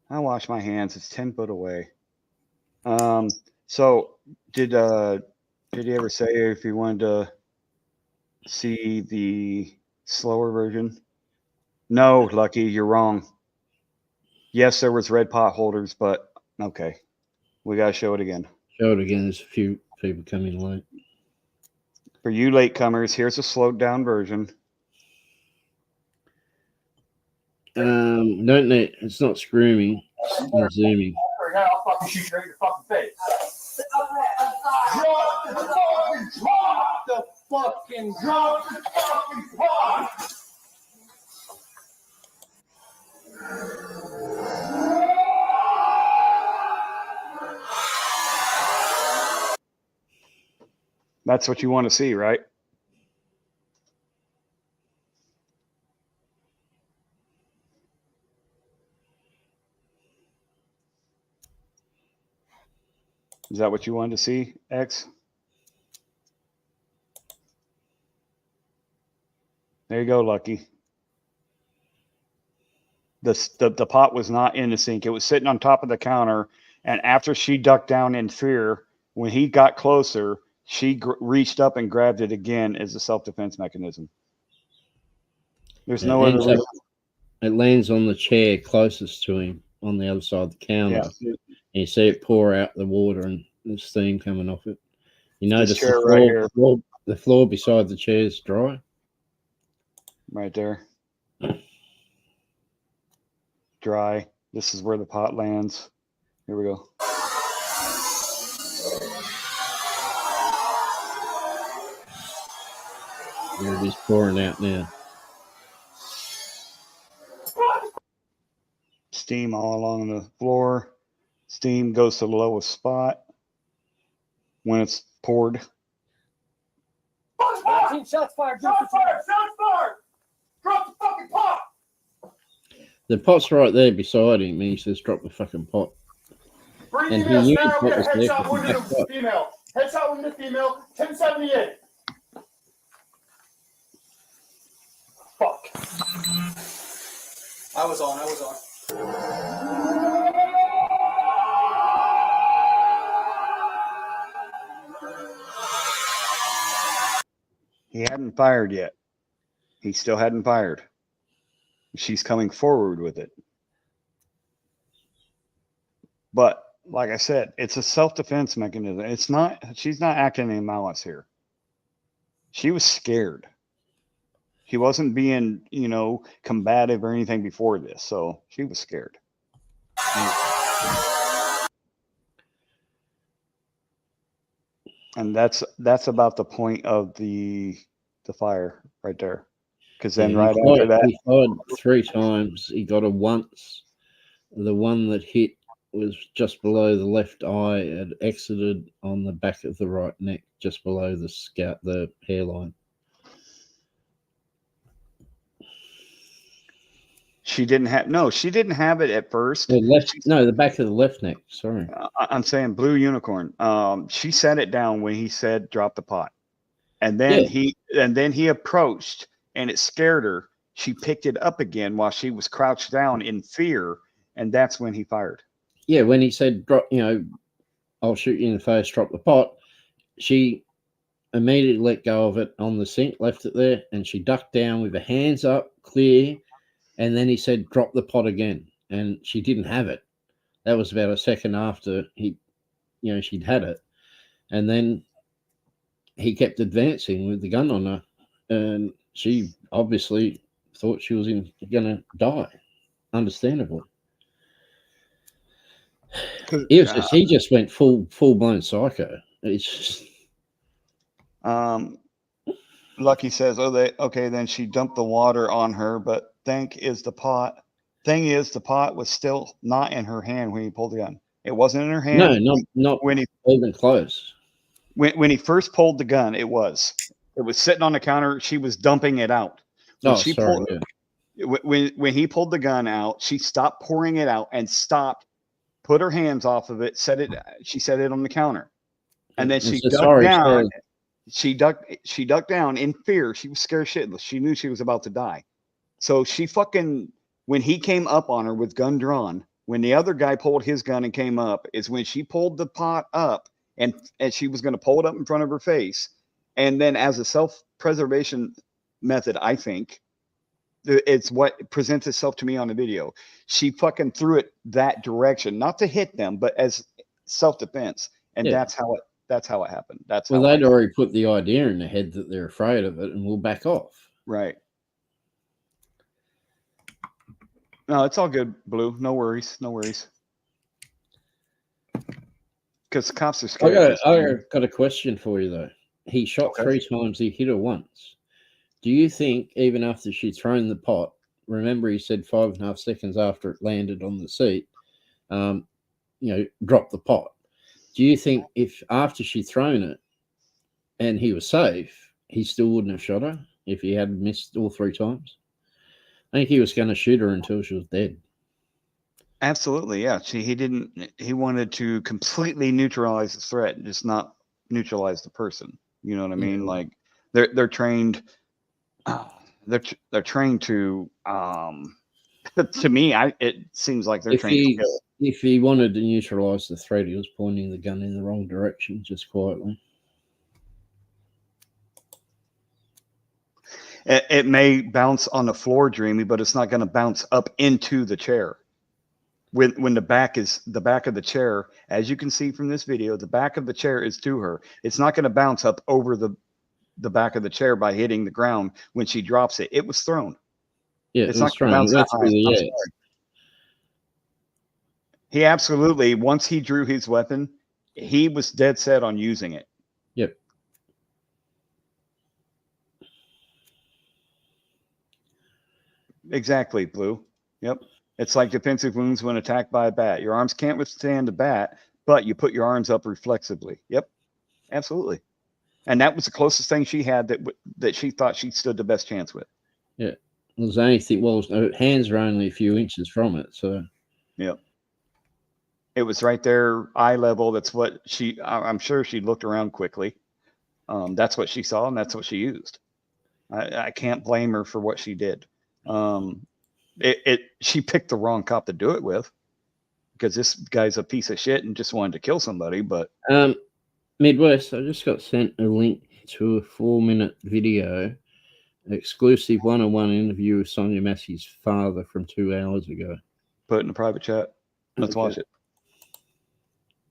I wash my hands. It's 10 foot away. So did he ever say if he wanted to see the slower version? No, Lucky, you're wrong. Yes, there was red pot holders, but okay. We gotta show it again. Show it again. There's a few people coming late. For you latecomers, here's a slowed down version. Don't need. It's not screaming. It's not zooming. I'll fucking shoot you right in your fucking face. Drop the fucking pot! That's what you want to see, right? Is that what you wanted to see, X? There you go, Lucky. The pot was not in the sink. It was sitting on top of the counter. And after she ducked down in fear, when he got closer, she reached up and grabbed it again as a self-defense mechanism. There's no other reason. It lands on the chair closest to him on the other side of the counter. Yeah. And you see it pour out the water and the steam coming off it. You notice chair right here. the floor beside the chair is dry. Right there. Dry. This is where the pot lands. Here we go. There it is pouring out now. Steam all along the floor. Steam goes to the lowest spot when it's poured. 19 shots fired! Shots fired! Shots fired! Drop the fucking pot! The pot's right there beside him, and he says, "Drop the fucking pot." And he knew what was there. Headshot wounded a female. Headshot wounded a female. 1078. Fuck. I was on. He hadn't fired yet. He still hadn't fired. She's coming forward with it. But like I said, it's a self-defense mechanism. It's not, she's not acting in malice here. She was scared. She wasn't being, combative or anything before this. So she was scared. And that's about the point of the fire right there. Because then after that, he fired 3 times. He got a once. The one that hit was just below the left eye. It exited on the back of the right neck, just below the hairline. She didn't have it at first. The back of the left neck. Sorry. I'm saying Blue Unicorn. She set it down when he said drop the pot. And then he approached and it scared her. She picked it up again while she was crouched down in fear, and that's when he fired. Yeah, when he said drop, I'll shoot you in the face, drop the pot, she immediately let go of it on the sink, left it there, and she ducked down with her hands up, clear. And then he said, drop the pot again. And she didn't have it. That was about a second after she'd had it. And then he kept advancing with the gun on her. And she obviously thought she was going to die, understandably. He just went full blown psycho. It's just... Lucky says, then she dumped the water on her, but thing is the pot was still not in her hand when he pulled the gun. It wasn't in her hand. No, not when he even close. When he first pulled the gun, it was sitting on the counter. She was dumping it out. When when he pulled the gun out, she stopped pouring it out and stopped, put her hands off of it, she set it on the counter. And then she ducked down. She ducked down in fear. She was scared shitless. She knew she was about to die. So when he came up on her with gun drawn, when the other guy pulled his gun and came up, is when she pulled the pot up and she was going to pull it up in front of her face. And then as a self-preservation method, I think, it's what presents itself to me on the video. She fucking threw it that direction, not to hit them, but as self-defense. And that's how it happened. They'd already put the idea in their head that they're afraid of it and will back off. Right. No, it's all good, Blue. No worries. Because the cops are scared. I got a question for you, though. He shot 3 times. He hit her once. Do you think, even after she'd thrown the pot, remember he said 5.5 seconds after it landed on the seat, drop the pot. Do you think if after she'd thrown it and he was safe, he still wouldn't have shot her if he had missed all 3 times? I think he was going to shoot her until she was dead. Absolutely, yeah. He wanted to completely neutralize the threat and just not neutralize the person. You know what I mean? Like they're trained. They're trained to. To me, it seems like they're trained to kill. If he wanted to neutralize the threat, he was pointing the gun in the wrong direction, just quietly. It may bounce on the floor, Dreamy, but it's not going to bounce up into the chair. When the back of the chair, as you can see from this video, the back of the chair is to her. It's not going to bounce up over the back of the chair by hitting the ground when she drops it. It was thrown. Yeah, it's not going to bounce that high. He absolutely, once he drew his weapon, he was dead set on using it. Yep. Exactly, Blue. Yep. It's like defensive wounds when attacked by a bat. Your arms can't withstand the bat, but you put your arms up reflexively. Yep. Absolutely. And that was the closest thing she had that she thought she stood the best chance with. Yeah. Her hands were only a few inches from it, so. Yep. It was right there, eye level. That's what I'm sure she looked around quickly. That's what she saw, and that's what she used. I can't blame her for what she did. She picked the wrong cop to do it with, because this guy's a piece of shit and just wanted to kill somebody. But Midwest, I just got sent a link to a 4-minute video, exclusive one-on-one interview with Sonya Massey's father from 2 hours ago. Put it in the private chat. Let's watch it.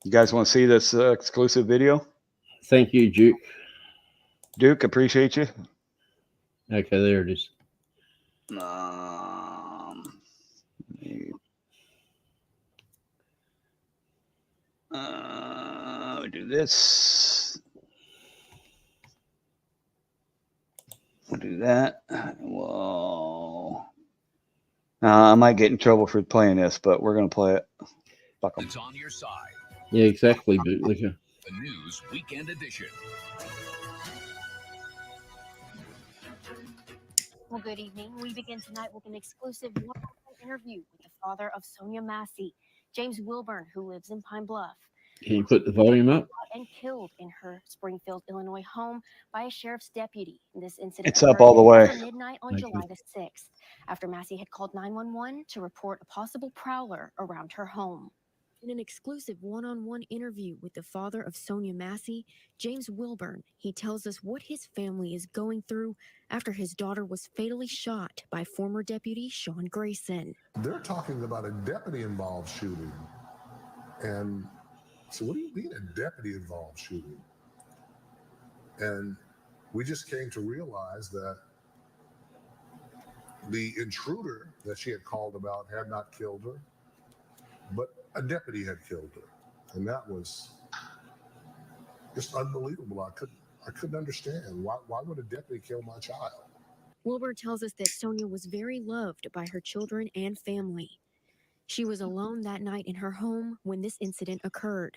You guys want to see this exclusive video? Thank you, Duke. Duke, appreciate you. Okay, there it is. We do this. We'll do that. Whoa. I might get in trouble for playing this, but we're going to play it. Fuck 'em. It's on your side. Yeah, exactly, bootlicker. The News Weekend Edition. Well, good evening. We begin tonight with an exclusive one-on-one interview with the father of Sonya Massey, James Wilburn, who lives in Pine Bluff. Can you put the volume up? And killed in her Springfield, Illinois home by a sheriff's deputy. This incident It's up all the way. after midnight on July the 6th, after Massey had called 911 to report a possible prowler around her home. In an exclusive one-on-one interview with the father of Sonya Massey, James Wilburn, he tells us what his family is going through after his daughter was fatally shot by former deputy Sean Grayson. They're talking about a deputy-involved shooting. And so what do you mean a deputy-involved shooting? And we just came to realize that the intruder that she had called about had not killed her. but a deputy had killed her, and that was just unbelievable. I couldn't understand why would a deputy kill my child? Wilbur tells us that Sonya was very loved by her children and family. She was alone that night in her home when this incident occurred.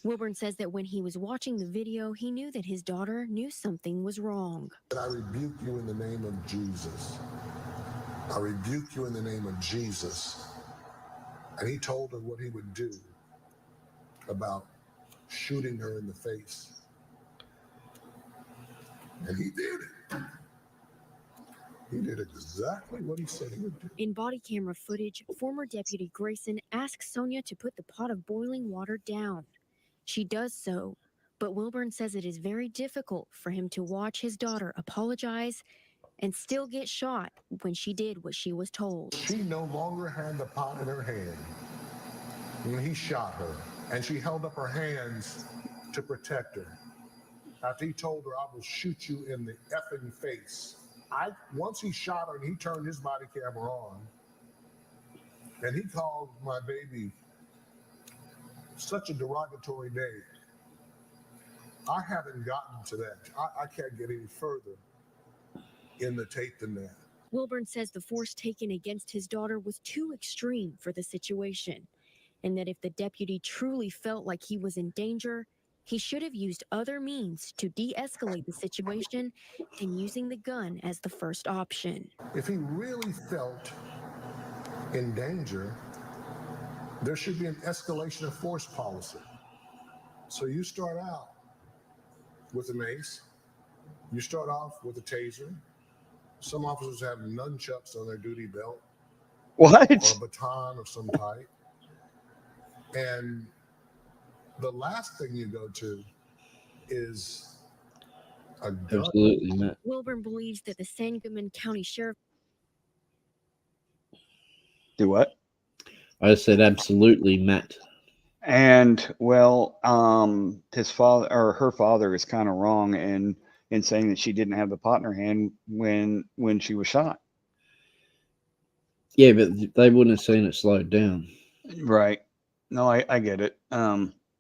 Wilburn says that when he was watching the video, he knew that his daughter knew something was wrong. I rebuke you in the name of Jesus. I rebuke you in the name of Jesus. And he told her what he would do about shooting her in the face. And he did it. He did exactly what he said he would do. In body camera footage, former Deputy Grayson asks Sonya to put the pot of boiling water down. She does so, but Wilburn says it is very difficult for him to watch his daughter apologize and still get shot when she did what she was told. She no longer had the pot in her hand when he shot her, and she held up her hands to protect her. After he told her, I will shoot you in the effing face. Once he shot her and he turned his body camera on, and he called my baby such a derogatory name. I haven't gotten to that. I can't get any further in the tape than that. Wilburn says the force taken against his daughter was too extreme for the situation, and that if the deputy truly felt like he was in danger, he should have used other means to de-escalate the situation than using the gun as the first option. If he really felt in danger, there should be an escalation of force policy. So you start out with a mace, you start off with a taser. Some officers have nunchucks on their duty belt. What? Or a baton of some type. And the last thing you go to is a gun. Absolutely, Matt. Wilburn believes that the Sangamon County Sheriff... Do what? I said absolutely, Matt. And well, his father or her father is kind of wrong in saying that she didn't have the pot in her hand when she was shot. Yeah, but they wouldn't have seen it slowed down. Right. No, I get it.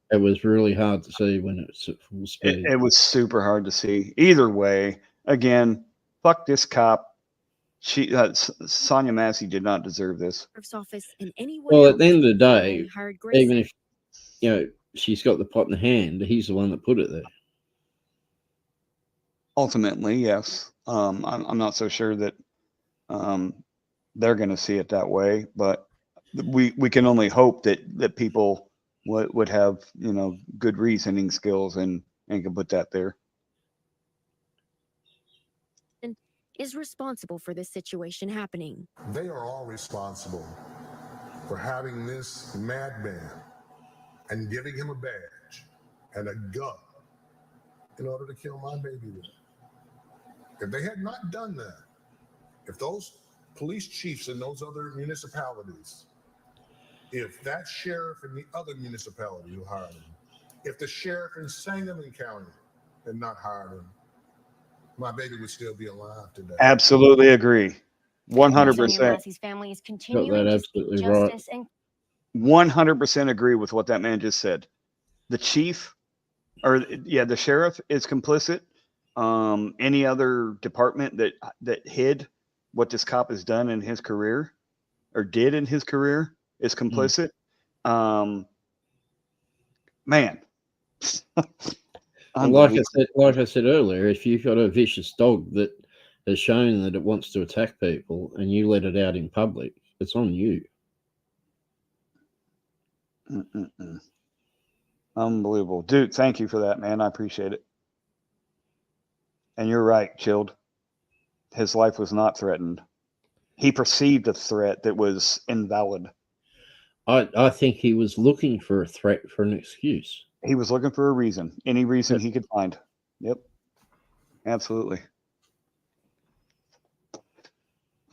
It was really hard to see when it was at full speed. It was super hard to see. Either way, again, fuck this cop. Sonya Massey did not deserve this. Office in any way. Well, at the end of the day, hired even if she's got the pot in the hand, he's the one that put it there. Ultimately, yes. I'm not so sure that they're going to see it that way, but we can only hope that people would have good reasoning skills and can put that there. Is responsible for this situation happening. They are all responsible for having this madman and giving him a badge and a gun in order to kill my baby with. If they had not done that, if those police chiefs in those other municipalities, if that sheriff in the other municipality who hired him, if the sheriff in Sangamon County had not hired him, my baby would still be alive today. Absolutely agree. 100%. Massey's family is continuing to seek justice and 100% agree with what that man just said. The chief, the sheriff is complicit. Any other department that hid what this cop has done in his career or did in his career is complicit. Man. Like I said earlier, if you've got a vicious dog that has shown that it wants to attack people and you let it out in public, it's on you. Unbelievable. Dude, thank you for that, man. I appreciate it. And you're right, Chilled. His life was not threatened. He perceived a threat that was invalid. I think he was looking for a threat for an excuse. He was looking for a reason, any reason he could find. Yep. Absolutely.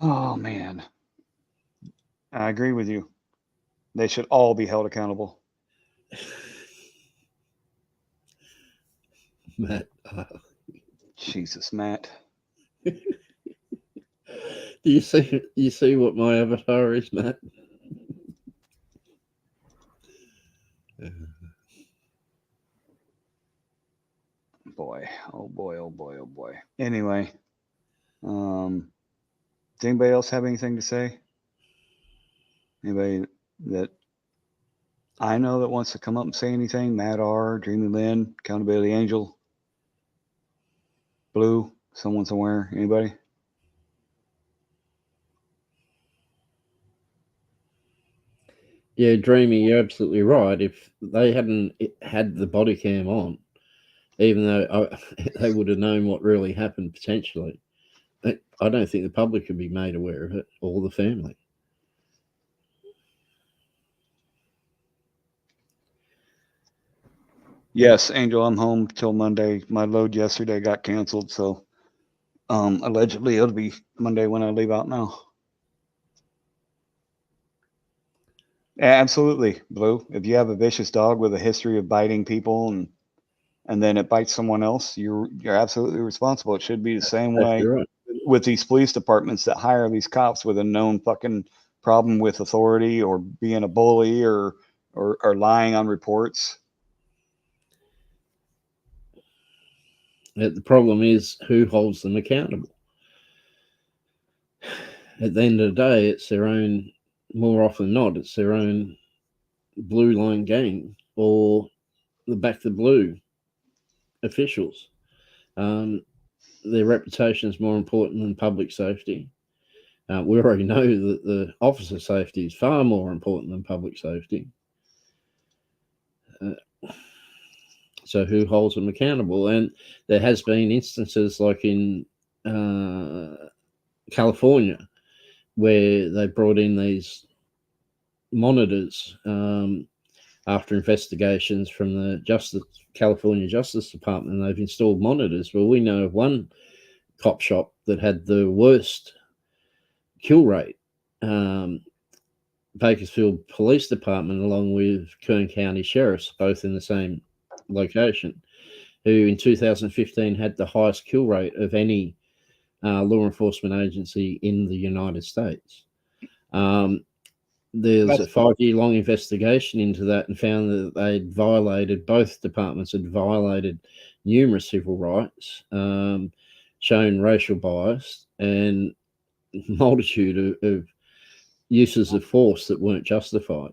Oh, man. I agree with you. They should all be held accountable. Matt. Jesus, Matt. Do you see what my avatar is, Matt? Boy, oh boy, oh boy, oh boy. Anyway, does anybody else have anything to say? Anybody that I know that wants to come up and say anything? Matt R, Dreamy Lynn, Accountability Angel, Blue, someone somewhere. Anybody? Yeah, Dreamy, you're absolutely right. If they hadn't had the body cam on, even though they would have known what really happened potentially, I don't think the public could be made aware of it, or the family. Yes, Angel, I'm home till Monday. My load yesterday got canceled, so allegedly it'll be Monday when I leave out now. Absolutely, Blue. If you have a vicious dog with a history of biting people and then it bites someone else, you're absolutely responsible. It should be the same way right. with these police departments that hire these cops with a known fucking problem with authority or being a bully or lying on reports. The problem is who holds them accountable. At the end of the day, it's their own, more often than not, it's their own blue line gang or the back to blue officials. Their reputation is more important than public safety. We already know that the officer safety is far more important than public safety. So who holds them accountable? And there has been instances like in California where they brought in these monitors after investigations from the California Justice Department. They've installed monitors. Well, we know of one cop shop that had the worst kill rate. Bakersfield Police Department, along with Kern County Sheriffs, both in the same location, who in 2015 had the highest kill rate of any law enforcement agency in the United States. There's a 5-year-long investigation into that and found that they'd violated, both departments had violated numerous civil rights, shown racial bias, and multitude of uses of force that weren't justified.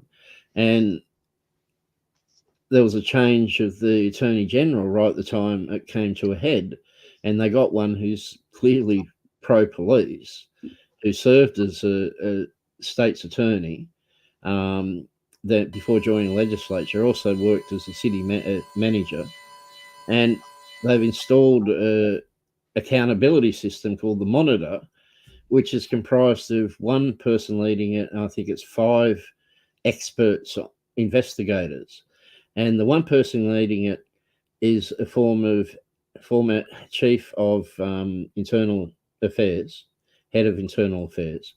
And there was a change of the Attorney General right at the time it came to a head, and they got one who's clearly pro-police, who served as a state's attorney, that before joining the legislature also worked as a city manager, and they've installed an accountability system called the Monitor, which is comprised of one person leading it, and I think it's 5 experts, investigators. And the one person leading it is a former chief of internal affairs, head of internal affairs.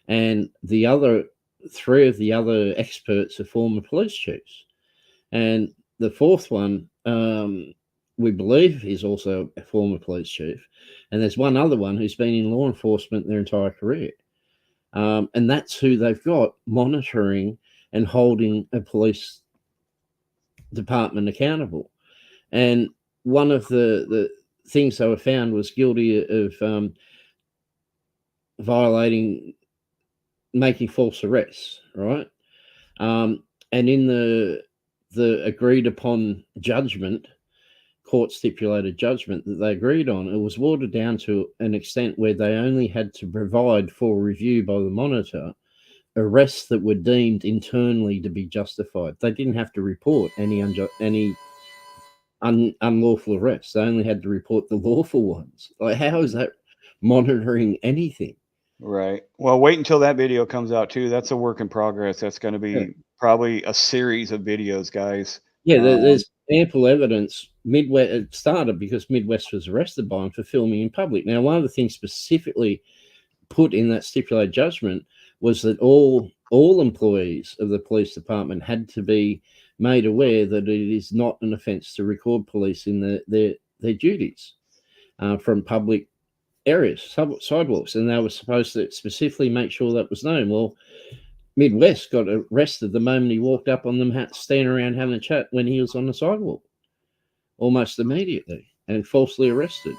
And the other 3 of the other experts are former police chiefs. And the 4th one, we believe, is also a former police chief. And there's one other one who's been in law enforcement their entire career. And that's who they've got monitoring and holding a police department accountable. And one of the things they were found was guilty of violating, making false arrests, right? And in the agreed upon judgment, court stipulated judgment that they agreed on, it was watered down to an extent where they only had to provide for review by the Monitor arrests that were deemed internally to be justified. They didn't have to report any unlawful arrests. They only had to report the lawful ones. Like, how is that monitoring anything? Right. Well, wait until that video comes out too. That's a work in progress. That's going to be probably a series of videos, guys. Yeah, there's ample evidence. Midwest, it started because Midwest was arrested by him for filming in public. Now, one of the things specifically put in that stipulated judgment was that all employees of the police department had to be made aware that it is not an offence to record police in their duties from public areas, sidewalks, and they were supposed to specifically make sure that was known. Well, Midwest got arrested the moment he walked up on them, standing around having a chat when he was on the sidewalk, almost immediately, and falsely arrested,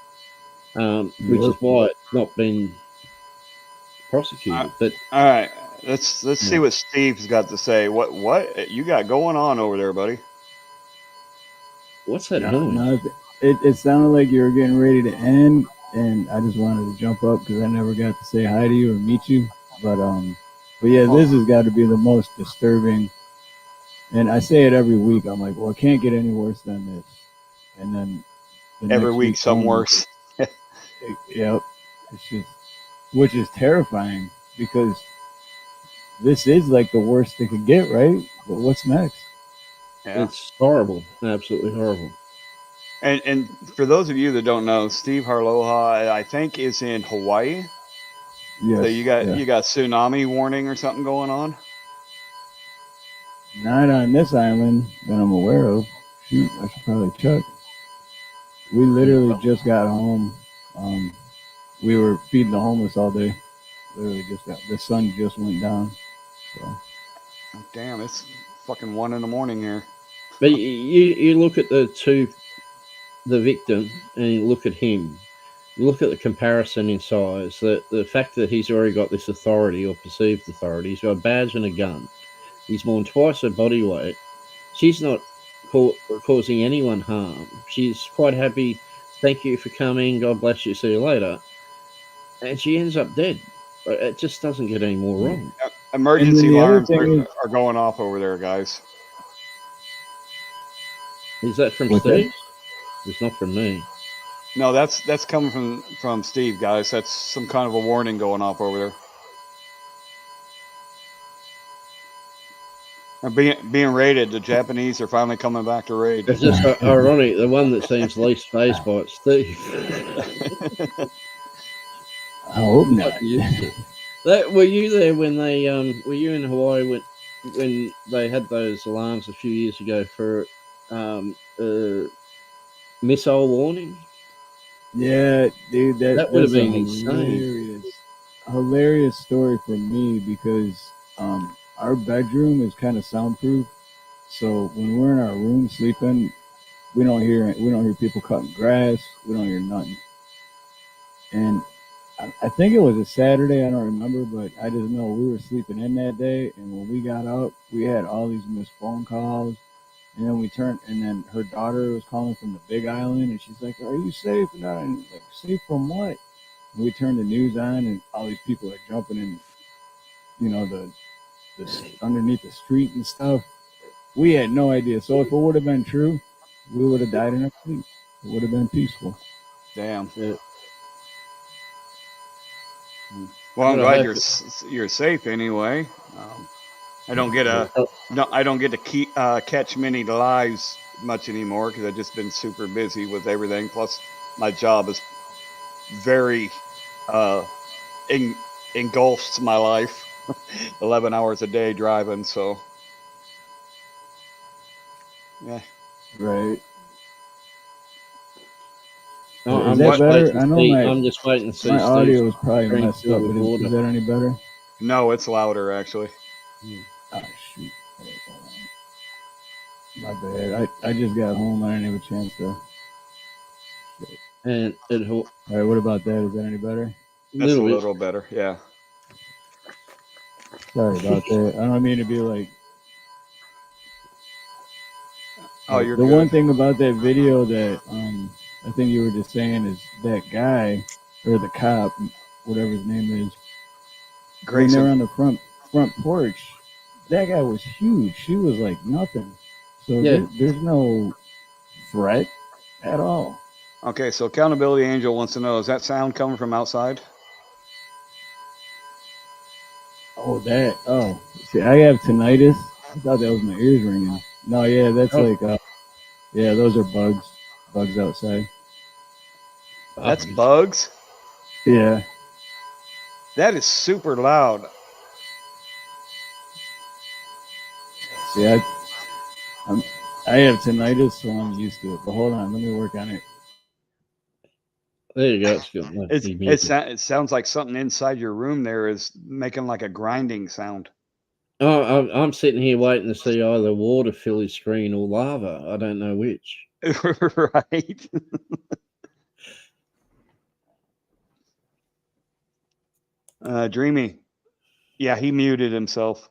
which is why it's not been prosecuted. But all right, let's see what Steve's got to say. What you got going on over there, buddy? What's that noise? No, it sounded like you were getting ready to end, and I just wanted to jump up because I never got to say hi to you or meet you. But yeah, this has got to be the most disturbing. And I say it every week. I'm like, well, it can't get any worse than this. And then every week some worse. Yep. It's just, which is terrifying because this is like the worst it could get, right? But what's next? Yeah. It's horrible, absolutely horrible. And for those of you that don't know, Steve Harloha, I think, is in Hawaii. Yes. So you got tsunami warning or something going on? Not on this island that I'm aware of. Shoot, I should probably check. We literally just got home. We were feeding the homeless all day. Literally the sun just went down. So. Damn, it's fucking 1 a.m. here. But you look at the victim, and you look at him. You look at the comparison in size. The fact that he's already got this authority or perceived authority. He's got a badge and a gun. He's more than twice her body weight. She's not causing anyone harm. She's quite happy. Thank you for coming. God bless you. See you later. And she ends up dead. It just doesn't get any more wrong. Emergency alarms are going off over there, guys. Is that from Steve? It's not from me. No, that's coming from Steve, guys. That's some kind of a warning going off over there. And being raided, the Japanese are finally coming back to raid. It's just ironic. The one that seems least phased by it's Steve. I hope not. Were you there when they were you in Hawaii when they had those alarms a few years ago for missile warning? Yeah, dude, that would have been insane. Hilarious story for me because our bedroom is kind of soundproof, so when we're in our room sleeping, we don't hear people cutting grass. We don't hear nothing. And I think it was a Saturday. I don't remember, but I just know we were sleeping in that day. And when we got up, we had all these missed phone calls. And then we turned, and then her daughter was calling from the Big Island, and she's like, "Are you safe?" And I'm like, "Safe from what?" And we turned the news on, and all these people are jumping in, the underneath the street and stuff. We had no idea. So if it would have been true, we would have died in our sleep. It would have been peaceful. Damn. Yeah. Well, I'm glad you're safe anyway. I don't get to catch many lives much anymore because I've just been super busy with everything. Plus, my job is very engulfs my life. 11 hours a day driving, so yeah. Right. I'm just waiting to see. My audio is probably messed up, but is that any better? No, it's louder actually. Oh shoot! My bad. I just got home. I didn't have a chance to. And all right. What about that? Is that any better? That's a little better. Yeah. Sorry about that. I don't mean to be like. Oh, you're the good. one thing about that video that I think you were just saying is that guy or the cop, whatever his name is, when they're on the front porch, that guy was huge. She was like nothing. So there's no threat at all. Okay, so Accountability Angel wants to know: is that sound coming from outside? Oh, see, I have tinnitus. I thought that was my ears ringing. No, yeah, that's yeah, those are bugs outside. That's bugs? Yeah. That is super loud. See, I have tinnitus, so I'm used to it. But hold on, let me work on it. There you go. It's good. It sounds like something inside your room there is making like a grinding sound. Oh, I'm sitting here waiting to see either water fill his screen or lava. I don't know which. Right. Dreamy. Yeah, he muted himself.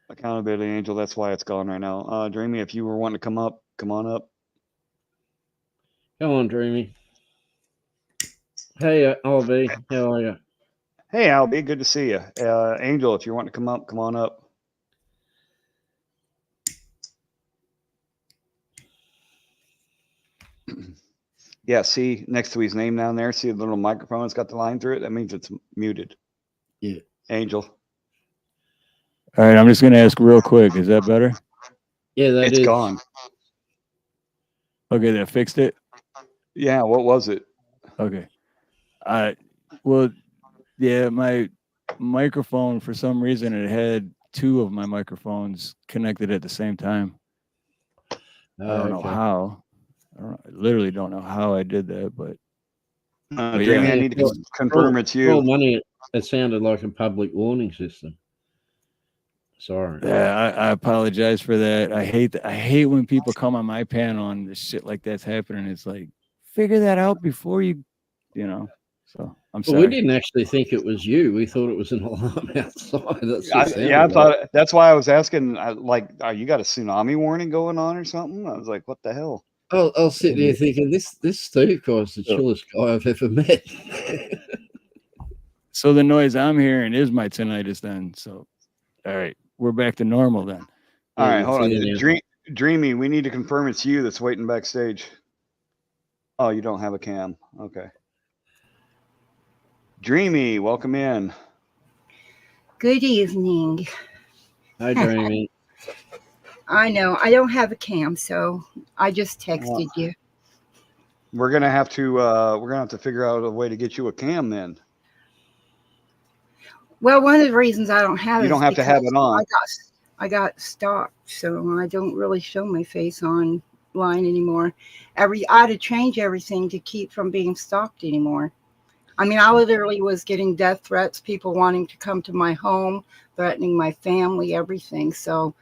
Accountability Angel. That's why it's gone right now. Dreamy, if you were wanting to come up, come on up. Come on, Dreamy. Hey, Albie, how are you? Hey, Albie, good to see you. Angel, if you want to come up, come on up. Yeah, see next to his name down there, see the little microphone that's got the line through it? That means it's muted. Yeah. Angel. All right, I'm just going to ask real quick. Is that better? Yeah, it's gone. Okay, that fixed it? Yeah, what was it? Okay. Well, yeah, my microphone, for some reason, it had two of my microphones connected at the same time. I don't know how. I literally don't know how I did that, but Dreamy, yeah. I need to confirm it's you. Well, money, it sounded like a public warning system. Sorry. Yeah, I apologize for that. I hate when people come on my panel and the shit like that's happening. It's like, figure that out before you know. So I'm sorry. Well, we didn't actually think it was you. We thought it was an alarm outside. I thought that's why I was asking. You got a tsunami warning going on or something? I was like, what the hell? I'll sit there thinking this Steve guy's the chillest guy I've ever met. So the noise I'm hearing is my tinnitus then. So, all right, we're back to normal then. All right, hold on. Dreamy, we need to confirm it's you that's waiting backstage. Oh, you don't have a cam. Okay. Dreamy, welcome in. Good evening. Hi, Dreamy. I know I don't have a cam, so I just texted you. We're gonna have to figure out a way to get you a cam then. Well, one of the reasons I don't have it, you don't have to have it on. I got stalked, so I don't really show my face online anymore. I had to change everything to keep from being stalked anymore. I mean, I literally was getting death threats, people wanting to come to my home, threatening my family, everything. So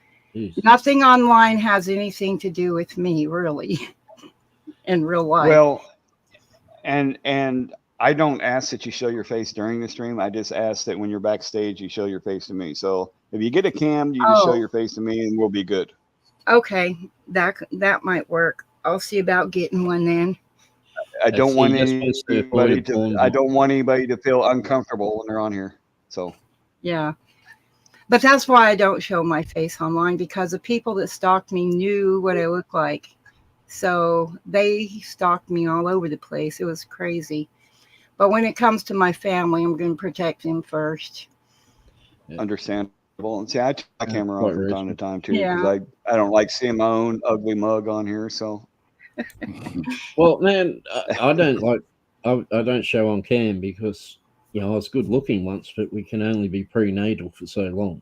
nothing online has anything to do with me, really, in real life. Well, and I don't ask that you show your face during the stream. I just ask that when you're backstage, you show your face to me. So if you get a cam, you just show your face to me and we'll be good. Okay, that might work. I'll see about getting one then. I don't want anybody to feel uncomfortable when they're on here. So yeah, but that's why I don't show my face online, because the people that stalked me knew what I looked like, so they stalked me all over the place. It was crazy. But when it comes to my family, I'm going to protect them first. Understandable. And see, I turn my camera on from time to time too, because I don't like seeing my own ugly mug on here. So. Well, man, I don't show on cam because I was good looking once, but we can only be prenatal for so long.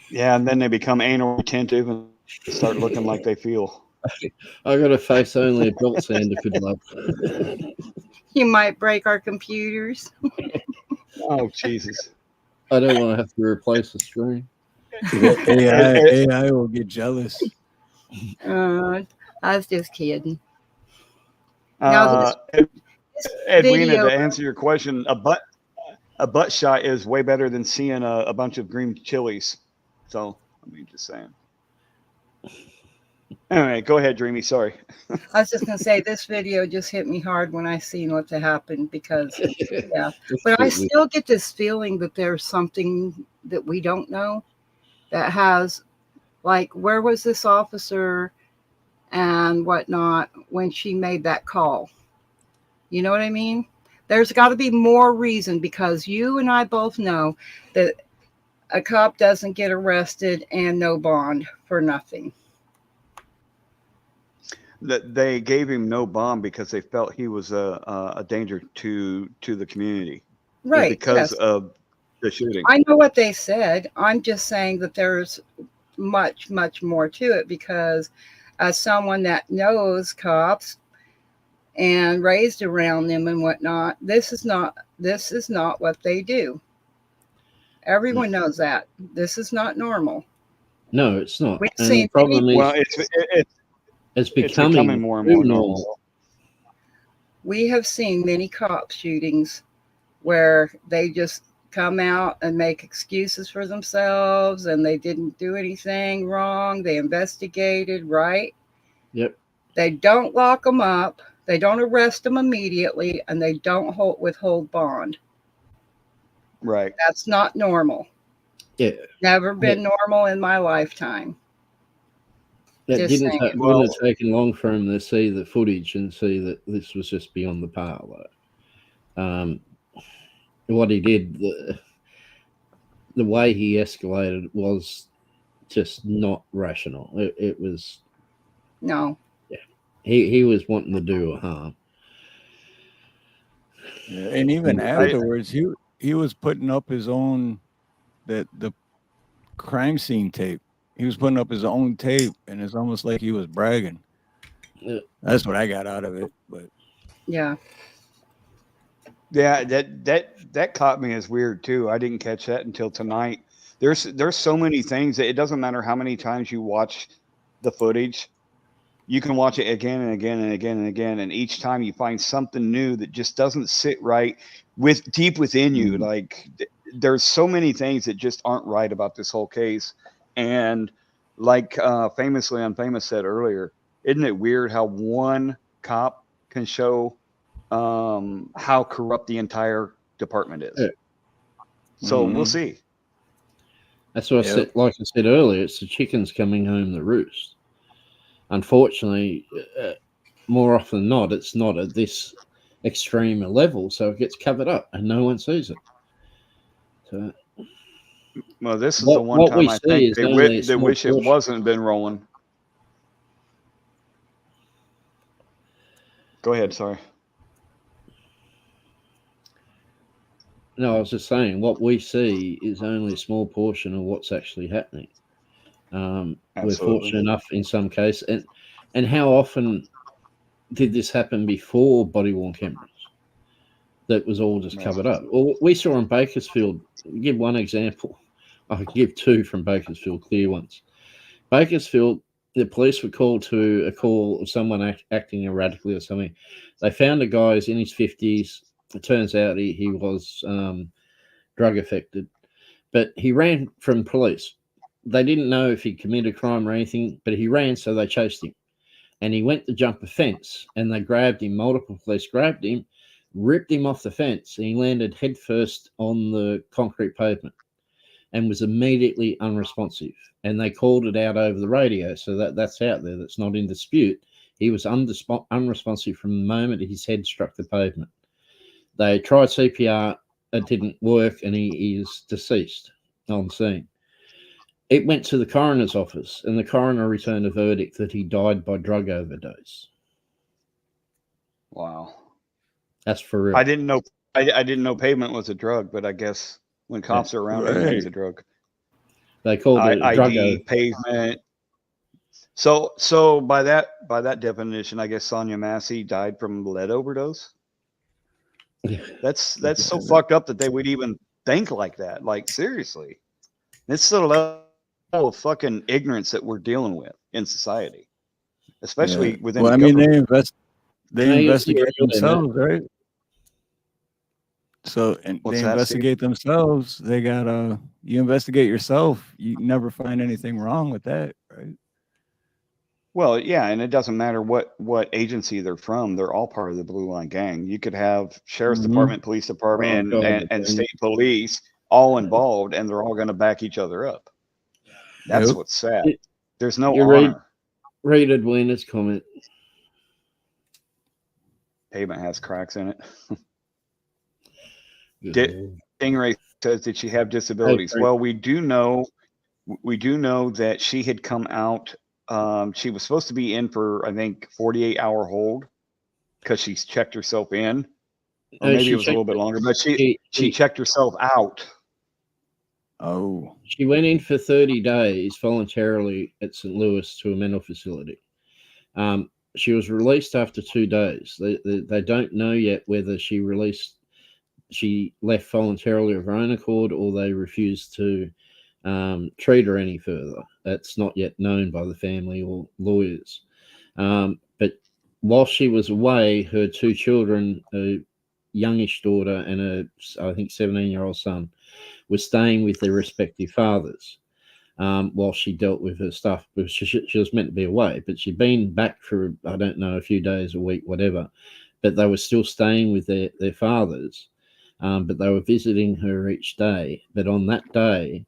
Yeah, and then they become anal retentive and start looking like they feel. I got a face only a belt sander could love. You might break our computers. Oh, Jesus. I don't want to have to replace the screen. AI will get jealous. I was just kidding. Edwina, to answer your question, a butt shot is way better than seeing a bunch of green chilies. So, I mean, just saying. Anyway, go ahead, Dreamy. Sorry. I was just going to say, this video just hit me hard when I seen what happened, because, but I still get this feeling that there's something that we don't know that has, like, where was this officer and whatnot when she made that call? You know what I mean? There's got to be more reason, because you and I both know that a cop doesn't get arrested and no bond for nothing. That they gave him no bond because they felt he was a danger to the community, right? Because of the shooting. I know what they said. I'm just saying that there's much more to it, because as someone that knows cops and raised around them and whatnot, this is not what they do. Everyone knows that. This is not normal. No, it's not. We've And seen the problem many, is, it's becoming becoming more and too more normal. normal. we have seen many cop shootings where they just come out and make excuses for themselves and they didn't do anything wrong. They investigated, right? Yep. They don't lock them up. They don't arrest them immediately, and they don't withhold bond. Right. That's not normal. Yeah. Never been normal in my lifetime. It Just wouldn't saying. have taken long for him to see the footage and see that this was just beyond the pale. What he did, the way he escalated was just not rational. It was no. Yeah, he was wanting to do harm. Yeah, and even afterwards, he was putting up his own the crime scene tape. He was putting up his own tape, and it's almost like he was bragging. Yeah. That's what I got out of it. But yeah, that caught me as weird too. I didn't catch that until tonight. There's so many things that it doesn't matter how many times you watch the footage. You can watch it again and again and again and again, and each time you find something new that just doesn't sit right deep within you. Like there's so many things that just aren't right about this whole case. And like famously Unfamous said earlier, isn't it weird how one cop can show how corrupt the entire department is? Yeah. So we'll see. That's what I said. Like I said earlier, it's the chickens coming home to roost. Unfortunately, more often than not, it's not at this extreme a level, so it gets covered up and no one sees it. So, well, this is the one time I think they wish it wasn't been rolling. Go ahead, sorry. No, I was just saying what we see is only a small portion of what's actually happening. We're fortunate enough in some cases, and how often did this happen before body-worn cameras? That was all just covered up. Well, we saw in Bakersfield. Give one example. I can give two from Bakersfield, clear ones. Bakersfield, the police were called to a call of someone acting erratically or something. They found a guy in his 50s. It turns out he was drug affected, but he ran from police. They didn't know if he'd committed a crime or anything, but he ran, so they chased him. And he went to jump a fence, and they grabbed him. Multiple police grabbed him, ripped him off the fence, and he landed headfirst on the concrete pavement and was immediately unresponsive. And they called it out over the radio, so that's out there. That's not in dispute. He was unresponsive from the moment his head struck the pavement. They tried CPR, it didn't work, and he is deceased on scene. It went to the coroner's office, and the coroner returned a verdict that he died by drug overdose. Wow, that's for real. I didn't know pavement was a drug, but I guess when cops are around, everything's a drug. They called it ID, pavement. So by that definition, I guess Sonya Massey died from lead overdose. That's so fucked up that they would even think like that. Like seriously, it's the level of fucking ignorance that we're dealing with in society, especially within. Well, the I mean, government. they investigate themselves, right? So, and they investigate themselves. They got you investigate yourself. You never find anything wrong with that, right? Well, yeah, and it doesn't matter what agency they're from. They're all part of the Blue Line Gang. You could have sheriff's department, police department, and state police all involved, and they're all going to back each other up. That's what's sad. There's no honor. Read Edwina's comment. Pavement has cracks in it. Stingray says, did she have disabilities? Well, we do know that she had come out. She was supposed to be in for, I think, 48-hour hold because she checked herself in. Or maybe it was a little bit longer, but she checked herself out. Oh. She went in for 30 days voluntarily at St. Louis to a mental facility. She was released after 2 days. They don't know yet whether she released she left voluntarily of her own accord, or they refused to treat her any further. That's not yet known by the family or lawyers. But while she was away, her two children, a youngish daughter and I think 17-year-old son, were staying with their respective fathers while she dealt with her stuff. Because she was meant to be away, but she'd been back for, I don't know, a few days, a week, whatever. But they were still staying with their fathers, but they were visiting her each day. But on that day,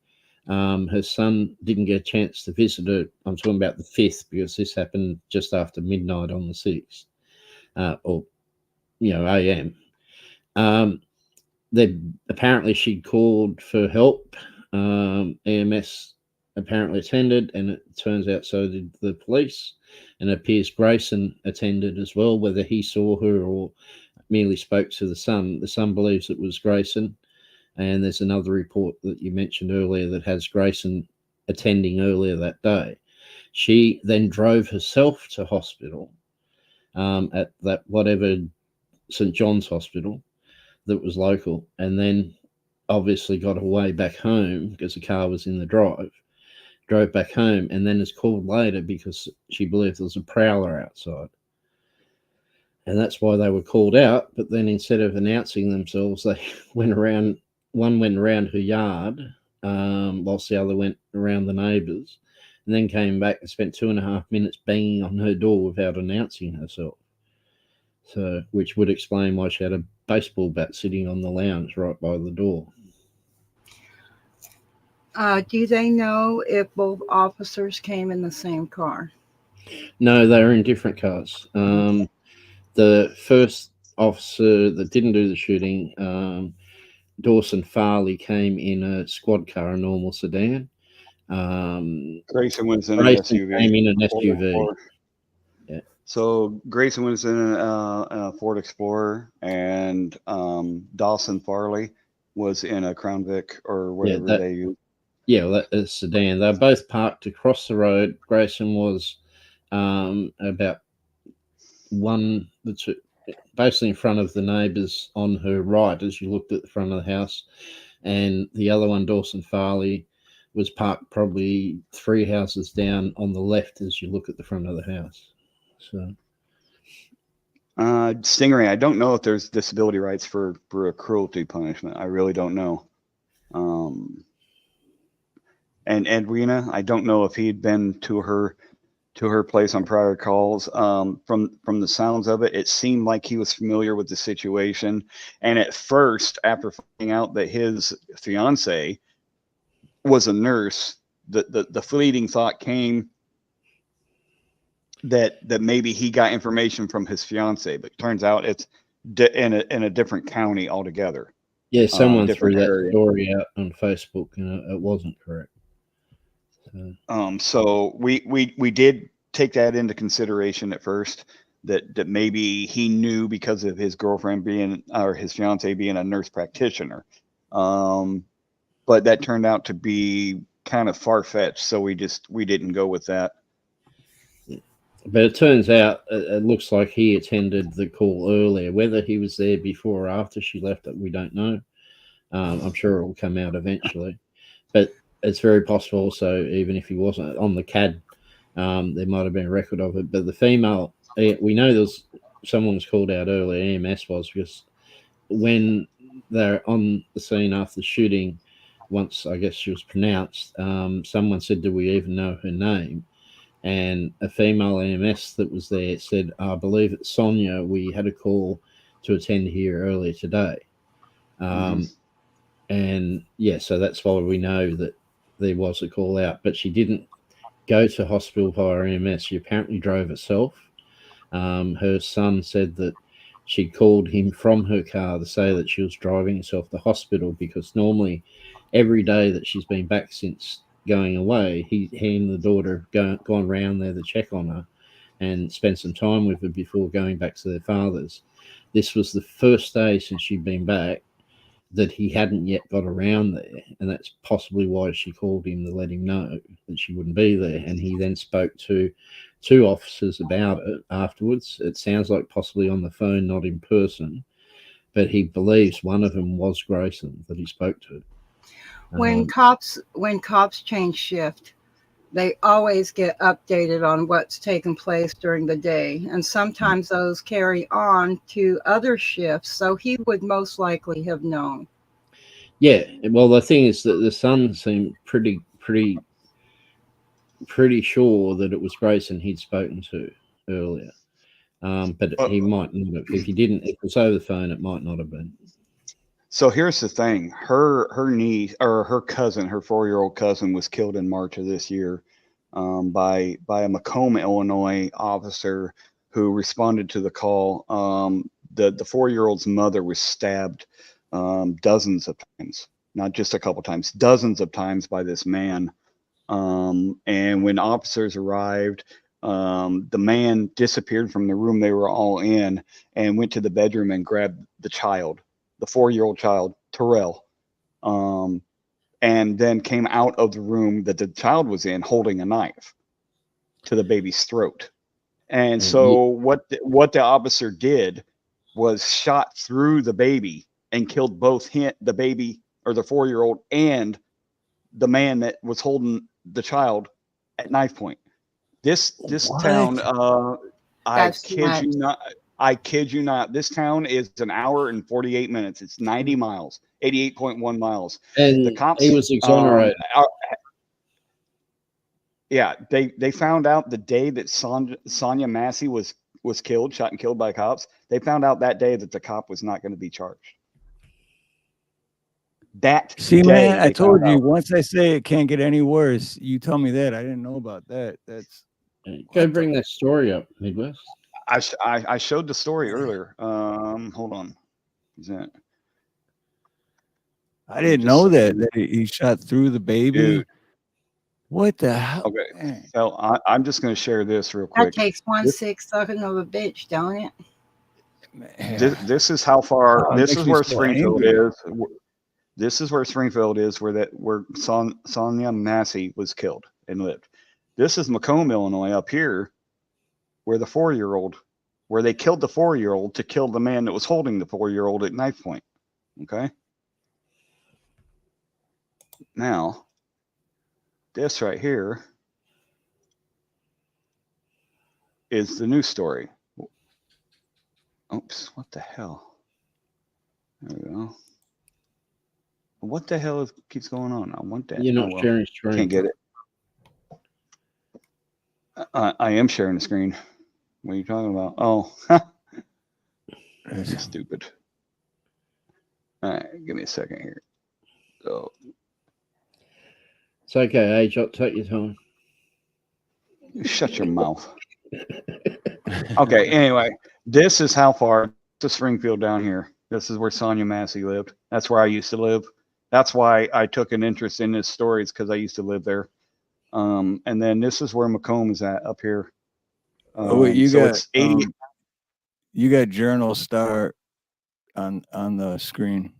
her son didn't get a chance to visit her. I'm talking about the 5th, because this happened just after midnight on the 6th, or AM. Apparently she'd called for help. EMS apparently attended, and it turns out so did the police, and it appears Grayson attended as well. Whether he saw her or merely spoke to the son believes it was Grayson. And there's another report that you mentioned earlier that has Grayson attending earlier that day. She then drove herself to hospital at that whatever St. John's Hospital that was local, and then obviously got away back home because the car was in the drive, drove back home, and then is called later because she believed there was a prowler outside. And that's why they were called out. But then instead of announcing themselves, they went around. One went around her yard, whilst the other went around the neighbours, and then came back and spent 2.5 minutes banging on her door without announcing herself. So, which would explain why she had a baseball bat sitting on the lounge right by the door. Do they know if both officers came in the same car? No, they were in different cars. The first officer that didn't do the shooting, Dawson Farley, came in a squad car, a normal sedan. Grayson was in an SUV. Came in an SUV. Yeah. So Grayson was in a Ford Explorer, and Dawson Farley was in a Crown Vic or whatever they use. Yeah, well, that's a sedan. They're both parked across the road. Grayson was about basically in front of the neighbours on her right as you looked at the front of the house, and the other one, Dawson Farley, was parked probably 3 houses down on the left as you look at the front of the house. So, Stingray, I don't know if there's disability rights for a cruelty punishment. I really don't know. And Edwina, I don't know if he'd been to her place on prior calls. From the sounds of it, it seemed like he was familiar with the situation. And at first, after finding out that his fiance was a nurse, the fleeting thought came that maybe he got information from his fiance, but turns out it's in a different county altogether. Yeah, someone threw that story out on Facebook, and it wasn't correct. So we did take that into consideration at first, that maybe he knew because of his girlfriend or his fiance being a nurse practitioner. But that turned out to be kind of far-fetched, so we didn't go with that. But it turns out it looks like he attended the call earlier. Whether he was there before or after she left, we don't know. I'm sure it will come out eventually. But it's very possible also, even if he wasn't on the CAD, there might have been a record of it. But the female, we know someone was called out earlier, EMS was, because when they're on the scene after the shooting, once I guess she was pronounced, someone said, do we even know her name? And a female EMS that was there said, I believe it's Sonya. We had a call to attend here earlier today. And yeah, so that's why we know that there was a call out, but she didn't go to hospital via EMS. She apparently drove herself. Her son said that she called him from her car to say that she was driving herself to hospital, because normally every day that she's been back since going away, he and the daughter have gone round there to check on her and spend some time with her before going back to their father's. This was the first day since she'd been back that he hadn't yet got around there, and that's possibly why she called him to let him know that she wouldn't be there. And he then spoke to 2 officers about it afterwards. It sounds like possibly on the phone, not in person, but he believes one of them was Grayson that he spoke to. When cops change shift, they always get updated on what's taken place during the day, and sometimes those carry on to other shifts. So he would most likely have known. Yeah, well, the thing is that the son seemed pretty sure that it was Grayson he'd spoken to earlier, but he might not have. If it was over the phone, it might not have been. So here's the thing: her niece or her cousin, her 4-year-old cousin, was killed in March of this year by a Macomb, Illinois officer who responded to the call. The 4-year-old's mother was stabbed dozens of times, not just a couple times, dozens of times by this man. And when officers arrived, the man disappeared from the room they were all in and went to the bedroom and grabbed the child, the 4-year-old child, Terrell, and then came out of the room that the child was in holding a knife to the baby's throat. And so what the officer did was shot through the baby and killed both the baby, or the 4-year-old, and the man that was holding the child at knife point. This town, I kid you not, this town is an hour and 48 minutes. It's 90 miles, 88.1 miles. And the cops, he was exonerated. Yeah, they found out the day that Sonya Massey was killed, shot and killed by cops. They found out that day that the cop was not going to be charged. Man, I told you, once I say it can't get any worse, you tell me that. I didn't know about that. That's go bring that story up, Midwest. I showed the story earlier. Hold on. Is that? I didn't know that he shot through the baby. Dude. What the hell? Okay, so I'm just going to share this real quick. That takes 1/6 of a bitch, don't it? This is how far. This is where Springfield is. This is where Springfield is, where Sonya Massey was killed and lived. This is Macomb, Illinois, up here, where the 4-year-old, where they killed the 4-year-old to kill the man that was holding the 4-year-old at knife point. Okay. Now, this right here is the news story. Oops, what the hell? There we go. What the hell keeps going on? I want that. You're not sharing screen. Can't get it. I am sharing the screen. What are you talking about? Oh, that's stupid. All right, give me a second here. So it's okay, Age. Take your time. You shut your mouth. Okay. Anyway, this is how far to Springfield down here. This is where Sonya Massey lived. That's where I used to live. That's why I took an interest in this story, is because I used to live there. And then this is where Macomb is at up here. You so got it's 80. You got Journal Star on the screen.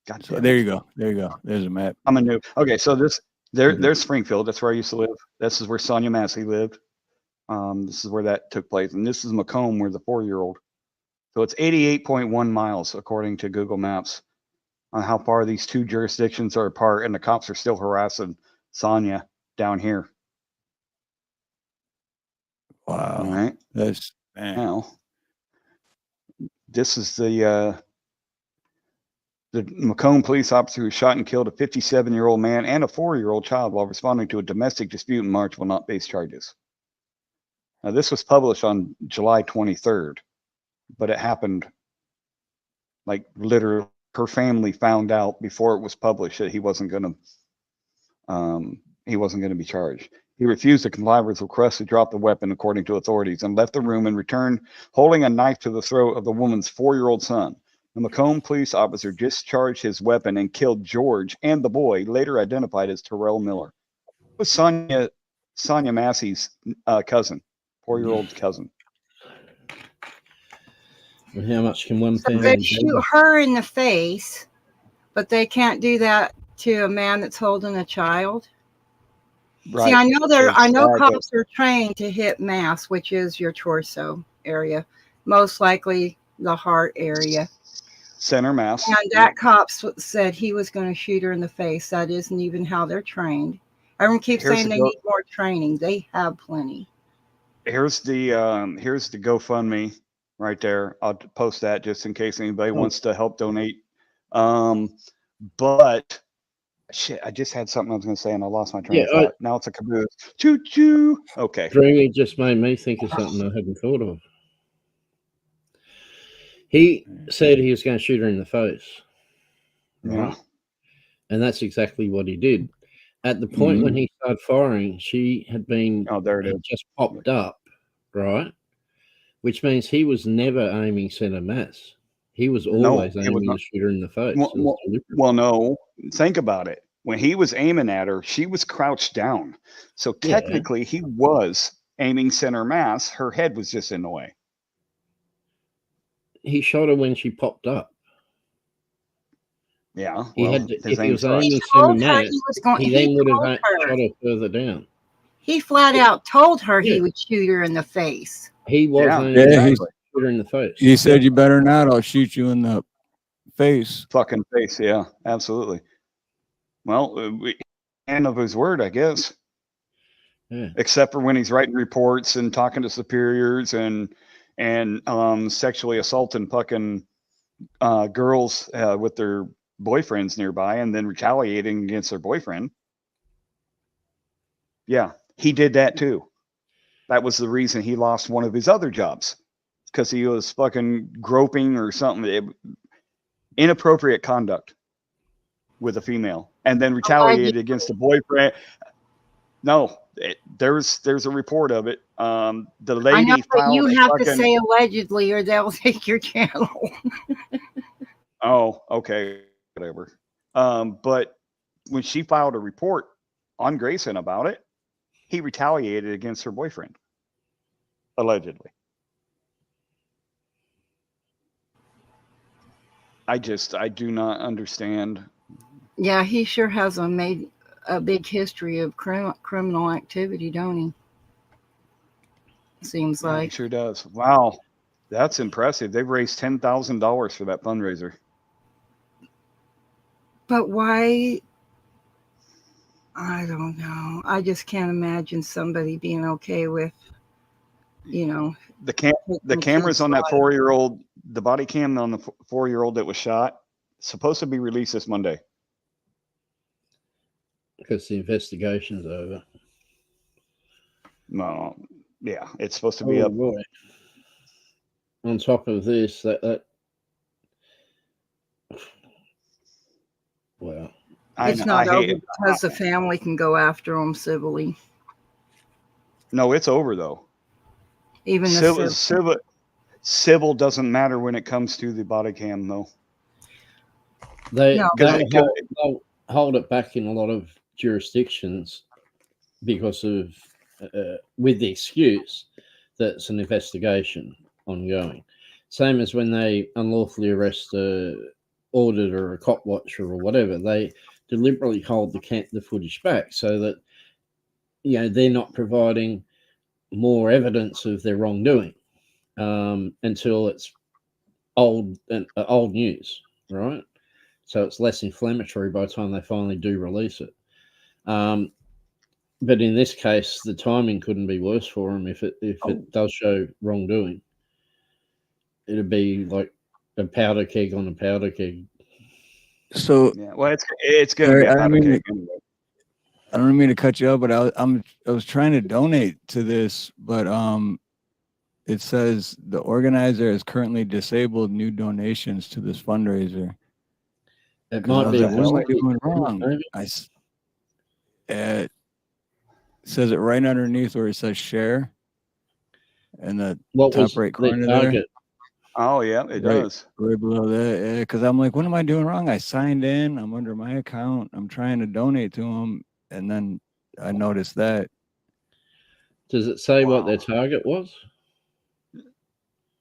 Gotcha. So there you go. There you go. There's a map. I'm a noob. Okay, so there's Springfield. That's where I used to live. This is where Sonya Massey lived. This is where that took place, and this is Macomb, where the 4-year-old. So it's 88.1 miles according to Google Maps on how far these two jurisdictions are apart, and the cops are still harassing Sonya down here. Wow. All right. That's now. This is the Macomb police officer who shot and killed a 57-year-old man and a 4-year-old child while responding to a domestic dispute in March will not face charges. Now, this was published on July 23rd, but it happened like literally. Her family found out before it was published that he wasn't going to be charged. He refused to comply with request to drop the weapon, according to authorities, and left the room and returned holding a knife to the throat of the woman's 4-year-old son. The Macomb police officer discharged his weapon and killed George and the boy, later identified as Terrell Miller. It was Sonya Massey's cousin, 4-year-old cousin. And how much can one So family they do? shoot her in the face, but they can't do that to a man that's holding a child. Right. See, I know cops are trained to hit mass, which is your torso area. Most likely the heart area. Center mass. And that cop said he was going to shoot her in the face. That isn't even how they're trained. Everyone keeps saying they need more training. They have plenty. Here's the GoFundMe right there. I'll post that just in case anybody wants to help donate. But shit, I just had something I was going to say and I lost my train of thought. Now it's a caboose. Choo choo. Okay. Dreamy just made me think of something I hadn't thought of. He said he was going to shoot her in the face. Right? Yeah. And that's exactly what he did. At the point when he started firing, she had been just popped up, right? Which means he was never aiming center mass. He was always aiming to shoot her in the face. Well, no. Think about it. When he was aiming at her, she was crouched down. So technically, he was aiming center mass. Her head was just in the way. He shot her when she popped up. Yeah. If he was aiming center mass, he then would have shot her further down. He flat out told her he would shoot her in the face. He was aiming to shoot her in the face. He said, "You better not. I'll shoot you in the face." Fucking face. Yeah, absolutely. Well, man of his word, I guess. Yeah. Except for when he's writing reports and talking to superiors and sexually assaulting fucking girls with their boyfriends nearby and then retaliating against their boyfriend. Yeah, he did that too. That was the reason he lost one of his other jobs, because he was fucking groping or something. Inappropriate conduct with a female and then retaliated against a boyfriend. No, there's a report of it. The lady I know, but you have to fucking, say allegedly or they'll take your channel. oh, okay, whatever. But when she filed a report on Grayson about it, he retaliated against her boyfriend, allegedly. I do not understand. Yeah, he sure has made a big history of criminal activity, don't he? Seems like. He sure does. Wow, that's impressive. They've raised $10,000 for that fundraiser. But why? I don't know. I just can't imagine somebody being okay with, the cameras on that 4-year-old, the body cam on the 4-year-old that was shot, supposed to be released this Monday. Because the investigation's over. No, yeah, it's supposed to be up. Boy. On top of this, well, it's not over because the family can go after them civilly. No, it's over though. Even civil doesn't matter when it comes to the body cam, though. They'll hold it back in a lot of jurisdictions because of with the excuse that it's an investigation ongoing. Same as when they unlawfully arrest a auditor or a cop watcher or whatever, they deliberately hold the footage back so that they're not providing more evidence of their wrongdoing until it's old news, right? So it's less inflammatory by the time they finally do release it. But in this case, the timing couldn't be worse for them. If it does show wrongdoing, it'd be like a powder keg on a powder keg. So yeah, well, it's going to be a powder keg anyway. I don't mean to cut you up, but I was trying to donate to this, but it says the organizer has currently disabled new donations to this fundraiser. It might be. Like, what am I doing wrong? It says it right underneath where it says share, and the top right corner there. Oh yeah, it does. Right below that, because I'm like, what am I doing wrong? I signed in. I'm under my account. I'm trying to donate to them, and then I noticed that. Does it say what their target was?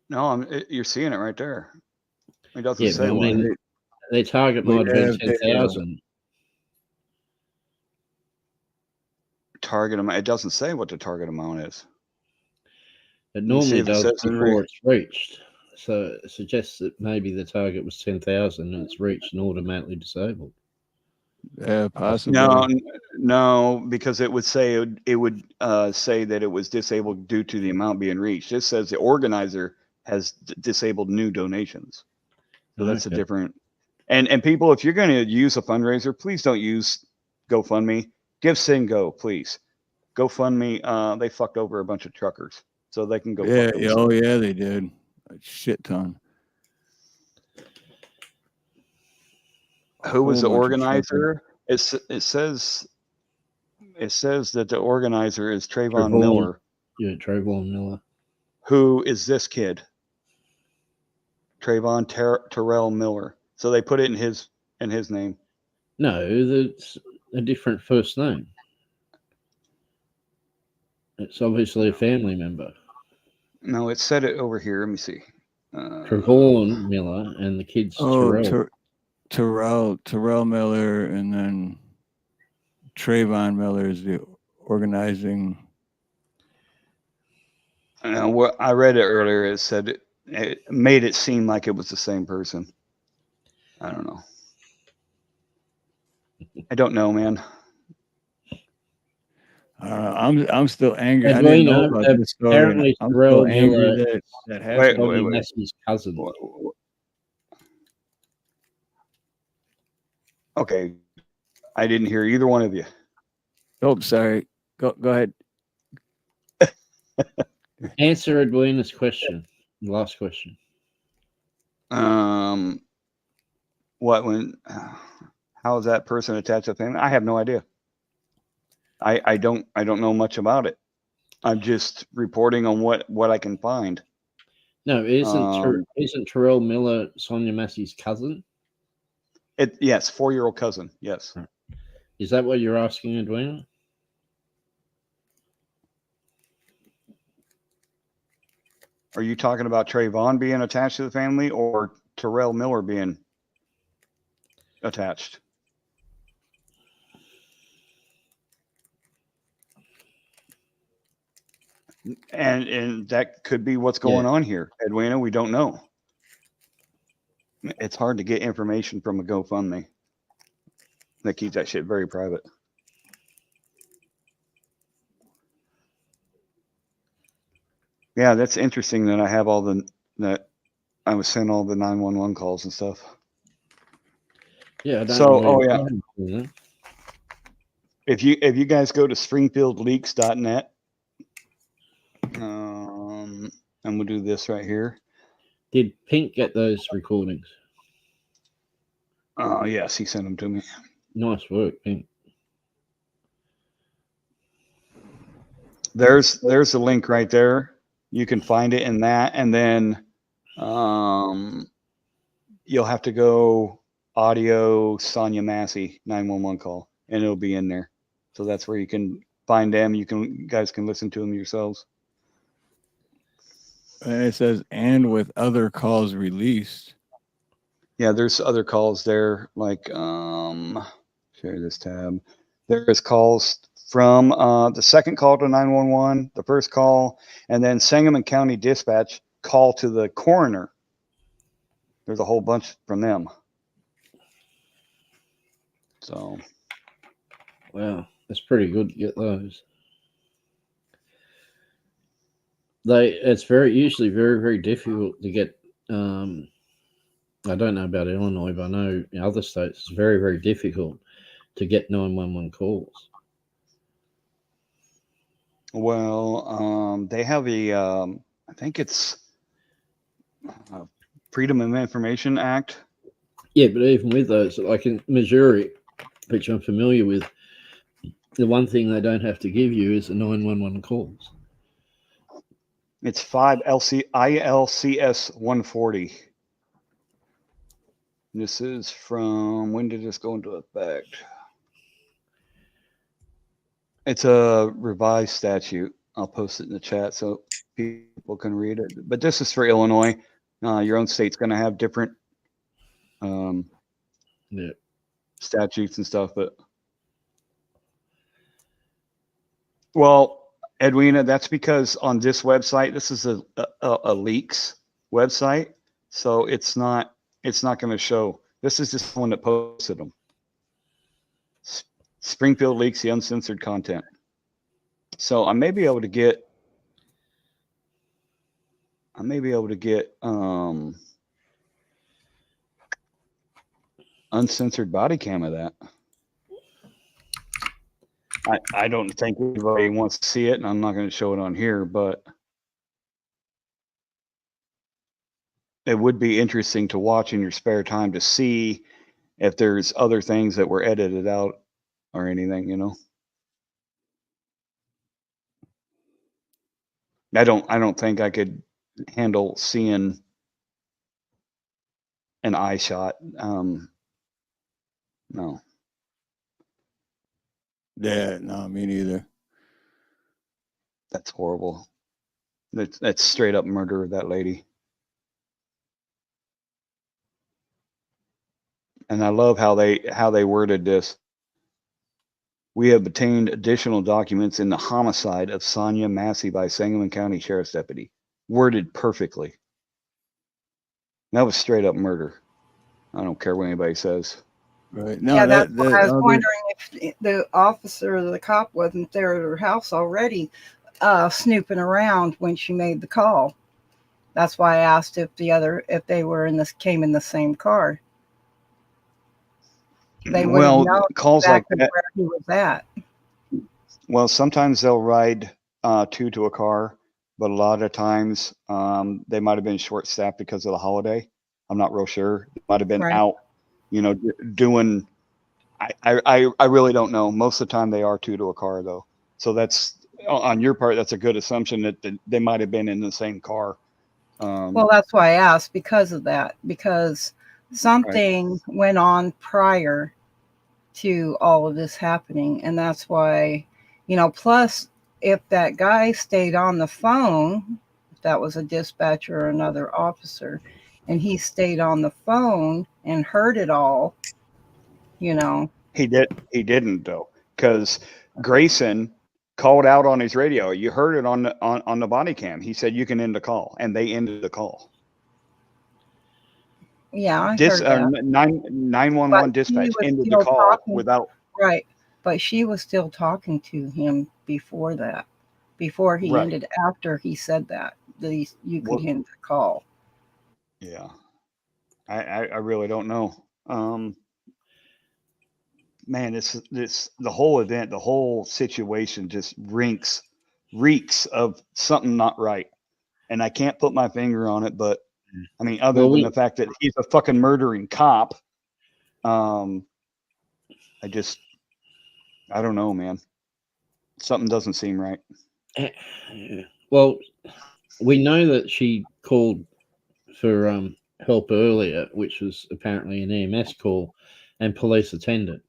No, you're seeing it right there. It doesn't say what. Their target might have been 10,000. Target amount. It doesn't say what the target amount is. It normally does before it's reached. So it suggests that maybe the target was 10,000 and it's reached and automatically disabled. Yeah, possibly. No, because it would say say that it was disabled due to the amount being reached. It says the organizer has disabled new donations. So that's a different. And people, if you're going to use a fundraiser, please don't use GoFundMe. Give Go, please. GoFundMe, they fucked over a bunch of truckers, so they can go. Yeah, oh yeah, they did a shit ton. Who was the organizer? It says that the organizer is Trayvon Miller. Yeah, Trayvon Miller. Who is this kid? Trayvon Terrell Miller. So they put it in his name. No, that's a different first name. It's obviously a family member. No, it said it over here. Let me see. Trayvon Miller and the kid's Terrell. Terrell Miller, and then Trayvon Miller is the organizing. What I read it earlier, it said it made it seem like it was the same person. I don't know. I don't know, man. I'm still angry. I didn't know about this story. Apparently, I'm Terrell still angry Miller that happened. Wait. Massey's cousin. Okay, I didn't hear either one of you. Oh, sorry. Go ahead. Answer Edwina's question. The last question. How is that person attached to the family? I have no idea. I don't know much about it. I'm just reporting on what I can find. No, isn't Terrell Miller Sonya Massey's cousin? Yes, 4-year-old cousin. Yes. Is that what you're asking, Edwina? Are you talking about Trayvon being attached to the family or Terrell Miller being attached? And that could be what's going on here, Edwina. We don't know. It's hard to get information from a GoFundMe. They keep that shit very private. Yeah, that's interesting that I have that I was sent all the 911 calls and stuff. Yeah. If you guys go to springfieldleaks.net, and we'll do this right here. Did Pink get those recordings? Yes, he sent them to me. Nice work, Pink. There's the link right there. You can find it in that, and then you'll have to go audio Sonya Massey 911 call, and it'll be in there. So that's where you can find them. You guys can listen to them yourselves. And it says, and with other calls released. Yeah, there's other calls there. Like, share this tab. There's calls from the second call to 911, the first call, and then Sangamon County Dispatch call to the coroner. There's a whole bunch from them. So, wow, that's pretty good to get those. It's usually very, very difficult to get. I don't know about Illinois, but I know in other states it's very, very difficult to get 911 calls. Well, they have I think it's Freedom of Information Act. Yeah, but even with those, like in Missouri, which I'm familiar with, the one thing they don't have to give you is the 911 calls. It's 5 ILCS 140. This is from, when did this go into effect? It's a revised statute. I'll post it in the chat so people can read it. But this is for Illinois. Your own state's going to have different statutes and stuff. But well, Edwina, that's because on this website, this is a leaks. website, so it's not going to show. This is just one that posted them. Springfield leaks the uncensored content. So I may be able to get uncensored body cam of that. I don't think anybody wants to see it, and I'm not going to show it on here, but it would be interesting to watch in your spare time to see if there's other things that were edited out or anything, you know. I don't think I could handle seeing an eye shot. No. Yeah, no, me neither. That's horrible. That's straight up murder of that lady. And I love how they worded this. We have obtained additional documents in the homicide of Sonya Massey by Sangamon County Sheriff's Deputy. Worded perfectly. That was straight up murder. I don't care what anybody says. Right. No, Yeah, that's why I was wondering if the officer or the cop wasn't there at her house already, snooping around when she made the call. That's why I asked if they were came in the same car. They would have known calls exactly like that, where he was at. Well, sometimes they'll ride two to a car, but a lot of times they might have been short-staffed because of the holiday. I'm not real sure. They might have been out, you know, doing. I really don't know. Most of the time they are two to a car though. So that's on your part. That's a good assumption that they might have been in the same car. Well, that's why I asked because of that, because something went on prior to all of this happening. And that's why, you know, plus if that guy stayed on the phone, if that was a dispatcher or another officer, and he stayed on the phone and heard it all, you know. He didn't though, because Grayson called out on his radio. You heard it on the body cam. He said you can end the call, and they ended the call. Yeah, I heard that. 911 dispatch ended the call without. Right, but she was still talking to him before that, before he ended. After he said that you could end the call. Yeah, I really don't know. Man, this the whole event, the whole situation just reeks of something not right, and I can't put my finger on it. But I mean, other than the fact that he's a fucking murdering cop, I don't know, man. Something doesn't seem right. Well, we know that she called for help earlier, which was apparently an EMS call, and police attended.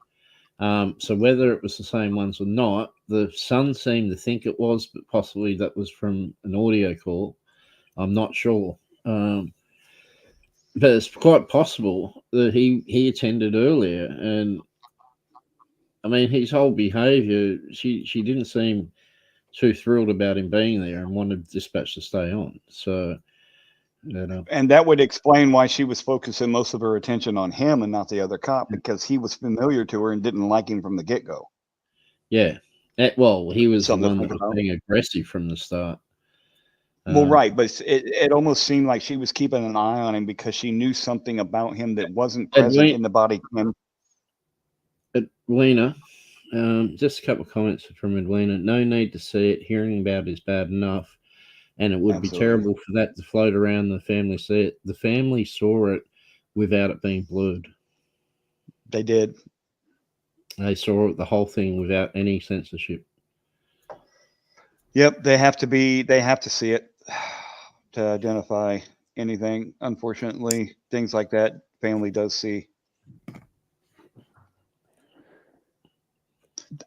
So whether it was the same ones or not, the son seemed to think it was, but possibly that was from an audio call. I'm not sure. But it's quite possible that he attended earlier. And I mean, his whole behavior, she didn't seem too thrilled about him being there and wanted dispatch to stay on. So, you know. And that would explain why she was focusing most of her attention on him and not the other cop, because he was familiar to her and didn't like him from the get-go. Yeah. Well, he was the one that was being aggressive from the start. Well, right, but it almost seemed like she was keeping an eye on him because she knew something about him that wasn't present in the body cam. Edwina, just a couple of comments from Edwina. No need to see it. Hearing about it is bad enough, and it would be terrible for that to float around. The family see it. The family saw it without it being blurred. They did. They saw the whole thing without any censorship. Yep, they have to see it to identify anything. Unfortunately, things like that family does see.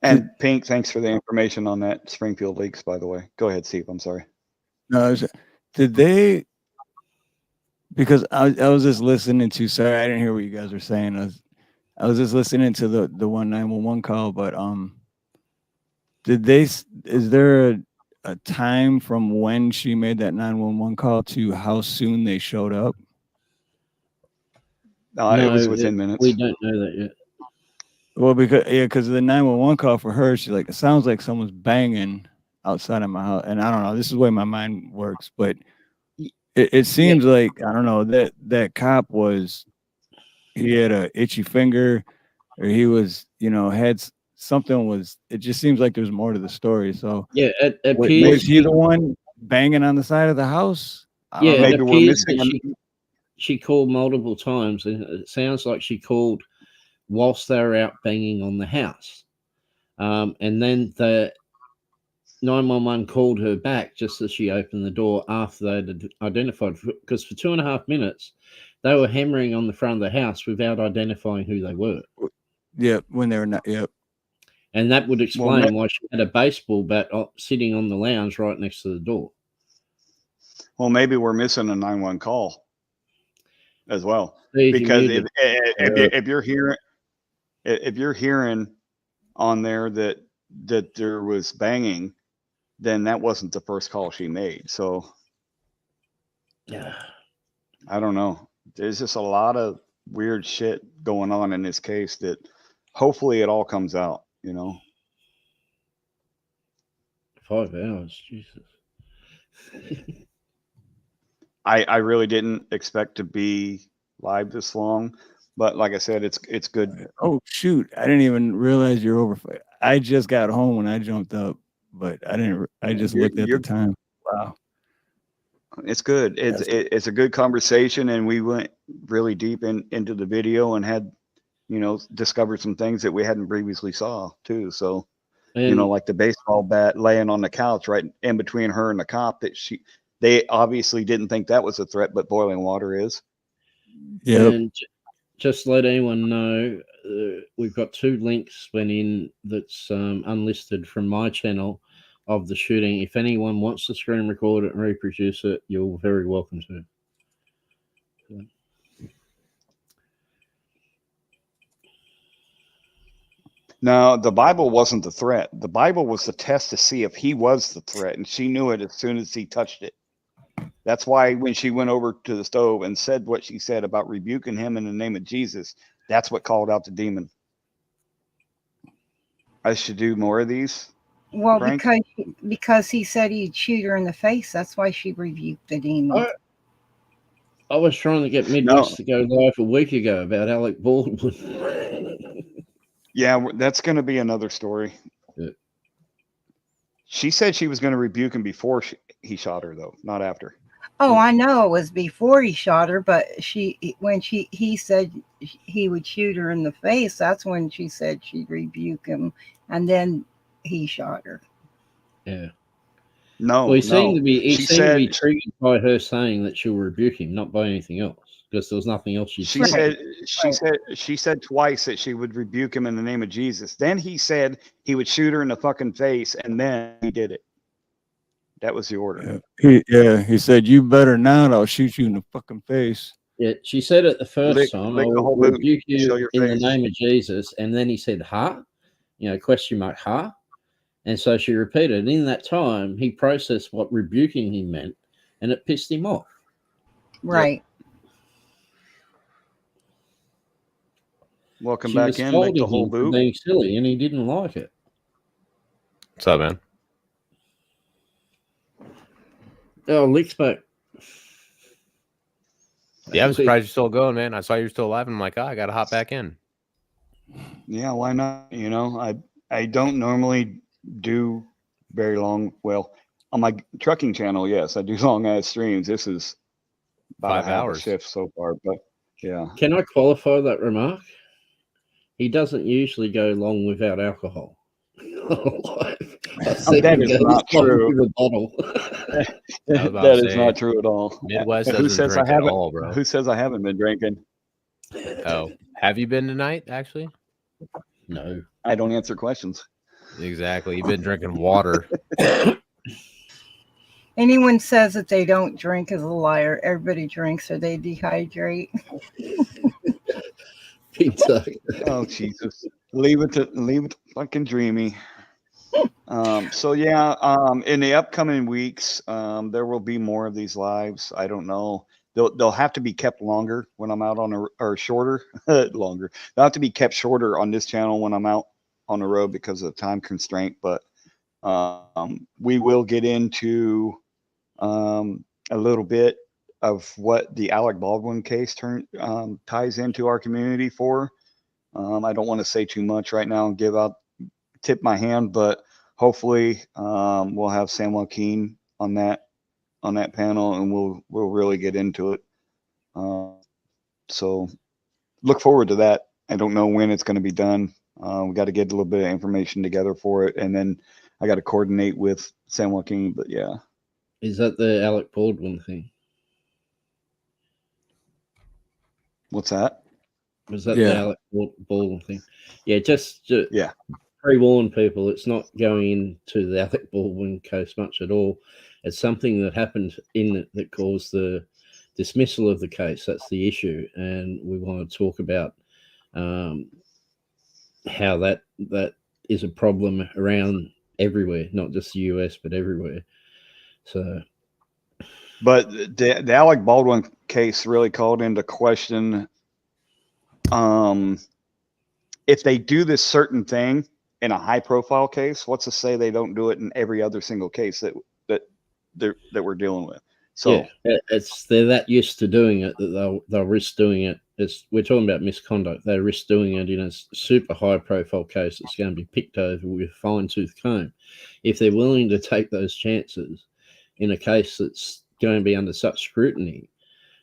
And Pink, thanks for the information on that Springfield leaks, by the way. Go ahead, Steve. I'm sorry. No, did they? Because I was just listening to. Sorry, I didn't hear what you guys were saying. I was just listening to the 911 call, but did they? Is there a time from when she made that 911 call to how soon they showed up? No, it was within minutes. We don't know that yet. Well, because the 911 call for her, she's like, it sounds like someone's banging outside of my house, and I don't know. This is the way my mind works, but it seems like I don't know that cop he had a itchy finger, or he was had something was. It just seems like there's more to the story. So yeah, it appears was he the one banging on the side of the house? Yeah, maybe we're missing. She called multiple times, and it sounds like she called whilst they were out banging on the house. And then the 911 called her back just as she opened the door after they'd identified, because for 2.5 minutes they were hammering on the front of the house without identifying who they were. Yep, when they were not. Yep. And that would explain why she had a baseball bat sitting on the lounge right next to the door. Well, maybe we're missing a 911 call as well, Steve, because if you're hearing on there that there was banging, then that wasn't the first call she made. So yeah, I don't know. There's just a lot of weird shit going on in this case that hopefully it all comes out, 5 hours, Jesus. I really didn't expect to be live this long, but like I said, it's good. Oh shoot! I didn't even realize you're over. I just got home when I jumped up, but I didn't. I just looked at the time. Wow, it's good. It's a good conversation, and we went really deep into the video and had discovered some things that we hadn't previously saw too. So like the baseball bat laying on the couch right in between her and the cop, they obviously didn't think that was a threat, but boiling water is. Yeah. And just let anyone know, we've got 2 links went in that's unlisted from my channel of the shooting. If anyone wants to screen record it and reproduce it, you're very welcome to. No, the Bible wasn't the threat. The Bible was the test to see if he was the threat, and she knew it as soon as he touched it. That's why when she went over to the stove and said what she said about rebuking him in the name of Jesus, that's what called out the demon. I should do more of these. Well, Frank? because he said he'd shoot her in the face. That's why she rebuked the demon. I was trying to get Midwest to go live a week ago about Alec Baldwin. Yeah, that's going to be another story. Yeah. She said she was going to rebuke him before he shot her, though, not after. Oh, I know it was before he shot her, but when he said he would shoot her in the face, that's when she said she'd rebuke him, and then he shot her. Yeah. No, well, he seemed to be triggered by her saying that she'll rebuke him, not by anything else, because there was nothing else she said. She said twice that she would rebuke him in the name of Jesus. Then he said he would shoot her in the fucking face, and then he did it. That was the order. He said, "You better not, I'll shoot you in the fucking face." Yeah, she said it the first time, lick the I'll whole boot, rebuke you show your in the face. name of Jesus, and then he said, "Huh?" Question mark, "Huh?" And so she repeated. In that time, he processed what rebuking him meant, and it pissed him off. Right. Welcome She back was in, lick the scolding whole him for boot. being silly, and he didn't like it. What's up, man? Oh, Lick's back. Yeah, I'm surprised you're still going, man. I saw you're still alive, and I'm like, I got to hop back in. Yeah, why not? I don't normally do very long. Well, on my trucking channel, yes, I do long ass streams. This is about 5 a half hours a shift so far, but yeah. Can I qualify that remark? He doesn't usually go long without alcohol. That is not true. That is not true at all. Midwest Who doesn't says drink I at haven't? all, bro. Who says I haven't been drinking? Oh, have you been tonight? Actually, no. I don't answer questions. Exactly. You've been drinking water. Anyone says that they don't drink is a liar. Everybody drinks or they dehydrate. Pizza. Oh Jesus! Leave it to fucking Dreamy. So yeah, in the upcoming weeks, there will be more of these lives. I don't know. They'll have to be kept longer when I'm out on or shorter, longer. They'll have to be kept shorter on this channel when I'm out on the road because of the time constraint. But we will get into a little bit of what the Alec Baldwin case ties into our community for. I don't want to say too much right now and tip my hand, but hopefully we'll have Sam Joaquin on that panel, and we'll really get into it. So look forward to that. I don't know when it's going to be done. We got to get a little bit of information together for it, and then I got to coordinate with Sam Joaquin. But yeah, is that the Alec Baldwin thing? What's that? Was that the Alec Baldwin thing? Yeah, just yeah. Pre-warn people, it's not going into the Alec Baldwin case much at all. It's something that happened in it that caused the dismissal of the case. That's the issue, and we want to talk about how that is a problem around everywhere, not just the US, but everywhere. So, but the Alec Baldwin case really called into question if they do this certain thing in a high-profile case, what's to say they don't do it in every other single case that we're dealing with? So yeah, they're that used to doing it that they'll risk doing it. We're talking about misconduct. They risk doing it in a super high-profile case that's going to be picked over with a fine-tooth comb. If they're willing to take those chances in a case that's going to be under such scrutiny,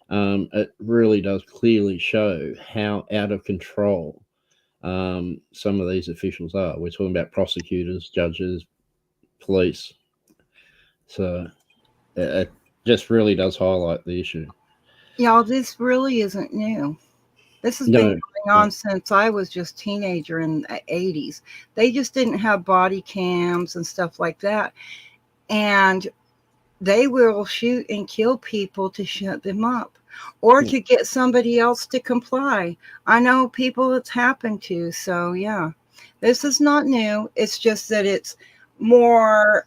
it really does clearly show how out of control some of these officials are. We're talking about prosecutors, judges, police. So it just really does highlight the issue. Y'all, this really isn't new. This has been going on since I was just a teenager in the 80s. They just didn't have body cams and stuff like that. And they will shoot and kill people to shut them up or to get somebody else to comply. I know people it's happened to. So, yeah, this is not new. It's just that it's more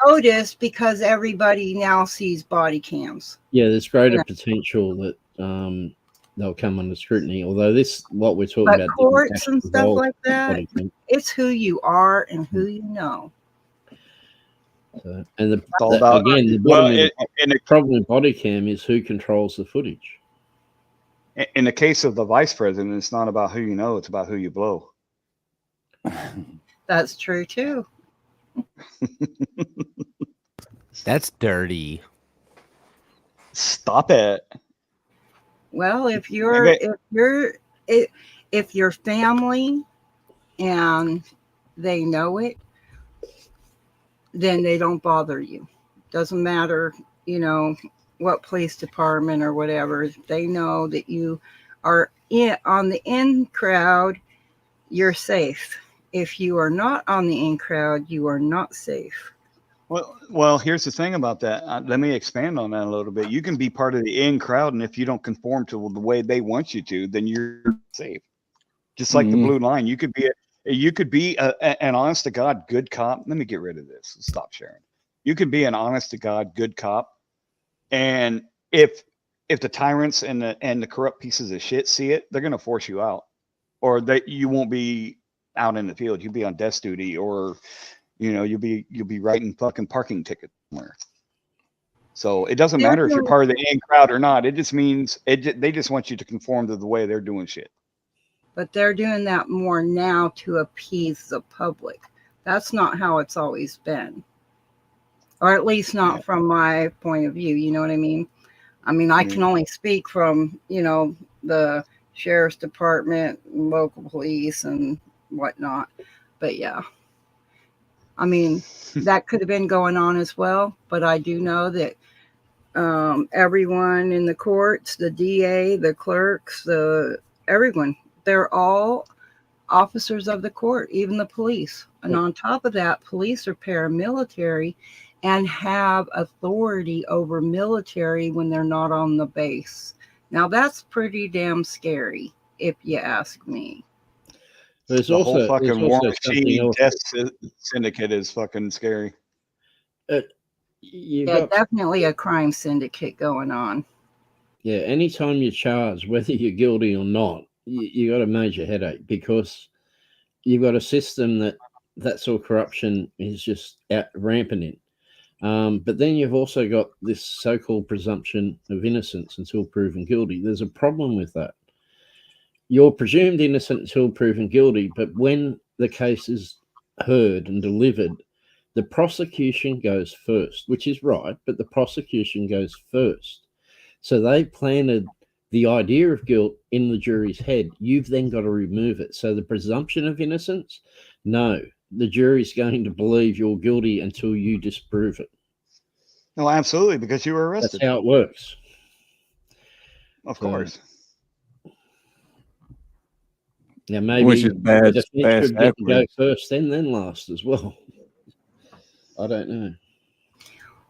noticed because everybody now sees body cams. Yeah, there's greater potential that they'll come under scrutiny. Although what we're talking about, courts and stuff like that, it's who you are and who you know. So, and the problem with body cam is who controls the footage. In the case of the vice president, it's not about who you know; it's about who you blow. That's true too. That's dirty. Stop it. Well, if your family and they know it, then they don't bother you. Doesn't matter, what police department or whatever. They know that you are on the in crowd, you're safe. If you are not on the in crowd, you are not safe. Well, here's the thing about that. Let me expand on that a little bit. You can be part of the in crowd, and if you don't conform to the way they want you to, then you're safe. Just like the blue line, you could be an honest to God good cop. Let me get rid of this. Stop sharing. You can be an honest to God good cop, and if the tyrants and the corrupt pieces of shit see it, they're gonna force you out, or that you won't be out in the field. You'll be on desk duty, or you'll be writing fucking parking tickets somewhere. So it doesn't matter if you're part of the in crowd or not. It just means they just want you to conform to the way they're doing shit. But they're doing that more now to appease the public. That's not how it's always been. Or at least not from my point of view. You know what I mean? I can only speak from, the sheriff's department, local police and whatnot. But yeah. That could have been going on as well. But I do know that everyone in the courts, the DA, the clerks, everyone, they're all officers of the court, even the police. And on top of that, police are paramilitary and have authority over military when they're not on the base. Now, that's pretty damn scary, if you ask me. There's The whole also fucking War something Machine else. Death Syndicate is fucking scary. You've Yeah, got definitely a crime syndicate going on. Yeah, anytime you're charged, whether you're guilty or not, you got a major headache because you've got a system that sort of corruption is just out rampant in. But then you've also got this so-called presumption of innocence until proven guilty. There's a problem with that. You're presumed innocent until proven guilty, but when the case is heard and delivered, the prosecution goes first, which is right, but the prosecution goes first. So they planted the idea of guilt in the jury's head. You've then got to remove it. So the presumption of innocence, no, the jury's going to believe you're guilty until you disprove it. No, absolutely, because you were arrested. That's how it works. Of course. Now maybe Which is bad, the defense bad should get to go backwards. first, then last as well. I don't know.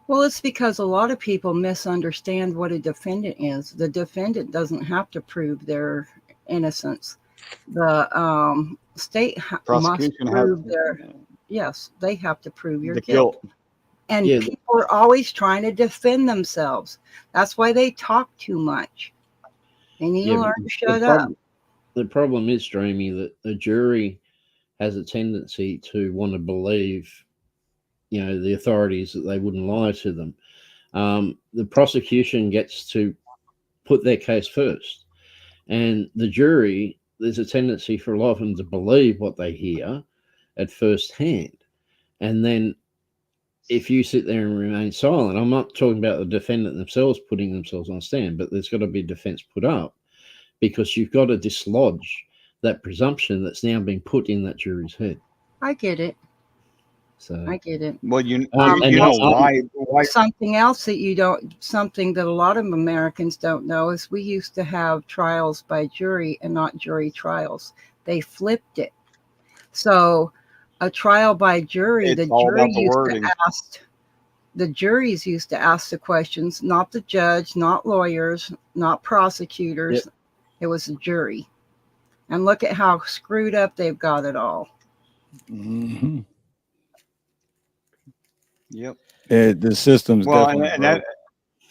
Well, it's because a lot of people misunderstand what a defendant is. The defendant doesn't have to prove their innocence. The state must prove yes, they have to prove your guilt. And people are always trying to defend themselves. That's why they talk too much. They need to learn to shut up. The problem is, Dreamy, that the jury has a tendency to want to believe, the authorities that they wouldn't lie to them. The prosecution gets to put their case first. And the jury, there's a tendency for a lot of them to believe what they hear at first hand. And then if you sit there and remain silent, I'm not talking about the defendant themselves putting themselves on stand, but there's got to be defense put up because you've got to dislodge that presumption that's now been put in that jury's head. I get it. So I get it. Well, you know why something else that something that a lot of Americans don't know is we used to have trials by jury and not jury trials. They flipped it. So a trial by jury, the juries used to ask the questions, not the judge, not lawyers, not prosecutors. Yep. It was the jury. And look at how screwed up they've got it all. Mm-hmm. Yep. The system's definitely and that,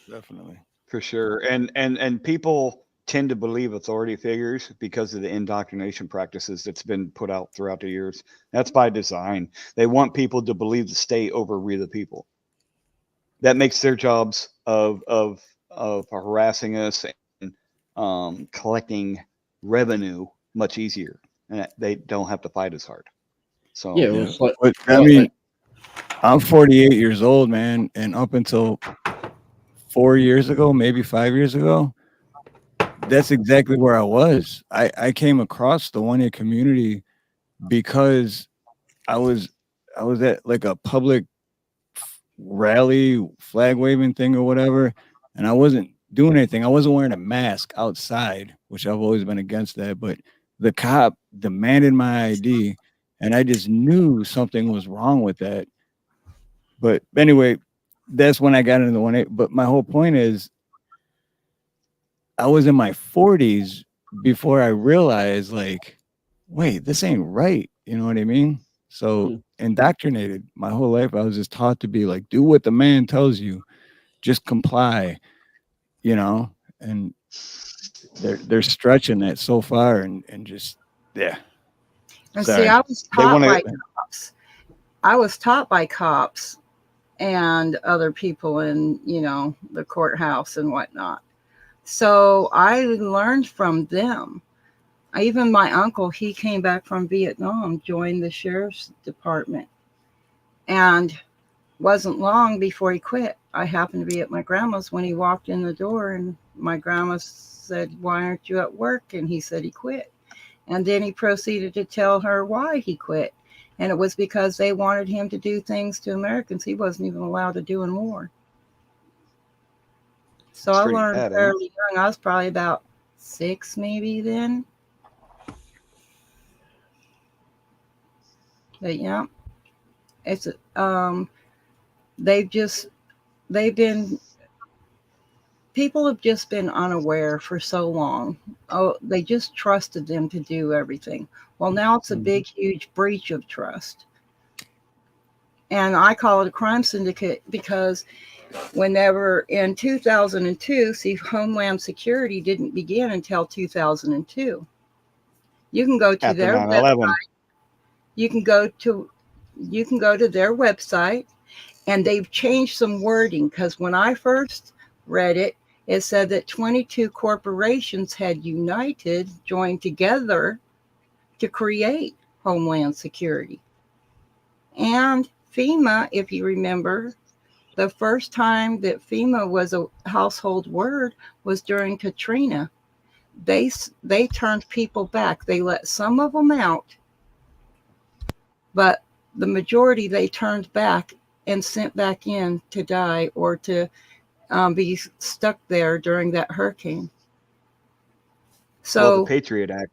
definitely for sure. And people tend to believe authority figures because of the indoctrination practices that's been put out throughout the years. That's by design. They want people to believe the state over we the people. That makes their jobs of harassing us and collecting revenue much easier, and they don't have to fight as hard. So yeah, well, it's like, but I mean, I'm 48 years old, man, and up until 4 years ago, maybe 5 years ago, that's exactly where I was. I came across the 1A community because I was at like a public rally, flag waving thing or whatever, and I wasn't doing anything. I wasn't wearing a mask outside, which I've always been against that, but the cop demanded my ID, and I just knew something was wrong with that. But anyway, that's when I got into the 1A. But my whole point is, I was in my 40s before I realized, like, wait, this ain't right. You know what I mean? So indoctrinated my whole life. I was just taught to be like, do what the man tells you, just comply, and they're stretching that so far and just, yeah. And see, I was taught by cops. I was taught by cops and other people in, the courthouse and whatnot. So I learned from them. Even my uncle, he came back from Vietnam, joined the sheriff's department, and wasn't long before he quit. I happened to be at my grandma's when he walked in the door, and my grandma said, "Why aren't you at work?" And he said he quit. And then he proceeded to tell her why he quit. And it was because they wanted him to do things to Americans he wasn't even allowed to do in war. So I learned fairly young. I was probably about 6 maybe then. But yeah, it's they've been people have just been unaware for so long. Oh, they just trusted them to do everything. Well, now it's a big, huge breach of trust. And I call it a crime syndicate because whenever in 2002, see, Homeland Security didn't begin until 2002. You can go to After their 9/11. website. You can go to their website, and they've changed some wording because when I first read it, it said that 22 corporations had joined together to create Homeland Security. And FEMA, if you remember, the first time that FEMA was a household word was during Katrina. They turned people back. They let some of them out, but the majority they turned back and sent back in to die or to be stuck there during that hurricane. So the Patriot Act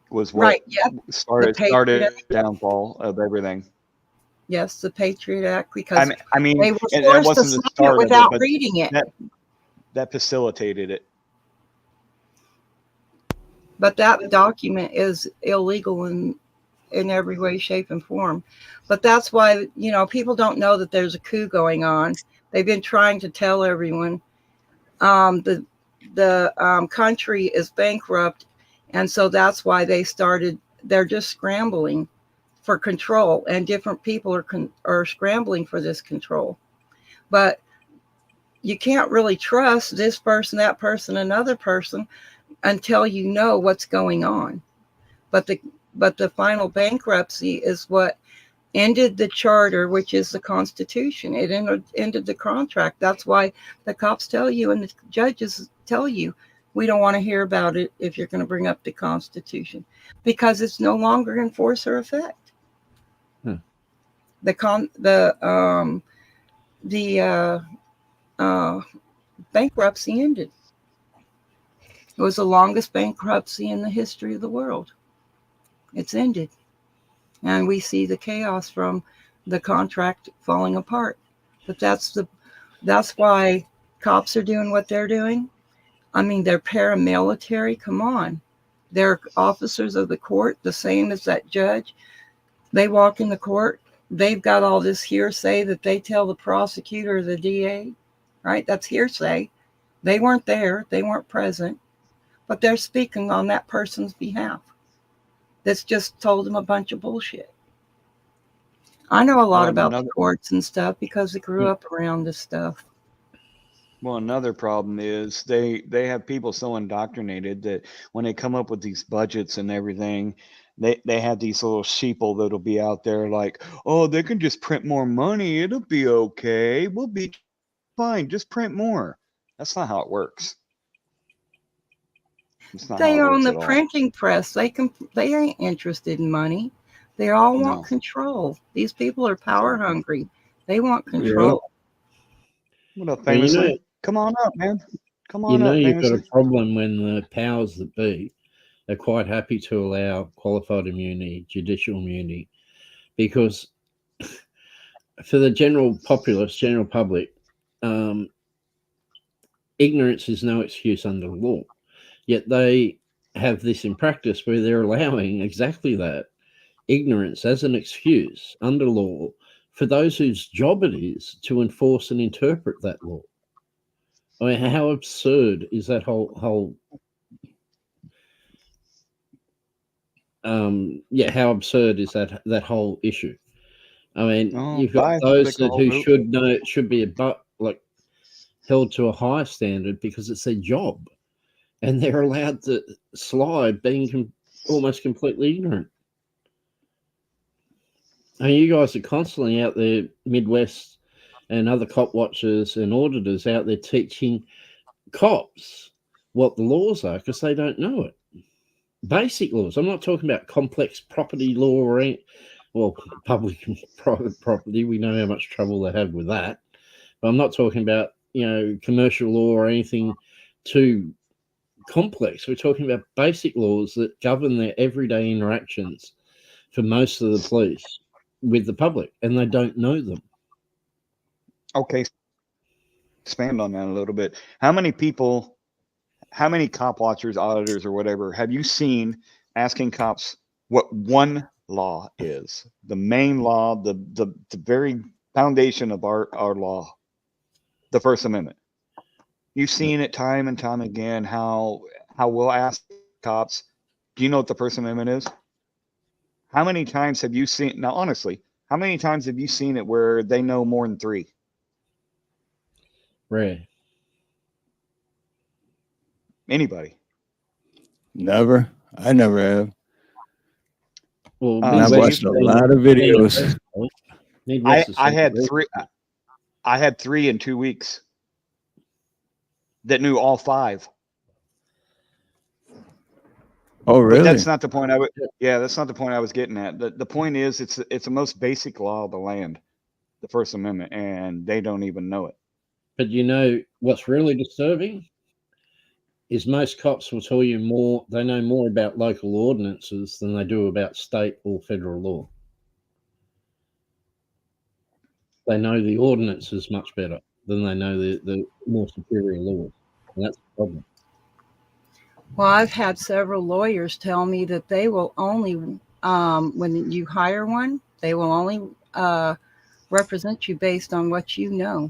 was what right, yeah, started the downfall of everything. Yes, the Patriot Act, because I mean, they were that forced to wasn't the sign start it of without but reading it. That facilitated it. But that document is illegal in every way, shape, and form. But that's why, people don't know that there's a coup going on. They've been trying to tell everyone. The country is bankrupt, and so that's why they're just scrambling for control, and different people are scrambling for this control. But you can't really trust this person, that person, another person until you know what's going on. But the final bankruptcy is what ended the charter, which is the Constitution. It ended the contract. That's why the cops tell you and the judges tell you, we don't want to hear about it if you're going to bring up the Constitution, because it's no longer in force or effect. The bankruptcy ended. It was the longest bankruptcy in the history of the world. It's ended. And we see the chaos from the contract falling apart. But that's why cops are doing what they're doing. I mean, they're paramilitary. Come on. They're officers of the court, the same as that judge. They walk in the court. They've got all this hearsay that they tell the prosecutor or the DA, right? That's hearsay. They weren't there. They weren't present. But they're speaking on that person's behalf. That's just told them a bunch of bullshit. I know a lot about the courts and stuff because I grew up around this stuff. Well, another problem is they have people so indoctrinated that when they come up with these budgets and everything, they have these little sheeple that'll be out there like, oh, they can just print more money. It'll be okay. We'll be fine. Just print more. That's not how it works. They own the printing press. They ain't interested in money. They all want control. These people are power hungry. They want control. What up, famously? Come on up, man. Come on up, you've got famously. a problem when the powers that be are quite happy to allow qualified immunity, judicial immunity, because for the general populace, general public, ignorance is no excuse under law. Yet they have this in practice where they're allowing exactly that, ignorance as an excuse under law for those whose job it is to enforce and interpret that law. I mean, how absurd is that whole how absurd is that whole issue? I mean, you've got those who should know, should be held to a higher standard because it's their job, and they're allowed to slide being almost completely ignorant. I mean, you guys are constantly out there, Midwest and other cop watchers and auditors out there teaching cops what the laws are because they don't know it. Basic laws. I'm not talking about complex property law or public and private property. We know how much trouble they have with that. But I'm not talking about, commercial law or anything too complex. We're talking about basic laws that govern their everyday interactions for most of the police with the public, and they don't know them. Okay. expand on that a little bit. How many people, how many cop watchers, auditors, or whatever have you seen asking cops what one law is? The main law, the very foundation of our law, the First Amendment. You've seen it time and time again how we'll ask cops, do you know what the First Amendment is? How many times have you seen, now honestly, how many times have you seen it where they know more than three? Rare. Anybody? Never. I never have. Well, And I've watched a lot of videos. I had three. I had 3 in 2 weeks that knew all 5. Oh, really? But that's not the point. That's not the point I was getting at. The point is, it's the most basic law of the land, the First Amendment, and they don't even know it. But you know what's really disturbing is most cops will tell you more. They know more about local ordinances than they do about state or federal law. They know the ordinances much better than they know the more superior laws, and that's the problem. Well, I've had several lawyers tell me that they will only, when you hire one, they will only represent you based on what you know.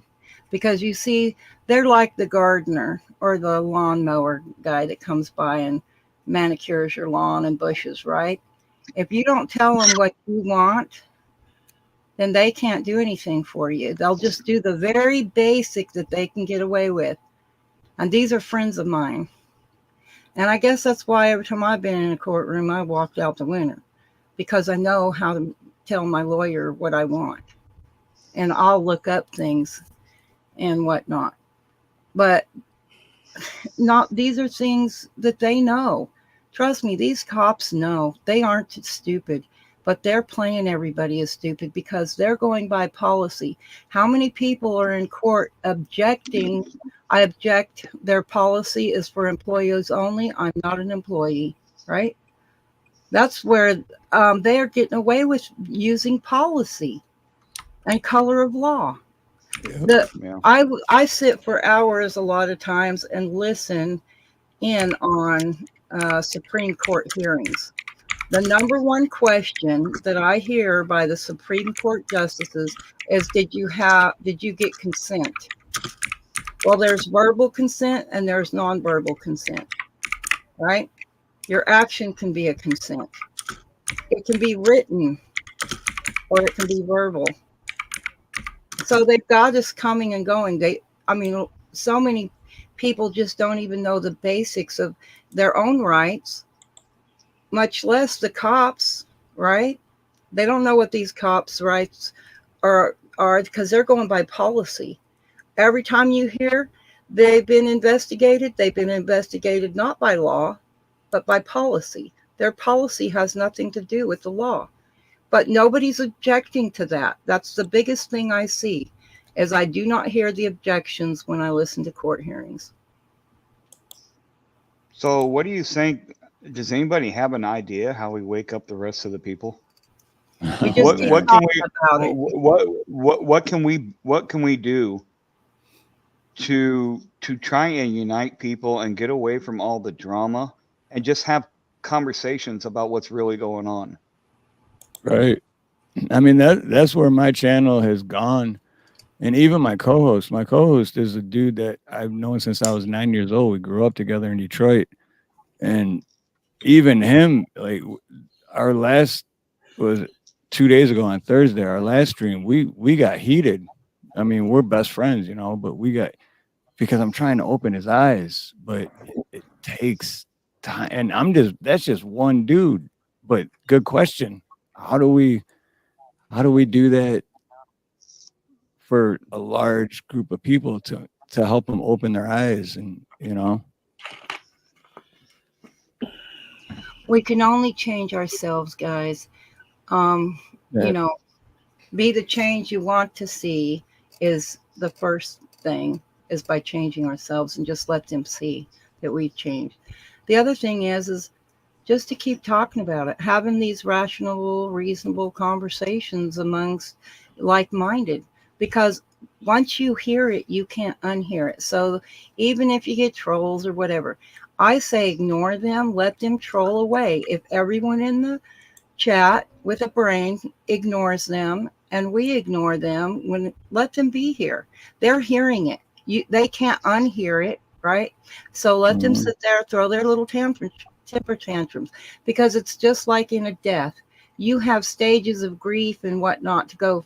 Because you see, they're like the gardener or the lawnmower guy that comes by and manicures your lawn and bushes, right? If you don't tell them what you want, then they can't do anything for you. They'll just do the very basic that they can get away with. And these are friends of mine. And I guess that's why every time I've been in a courtroom, I walked out the winner, because I know how to tell my lawyer what I want. And I'll look up things and whatnot. But these are things that they know. Trust me, these cops know. They aren't stupid, but they're playing everybody as stupid because they're going by policy. How many people are in court objecting? I object. Their policy is for employees only. I'm not an employee, right? That's where they are getting away with using policy and color of law. I sit for hours a lot of times and listen in on Supreme Court hearings. The number one question that I hear by the Supreme Court justices is, did you get consent? Well, there's verbal consent and there's nonverbal consent, right? Your action can be a consent. It can be written or it can be verbal. So they've got us coming and going. So many people just don't even know the basics of their own rights, much less the cops, right? They don't know what these cops' rights are because they're going by policy. Every time you hear they've been investigated not by law, but by policy. Their policy has nothing to do with the law. But nobody's objecting to that. That's the biggest thing I see, is I do not hear the objections when I listen to court hearings. So what do you think? Does anybody have an idea how we wake up the rest of the people? We just keep talking about it. What can we do to try and unite people and get away from all the drama and just have conversations about what's really going on? Right. I mean, that's where my channel has gone. And even my co-host is a dude that I've known since I was 9 years old. We grew up together in Detroit. And even him, like, our last was 2 days ago on Thursday, our last stream, we got heated. I mean, we're best friends, but because I'm trying to open his eyes, but it takes time. And that's just one dude. But good question. How do we do that for a large group of people to help them open their eyes? And we can only change ourselves, guys. Be the change you want to see is the first thing, is by changing ourselves, and just let them see that we've changed. The other thing is just to keep talking about it, having these rational, reasonable conversations amongst like-minded, because once you hear it, you can't unhear it. So even if you get trolls or whatever, I say ignore them, let them troll away. If everyone in the chat with a brain ignores them and we ignore them, when let them be here. They're hearing it. They can't unhear it, right? So let them sit there, throw their little temper tantrums, because it's just like in a death. You have stages of grief and whatnot to go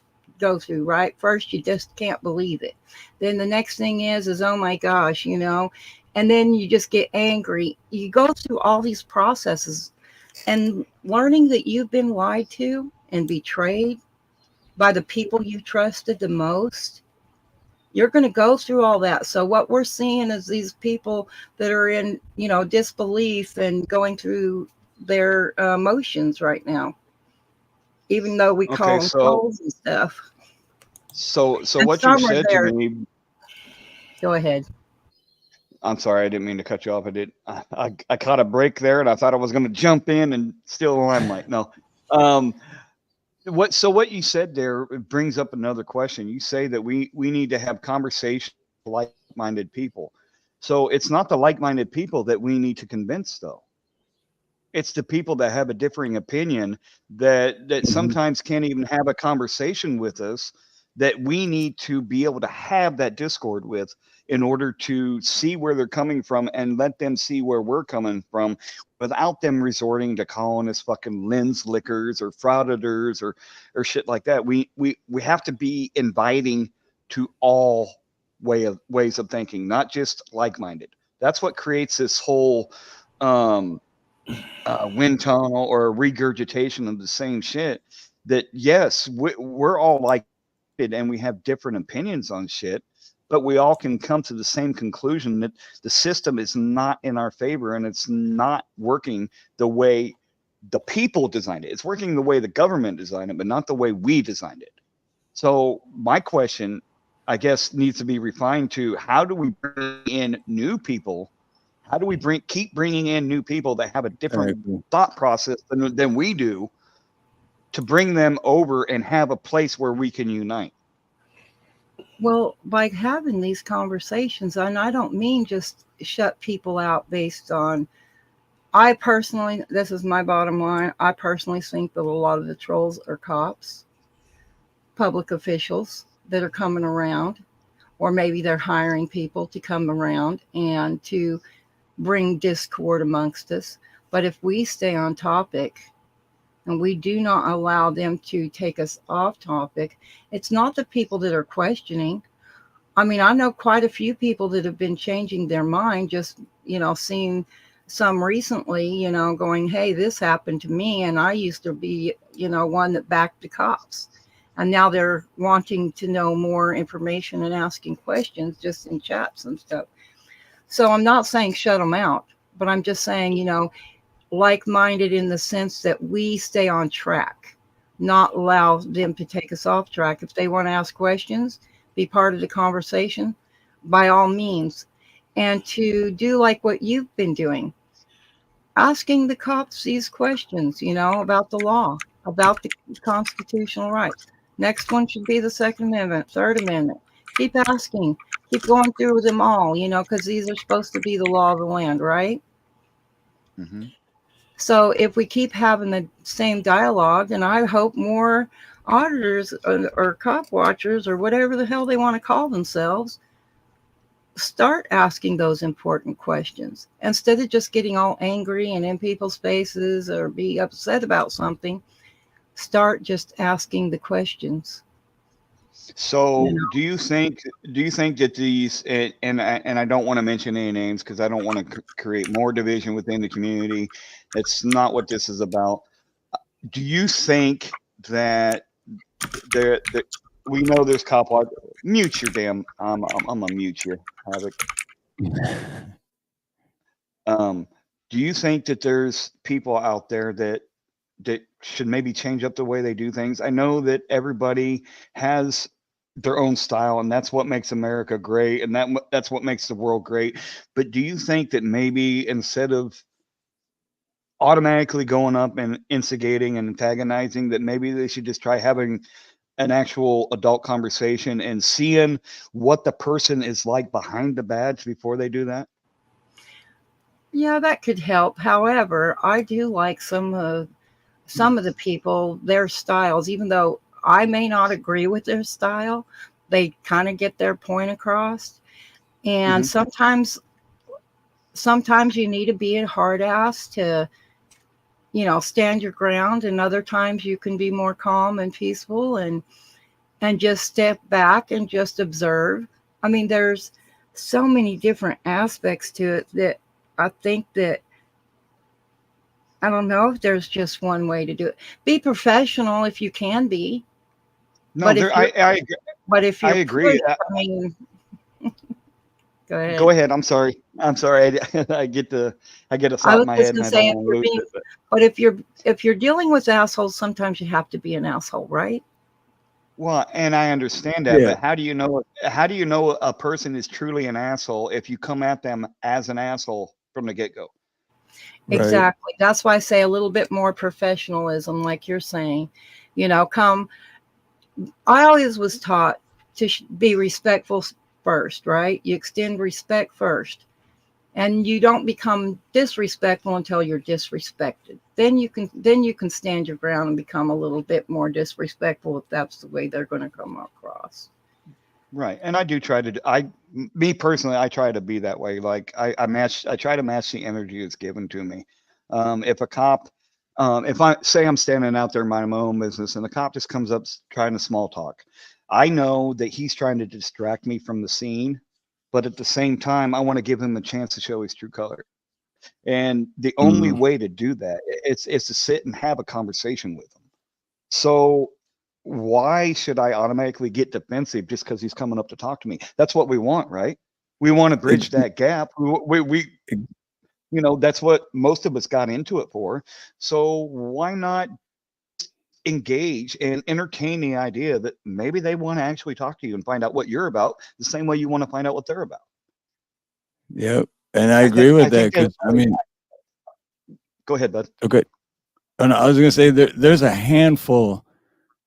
through, right? First, you just can't believe it. Then the next thing is oh my gosh, and then you just get angry. You go through all these processes, and learning that you've been lied to and betrayed by the people you trusted the most, you're going to go through all that. So what we're seeing is these people that are in, disbelief and going through their emotions right now, even though we call them trolls and stuff. So And what you some are said to there. me. Go ahead. I'm sorry, I didn't mean to cut you off. I caught a break there, and I thought I was going to jump in and steal the limelight. No. What you said there brings up another question. You say that we need to have conversations with like-minded people. So it's not the like-minded people that we need to convince, though. It's the people that have a differing opinion that sometimes can't even have a conversation with us, that we need to be able to have that discord with in order to see where they're coming from and let them see where we're coming from without them resorting to calling us fucking lens lickers or frauditors or shit like that. We have to be inviting to all ways of thinking, not just like-minded. That's what creates this whole wind tunnel or a regurgitation of the same shit. That yes, we're all like it and we have different opinions on shit, but we all can come to the same conclusion that the system is not in our favor and it's not working the way the people designed it. It's working the way the government designed it, but not the way we designed it. So my question, I guess, needs to be refined to how do we bring in new people? How do we keep bringing in new people that have a different thought process than we do, to bring them over and have a place where we can unite? Well, by having these conversations, and I don't mean just shut people out based on, I personally, this is my bottom line, I personally think that a lot of the trolls are cops, public officials that are coming around, or maybe they're hiring people to come around and to bring discord amongst us. But if we stay on topic and we do not allow them to take us off topic, it's not the people that are questioning. I mean, I know quite a few people that have been changing their mind, just, seeing some recently, going, hey, this happened to me. And I used to be, one that backed the cops. And now they're wanting to know more information and asking questions just in chats and stuff. So I'm not saying shut them out, but I'm just saying, like-minded in the sense that we stay on track, not allow them to take us off track. If they want to ask questions, be part of the conversation, by all means. And to do like what you've been doing, asking the cops these questions, about the law, about the constitutional rights. Next one should be the Second Amendment, Third Amendment. Keep asking, keep going through them all, because these are supposed to be the law of the land, right? Mm-hmm. So if we keep having the same dialogue, and I hope more auditors or cop watchers or whatever the hell they want to call themselves start asking those important questions instead of just getting all angry and in people's faces or be upset about something. Start just asking the questions. So do you think that these, and I don't want to mention any names because I don't want to create more division within the community. It's not what this is about. Do you think that we know there's cop watch? Mute your damn. I'm gonna mute you, Havoc. Do you think that there's people out there that should maybe change up the way they do things? I know that everybody has their own style, and that's what makes America great, and that's what makes the world great. But do you think that maybe instead of automatically going up and instigating and antagonizing, that maybe they should just try having an actual adult conversation and seeing what the person is like behind the badge before they do that? Yeah, that could help. However, I do like some of the people, their styles, even though I may not agree with their style, they kind of get their point across. And sometimes you need to be a hard ass to, stand your ground, and other times you can be more calm and peaceful and just step back and just observe. I mean, there's so many different aspects to it that I think that I don't know if there's just one way to do it. Be professional if you can be. No, But there, if you're, I but if I you're agree. pushed, I mean, go ahead. Go ahead. I'm sorry. I get a I thought was in my just head and gonna I say don't if want to you're lose being, it. But but if you're dealing with assholes, sometimes you have to be an asshole, right? well, and I understand that, Yeah. but how do you know? How do you know a person is truly an asshole if you come at them as an asshole from the get-go? Right. Exactly. That's why I say a little bit more professionalism, like you're saying. I always was taught to be respectful first, right? You extend respect first, and you don't become disrespectful until you're disrespected. Then you can stand your ground and become a little bit more disrespectful if that's the way they're going to come across. Right. And I do try to, me personally, I try to be that way. Like I try to match the energy that's given to me. If a cop, if I'm standing out there minding my own business and the cop just comes up trying to small talk, I know that he's trying to distract me from the scene, but at the same time, I want to give him a chance to show his true color. And the only way to do that is to sit and have a conversation with him. So why should I automatically get defensive just because he's coming up to talk to me? That's what we want, right? We want to bridge that gap. We that's what most of us got into it for. So why not engage and entertain the idea that maybe they want to actually talk to you and find out what you're about the same way you want to find out what they're about? Yep. And I agree with that because, I mean, go ahead, bud. Okay. Oh, no, I was going to say there's a handful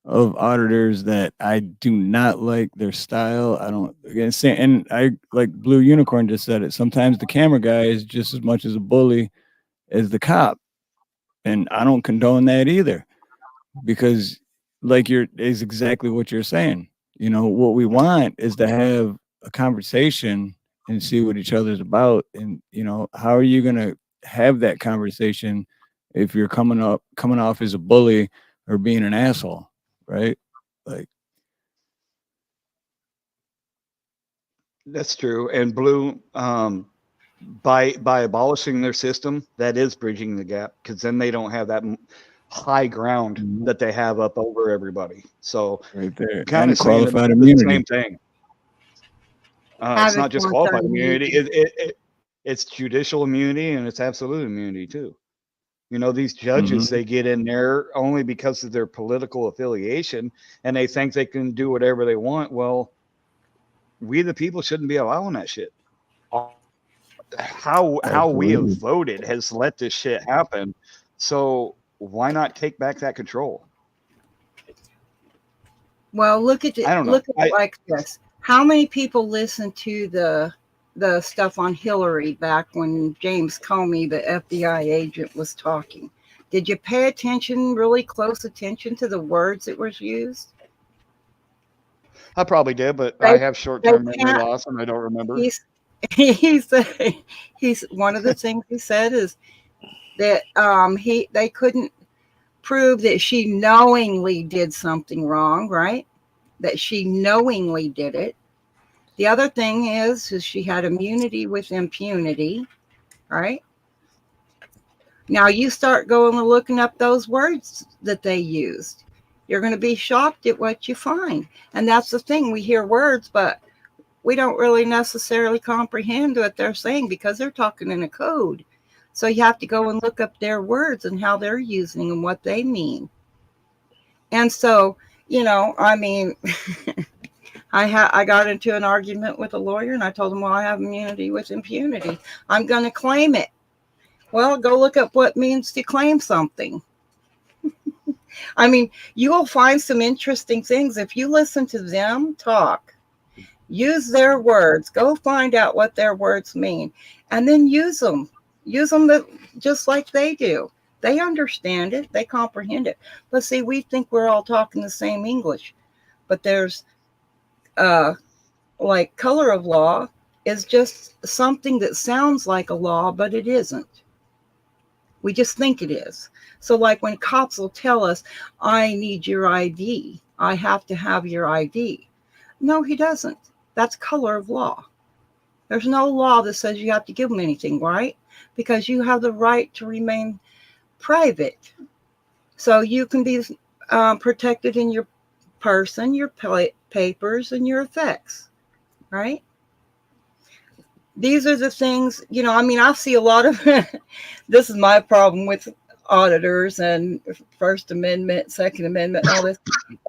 of auditors that I do not like their style. I don't, again, say, and I like Blue Unicorn just said it. Sometimes the camera guy is just as much as a bully as the cop. And I don't condone that either, because is exactly what you're saying. What we want is to have a conversation and see what each other's about. And, how are you going to have that conversation if you're coming off as a bully or being an asshole, right? Like, that's true. And Blue, by abolishing their system, that is bridging the gap, because then they don't have that high ground that they have up over everybody. So right there, kind of saying qualified the immunity. same thing. It's not just qualified immunity. It's judicial immunity and it's absolute immunity too. These judges, they get in there only because of their political affiliation and they think they can do whatever they want. Well, we the people shouldn't be allowing that shit. How we have voted has let this shit happen. So why not take back that control? Well, look at it. I don't know. Look at it like this. How many people listened to the stuff on Hillary back when James Comey, the FBI agent, was talking? Did you pay attention, really close attention to the words that was used? I probably did, but I have short-term memory loss and I don't remember. He's one of the things he said is that they couldn't prove that she knowingly did something wrong, right? That she knowingly did it. The other thing is she had immunity with impunity, right? Now you start going and looking up those words that they used. You're going to be shocked at what you find. And that's the thing. We hear words, but we don't really necessarily comprehend what they're saying because they're talking in a code. So you have to go and look up their words and how they're using and what they mean. And so, I mean, I got into an argument with a lawyer and I told him, well, I have immunity with impunity. I'm going to claim it. Well, go look up what it means to claim something. I mean, you will find some interesting things if you listen to them talk. Use their words. Go find out what their words mean, and then use them. Use them just like they do. They understand it. They comprehend it. But see, we think we're all talking the same English. But there's, like, color of law is just something that sounds like a law, but it isn't. We just think it is. So like when cops will tell us, I need your ID. I have to have your ID. No, he doesn't. That's color of law. There's no law that says you have to give them anything, right? Because you have the right to remain private. So you can be protected in your person, your papers, and your effects, right? These are the things, you know, I mean, I see a lot of, this is my problem with auditors and First Amendment, Second Amendment, all this,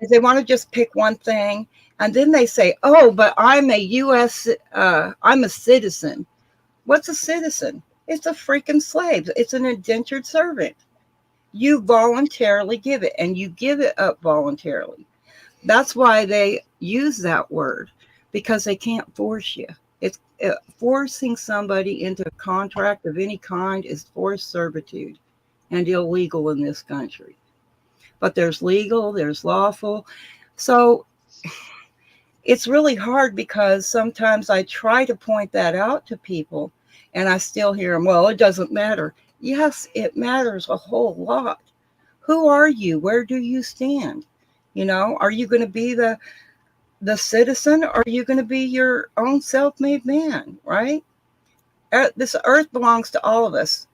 is they want to just pick one thing. And then they say, oh, but I'm a U.S., I'm a citizen. What's a citizen? It's a freaking slave. It's an indentured servant. You voluntarily give it, and you give it up voluntarily. That's why they use that word, because they can't force you. It's forcing somebody into a contract of any kind is forced servitude and illegal in this country. But there's legal, there's lawful. So it's really hard because sometimes I try to point that out to people and I still hear them, well, it doesn't matter. Yes, it matters a whole lot. Who are you? Where do you stand? You know, are you going to be the citizen, or are you going to be your own self-made man, right? This earth belongs to all of us.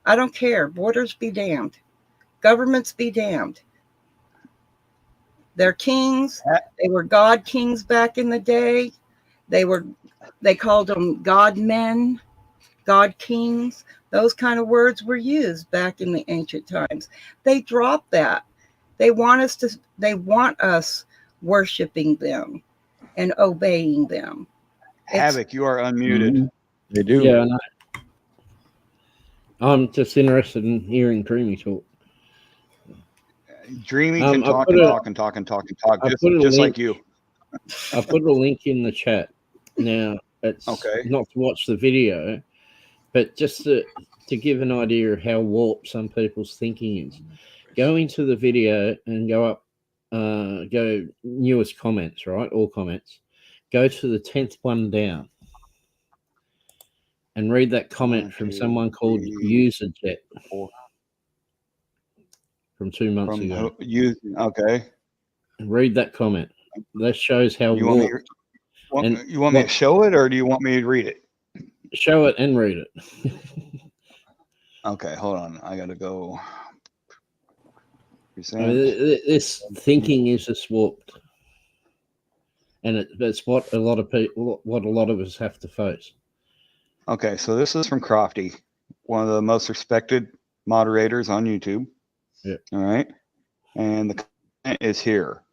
I don't care. Borders be damned. Governments be damned. They're kings. They were God kings back in the day. They called them God men, God kings. Those kind of words were used back in the ancient times. They dropped that. They want us worshiping them and obeying them. Havoc, you are unmuted. Mm-hmm. They do. Yeah, I'm just interested in hearing Dreamy talk. Dreamy can talk and talk, just like you. I put a link in the chat. Now, it's okay. Not to watch the video, but just to give an idea of how warped some people's thinking is. Go into the video and go up, go newest comments, right? All comments. Go to the 10th one down and read that comment from someone called UserJet from 2 months ago. Okay. Read that comment. That shows how you warped. You want me to show it, or do you want me to read it? Show it and read it. Okay, hold on. I gotta go. This thinking is just warped, and that's what a lot of us have to face. Okay, so this is from Crofty, one of the most respected moderators on YouTube. Yeah. All right, and the comment is here.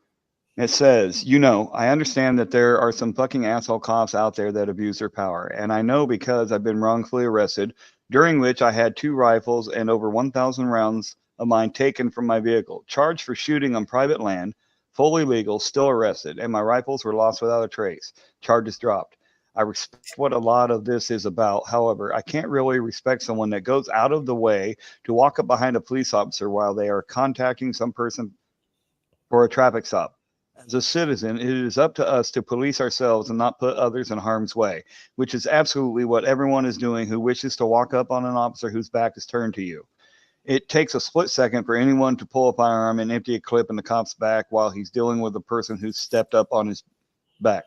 It says, I understand that there are some fucking asshole cops out there that abuse their power. And I know because I've been wrongfully arrested, during which I had 2 rifles and over 1,000 rounds of mine taken from my vehicle, charged for shooting on private land, fully legal, still arrested, and my rifles were lost without a trace. Charges dropped. I respect what a lot of this is about. However, I can't really respect someone that goes out of the way to walk up behind a police officer while they are contacting some person for a traffic stop. As a citizen, it is up to us to police ourselves and not put others in harm's way, which is absolutely what everyone is doing who wishes to walk up on an officer whose back is turned to you. It takes a split second for anyone to pull a firearm and empty a clip in the cop's back while he's dealing with the person who's stepped up on his back.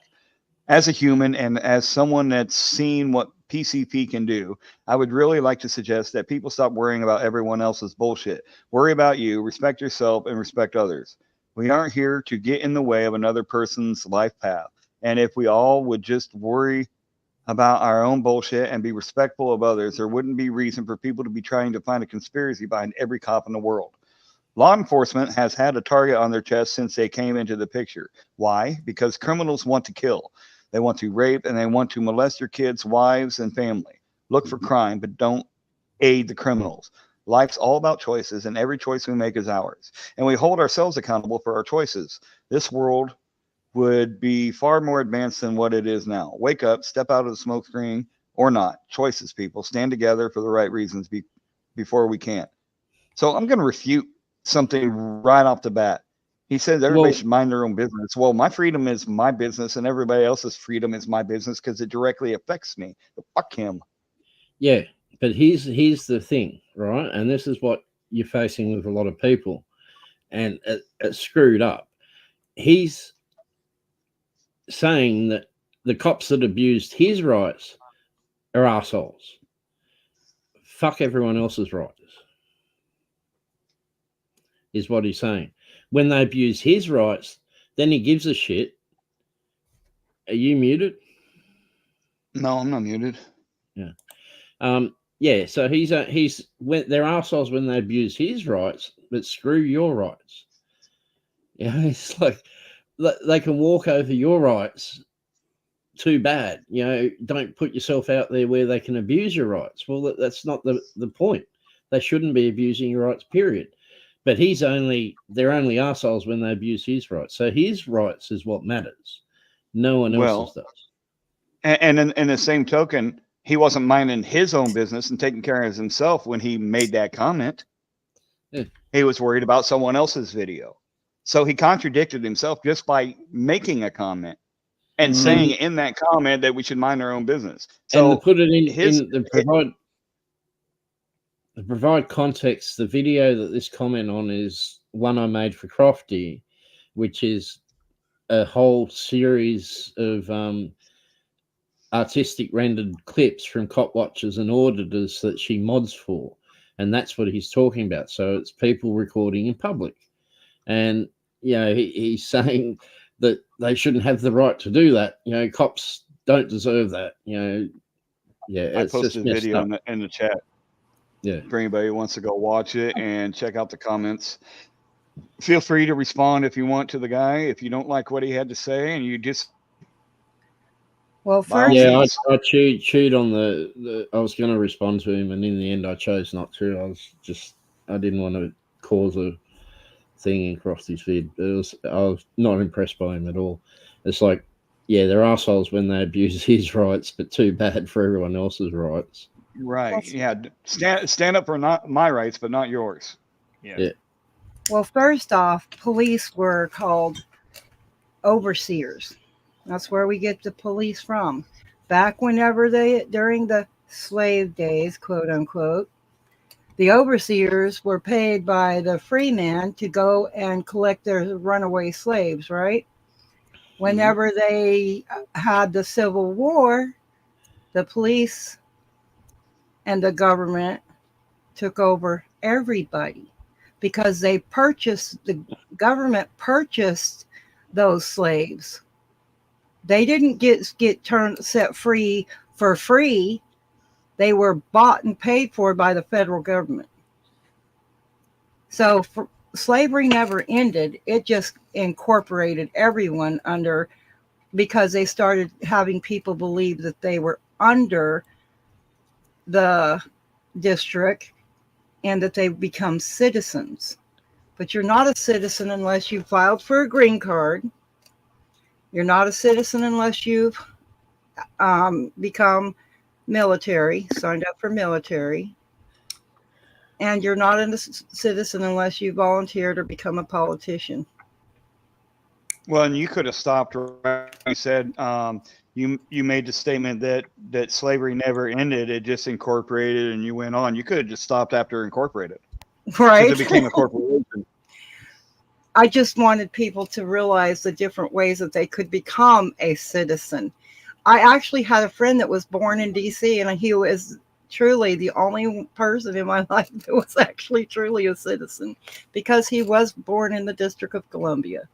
As a human and as someone that's seen what PCP can do, I would really like to suggest that people stop worrying about everyone else's bullshit. Worry about you, respect yourself, and respect others. We aren't here to get in the way of another person's life path. And if we all would just worry about our own bullshit and be respectful of others, there wouldn't be reason for people to be trying to find a conspiracy behind every cop in the world. Law enforcement has had a target on their chest since they came into the picture. Why? Because criminals want to kill. They want to rape and they want to molest your kids, wives, and family. Look for crime, but don't aid the criminals. Life's all about choices, and every choice we make is ours. And we hold ourselves accountable for our choices. This world would be far more advanced than what it is now. Wake up, step out of the smoke screen, or not. Choices, people. Stand together for the right reasons before we can't. So I'm going to refute something right off the bat. He says everybody should mind their own business. Well, my freedom is my business, and everybody else's freedom is my business because it directly affects me. But fuck him. Yeah, but here's the thing, right? And this is what you're facing with a lot of people, and it's screwed up. He's saying that the cops that abused his rights are assholes. Fuck everyone else's rights, is what he's saying. When they abuse his rights, then he gives a shit. Are you muted? No, I'm not muted. Yeah. Yeah, so he's when they're assholes when they abuse his rights, but screw your rights. Yeah, it's like they can walk over your rights. Too bad, don't put yourself out there where they can abuse your rights. Well, that's not the point. They shouldn't be abusing your rights, period. But they're only assholes when they abuse his rights. So his rights is what matters. No one else's does. And in the same token, he wasn't minding his own business and taking care of himself when he made that comment. Yeah. He was worried about someone else's video. So he contradicted himself just by making a comment and saying in that comment that we should mind our own business. So and to put it in provide context, the video that this comment on is one I made for Crofty, which is a whole series of artistic rendered clips from cop watchers and auditors that she mods for, and that's what he's talking about. So it's people recording in public, and he's saying that they shouldn't have the right to do that. Cops don't deserve that. Yeah, I posted a video in the chat. Yeah, for anybody who wants to go watch it and check out the comments. Feel free to respond if you want to the guy. If you don't like what he had to say, and you just first, I chewed on the. I was going to respond to him, and in the end, I chose not to. I didn't want to cause a thing across his feed. I was not impressed by him at all. It's like, yeah, they're assholes when they abuse his rights, but too bad for everyone else's rights. Right. Yeah. Stand up for not my rights, but not yours. Yeah. Well, first off, police were called overseers. That's where we get the police from. Back during the slave days, quote unquote, the overseers were paid by the free man to go and collect their runaway slaves, right? Whenever they had the Civil War, the police and the government took over everybody because the government purchased those slaves. They didn't get set free for free. They were bought and paid for by the federal government. So slavery never ended. It just incorporated everyone under, because they started having people believe that they were under the district and that they become citizens. But you're not a citizen unless you filed for a green card. You're not a citizen unless you've become military, signed up for military. And you're not a citizen unless you volunteered or become a politician. Well, and you could have stopped. You said you made the statement that slavery never ended; it just incorporated, and you went on. You could have just stopped after incorporated, right? It became a corporation. I just wanted people to realize the different ways that they could become a citizen. I actually had a friend that was born in D.C., and he was truly the only person in my life that was actually truly a citizen, because he was born in the District of Columbia.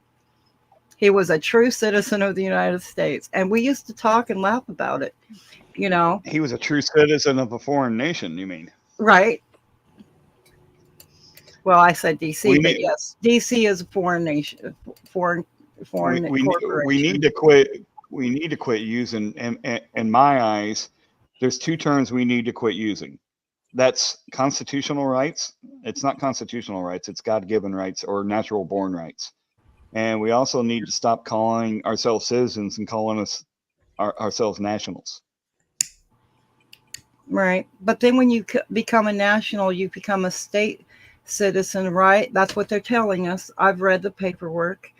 He was a true citizen of the United States, and we used to talk and laugh about it. He was a true citizen of a foreign nation. You mean? Right. Well, I said D.C., but yes, D.C. is a foreign nation, foreign corporation. We need to quit. We need to quit using. In my eyes, there's two terms we need to quit using: that's constitutional rights. It's not constitutional rights. It's God-given rights or natural-born rights. And we also need to stop calling ourselves citizens and calling ourselves nationals. Right. But then when you become a national, you become a state citizen, right? That's what they're telling us. I've read the paperwork.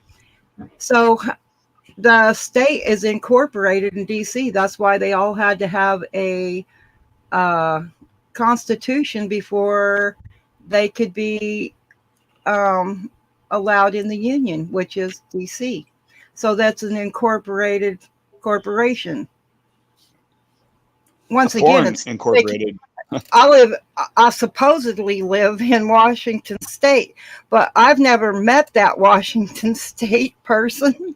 So the state is incorporated in DC. That's why they all had to have a constitution before they could be allowed in the union, which is DC. So that's an incorporated corporation. Once again, it's incorporated. I supposedly live in Washington State, but I've never met that Washington State person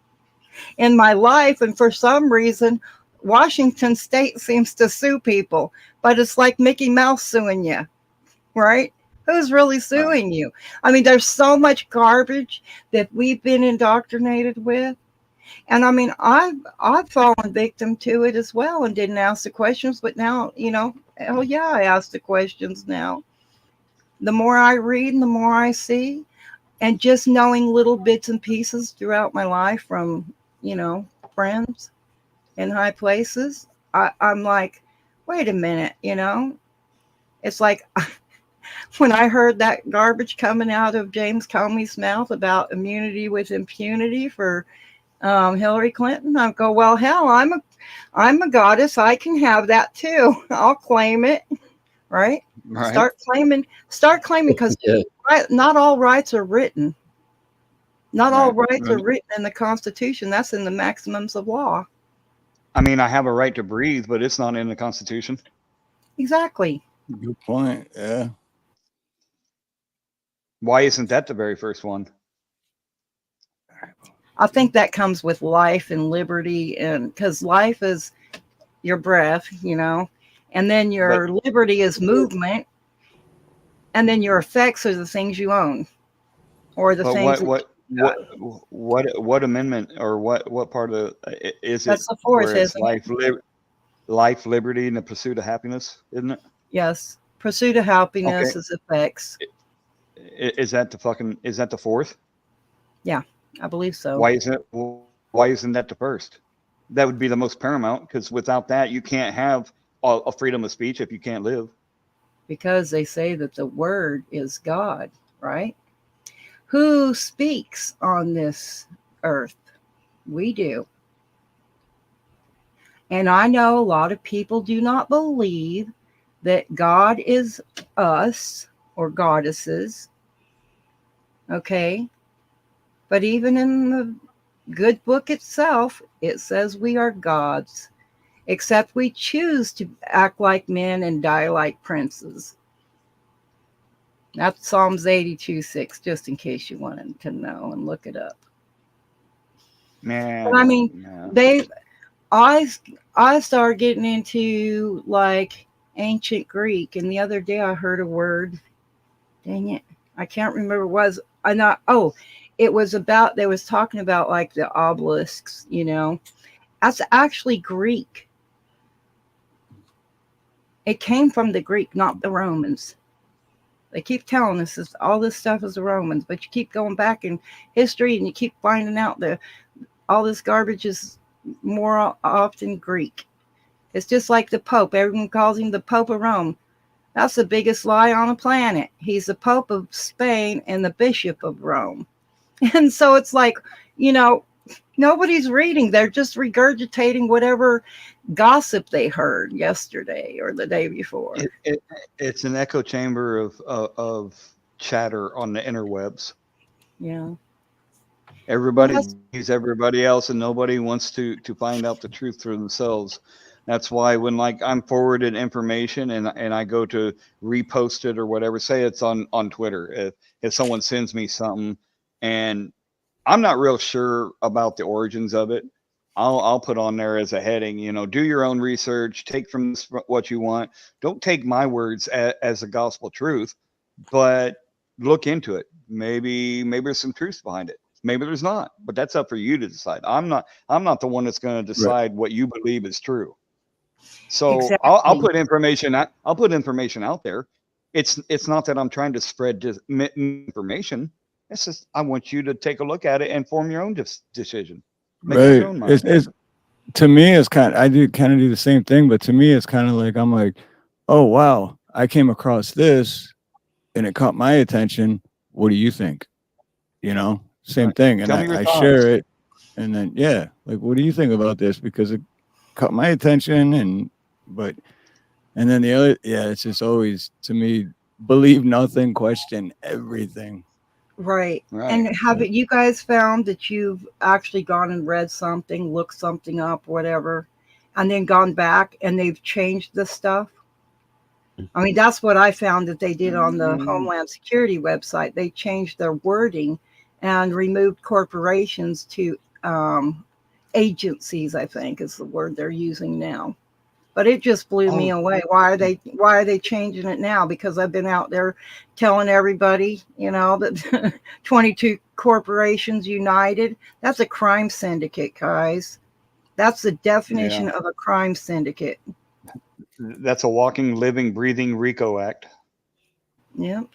in my life. And for some reason, Washington State seems to sue people, but it's like Mickey Mouse suing you, right? Who's really suing you? I mean, there's so much garbage that we've been indoctrinated with. And I mean, I've fallen victim to it as well and didn't ask the questions, but now, hell yeah, I ask the questions now. The more I read and the more I see, and just knowing little bits and pieces throughout my life from, friends in high places, I'm like, wait a minute, it's like when I heard that garbage coming out of James Comey's mouth about immunity with impunity for Hillary Clinton, I go, well, hell, I'm a goddess. I can have that too. I'll claim it. Right? Start claiming because not all rights are written. Not all rights are written in the Constitution. That's in the maximums of law. I mean, I have a right to breathe, but it's not in the Constitution. Exactly. Good point. Yeah. Why isn't that the very first one? I think that comes with life and liberty, and because life is your breath, and then your liberty is movement, and then your effects are the things you own, or the things. What amendment or what part of is That's it? The fourth, where it's isn't life, liberty, and the pursuit of happiness, isn't it? Yes, pursuit of happiness is effects. Is that the fourth? Yeah, I believe so. Why isn't that the first? That would be the most paramount, because without that, you can't have a freedom of speech if you can't live. Because they say that the word is God, right? Who speaks on this earth? We do. And I know a lot of people do not believe that God is us or goddesses. Okay? But even in the good book itself, it says we are gods, except we choose to act like men and die like princes. That's Psalms 82:6, just in case you wanted to know and look it up. Man, but I mean, I started getting into like ancient Greek, and the other day I heard a word. Dang it, I can't remember what it was. It was about, they was talking about like the obelisks, That's actually Greek. It came from the Greek, not the Romans. They keep telling us all this stuff is the Romans, but you keep going back in history and you keep finding out all this garbage is more often Greek. It's just like the Pope. Everyone calls him the Pope of Rome. That's the biggest lie on the planet. He's the Pope of Spain and the Bishop of Rome. And so it's like, nobody's reading. They're just regurgitating whatever gossip they heard yesterday or the day before. It's an echo chamber of chatter on the interwebs. Yeah. Everybody believes everybody else, and nobody wants to find out the truth for themselves. That's why when I'm forwarded information and I go to repost it or whatever, say it's on Twitter, if someone sends me something and I'm not real sure about the origins of it, I'll put on there as a heading, do your own research, take from this what you want. Don't take my words as a gospel truth, but look into it. Maybe there's some truth behind it. Maybe there's not, but that's up for you to decide. I'm not the one that's going to decide what you believe is true. So Exactly. I'll put information out. I'll put information out there. It's not that I'm trying to spread information. It's just I want you to take a look at it and form your own decision. Make up your own mind. It's to me, it's kind of, I do kind of do the same thing, but to me, it's kind of like, I'm like, oh, wow, I came across this and it caught my attention. What do you think? You know, same thing. And Tell me your I thoughts. share it. And then, yeah, like, what do you think about this? Because it caught my attention. And then the other, yeah, it's just always, to me, believe nothing, question everything. Right. Right. And have you guys found that you've actually gone and read something, looked something up, whatever, and then gone back and they've changed the stuff? I mean, that's what I found that they did on the Homeland Security website. They changed their wording and removed corporations to agencies, I think is the word they're using now. But it just blew me away. Why are they changing it now? Because I've been out there telling everybody, you know, that 22 corporations united. That's a crime syndicate, guys. That's the definition of a crime syndicate. That's a walking, living, breathing RICO Act. Yep.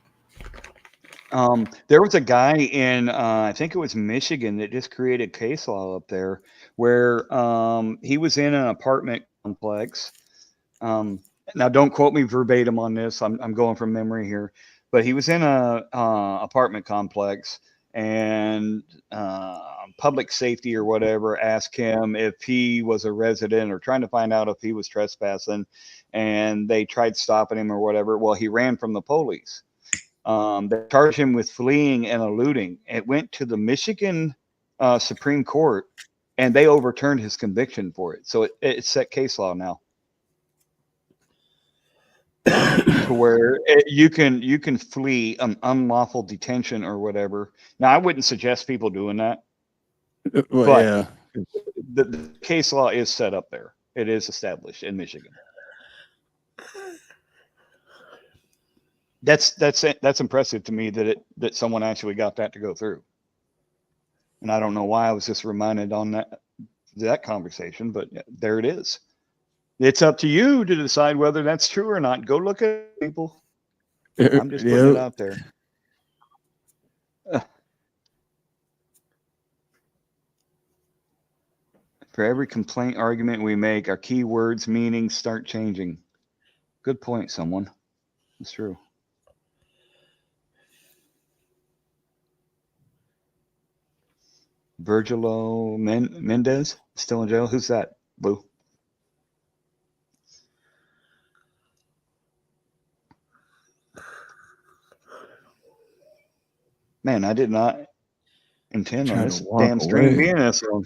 There was a guy in, I think it was Michigan, that just created case law up there where he was in an apartment complex. Now, don't quote me verbatim on this. I'm going from memory here, but he was in a apartment complex, and public safety or whatever asked him if he was a resident or trying to find out if he was trespassing, and they tried stopping him or whatever. Well, he ran from the police. They charged him with fleeing and eluding. It went to the Michigan Supreme Court, and they overturned his conviction for it. So it's set case law now, to where you can flee an unlawful detention or whatever. Now, I wouldn't suggest people doing that, Well, but yeah. the case law is set up there. It is established in Michigan. That's impressive to me that someone actually got that to go through. And I don't know why I was just reminded on that conversation, but there it is. It's up to you to decide whether that's true or not. Go look at it, people. I'm just putting it out there. For every complaint argument we make, our keywords meanings start changing. Good point, someone. It's true. Virgilo Mendez still in jail. Who's that, Boo? Man, I did not intend on this damn stream being this long.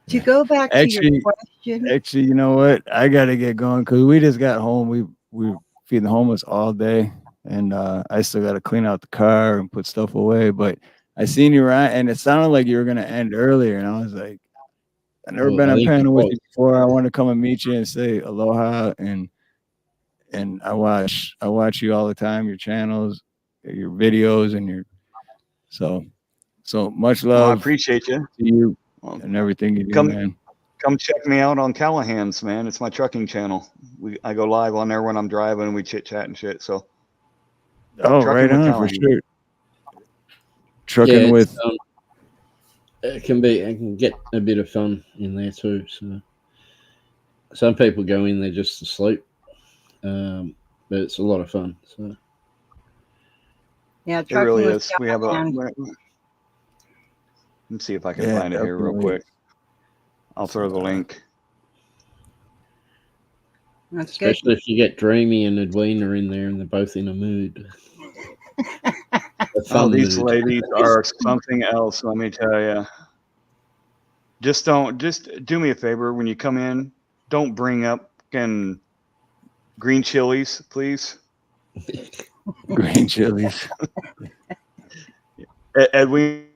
To go back to your question. Actually, you know what? I got to get going because we just got home. We feed the homeless all day, and I still got to clean out the car and put stuff away. But I seen you right, and it sounded like you were gonna end earlier, and I was like, I've never been on panel with you before. I want to come and meet you and say aloha, and I watch you all the time, your channels, your videos, and your so much love. I appreciate you. To you and everything you do, man. Come check me out on Callahan's, man. It's my trucking channel. I go live on there when I'm driving and we chit chat and shit. So right on for sure. Trucking with it can get a bit of fun in there too. So some people go in there just to sleep, but it's a lot of fun. So yeah, it really is. We have let me see if I can find it here real quick. I'll throw the link. That's especially if you get Dreamy and Edwina in there and they're both in a mood. These ladies are something else, let me tell you. Just do me a favor when you come in, don't bring up green chilies, please. Green chilies. Edwina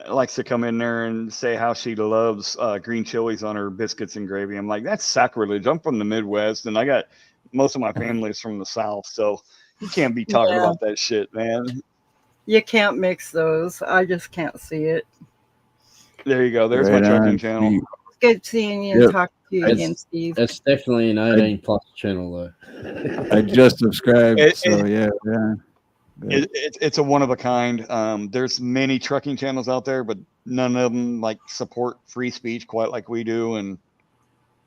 likes to come in there and say how she loves green chilies on her biscuits and gravy. I'm like, that's sacrilege. I'm from the Midwest, and I got most of my family is from the South, so you can't be talking about that shit, man. You can't mix those. I just can't see it. There you go. There's my trucking channel. good seeing you and talking to you again, Steve. It's definitely an 18+ channel, though. I just subscribed, It- so it- yeah. It's a one of a kind. There's many trucking channels out there, but none of them like support free speech quite like we do, and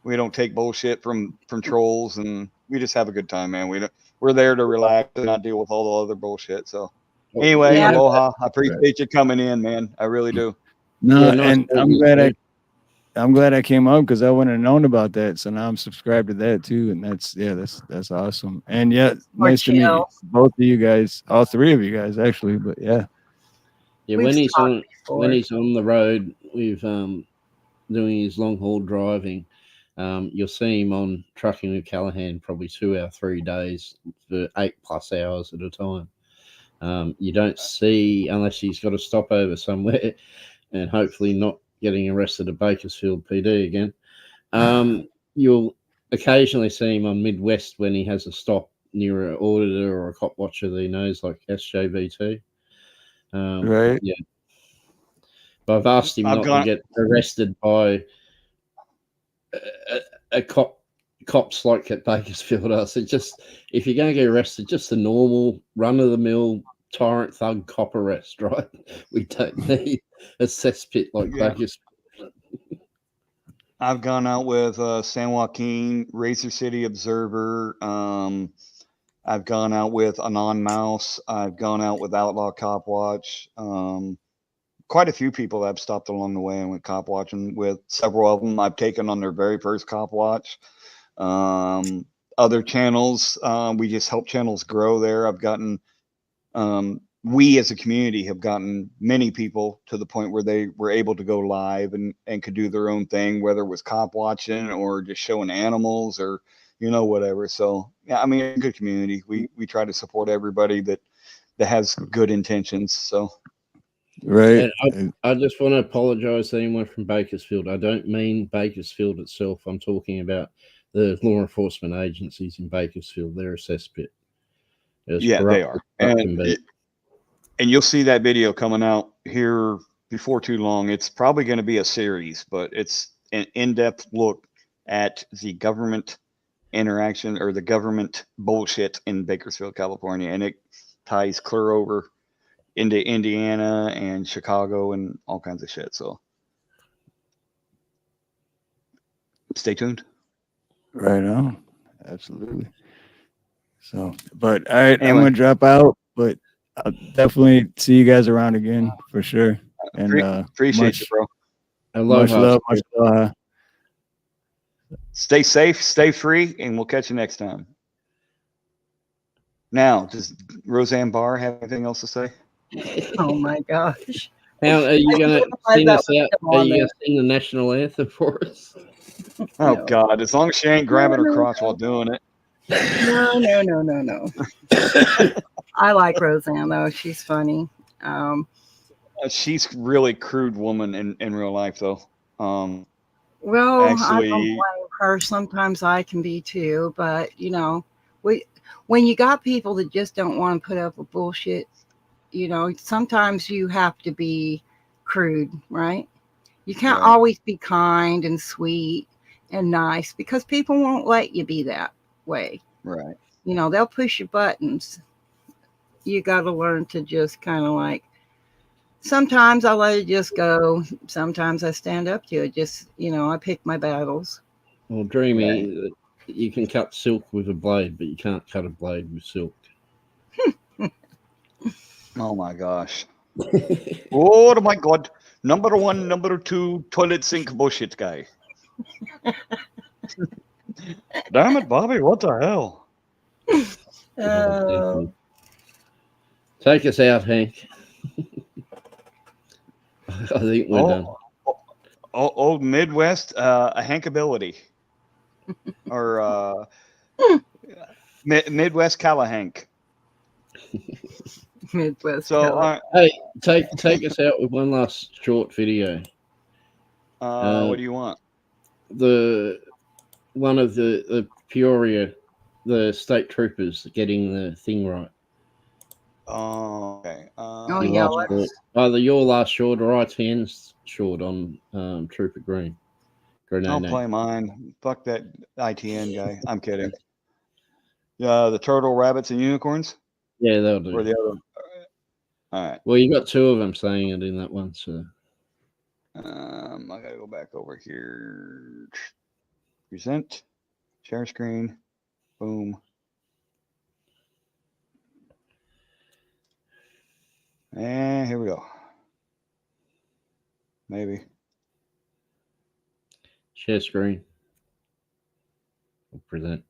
we don't take bullshit from trolls, and we just have a good time, man. We're there to relax and not deal with all the other bullshit. So anyway, Yeah. aloha. I appreciate you coming in, man. I really do. No, Yeah, nice and meeting you, I'm glad I came up because I wouldn't have known about that. So now I'm subscribed to that too, and that's awesome. And yeah, nice to meet chill. both of you guys, all three of you guys actually. But yeah, Yeah, We've when he's talked on before. the road with doing his long haul driving, you'll see him on Trucking with Callahan probably 2 or 3 days for 8+ hours at a time. You don't see, unless he's got a stopover somewhere, and hopefully not getting arrested at Bakersfield PD again. You'll occasionally see him on Midwest when he has a stop near an auditor or a cop watcher that he knows, like SJVT. right. Yeah. But I've asked him not to get arrested by a cops like at Bakersfield. I said, just if you're going to get arrested, just a normal run-of-the-mill tyrant thug cop arrest, right? We don't need a cesspit like Bakersfield. I've gone out with San Joaquin, Razor City Observer. I've gone out with Anon Mouse. I've gone out with Outlaw Cop Watch. Quite a few people I've stopped along the way and went cop watching with. Several of them I've taken on their very first cop watch. Other channels, we just help channels grow there. I've gotten, we as a community have gotten many people to the point where they were able to go live and could do their own thing, whether it was cop watching or just showing animals or, whatever. So, yeah, I mean, a good community. We try to support everybody that has good intentions. So. Right. And I just want to apologize to anyone from Bakersfield. I don't mean Bakersfield itself. I'm talking about the law enforcement agencies in Bakersfield. They're a cesspit. Yeah, they are. And you'll see that video coming out here before too long. It's probably going to be a series, but it's an in-depth look at the government interaction or the government bullshit in Bakersfield, California. And it ties clear over into Indiana and Chicago and all kinds of shit. So stay tuned. Right on. Absolutely. So, but all right, Anyway. I'm gonna drop out, but I'll definitely see you guys around again for sure. And appreciate you, bro. Much love, much love. Stay safe, stay free, and we'll catch you next time. Now, does Roseanne Barr have anything else to say? Oh my gosh. How are you going to sing us out? Are you going to sing the national anthem for us? Oh, God. As long as she ain't grabbing her crotch while doing it. No. I like Roseanne, though. She's funny. She's really crude woman in real life, though. Well, actually, I don't blame her. Sometimes I can be, too. But, when you got people that just don't want to put up with bullshit, sometimes you have to be crude, right? You can't always be kind and sweet and nice because people won't let you be that way. Right. They'll push your buttons. You got to learn to just kind of like, sometimes I let it just go. Sometimes I stand up to it. Just, I pick my battles. Well, Dreamy, you can cut silk with a blade, but you can't cut a blade with silk. Oh my gosh. Oh my God. Number one, number two, toilet sink bullshit guy. Damn it, Bobby. What the hell? Take us out, Hank. I think we're done. Old Midwest, a hankability. Or Midwest Callahank. Midwest. So, hey, take us out with one last short video. What do you want? One of the Peoria, the state troopers getting the thing right. Oh, okay. Either your last short or ITN's short on Trooper Green. For a Don't no-no. play mine. Fuck that ITN guy. I'm kidding. The turtle, rabbits, and unicorns. Yeah, that'll do. Or the other. All right. Well, you got two of them saying it in that one, so. I gotta go back over here. Present, share screen, boom. And here we go. Maybe. Share screen. We'll present.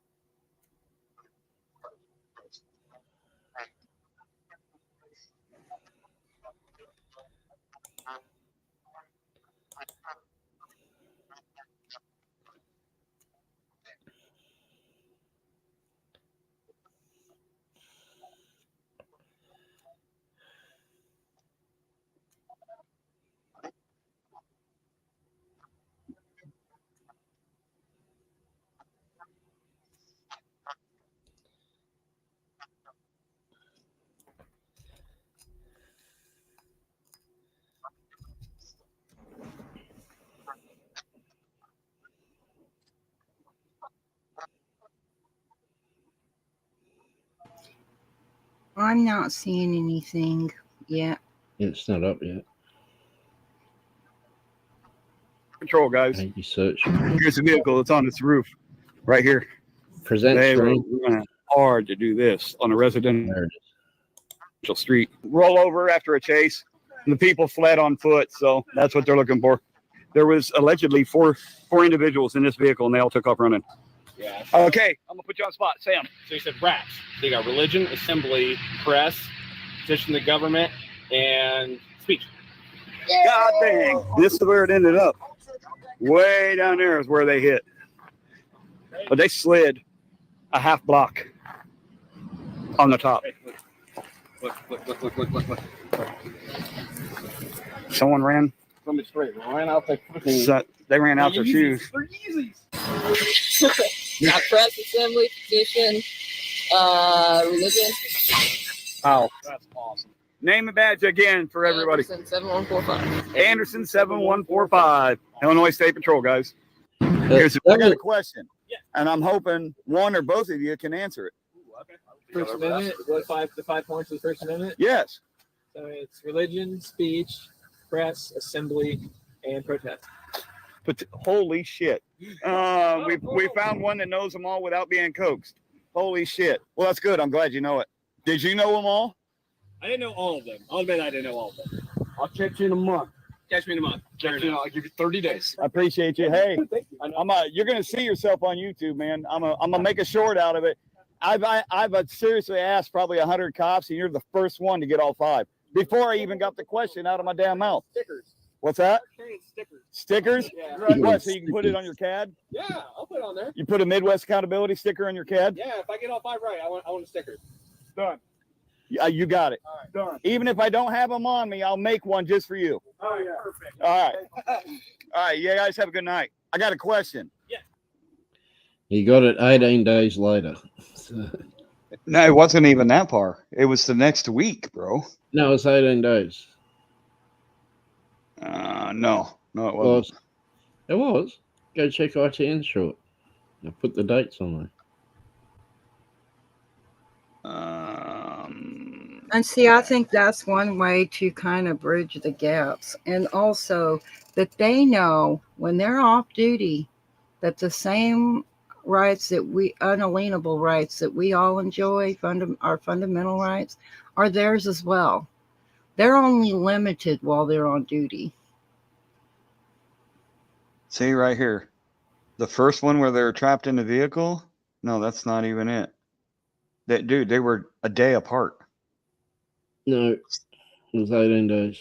I'm not seeing anything yet. It's not up yet. Control, guys. Thank you, search. Here's the vehicle. It's on its roof right here. Present They were screen. running hard to do this on a residential street. Roll over after a chase. And the people fled on foot, so that's what they're looking for. There was allegedly four individuals in this vehicle, and they all took off running. Yeah. Okay, I'm gonna put you on the spot, Sam. So you said rats. So you got religion, assembly, press, petition the government, and speech. God dang! This is where it ended up. Way down there is where they hit, but they slid a half block on the top. Look. Someone ran. Somebody straight ran out there. They ran out their shoes. They're Yeezys. Got press, assembly, petition, religion. Wow, that's awesome. Name and badge again for everybody. Anderson 7145. Anderson 7145. Illinois State Patrol, guys. I got a question, and I'm hoping one or both of you can answer it. First Amendment. What the 5 points of the First Amendment? Yes. So it's religion, speech, press, assembly, and protest. But holy shit. We found one that knows them all without being coaxed. Holy shit. Well, that's good. I'm glad you know it. Did you know them all? I didn't know all of them. I'll admit I didn't know all of them. I'll catch you in a month. Catch me in a month. I'll give you 30 days. I appreciate you. Hey, you're gonna see yourself on YouTube, man. I'm gonna make a short out of it. I've seriously asked probably 100 cops, and you're the first one to get all 5 before I even got the question out of my damn mouth. Stickers. What's that? Stickers. Stickers? Yeah. What? So you can put it on your CAD? Yeah, I'll put it on there. You put a Midwest accountability sticker on your CAD? Yeah, if I get all 5 right, I want a sticker. Done. Yeah, you got it. All right. Done. Even if I don't have them on me, I'll make one just for you. Oh yeah. Perfect. All right. All right. You guys have a good night. I got a question. He got it 18 days later. No, it wasn't even that far. It was the next week, bro. No, it's 18 days. No, it wasn't. It was. Go check ITN short. I put the dates on there. And see, I think that's one way to kind of bridge the gaps. And also that they know when they're off duty that the same rights that unalienable rights that we all enjoy, our fundamental rights, are theirs as well. They're only limited while they're on duty. See right here. The first one where they were trapped in the vehicle? No, that's not even it. They were a day apart. No, it was 18 days.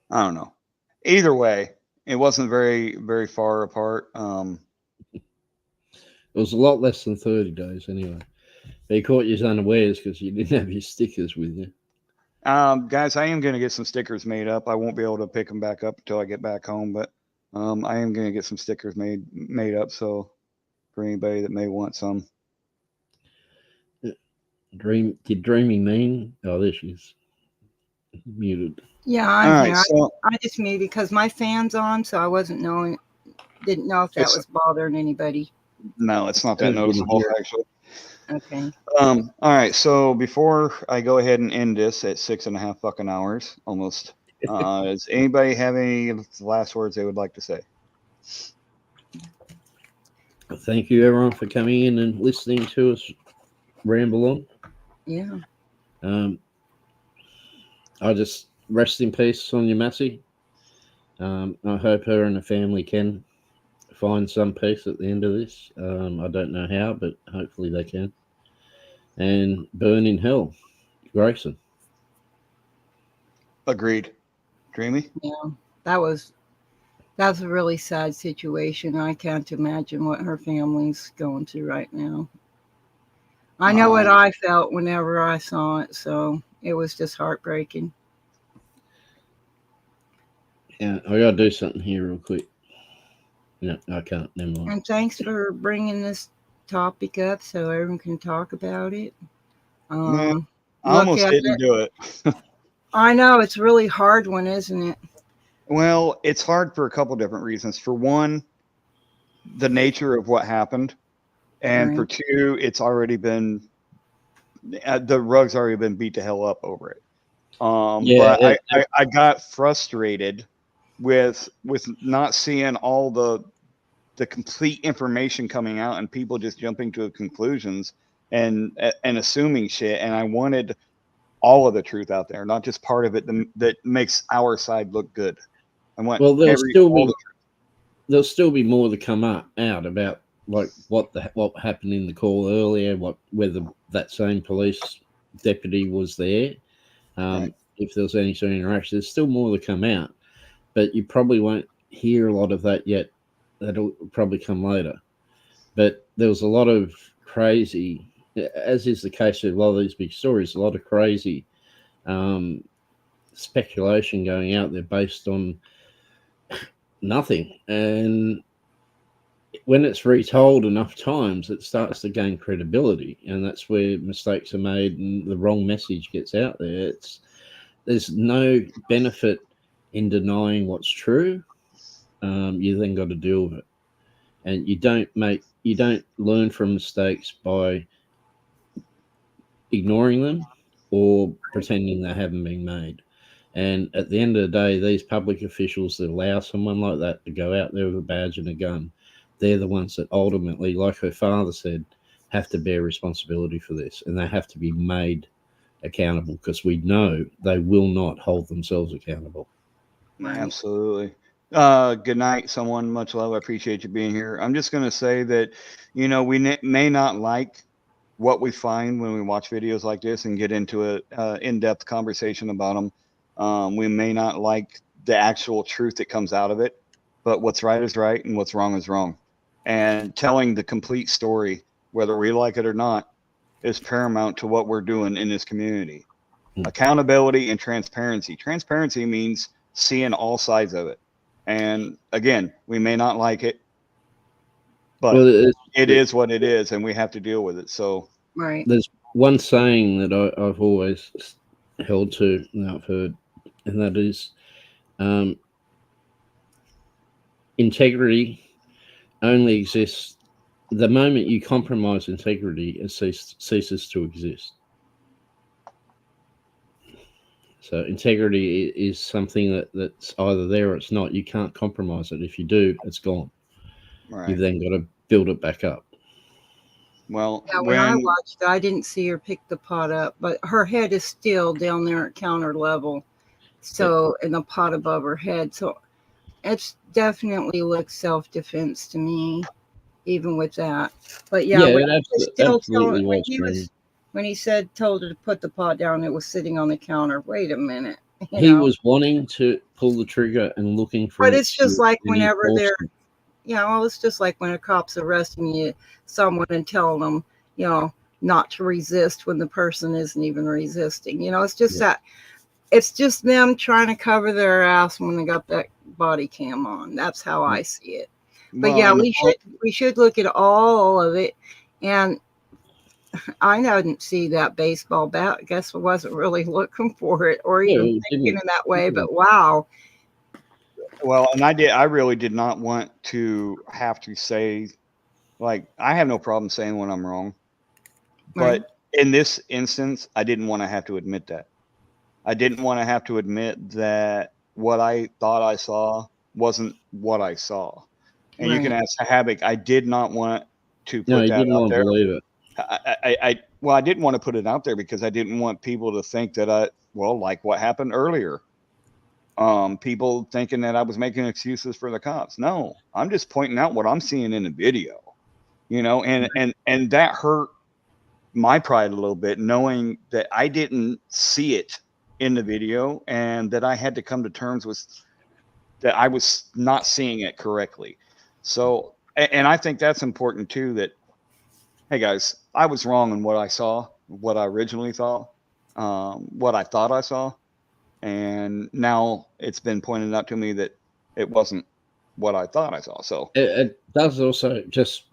I don't know. Either way, it wasn't very, very far apart. It was a lot less than 30 days anyway. They caught you unawares because you didn't have your stickers with you. Guys, I am going to get some stickers made up. I won't be able to pick them back up until I get back home, but I am going to get some stickers made up. So for anybody that may want some. Did Dreamy mean? Oh, there she's muted. Yeah, I'm here. I just muted because my fan's on, so I didn't know if that was bothering anybody. No, it's not that noticeable, actually. Okay. All right. So before I go ahead and end this at 6.5 fucking hours, almost, does anybody have any last words they would like to say? Thank you, everyone, for coming in and listening to us ramble on. Yeah. I just rest in peace, Sonya Massey. I hope her and the family can find some peace at the end of this. I don't know how, but hopefully they can. And burn in hell, Grayson. Agreed. Dreamy? Yeah, that's a really sad situation. I can't imagine what her family's going through right now. I know what I felt whenever I saw it, so it was just heartbreaking. Yeah, I gotta do something here real quick. No, I can't. Never mind. And thanks for bringing this topic up so everyone can talk about it. I almost didn't do it. I know, it's a really hard one, isn't it? Well, it's hard for a couple different reasons. For one, the nature of what happened. And for two, it's already been, the rug's already been beat to hell up over it. But I got frustrated with not seeing all the complete information coming out and people just jumping to conclusions and assuming shit. And I wanted all of the truth out there, not just part of it that makes our side look good. I want there'll still be more to come out about like what happened in the call earlier, whether that same police deputy was there, if there was any sort of interaction. There's still more to come out, but you probably won't hear a lot of that yet. That'll probably come later. But there was a lot of crazy, as is the case with a lot of these big stories, a lot of crazy speculation going out there based on nothing. And when it's retold enough times, it starts to gain credibility, and that's where mistakes are made and the wrong message gets out there. There's no benefit in denying what's true. You then got to deal with it, and you don't learn from mistakes by ignoring them or pretending they haven't been made. And at the end of the day, these public officials that allow someone like that to go out there with a badge and a gun, they're the ones that ultimately, like her father said, have to bear responsibility for this, and they have to be made accountable, because we know they will not hold themselves accountable. Absolutely. Good night, someone. Much love. I appreciate you being here. I'm just going to say that, we may not like what we find when we watch videos like this and get into a in-depth conversation about them. We may not like the actual truth that comes out of it, but what's right is right and what's wrong is wrong. And telling the complete story, whether we like it or not, is paramount to what we're doing in this community. Accountability and transparency. Transparency means seeing all sides of it. And again, we may not like it, but it is what it is, and we have to deal with it. So there's one saying that I've always held to, and I've heard, and that is integrity only exists the moment you compromise integrity, it ceases to exist. So integrity is something that's either there or it's not. You can't compromise it. If you do, it's gone. Right. You've then got to build it back up. Well, yeah, when I watched, I didn't see her pick the pot up, but her head is still down there at counter level. So, in the pot above her head. So, it's definitely looks self-defense to me, even with that. But yeah, when he said told her to put the pot down, it was sitting on the counter. Wait a minute. He was wanting to pull the trigger and looking for. But it's just like whenever they're, well, it's just like when a cop's arresting someone and telling them, not to resist when the person isn't even resisting. It's just that. It's just them trying to cover their ass when they got that body cam on. That's how I see it. But yeah, we should look at all of it. And I didn't see that baseball bat. I guess I wasn't really looking for it or even thinking in that way. But wow. Well, and I really did not want to have to say, like, I have no problem saying when I'm wrong. Right. But in this instance, I didn't want to have to admit that. I didn't want to have to admit that what I thought I saw wasn't what I saw. And you can ask Havoc, I did not want to No, put he that didn't out want to there. believe it. I didn't want to put it out there because I didn't want people to think that like what happened earlier. People thinking that I was making excuses for the cops. No, I'm just pointing out what I'm seeing in the video, and that hurt my pride a little bit, knowing that I didn't see it in the video and that I had to come to terms with that I was not seeing it correctly. So, and I think that's important too, that, hey guys, I was wrong in what I saw, what I originally thought, what I thought I saw. And now it's been pointed out to me that it wasn't what I thought I saw. So it does also, just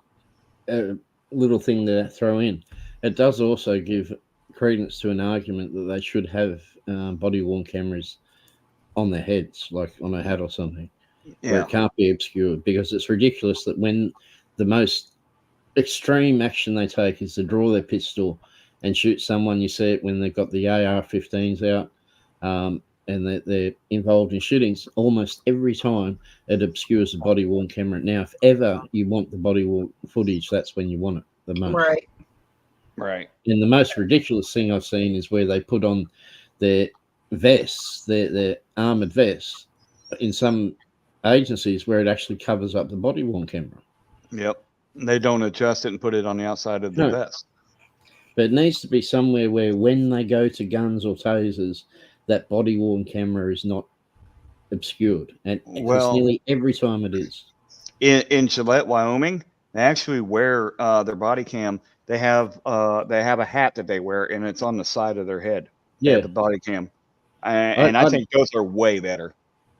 a little thing to throw in, it does also give credence to an argument that they should have body-worn cameras on their heads, like on a hat or something, where it can't be obscured, because it's ridiculous that when the most extreme action they take is to draw their pistol and shoot someone. You see it when they've got the AR-15s out, and they're involved in shootings. Almost every time it obscures the body-worn camera. Now, if ever you want the body-worn footage, that's when you want it the most. Right. And the most ridiculous thing I've seen is where they put on their vests, their armored vests, in some agencies where it actually covers up the body-worn camera. Yep. They don't adjust it and put it on the outside of the vest. But it needs to be somewhere where when they go to guns or tasers, that body-worn camera is not obscured. And because nearly every time it is. In Gillette, Wyoming, they actually wear their body cam. They have a hat that they wear, and it's on the side of their head. They have the body cam. And I think those are way better.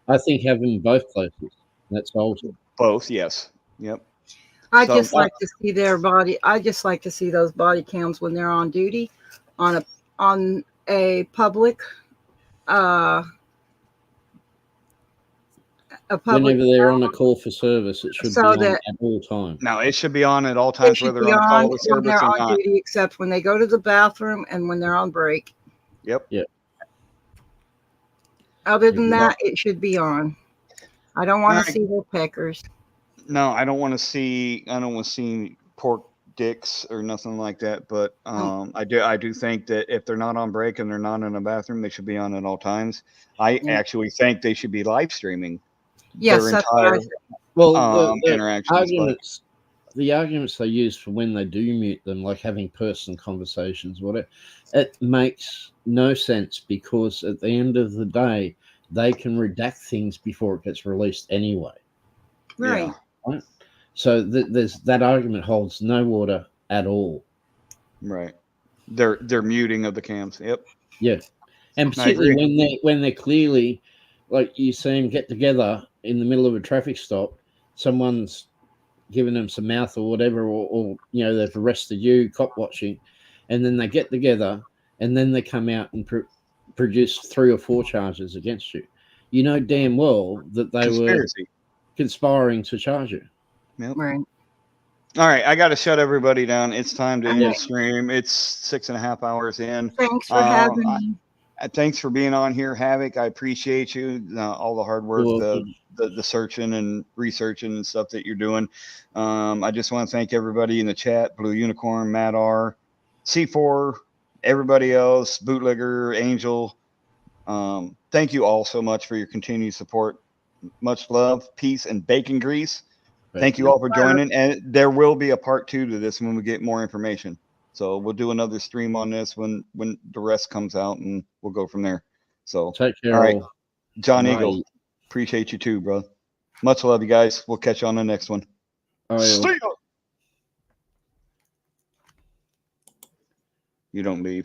I think having both places, that's awesome. Both, yes. Yep. I just like to see their body. I just like to see those body cams when they're on duty, on a public, Whenever they're on a call for service, it should be on at all times. No, it should be on at all times, whether they're on a call for service or not. Duty, except when they go to the bathroom and when they're on break. Yep. Yep. Other than that, it should be on. I don't want to see woodpeckers. No, I don't want to see pork dicks or nothing like that. But I do think that if they're not on break and they're not in a bathroom, they should be on at all times. I actually think they should be live streaming their entire interactions. The arguments they use for when they do mute them, like having personal conversations, whatever, it makes no sense, because at the end of the day, they can redact things before it gets released anyway. Right. Right? So there's that argument holds no water at all. Right. They're muting of the cams. Yep. Yeah. And particularly when they're clearly, like, you see them get together in the middle of a traffic stop, someone's giving them some mouth or whatever, or they've arrested you, cop watching, and then they get together and then they come out and produce 3 or 4 charges against you. You know damn well that they were conspiring to charge you. Yep. Right. All right, I got to shut everybody down. It's time to end the stream. It's 6.5 hours in. Thanks for having me. Thanks for being on here, Havoc. I appreciate you, all the hard work, the searching and researching and stuff that you're doing. I just want to thank everybody in the chat: Blue Unicorn, Matt R, C4, everybody else, Bootlegger, Angel. Thank you all so much for your continued support. Much love, peace, and bacon grease. Thank you all for joining. And there will be a part 2 to this when we get more information. So we'll do another stream on this when the rest comes out, and we'll go from there. So take care. All right, John Bye. Eagle, appreciate you too, bro. Much love, you guys. We'll catch you on the next one. See ya. You don't leave.